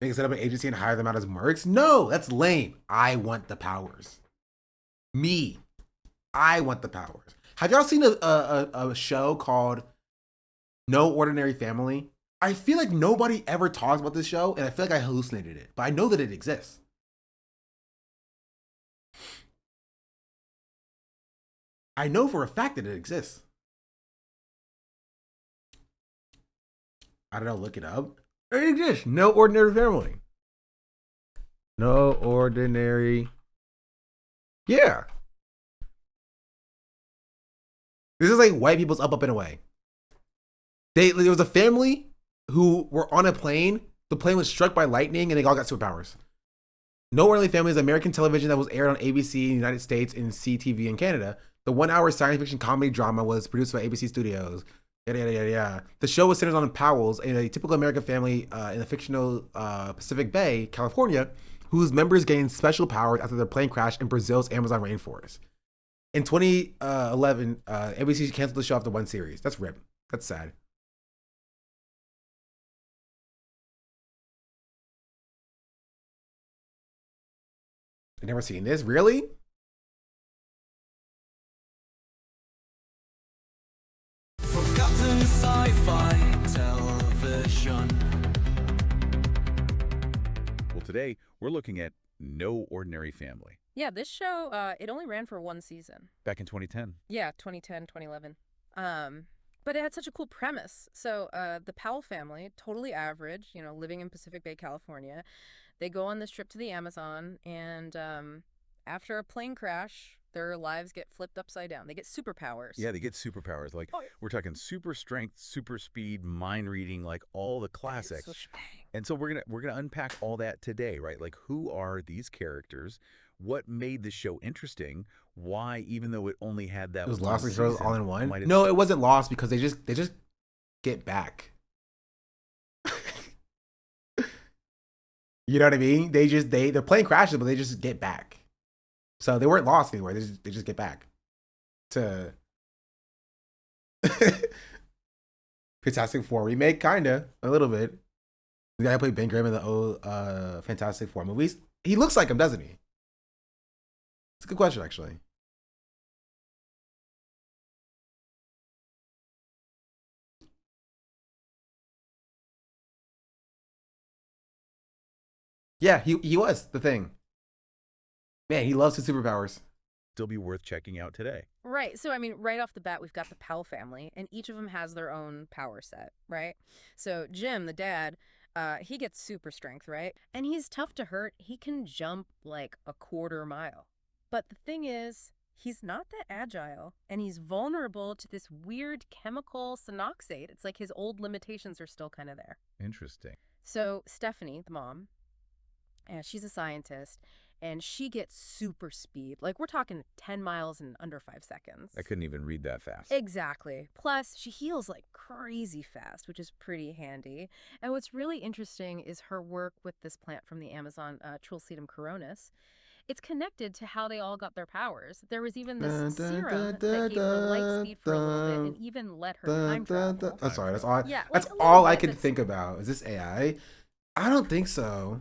They can set up an agency and hire them out as mercs? No, that's lame. I want the powers. Me. I want the powers. Have y'all seen a show called No Ordinary Family? I feel like nobody ever talks about this show, and I feel like I hallucinated it, but I know that it exists. I know for a fact that it exists. I don't know, look it up. It exists. No Ordinary Family. No Ordinary. Yeah. This is like white people's Up, Up, and Away. There was a family who were on a plane. The plane was struck by lightning and they all got superpowers. No Ordinary Family is American television that was aired on ABC in the United States and CTV in Canada. The 1-hour science fiction comedy drama was produced by ABC Studios. Yada, yada, yada, yada. The show was centered on Powell's, a typical American family in the fictional Pacific Bay, California, whose members gained special powers after their plane crashed in Brazil's Amazon rainforest. In 2011, ABC canceled the show after one series. That's rip. That's sad. I've never seen this. Really? Forgotten sci-fi television. Well, today we're looking at No Ordinary Family. Yeah, this show, it only ran for one season. Back in 2010. Yeah, 2010, 2011. But it had such a cool premise. So the Powell family, totally average, living in Pacific Bay, California. They go on this trip to the Amazon, and after a plane crash, their lives get flipped upside down. They get superpowers. Yeah, they get superpowers. Like, we're talking super strength, super speed, mind reading, like all the classics. And so we're gonna unpack all that today, right? Like, who are these characters? What made the show interesting? Why, even though it only had that, It was one Lost and Girls season, all in one. might No, it wasn't Lost because they just get back. You know what I mean? Their plane crashes, but they just get back. So they weren't lost anywhere. They just get back to Fantastic Four remake, kinda a little bit. The guy who played Ben Grimm in the old Fantastic Four movies. He looks like him, doesn't he? It's a good question, actually. Yeah, he was the Thing. Man, he loves his superpowers. still be worth checking out today. Right. So, I mean, right off the bat, we've got the Powell family, and each of them has their own power set, right? So, Jim, the dad, he gets super strength, right? And he's tough to hurt. He can jump like a quarter mile. But the thing is, he's not that agile, and he's vulnerable to this weird chemical synoxate. It's like his old limitations are still kind of there. Interesting. So, Stephanie, the mom, she's a scientist, and she gets super speed. Like, we're talking 10 miles in under 5 seconds. I couldn't even read that fast. Exactly. Plus, she heals like crazy fast, which is pretty handy. And what's really interesting is her work with this plant from the Amazon, Trilcetum coronis. It's connected to how they all got their powers. There was even this serum that gave her light speed for a little bit and even let her time travel. I'm sorry, that's all. Yeah, that's like a all little I bit could that's- think about. Is this AI? I don't think so.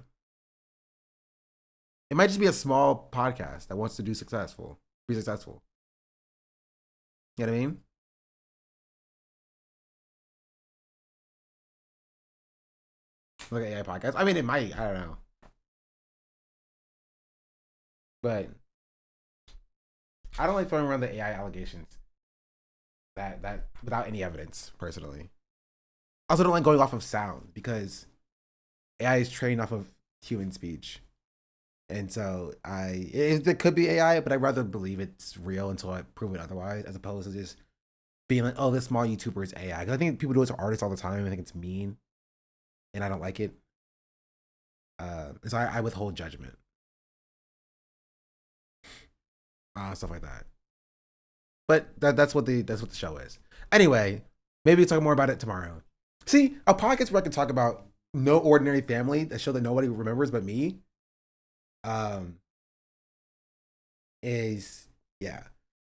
It might just be a small podcast that wants to be successful. You know what I mean? Like an AI podcast. I mean, it might. I don't know. But I don't like throwing around the AI allegations. That without any evidence, personally. I also don't like going off of sound because AI is trained off of human speech. And so it could be AI, but I'd rather believe it's real until I prove it otherwise, as opposed to just being like, oh, this small YouTuber is AI. Because I think people do it to artists all the time. I think it's mean, and I don't like it. So I withhold judgment. Stuff like that. But that's what the show is. Anyway, maybe we'll talk more about it tomorrow. See, a podcast where I can talk about No Ordinary Family, a show that nobody remembers but me. Is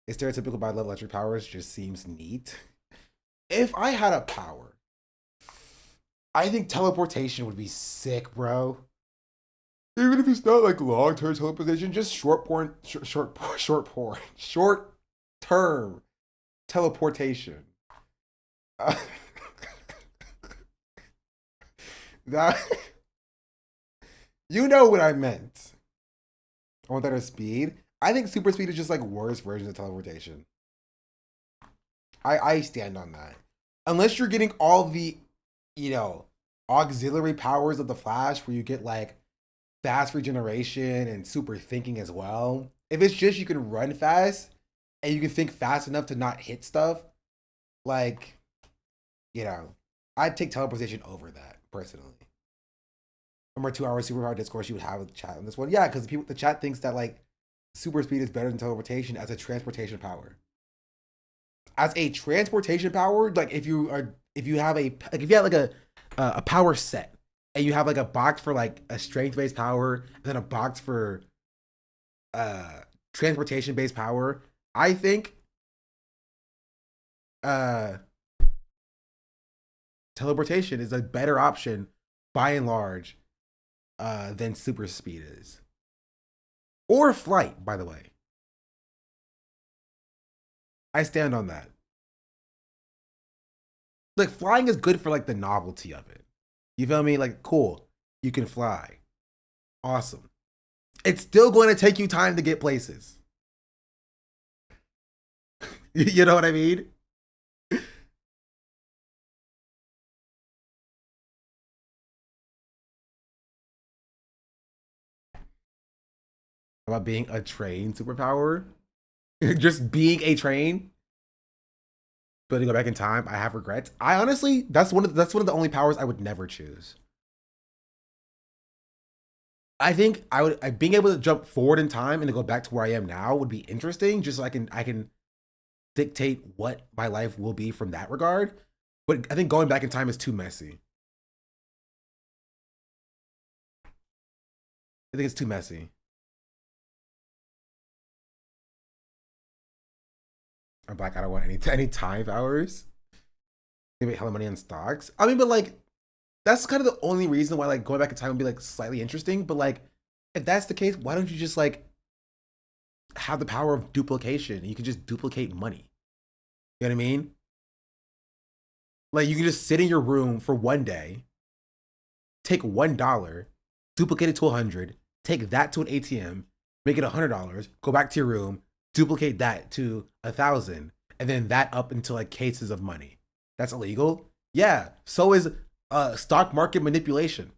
stereotypical by level electric powers just seems neat. If I had a power, I think teleportation would be sick, bro. Even if it's not like long-term teleportation, just short term teleportation. That you know what I meant. I want that as speed. I think super speed is just like worse versions of teleportation. I stand on that. Unless you're getting all the, you know, auxiliary powers of the Flash, where you get like fast regeneration and super thinking as well. If it's just you can run fast and you can think fast enough to not hit stuff, like, you know, I'd take teleportation over that personally. Number 2 hour superpower discourse you would have with the chat on this one. Yeah, because the chat thinks that like super speed is better than teleportation as a transportation power. As a transportation power, like if you have like a power set and you have like a box for like a strength based power and then a box for transportation based power, I think teleportation is a better option by and large than super speed is. Or flight, by the way. I stand on that. Like, flying is good for like the novelty of it. You feel me? Like, cool. You can fly. Awesome. It's still going to take you time to get places. You know what I mean? About being a train superpower? Just being a train? But to go back in time, I have regrets. I honestly, that's one of the only powers I would never choose. I think being able to jump forward in time and to go back to where I am now would be interesting, just so I can dictate what my life will be from that regard. But I think going back in time is too messy. I think it's too messy. I'm black. I don't want any time powers. They make hella money on stocks. I mean, but like, that's kind of the only reason why like going back in time would be like slightly interesting. But like, if that's the case, why don't you just like have the power of duplication? You can just duplicate money. You know what I mean? Like, you can just sit in your room for one day, take $1, duplicate it to 100, take that to an ATM, make it $100, go back to your room, duplicate that to 1,000, and then that up into like cases of money. That's illegal? Yeah. So is stock market manipulation.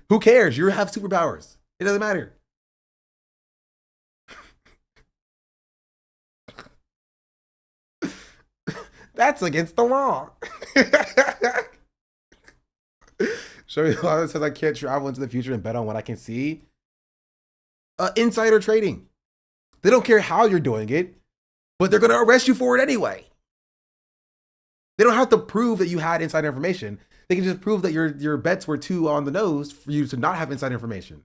Who cares? You have superpowers. It doesn't matter. That's against the law. Show me the law that says I can't travel into the future and bet on what I can see. Insider trading. They don't care how you're doing it, but they're going to arrest you for it anyway. They don't have to prove that you had inside information. They can just prove that your bets were too on the nose for you to not have inside information.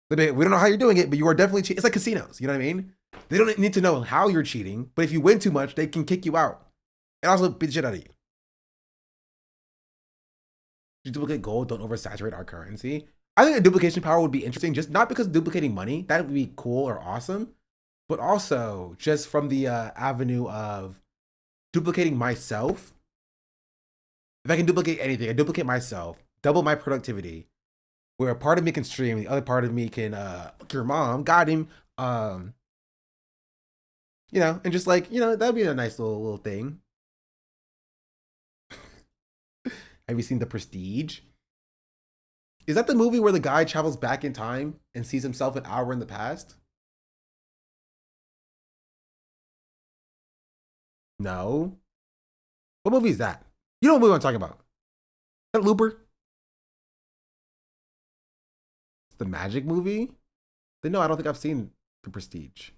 We don't know how you're doing it, but you are definitely cheating. It's like casinos. You know what I mean? They don't need to know how you're cheating, but if you win too much, they can kick you out and also beat the shit out of you. You duplicate gold, don't oversaturate our currency. I think a duplication power would be interesting, just not because duplicating money, that would be cool or awesome, but also just from the avenue of duplicating myself. If I can duplicate anything, I duplicate myself, double my productivity, where a part of me can stream, the other part of me can your mom, got him, you know, and just like, you know, that'd be a nice little thing. Have you seen The Prestige? Is that the movie where the guy travels back in time and sees himself an hour in the past? No. What movie is that? You know what movie I'm talking about? Is that Looper? It's the Magic movie? Then no, I don't think I've seen The Prestige.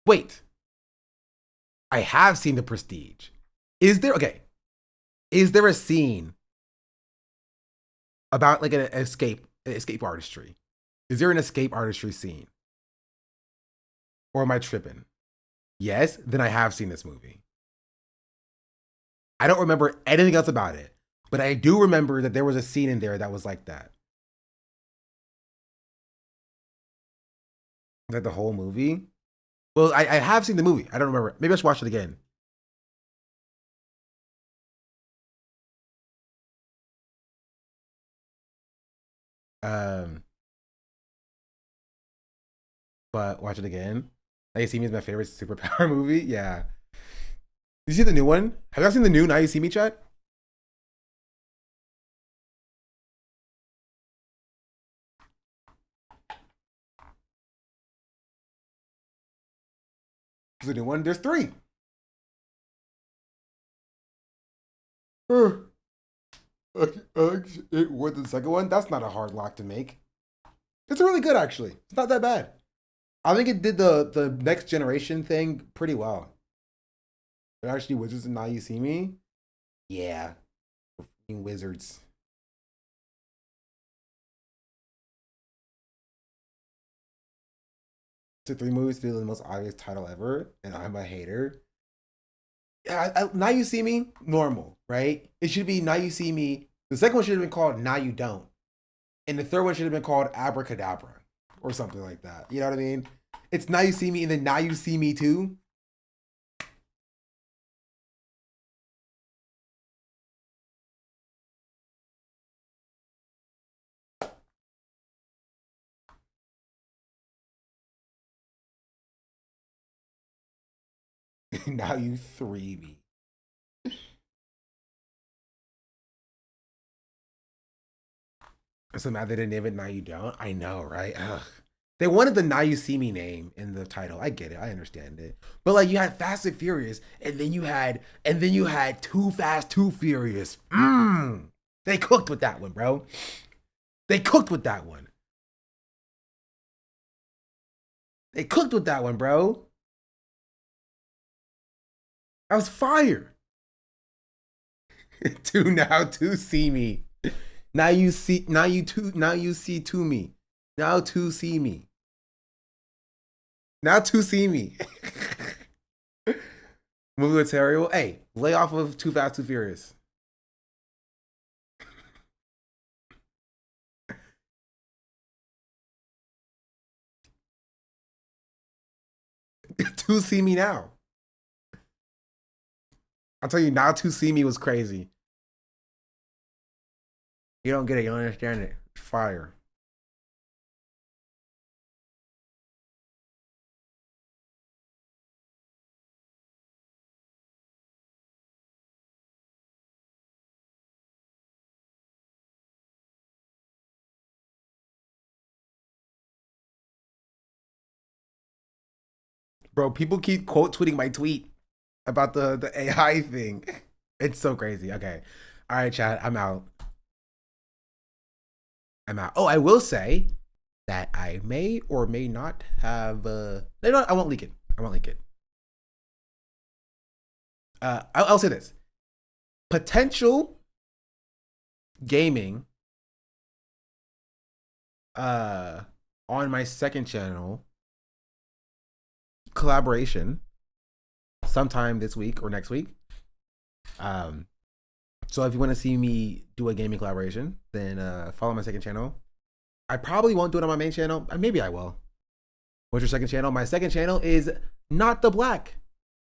Wait. I have seen The Prestige. Is there a scene about like an escape artistry? Is there an escape artistry scene? Or am I tripping? Yes, then I have seen this movie. I don't remember anything else about it, but I do remember that there was a scene in there that was like that. Like the whole movie? Well, I have seen the movie. I don't remember. Maybe I should watch it again. But watch it again. Now You See Me is my favorite superpower movie. Yeah. You see the new one? Have y'all seen the new Now You See Me, chat? There's a new one. There's 3. With the second one, that's not a hard lock to make. It's really good, actually. It's not that bad. I think it did the next generation thing pretty well. They're actually wizards and Now You See Me? Yeah. We're freaking wizards. Took 3 movies to do the most obvious title ever, and I'm a hater. Yeah, Now You See Me, normal, right? It should be Now You See Me. The second one should have been called Now You Don't. And the third one should have been called Abracadabra or something like that. You know what I mean? It's Now You See Me and then Now You See Me Too. Now You 3 Me. I'm so mad they didn't name it Now You Don't. I know, right? Ugh. They wanted the Now You See Me name in the title. I get it. I understand it. But like you had Fast and Furious, and then you had Too Fast, Too Furious. They cooked with that one, bro. They cooked with that one. They cooked with that one, bro. That was fire. Now see me. Now you see to me. Now to see me. Now to see me. Movie with terrible. Hey, lay off of Too Fast, Too Furious. To see me now. I'll tell you, Now to see me was crazy. You don't get it. You don't understand it. Fire. Bro, people keep quote tweeting my tweet about the AI thing. It's so crazy. Okay. All right, chat. I'm out. Oh, I will say that I may or may not have no, I won't leak it. I'll say this. Potential gaming on my second channel collaboration sometime this week or next week. So if you want to see me do a gaming collaboration, then follow my second channel. I probably won't do it on my main channel. Maybe I will. What's your second channel? My second channel is Not the Black.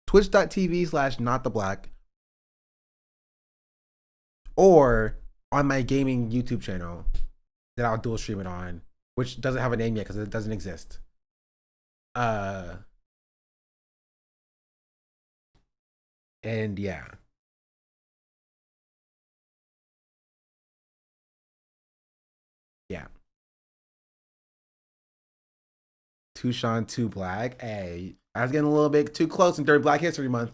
Twitch.tv/Not the Black. Or on my gaming YouTube channel that I'll dual stream it on, which doesn't have a name yet because it doesn't exist. And yeah. Yeah. Too Sean, Too Black. Hey, I was getting a little bit too close during Black History Month.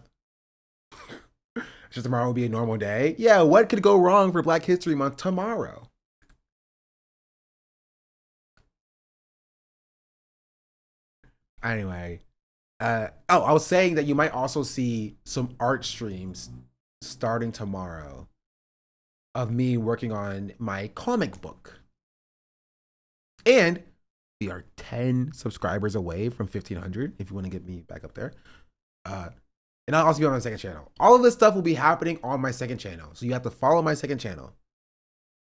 Just tomorrow will be a normal day. Yeah, what could go wrong for Black History Month tomorrow? Anyway, I was saying that you might also see some art streams starting tomorrow of me working on my comic book. And we are 10 subscribers away from 1,500 if you want to get me back up there. And I'll also be on my second channel. All of this stuff will be happening on my second channel. So you have to follow my second channel.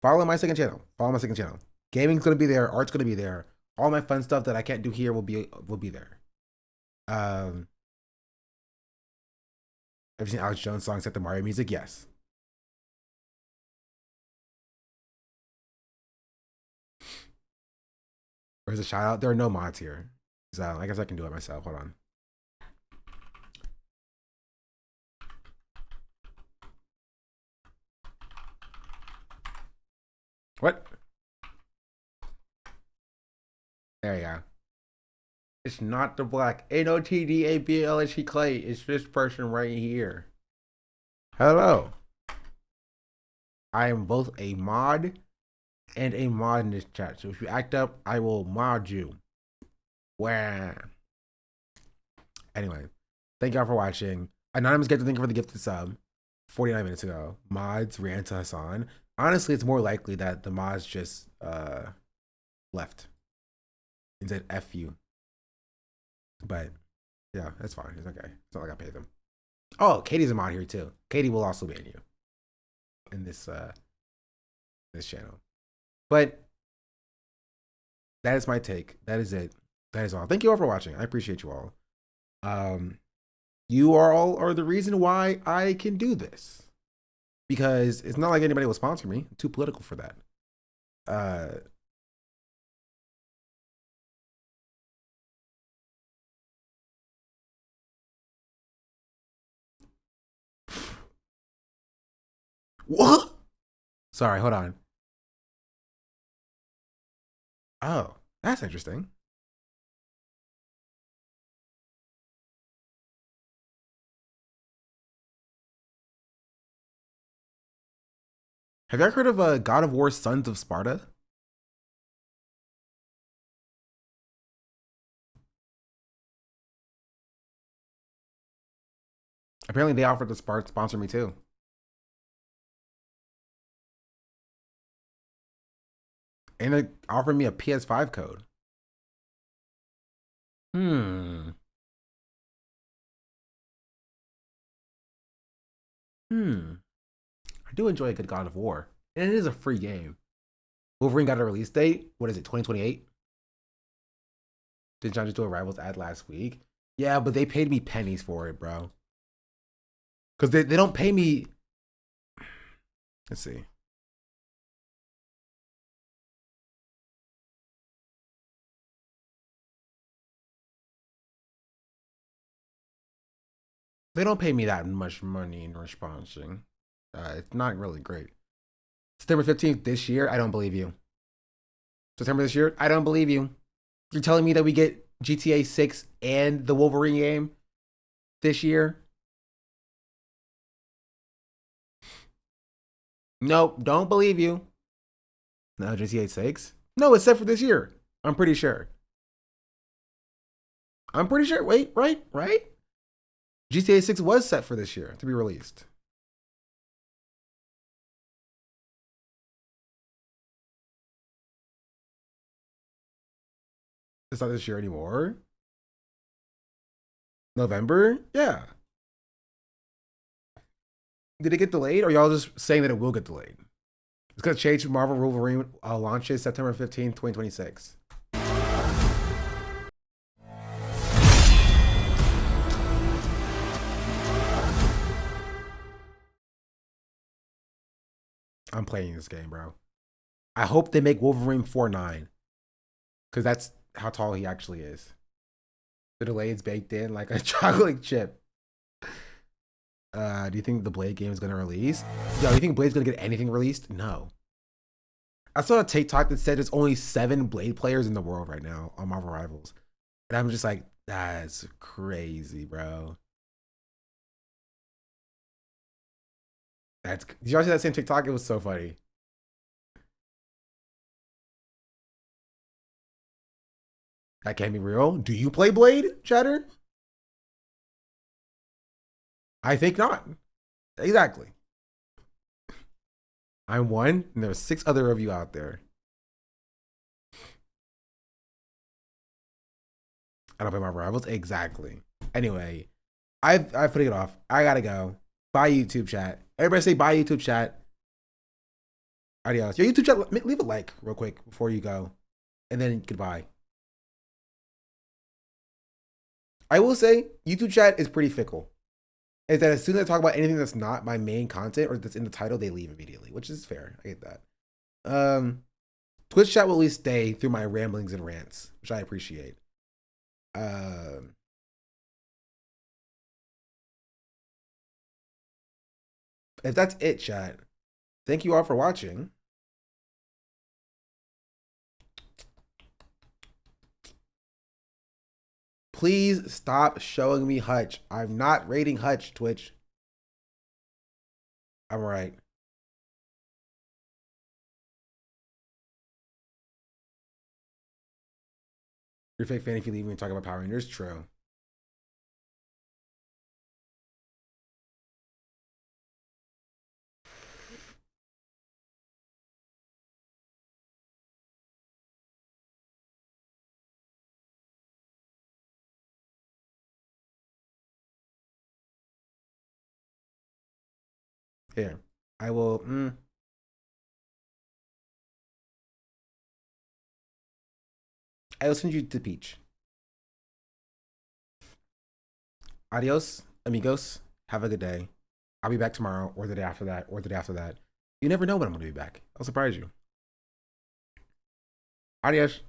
Follow my second channel. Follow my second channel. Gaming's gonna be there. Art's gonna be there. All my fun stuff that I can't do here will be there. Have you seen Alex Jones' song set the Mario music? Yes. Where's a shout out? There are no mods here. So I guess I can do it myself. Hold on. What? There you go. It's not the black. ANOTDABLHE Clay. It's this person right here. Hello. I am both a mod and a mod in this chat. So if you act up, I will mod you. Wow. Anyway, thank y'all for watching. Anonymous get to thank you for the gifted sub 49 minutes ago. Mods, Rianta Hassan. Honestly, it's more likely that the mods just left and said F you. But yeah, that's fine. It's okay. It's not like I paid them. Oh, Katie's a mod here too. Katie will also ban you in this this channel. But that is my take. That is it. That is all. Thank you all for watching. I appreciate you all. You all are the reason why I can do this. Because it's not like anybody will sponsor me. I'm too political for that. What? Sorry, hold on. Oh, that's interesting. Have you ever heard of God of War Sons of Sparta? Apparently they offered to sponsor me too. And they offered me a PS5 code. I do enjoy a good God of War. And it is a free game. Wolverine got a release date. What is it, 2028? Did Dungeons to Rivals ad last week? Yeah, but they paid me pennies for it, bro. Because they don't pay me. Let's see. They don't pay me that much money in responding. It's not really great. September 15th this year, I don't believe you. September this year, I don't believe you. You're telling me that we get GTA 6 and the Wolverine game this year? Nope, don't believe you. No, GTA 6? No, it's set for this year. I'm pretty sure. Wait, right? GTA 6 was set for this year to be released. It's not this year anymore. November? Yeah. Did it get delayed, or y'all just saying that it will get delayed? It's gonna change. Marvel Wolverine launches September 15th, 2026. I'm playing this game, bro. I hope they make Wolverine 4'9", because that's how tall he actually is. The delay is baked in like a chocolate chip. Do you think the Blade game is gonna release? Yo, do you think Blade's gonna get anything released? No. I saw a TikTok that said there's only 7 Blade players in the world right now on Marvel Rivals. And I'm just like, that's crazy, bro. Did y'all see that same TikTok? It was so funny. That can't be real. Do you play Blade, Chatter? I think not. Exactly. I'm one, and there's 6 other of you out there. I don't play my Rivals. Exactly. Anyway, I'm putting it off. I gotta go. Bye, YouTube chat. Everybody say bye, YouTube chat. Adios. Your YouTube chat, leave a like real quick before you go. And then goodbye. I will say, YouTube chat is pretty fickle. Is that as soon as I talk about anything that's not my main content or that's in the title, they leave immediately, which is fair. I get that. Twitch chat will at least stay through my ramblings and rants, which I appreciate. If that's it, chat, thank you all for watching. Please stop showing me Hutch. I'm not rating Hutch, Twitch. I'm right. You're a fake fan if you leave me and talk about Power Rangers. True. Here, I will. I will send you to Peach. Adios, amigos. Have a good day. I'll be back tomorrow, or the day after that, or the day after that. You never know when I'm going to be back. I'll surprise you. Adios.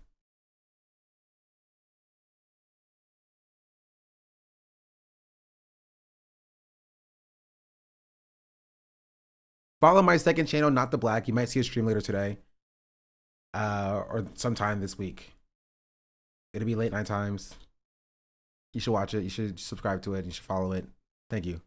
Follow my second channel, Not the Black. You might see a stream later today. Or sometime this week. It'll be late night times. You should watch it. You should subscribe to it. You should follow it. Thank you.